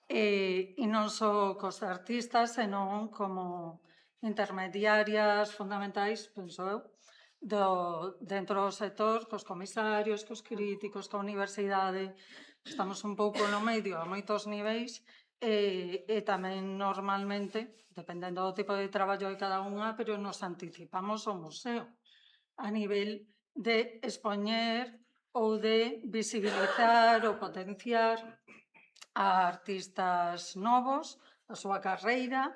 E non só cos artistas, senón como intermediarias fundamentais, penso eu, dentro do sector, cos comisarios, cos críticos, coa universidade. Estamos un pouco no medio a moitos niveis e tamén normalmente, dependendo do tipo de traballo de cada unha, pero nos anticipamos ao museo a nivel de expoñer ou de visibilizar ou potenciar a artistas novos, a súa carreira,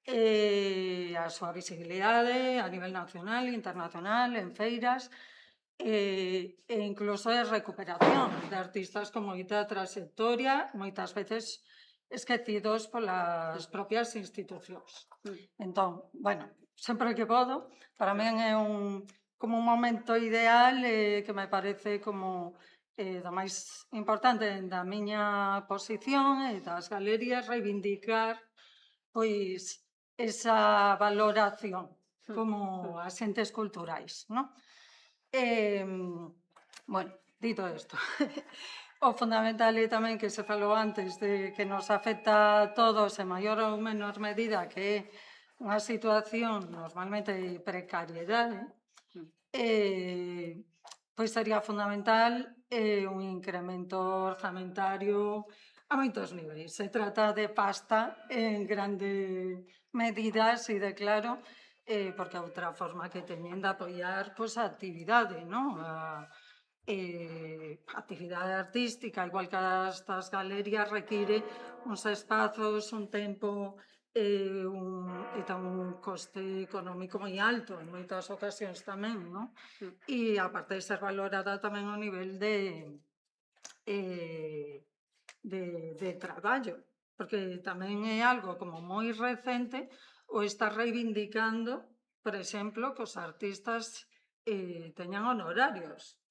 a súa visibilidade a nivel nacional, internacional, en feiras, e incluso de recuperación de artistas con moita trayectoria, moitas veces esquecidos polas propias institucións. Entón, bueno, sempre que podo, para min é como un momento ideal que me parece como do máis importante da miña posición e das galerías reivindicar pois esa valoración como asentes culturais, non? Bueno, dito isto, o fundamental é tamén que se falou antes de que nos afecta a todos en maior ou menor medida, que é unha situación normalmente de precariedade, pois sería fundamental un incremento orzamentario a moitos niveis. Se trata de pasta en grande medida, así de claro, porque a outra forma que teñen de apoiar pois, a actividade, non? A actividade artística, igual que as das galerías, require uns espazos, un tempo e un coste económico moi alto en moitas ocasións tamén, non? E aparte de ser valorada tamén ao nivel de traballo, porque tamén é algo como moi recente o estar reivindicando, por exemplo, que os artistas teñan honorarios.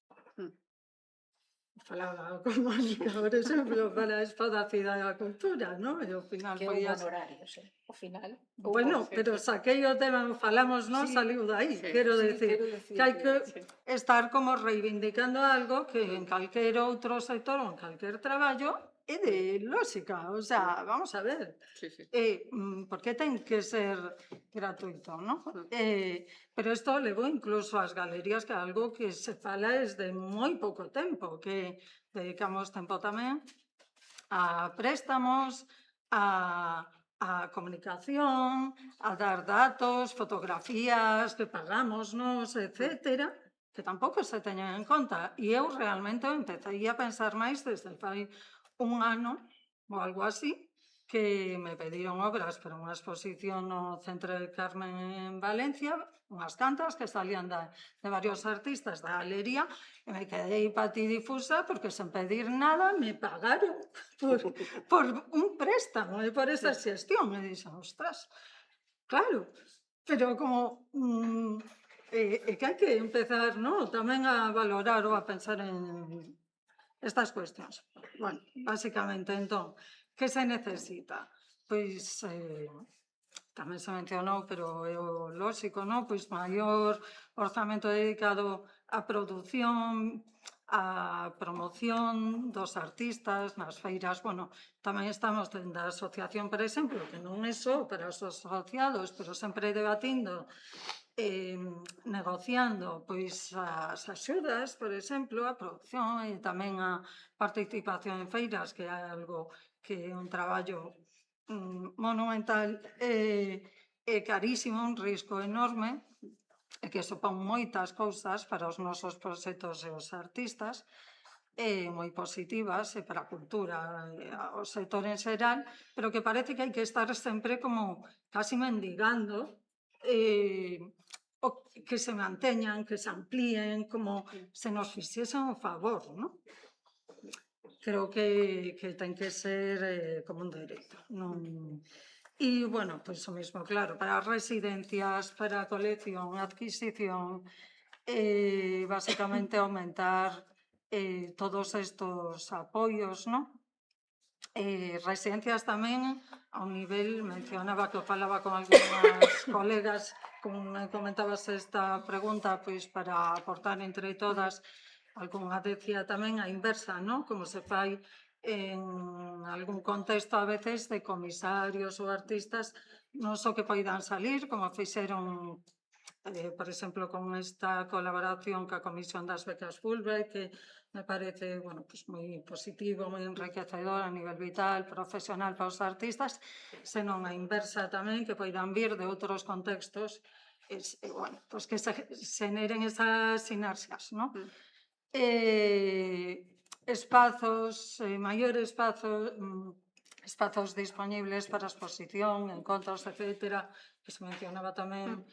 Falaba con Mónica, por exemplo, para a Expo da Cidade da Cultura, non? E ao final Que foi houve así. honorarios, ao final. Bueno, pero saquei o tema, falamos, non? Saliu dai, quero decir, que hai que estar como reivindicando algo que en calquer outro sector ou en calquer traballo é de lógica, o sea, vamos a ver. Por que ten que ser gratuito, non? Pero isto levou incluso ás galerías, que é algo que se fala desde moi pouco tempo, que dedicamos tempo tamén a préstamos, a comunicación, a dar datos, fotografías que pagamos nos, etcétera, que tampouco se teñen en conta. E eu realmente empecé a pensar máis desde fai un ano ou algo así, que me pediron obras para unha exposición no Centro de Carmen en Valencia, unhas cantas que salían de varios artistas da galería, e me quedei patidifusa porque sen pedir nada me pagaron por un préstamo e por esa xestión. E dixen, ostras, claro, pero como é que hai que empezar, non? Tamén a valorar ou a pensar en estas cuestións. Bueno, basicamente, entón, que se necesita? Pois tamén se mencionou, pero é o lóxico, non? Pois maior orzamento dedicado á produción, á promoción dos artistas nas feiras. Bueno, tamén estamos dentro da asociación, por exemplo, que non é só para os asociados, pero sempre debatindo, negociando pois as axudas, por exemplo, a produción e tamén a participación en feiras, que é algo que é un traballo monumental é carísimo, un risco enorme, e que supón moitas cousas para os nosos proxectos e os artistas, moi positivas e para a cultura, o sector en xeral, pero que parece que hai que estar sempre como casi mendigando que se manteñan, que se amplíen, como se nos fixesen un favor, non? Creo que ten que ser como un dereito. E, bueno, pois o mesmo, claro, para as residencias, para a colección, a adquisición, basicamente aumentar todos estos apoios, non? Residencias tamén, ao nivel, mencionaba que falaba con algunhas colegas, como me comentabas esta pregunta, pois para aportar entre todas, algunha decía tamén a inversa, non? Como se fai en algún contexto a veces de comisarios ou artistas, non só que poidan salir, como fixeron por exemplo, con esta colaboración ca Comisión das Becas Fulbright, que me parece, bueno, pues moi positivo, moi enriquecedor a nivel vital, profesional para os artistas, senón a inversa tamén, que poidan vir de outros contextos, bueno, pues que se xeneren esas sinerxias, non? Espazos, maiores espazos disponibles para exposición, encontros, etcétera, que se mencionaba tamén,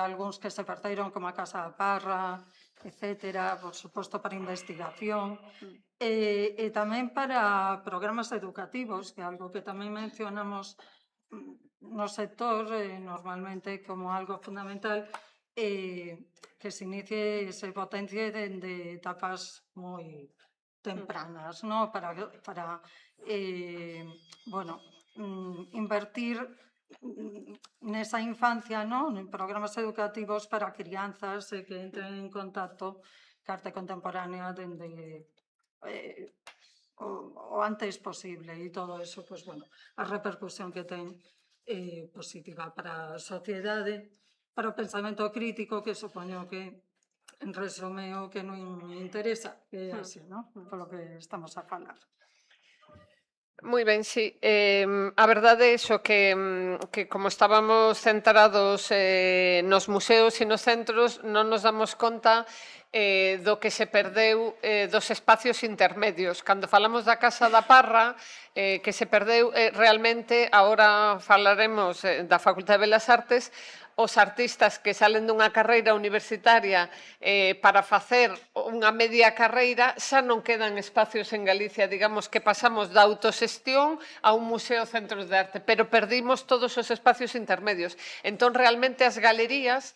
algúns que se perderon como a Casa da Parra, etcétera, por suposto para investigación, e tamén para programas educativos, que é algo que tamén mencionamos no sector normalmente como algo fundamental, que se inicie e se potencie dende etapas moi tempranas, non? Para bueno, invertir nesa infancia, non? En programas educativos para crianzas que entren en contacto ca arte contemporánea dende o antes posible e todo eso, pois, bueno, a repercusión que ten positiva para a sociedade, para o pensamento crítico, que supoño que en resume o que non interesa, que é así, non? Polo que estamos a falar. Moi ben, sí. A verdade é iso que como estábamos centrados nos museos e nos centros, non nos damos conta do que se perdeu dos espacios intermedios. Cando falamos da Casa da Parra, que se perdeu realmente, agora falaremos da Facultade de Belas Artes, os artistas que salen dunha carreira universitaria para facer unha media carreira xa non quedan espacios en Galicia, digamos que pasamos da autoxestión a un museo centro de arte, pero perdimos todos os espacios intermedios. Entón, realmente, as galerías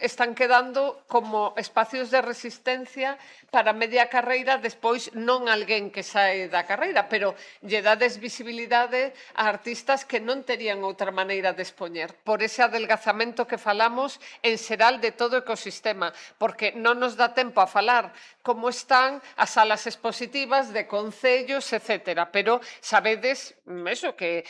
están quedando como espacios de resistencia para media carreira, despois non alguén que sae da carreira, pero lle dades visibilidade a artistas que non terían outra maneira de expoñer, por ese adelgazamento que falamos en xeral de todo o ecosistema, porque non nos dá tempo a falar como están as salas expositivas de concellos, etcétera, pero sabedes eso, que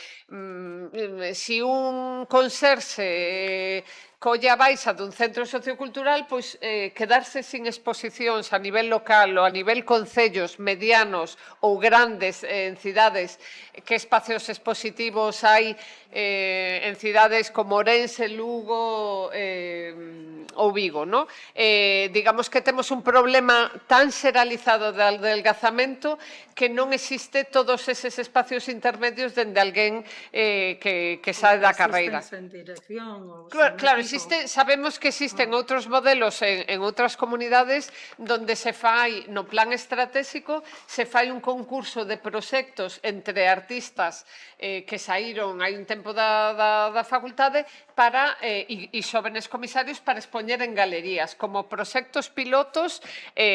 se un conserxe colle a baixa dun centro sociocultural, pois quedarse sin exposicións a nivel local ou a nivel concellos medianos ou grandes en cidades, que espacios expositivos hai en cidades como Ourense, Lugo ou Vigo, non? Digamos que temos un problema tan xeralizado de adelgazamento que non existe todos eses espacios intermedios dende alguén que sae da carreira. Claro, sabemos que existen outros modelos en outras comunidades onde se fai, no plan estratégico, se fai un concurso de proxectos entre artistas que saíron hai un tempo da facultade e xóvenes comisarios para expoñer en galerías, como proxectos pilotos,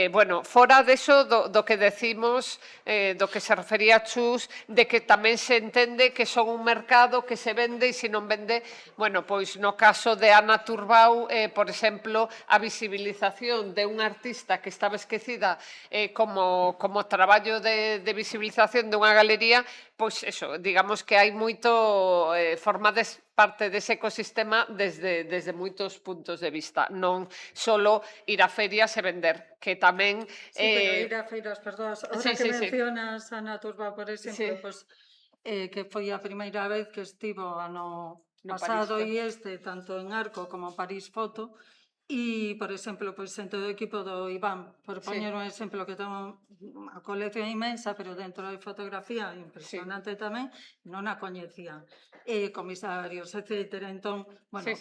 bueno, fora deso do que decimos, do que se refería a Chus, de que tamén se entende que son un mercado que se vende e se non vende, bueno, pois no caso de Ana Turbau, por exemplo, a visibilización de un artista que estaba esquecida como traballo de visibilización dunha galería, pois eso, digamos que hai moito formades parte dese ecosistema desde moitos puntos de vista, non só ir a ferias e vender, que tamén... Sí, pero ir a feiras, perdón, ahora que mencionas a Ana Turbau, por exemplo, que foi a primeira vez que estivo no pasado e este, tanto en Arco como París Foto, e, por exemplo, pois, en todo o equipo do Iván, por poñer un exemplo que ten a colección inmensa, pero dentro de fotografía impresionante tamén, non a coñecían. Comisarios, etc. Entón, bueno,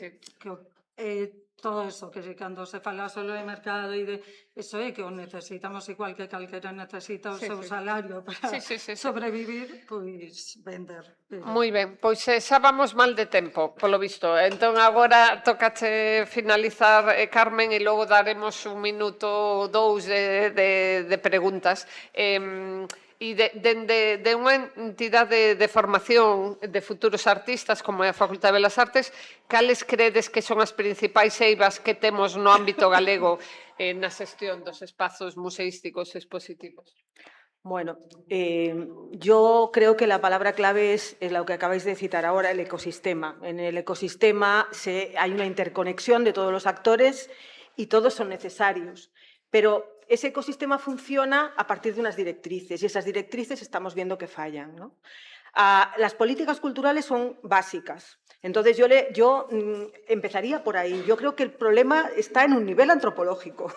todo eso, que cando se fala solo de mercado e de eso é que o necesitamos igual que calquera necesita o seu salario para sobrevivir, pois vender. Moi ben, pois xa vamos mal de tempo, polo visto. Entón agora tocache finalizar, Carmen, e logo daremos un minuto ou dous de preguntas. E de unha entidade de formación de futuros artistas como é a Facultade de Belas Artes, cales credes que son as principais eivas que temos no ámbito galego na xestión dos espazos museísticos e expositivos? Bueno, yo creo que la palabra clave es lo que acabáis de citar ahora, el ecosistema. En el ecosistema hay una interconexión de todos los actores y todos son necesarios, pero ese ecosistema funciona a partir de unas directrices y esas directrices estamos viendo que fallan, ¿no? Las políticas culturales son básicas. Entonces yo empezaría por ahí. Yo creo que el problema está en un nivel antropológico,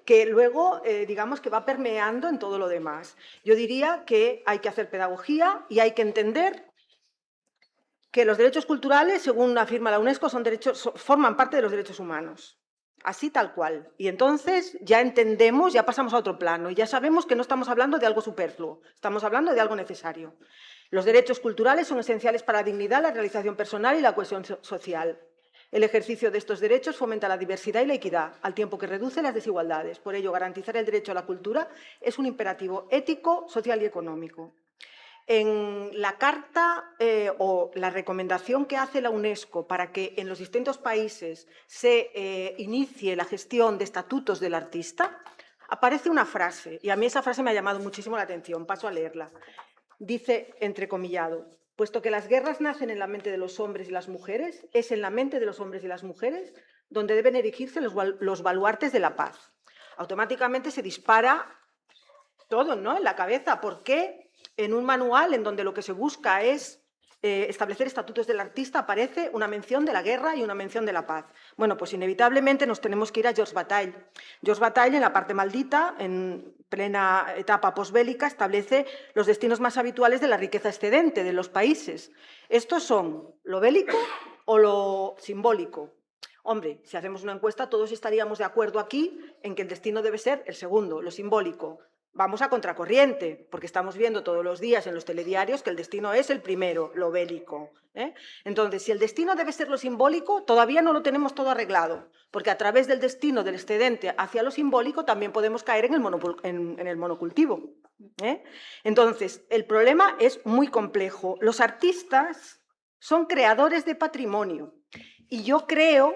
que luego, digamos, que va permeando en todo lo demás. Yo diría que hay que hacer pedagogía y hay que entender que los derechos culturales, según afirma la UNESCO, forman parte de los derechos humanos. Así tal cual. Y entonces ya entendemos, ya pasamos a otro plano y ya sabemos que no estamos hablando de algo superfluo, estamos hablando de algo necesario. Los derechos culturales son esenciales para la dignidad, la realización personal y la cohesión social. El ejercicio de estos derechos fomenta la diversidad y la equidad, al tiempo que reduce las desigualdades. Por ello, garantizar el derecho a la cultura es un imperativo ético, social y económico. En la carta o la recomendación que hace la UNESCO para que en los distintos países se inicie la gestión de estatutos del artista, aparece una frase, y a mí esa frase me ha llamado muchísimo la atención, paso a leerla. Dice, entrecomillado, puesto que las guerras nacen en la mente de los hombres y las mujeres, es en la mente de los hombres y las mujeres donde deben erigirse los baluartes de la paz. Automáticamente se dispara todo, ¿no?, en la cabeza. ¿Por qué? En un manual en donde lo que se busca es establecer estatutos del artista aparece una mención de la guerra y una mención de la paz. Bueno, pues inevitablemente nos tenemos que ir a Georges Bataille. Georges Bataille, en La parte maldita, en plena etapa posbélica, establece los destinos más habituales de la riqueza excedente de los países. Estos son lo bélico o lo simbólico. Hombre, si hacemos una encuesta, todos estaríamos de acuerdo aquí en que el destino debe ser el segundo, lo simbólico. Vamos a contracorriente, porque estamos viendo todos los días en los telediarios que el destino es el primero, lo bélico. Entonces, si el destino debe ser lo simbólico, todavía no lo tenemos todo arreglado, porque a través del destino del excedente hacia lo simbólico también podemos caer en el monocultivo. Entonces, el problema es muy complejo. Los artistas son creadores de patrimonio y yo creo,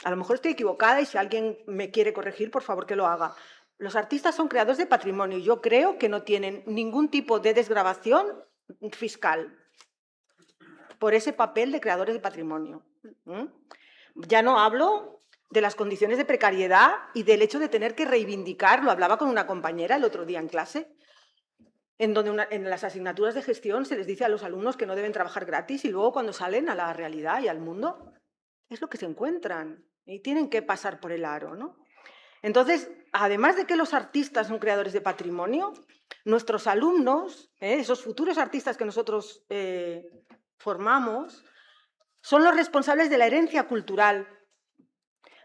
a lo mejor estoy equivocada y si alguien me quiere corregir, por favor que lo haga. Los artistas son creadores de patrimonio y yo creo que no tienen ningún tipo de desgravación fiscal por ese papel de creadores de patrimonio. Ya no hablo de las condiciones de precariedad y del hecho de tener que reivindicar, lo hablaba con una compañera el otro día en clase, en donde en las asignaturas de gestión se les dice a los alumnos que no deben trabajar gratis y luego cuando salen a la realidad y al mundo es lo que se encuentran y tienen que pasar por el aro, ¿no? Entonces, además de que los artistas son creadores de patrimonio, nuestros alumnos, esos futuros artistas que nosotros formamos, son los responsables de la herencia cultural.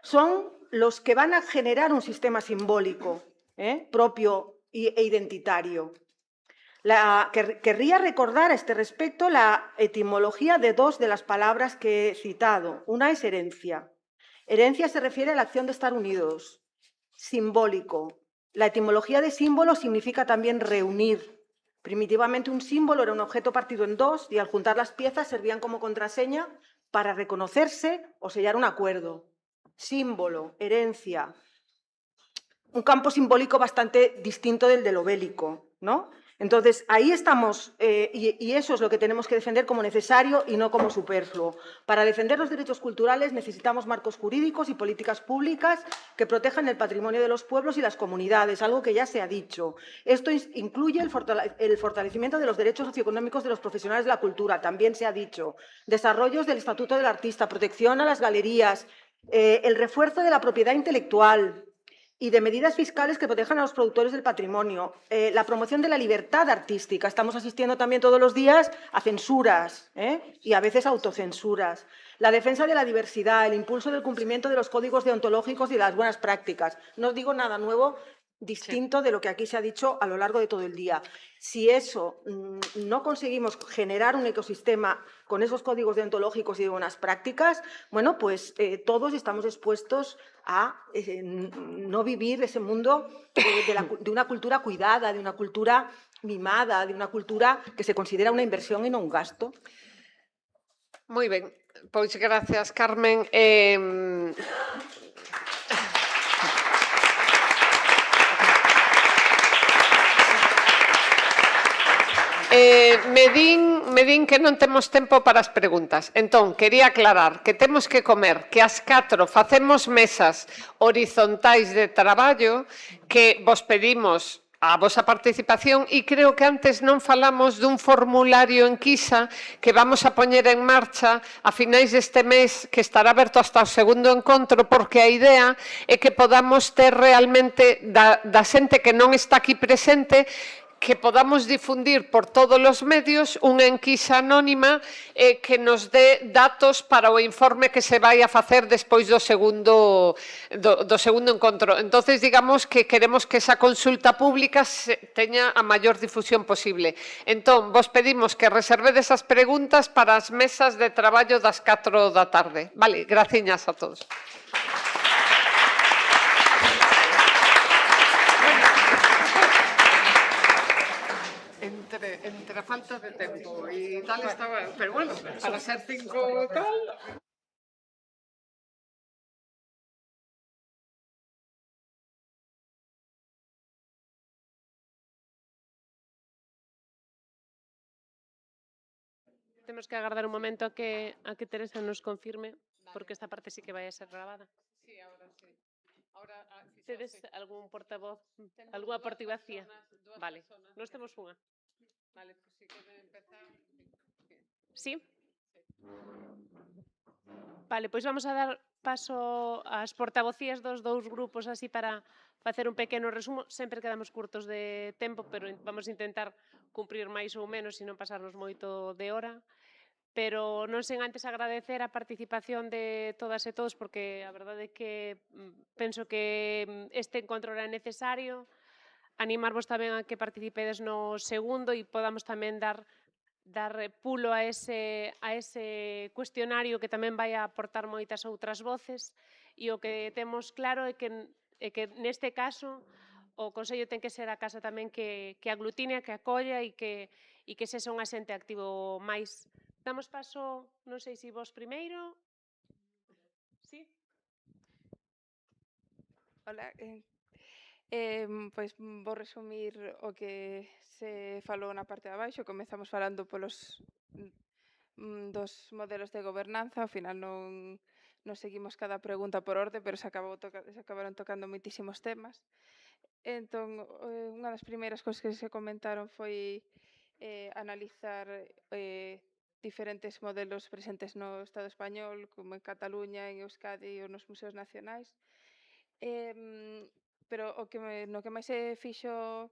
Son los que van a generar un sistema simbólico propio e identitario. Querría recordar a este respecto la etimología de dos de las palabras que he citado. Una es herencia. Herencia se refiere a la acción de estar unidos. Simbólico. La etimología de símbolo significa también reunir. Primitivamente un símbolo era un objeto partido en dos y al juntar las piezas servían como contraseña para reconocerse o sellar un acuerdo. Símbolo, herencia. Un campo simbólico bastante distinto del de lo bélico, ¿no? Entonces, ahí estamos, y eso es lo que tenemos que defender como necesario y no como superfluo. Para defender los derechos culturales necesitamos marcos jurídicos y políticas públicas que protejan el patrimonio de los pueblos y las comunidades, algo que ya se ha dicho. Esto incluye el fortalecimiento de los derechos socioeconómicos de los profesionales de la cultura, también se ha dicho. Desarrollos del Estatuto del Artista, protección a las galerías, el refuerzo de la propiedad intelectual, y de medidas fiscales que protejan a los productores del patrimonio, la promoción de la libertad artística. Estamos asistiendo también todos los días a censuras y a veces autocensuras. La defensa de la diversidad, el impulso del cumplimiento de los códigos deontológicos y de las buenas prácticas. No os digo nada nuevo, distinto de lo que aquí se ha dicho a lo largo de todo el día. Si eso no conseguimos generar un ecosistema con esos códigos deontológicos y de buenas prácticas, bueno, pues todos estamos expuestos a no vivir ese mundo de una cultura cuidada, de una cultura mimada, de una cultura que se considera una inversión y no un gasto. Moi ben, pois gracias, Carmen. Me din que non temos tempo para as preguntas. Entón, quería aclarar que temos que comer, que ás 4 facemos mesas horizontais de traballo, que vos pedimos a vosa participación e creo que antes non falamos dun formulario en Quisa que vamos a poñer en marcha a finais deste mes, que estará aberto hasta o segundo encontro, porque a idea é que podamos ter realmente da xente que non está aquí presente, que podamos difundir por todos os medios unha enquisa anónima que nos dé datos para o informe que se vai a facer despois do segundo encontro. Entonces, digamos que queremos que esa consulta pública teña a maior difusión posible. Entón, vos pedimos que reservedes as preguntas para as mesas de traballo das 4 da tarde. Vale, graciñas a todos. Entre a falta de tempo e tal estaba, pero bueno, para ser 5 tal... Temos que agardar un momento a que Teresa nos confirme, porque esta parte sí que vai a ser grabada. Sí, ahora sí. Tedes algún portavoz, algunha portavocía? Vale, nós temos unha. Vale, pois si quere empezar... Sí? Vale, pois vamos a dar paso ás portavocías dos dous grupos así para facer un pequeno resumo. Sempre quedamos curtos de tempo, pero vamos a intentar cumprir máis ou menos e non pasarnos moito de hora. Pero non sen antes agradecer a participación de todas e todos, porque a verdade é que penso que este encontro era necesario, animarvos tamén a que participedes no segundo e podamos tamén dar pulo a ese cuestionario que tamén vai a aportar moitas outras voces, e o que temos claro é que neste caso o Consello ten que ser a casa tamén que aglutine, que acolla e que sexa un asente activo máis. Damos paso, non sei se vos primeiro. Sí? Hola, pois vou resumir o que se falou na parte de abaixo. Comezamos falando polos dos modelos de gobernanza. Ao final non seguimos cada pregunta por orde, pero se acabaron tocando moitísimos temas. Entón, unha das primeiras cousas que se comentaron foi analizar diferentes modelos presentes no Estado español, como en Cataluña, en Euskadi ou nos museos nacionais. Pero no que máis se fixo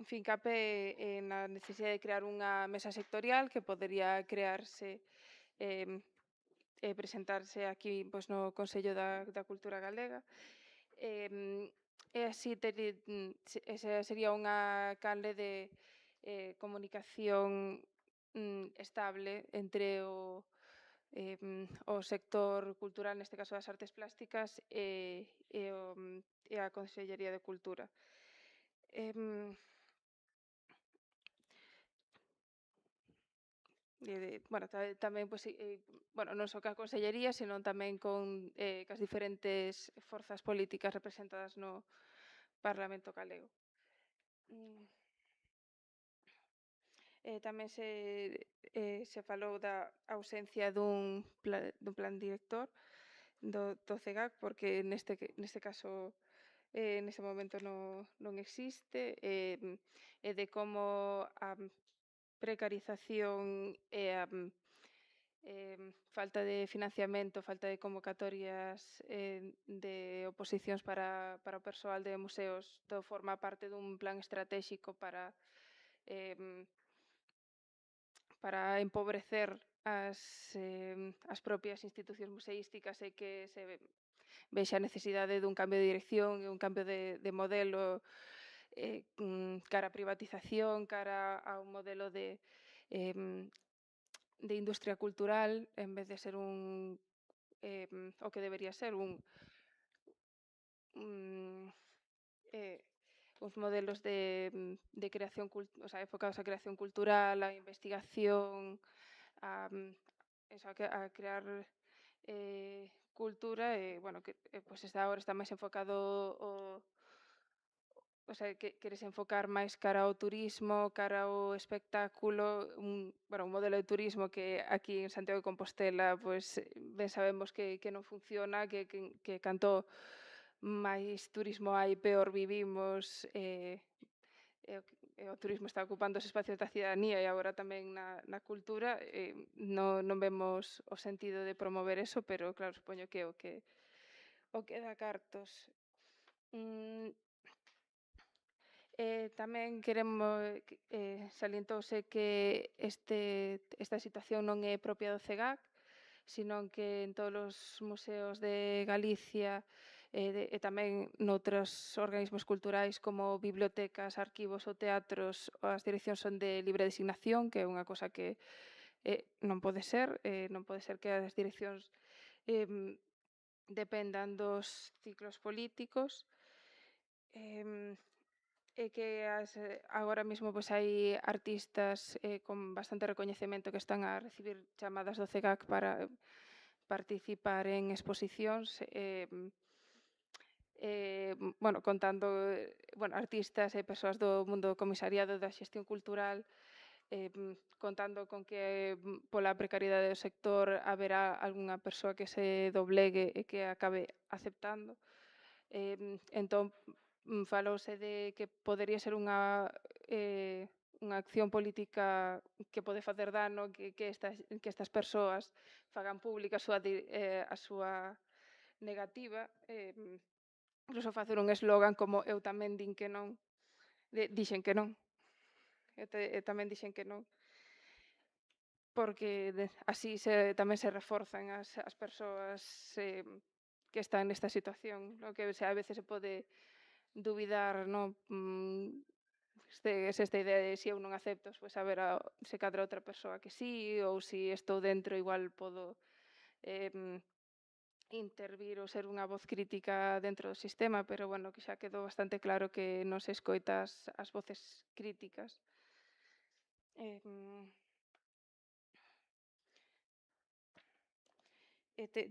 fincapé na necesidade de crear unha mesa sectorial que podería crearse e presentarse aquí no Consello da Cultura Galega. E así esa sería unha canle de comunicación estable entre o sector cultural, neste caso das artes plásticas, e a Consellería de Cultura. Tamén, non só ca Consellería, senón tamén con as diferentes forzas políticas representadas no Parlamento galego. Tamén se falou da ausencia dun plan director do CEGAC, porque neste caso nese momento non existe, e de como a precarización e a falta de financiamento, falta de convocatorias de oposicións para o persoal de museos, todo forma parte dun plan estratéxico para empobrecer as propias institucións museísticas e que se vexa a necesidade dun cambio de dirección e un cambio de modelo cara a privatización, cara a un modelo de industria cultural en vez de ser o que debería ser uns modelos de creación, o sea, enfocados á creación cultural, á investigación, a crear cultura e, bueno, que pois agora está máis enfocado o sea, que queres enfocar máis cara ao turismo, cara ao espectáculo, un modelo de turismo que aquí en Santiago de Compostela pois ben sabemos que non funciona, que canto máis turismo hai, peor vivimos, e o turismo está ocupando os espacios da cidadanía e agora tamén na cultura, non vemos o sentido de promover eso, pero claro, supoño que o que dá cartos. Tamén salientouse que esta situación non é propia do CEGAC, senón que en todos os museos de Galicia e tamén noutros organismos culturais como bibliotecas, arquivos ou teatros, as direccións son de libre designación, que é unha cosa que non pode ser, non pode ser que as direccións dependan dos ciclos políticos, e que agora mesmo pois hai artistas con bastante recoñecemento que están a recibir chamadas do CEGAC para participar en exposicións, contando artistas e persoas do mundo do comisariado da xestión cultural, contando con que pola precariedade do sector haberá algunha persoa que se doblegue e que acabe aceptando. Entón, falouse de que podería ser unha acción política que pode facer dano, que estas persoas fagan pública a súa negativa, incluso facer un eslogan como eu tamén dixen que non, eu tamén dixen que non, porque así tamén se reforzan as persoas que están nesta situación, que a veces se pode dubidar, esta idea de se eu non acepto, pois a ver se cadra outra persoa que sí, ou se estou dentro igual podo intervir ou ser unha voz crítica dentro do sistema, pero bueno, que xa quedou bastante claro que non se escoita as voces críticas.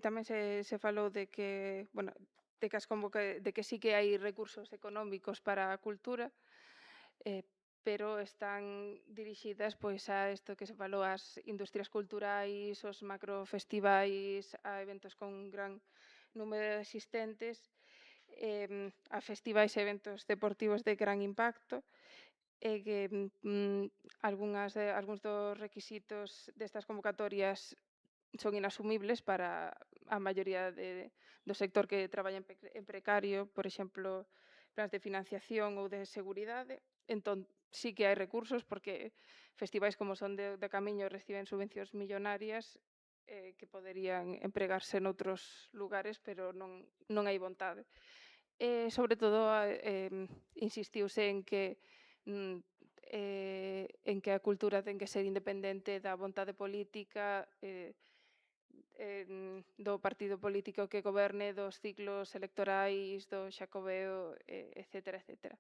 Tamén se falou de que, de que sí que hai recursos económicos para a cultura, pero están dirixidas pois a isto que se falou, ás industrias culturais, aos macrofestivais, a eventos con gran número de asistentes, a festivais e eventos deportivos de gran impacto, e que algúns dos requisitos destas convocatorias son inasumibles para a maioría do sector que traballa en precario, por exemplo, plans de financiación ou de seguridade. Entón, sí que hai recursos, porque festivais como son de Camiño reciben subvencións millonarias que poderían empregarse noutros lugares, pero non hai vontade. Sobre todo, insistiuse en que a cultura ten que ser independente da vontade política, do partido político que goberne, dos ciclos electorais, do Xacobeo, etcétera, etcétera.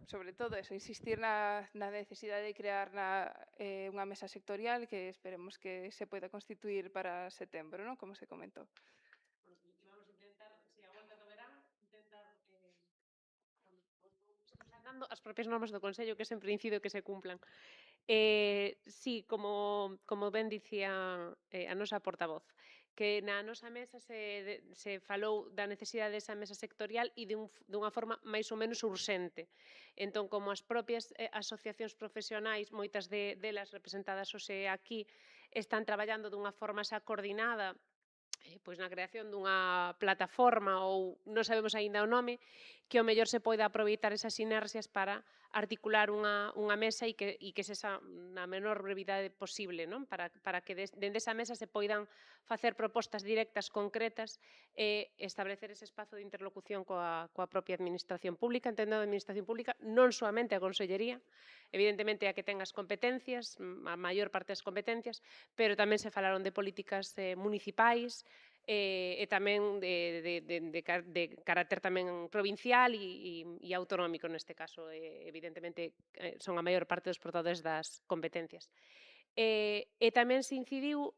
Sobre todo eso, insistir na necesidade de crear unha mesa sectorial que esperemos que se poida constituir para setembro, como se comentou. Vamos intentar, si a volta do verán, intentar respetando as propias normas do Consello, que sempre incido que se cumplan. Sí, como ben dicía a nosa portavoz, que na nosa mesa se falou da necesidade desa mesa sectorial e dunha forma máis ou menos urxente. Entón, como as propias asociacións profesionais, moitas delas representadas hoxe aquí, están traballando dunha forma xa coordinada pois na creación dunha plataforma ou non sabemos aínda o nome, que o mellor se poida aproveitar esas sinerxias para articular unha mesa e que sexa na menor brevidade posible, non? Para que dende esa mesa se poidan facer propostas directas, concretas e establecer ese espazo de interlocución coa propia administración pública, entendendo a administración pública non soamente a Consellería, evidentemente a que ten as competencias, a maior parte das competencias, pero tamén se falaron de políticas municipais, e tamén de carácter tamén provincial e autonómico neste caso, evidentemente son a maior parte dos portadores das competencias. E tamén se incidiu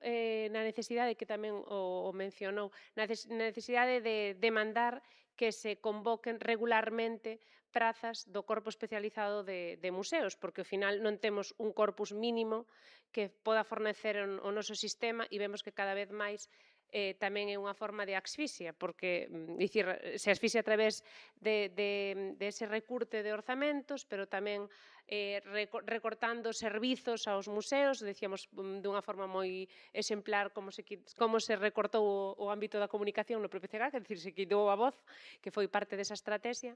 na necesidade, que tamén o mencionou, na necesidade de demandar que se convoquen regularmente prazas do corpo especializado de museos, porque ao final non temos un corpus mínimo que poda fornecer o noso sistema e vemos que cada vez máis tamén é unha forma de asfixia, porque se asfixia a través de ese recurte de orzamentos, pero tamén recortando servizos aos museos, decíamos dunha forma moi exemplar como se recortou o ámbito da comunicación no propio CEGAC, é dicir, se quitou a voz, que foi parte desa estrategia,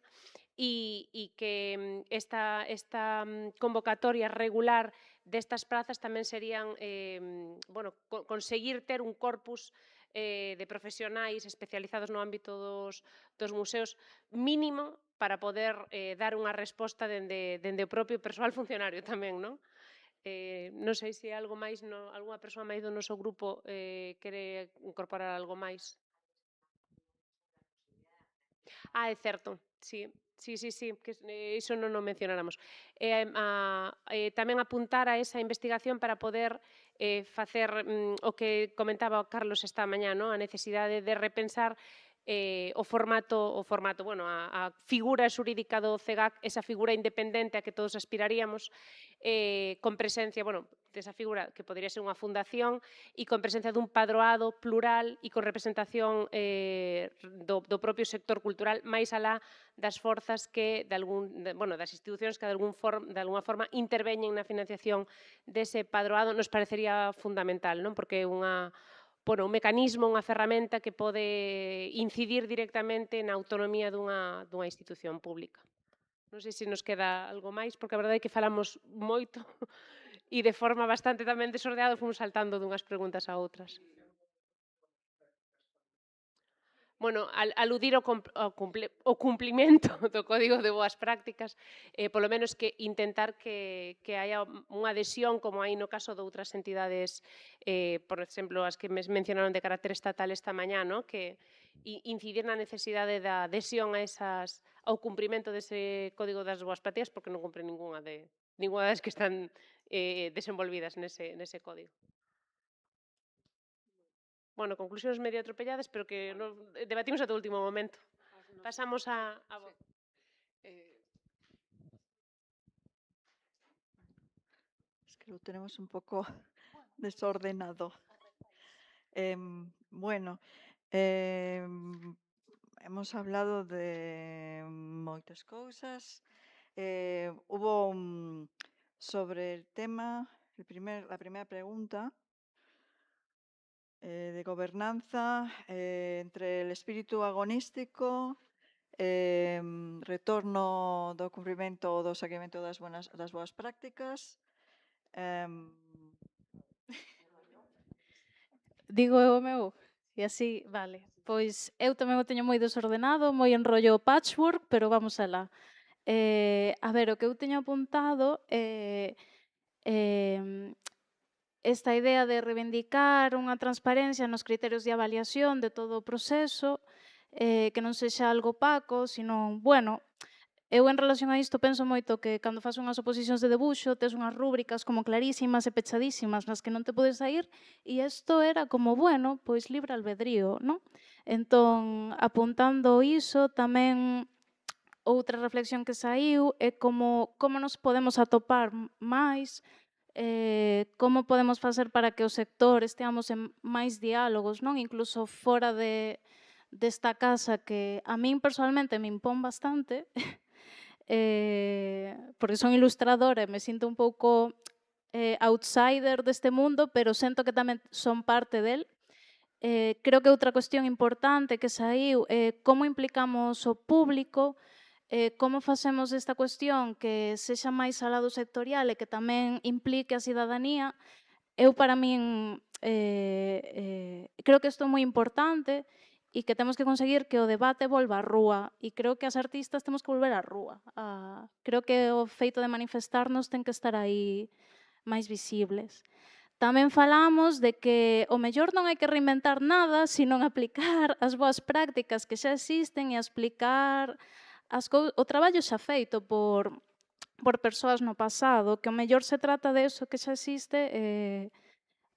e que esta convocatoria regular destas prazas tamén serían conseguir ter un corpus de profesionais especializados no ámbito dos museos mínimo para poder dar unha resposta dende o propio persoal funcionario tamén, non? Non sei se algo máis, algunha persoa máis do noso grupo quere incorporar algo máis. É certo, sí. Sí, que iso non o mencionáramos. Tamén apuntar a esa investigación para poder facer o que comentaba Carlos esta mañá, a necesidade de repensar o formato, a figura xurídica do CEGAC, esa figura independente a que todos aspiraríamos, con presencia, desa figura que podría ser unha fundación e con presencia dun padroado plural e con representación do propio sector cultural, máis alá das forzas que, das institucións que de alguna forma interveñen na financiación dese padroado, nos parecería fundamental, porque é un mecanismo, unha ferramenta que pode incidir directamente na autonomía dunha institución pública. Non sei se nos queda algo máis, porque a verdade é que falamos moito e de forma bastante tamén desordenada fomos saltando dunhas preguntas a outras. Aludir ao cumplimento do Código de Boas Prácticas, polo menos que intentar que haya unha adhesión, como hai no caso de outras entidades, por exemplo, as que me mencionaron de carácter estatal esta mañá, que incidir na necesidade da adhesión ao cumprimento dese Código das Boas Prácticas, porque non cumpre ninguna das que están desenvolvidas nese código. Conclusións medio atropelladas, pero que debatimos ata o último momento. Pasamos a voz. Es que lo tenemos un pouco desordenado. Hemos hablado de moitas cousas. Hubo sobre el tema, la primera pregunta, de gobernanza entre el espírito agonístico, retorno do cumprimento do seguimento das boas prácticas. Digo eu o meu, e así, vale. Pois eu tamén o teño moi desordenado, moi en rollo patchwork, pero vamos alá. A ver, o que eu teño apuntado é esta idea de reivindicar unha transparencia nos criterios de avaliación de todo o proceso, que non sexa algo opaco, sino, eu en relación a isto penso moito que cando faz unhas oposicións de debuxo tes unhas rúbricas como clarísimas e pechadísimas nas que non te podes sair e isto era como, pois libre albedrío, non? Entón, apuntando iso, tamén outra reflexión que saíu é como nos podemos atopar máis, como podemos facer para que o sector esteamos en máis diálogos, non? Incluso fora desta casa que a min personalmente me impón bastante, porque son ilustradora e me sinto un pouco outsider deste mundo, pero sento que tamén son parte del. Creo que outra cuestión importante que saíu é como implicamos o público, como facemos esta cuestión que sexa máis alá do sectorial e que tamén implique a cidadanía. Eu, para min, creo que isto é moi importante e que temos que conseguir que o debate volva á rúa. E creo que as artistas temos que volver á rúa. Creo que o feito de manifestarnos ten que estar aí máis visibles. Tamén falamos de que o mellor non hai que reinventar nada, sino aplicar as boas prácticas que xa existen e explicar o traballo xa feito por persoas no pasado, que o mellor se trata de eso que xa existe,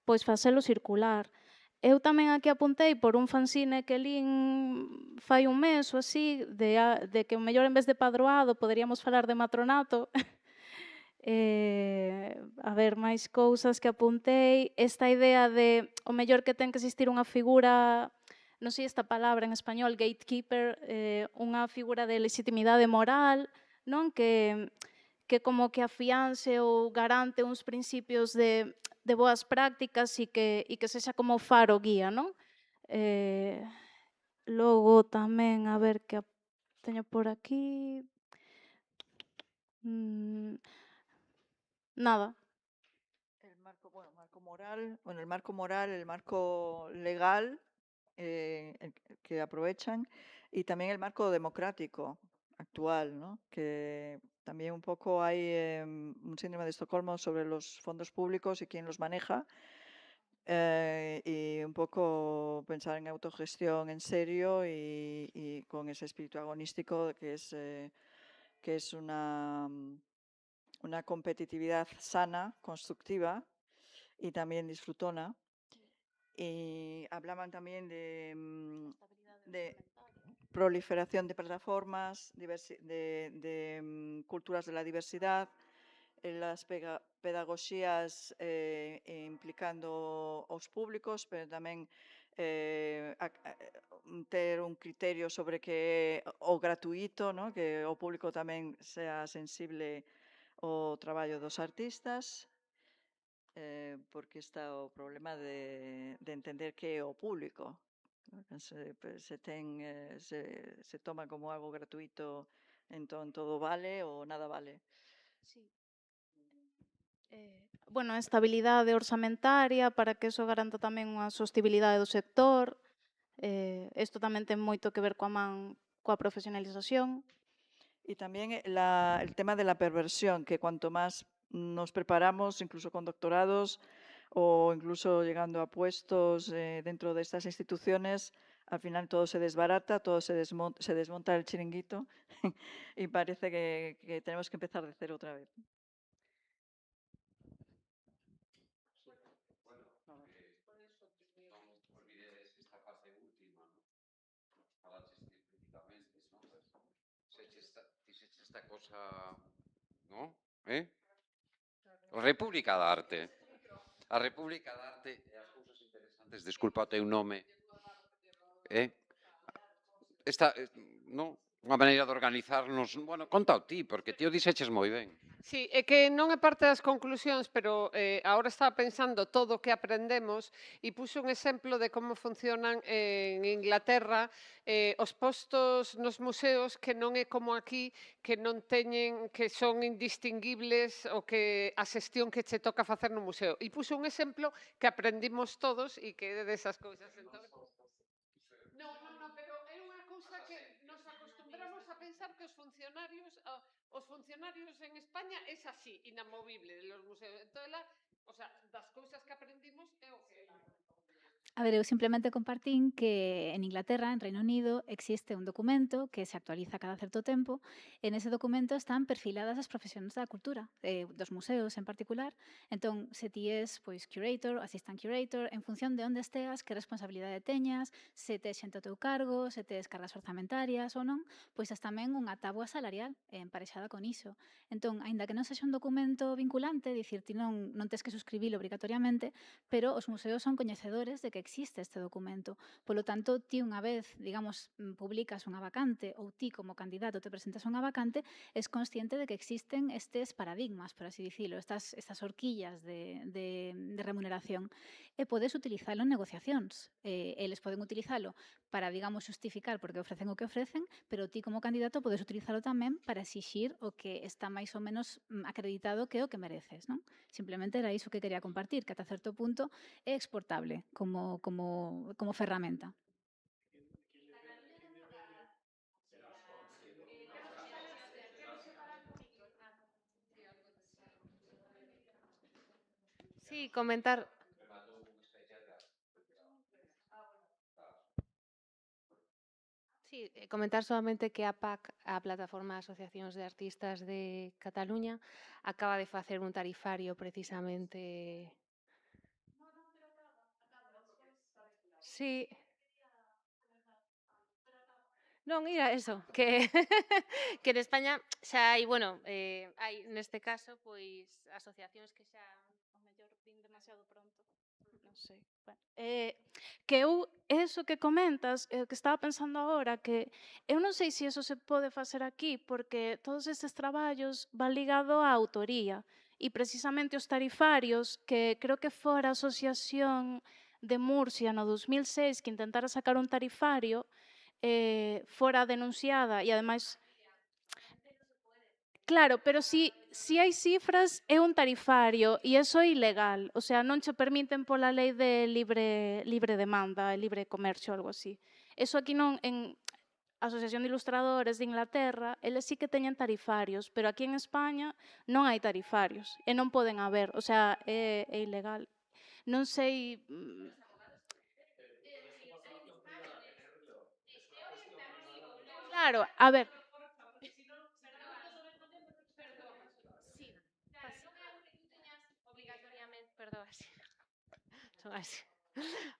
pois facelo circular. Eu tamén aquí apuntei por un fanzine que lín fai un mes ou así, de que o mellor en vez de padroado poderíamos falar de matronato. A ver, máis cousas que apuntei. Esta idea de o mellor que ten que existir unha figura, non sei esta palabra en español, gatekeeper, unha figura de legitimidade moral, non? Que como que afiance ou garante uns principios de boas prácticas e que sexa como faro guía, non? Logo tamén, a ver, que teño por aquí... Nada. El marco, bueno, el marco moral, el marco legal que aprovechan y también el marco democrático actual, ¿no? Que también un poco hay un síndrome de Estocolmo sobre los fondos públicos y quién los maneja. Y un poco pensar en autogestión en serio y con ese espíritu agonístico que es una competitividad sana, constructiva y también disfrutona. Y hablaban también de proliferación de plataformas, de culturas de la diversidad, las pedagogías implicando os públicos, pero tamén ter un criterio sobre que o gratuito, ¿no? Que o público tamén sea sensible ao traballo dos artistas, porque está o problema de entender que é o público. Se toma como algo gratuito, entón todo vale ou nada vale. Sí. Bueno, a estabilidade orzamentaria para que eso garanta tamén unha sostibilidade do sector. Isto tamén ten moito que ver coa profesionalización. Y también el tema de la perversión, que cuanto más nos preparamos, incluso con doctorados o incluso llegando a puestos dentro de estas instituciones, al final todo se desbarata, todo se desmonta el chiringuito y parece que tenemos que empezar de cero otra vez. Esta cosa, ¿no? A República da Arte. A República da Arte e as cousas interesantes, desculpa o teu nome. Non? Unha maneira de organizarnos. Bueno, conta ti, porque ti o dixeches moi ben. Sí, é que non é parte das conclusións, pero agora estaba pensando todo o que aprendemos e puxo un exemplo de como funcionan en Inglaterra os postos nos museos que non é como aquí, que non teñen, que son indistinguibles o que a xestión que che toca facer no museo. E puxo un exemplo que aprendimos todos e que é desas cousas. Entón, non, pero é unha cousa que nos acostumbramos a pensar que os funcionarios en España é así, inamovible de los museos. Entón, das cousas que aprendimos é o que... A ver, eu simplemente compartín que en Inglaterra, en Reino Unido, existe un documento que se actualiza cada certo tempo e nese documento están perfiladas as profesións da cultura, dos museos en particular. Entón, se ti és pois, curator, assistant curator, en función de onde esteas, que responsabilidade teñas, se tes xente ao teu cargo, se tes cargas orzamentarias ou non, pois es tamén unha táboa salarial emparexada con iso. Entón, aínda que non sexa un documento vinculante, dicir, ti non tes que suscribilo obrigatoriamente, pero os museos son coñecedores de que existe este documento. Polo tanto, ti unha vez, digamos, publicas unha vacante ou ti como candidato te presentas a unha vacante, es consciente de que existen estes paradigmas, por así dicilo, estas horquillas de remuneración e podes utilizalo en negociacións. Eles poden utilizalo para, digamos, justificar porque ofrecen o que ofrecen, pero ti como candidato podes utilizalo tamén para exixir o que está máis ou menos acreditado que é o que mereces, non? Simplemente era iso que quería compartir, que ata certo punto é exportable como ferramenta. Sí, comentar. Sí, comentar solamente que a PAC, a Plataforma de Asociacións de Artistas de Cataluña, acaba de facer un tarifario precisamente. Sí. Non, mira, eso, que que en España xa hai, bueno, hai neste caso, pois, asociacións que xa ao mellor vin demasiado pronto. Non sei. Bueno, que eu, eso que comentas, que estaba pensando agora, que eu non sei se eso se pode facer aquí, porque todos estes traballos van ligado á autoría, e precisamente os tarifarios, que creo que fora a Asociación de Murcia no 2006 que intentara sacar un tarifario, fora denunciada e ademais. Claro, pero si hai cifras é un tarifario e iso é ilegal, o sea, non che permiten pola lei de libre demanda, libre comercio, algo así. Eso aquí non, en Asociación de Ilustradores de Inglaterra, eles sí que teñen tarifarios, pero aquí en España non hai tarifarios e non poden haber, o sea, é ilegal. Non sei. Claro, a ver.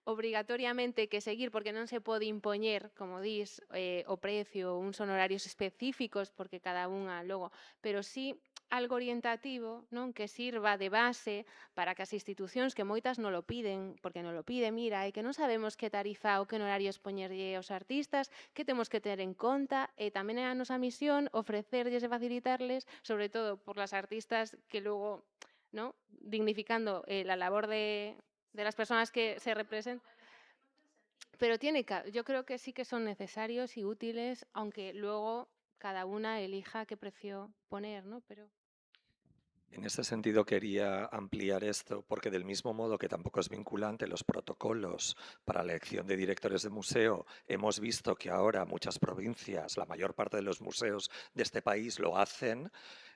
Obrigatoriamente que seguir, porque non se pode impoñer, como dis, o precio, uns honorarios específicos, porque cada unha logo, pero sí algo orientativo, non, que sirva de base para que as institucións, que moitas non lo piden, porque non lo piden, mira, e que non sabemos que tarifa ou que honorarios poñerlle aos artistas, que temos que ter en conta, e tamén é a nosa misión ofrecerlles e facilitarles, sobre todo por las artistas que logo, ¿no?, dignificando la labor de las personas que se representan. Pero yo creo que sí que son necesarios y útiles, aunque luego cada una elija qué precio poner, ¿no? Pero. En ese sentido quería ampliar esto porque del mismo modo que tampoco es vinculante los protocolos para la elección de directores de museo, hemos visto que ahora muchas provincias, la mayor parte de los museos de este país lo hacen,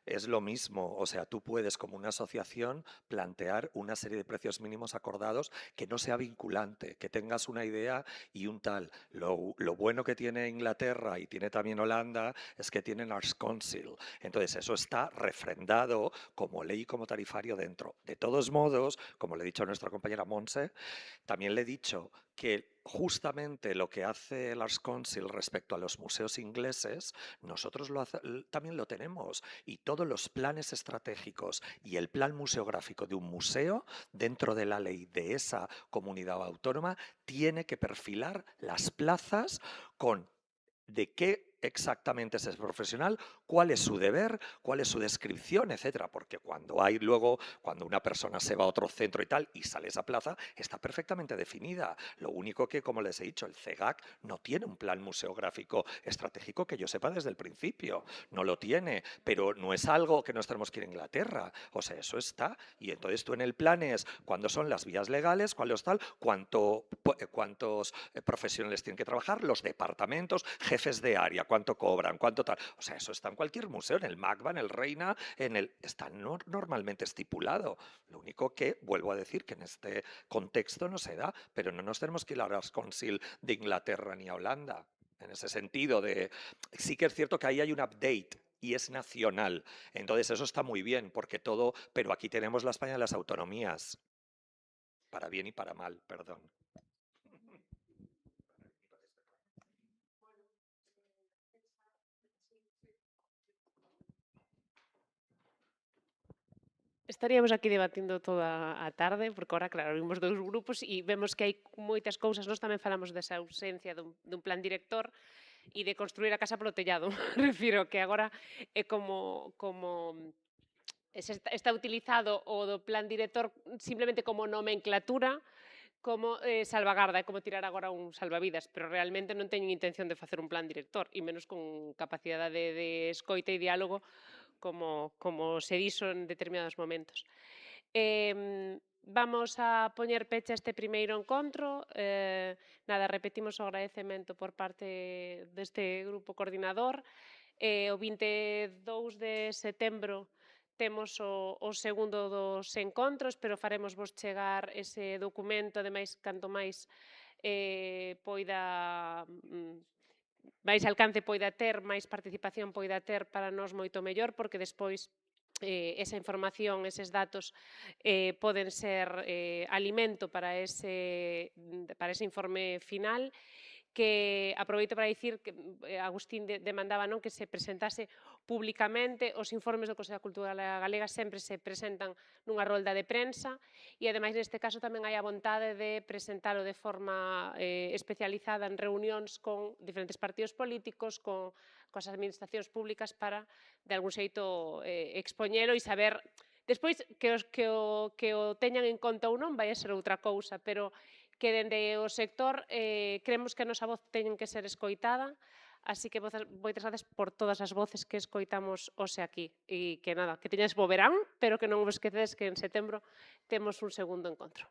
es lo mismo. O sea, tú puedes como una asociación plantear una serie de precios mínimos acordados que no sea vinculante, que tengas una idea y un tal. Lo bueno que tiene Inglaterra y tiene también Holanda es que tienen Arts Council. Entonces eso está refrendado como ley y como tarifario dentro. De todos modos, como le he dicho a nuestra compañera Montse, también le he dicho que justamente lo que hace el Arts Council respecto a los museos ingleses, nosotros también lo tenemos. Y todos los planes estratégicos y el plan museográfico de un museo, dentro de la ley de esa comunidad autónoma, tiene que perfilar las plazas con de qué exactamente es ese profesional, cuál es su deber, cuál es su descripción, etcétera, porque cuando una persona se va a otro centro y tal y sale esa plaza, está perfectamente definida. Lo único que, como les he dicho, el CEGAC no tiene un plan museográfico estratégico que yo sepa desde el principio, no lo tiene, pero no es algo que nos tenemos que ir a Inglaterra, o sea, eso está, y entonces tú en el plan es cuándo son las vías legales, cuáles tal, cuántos profesionales tienen que trabajar, los departamentos, jefes de área, cuánto cobran, cuánto tal. O sea, eso está en cualquier museo, en el MACBA, en el Reina, está normalmente estipulado. Lo único que, vuelvo a decir, que en este contexto no se da, pero no nos tenemos que ir a las Council de Inglaterra ni a Holanda. En ese sentido sí que es cierto que ahí hay un update y es nacional. Entonces eso está muy bien, porque pero aquí tenemos la España de las autonomías, para bien y para mal, perdón. Estaríamos aquí debatindo toda a tarde, porque ahora, claro, vimos dous grupos e vemos que hai moitas cousas. Nós tamén falamos desa ausencia dun plan director e de construir a casa polo tellado. Refiro que agora é como está utilizado o do plan director simplemente como nomenclatura, como salvagarda, é como tirar agora un salvavidas, pero realmente non teñen intención de facer un plan director, e menos con capacidade de escoita e diálogo como se dixo en determinados momentos. Vamos a poñer peche a este primeiro encontro. Nada, repetimos o agradecemento por parte deste grupo coordinador. O 22 de setembro temos o segundo dos encontros, pero faremos vos chegar ese documento, ademais, canto máis máis alcance poida ter, máis participación poida ter, para nós moito mellor, porque despois esa información, eses datos poden ser alimento para ese informe final, que aproveito para dicir que Agustín demandaba que se presentase públicamente. Os informes do Consello da Cultura Galega sempre se presentan nunha rolda de prensa e, ademais, neste caso tamén hai a vontade de presentalo de forma especializada en reunións con diferentes partidos políticos, coas administracións públicas, para, de algún xeito, expoñelo e saber. Despois, que o teñan en conta ou non vai a ser outra cousa, pero que dende o sector creemos que a nosa voz teñen que ser escoitada, así que moitas gracias por todas as voces que escoitamos hoxe aquí, e que nada, que teñades bo verán, pero que non vos esquecedes que en setembro temos un segundo encontro.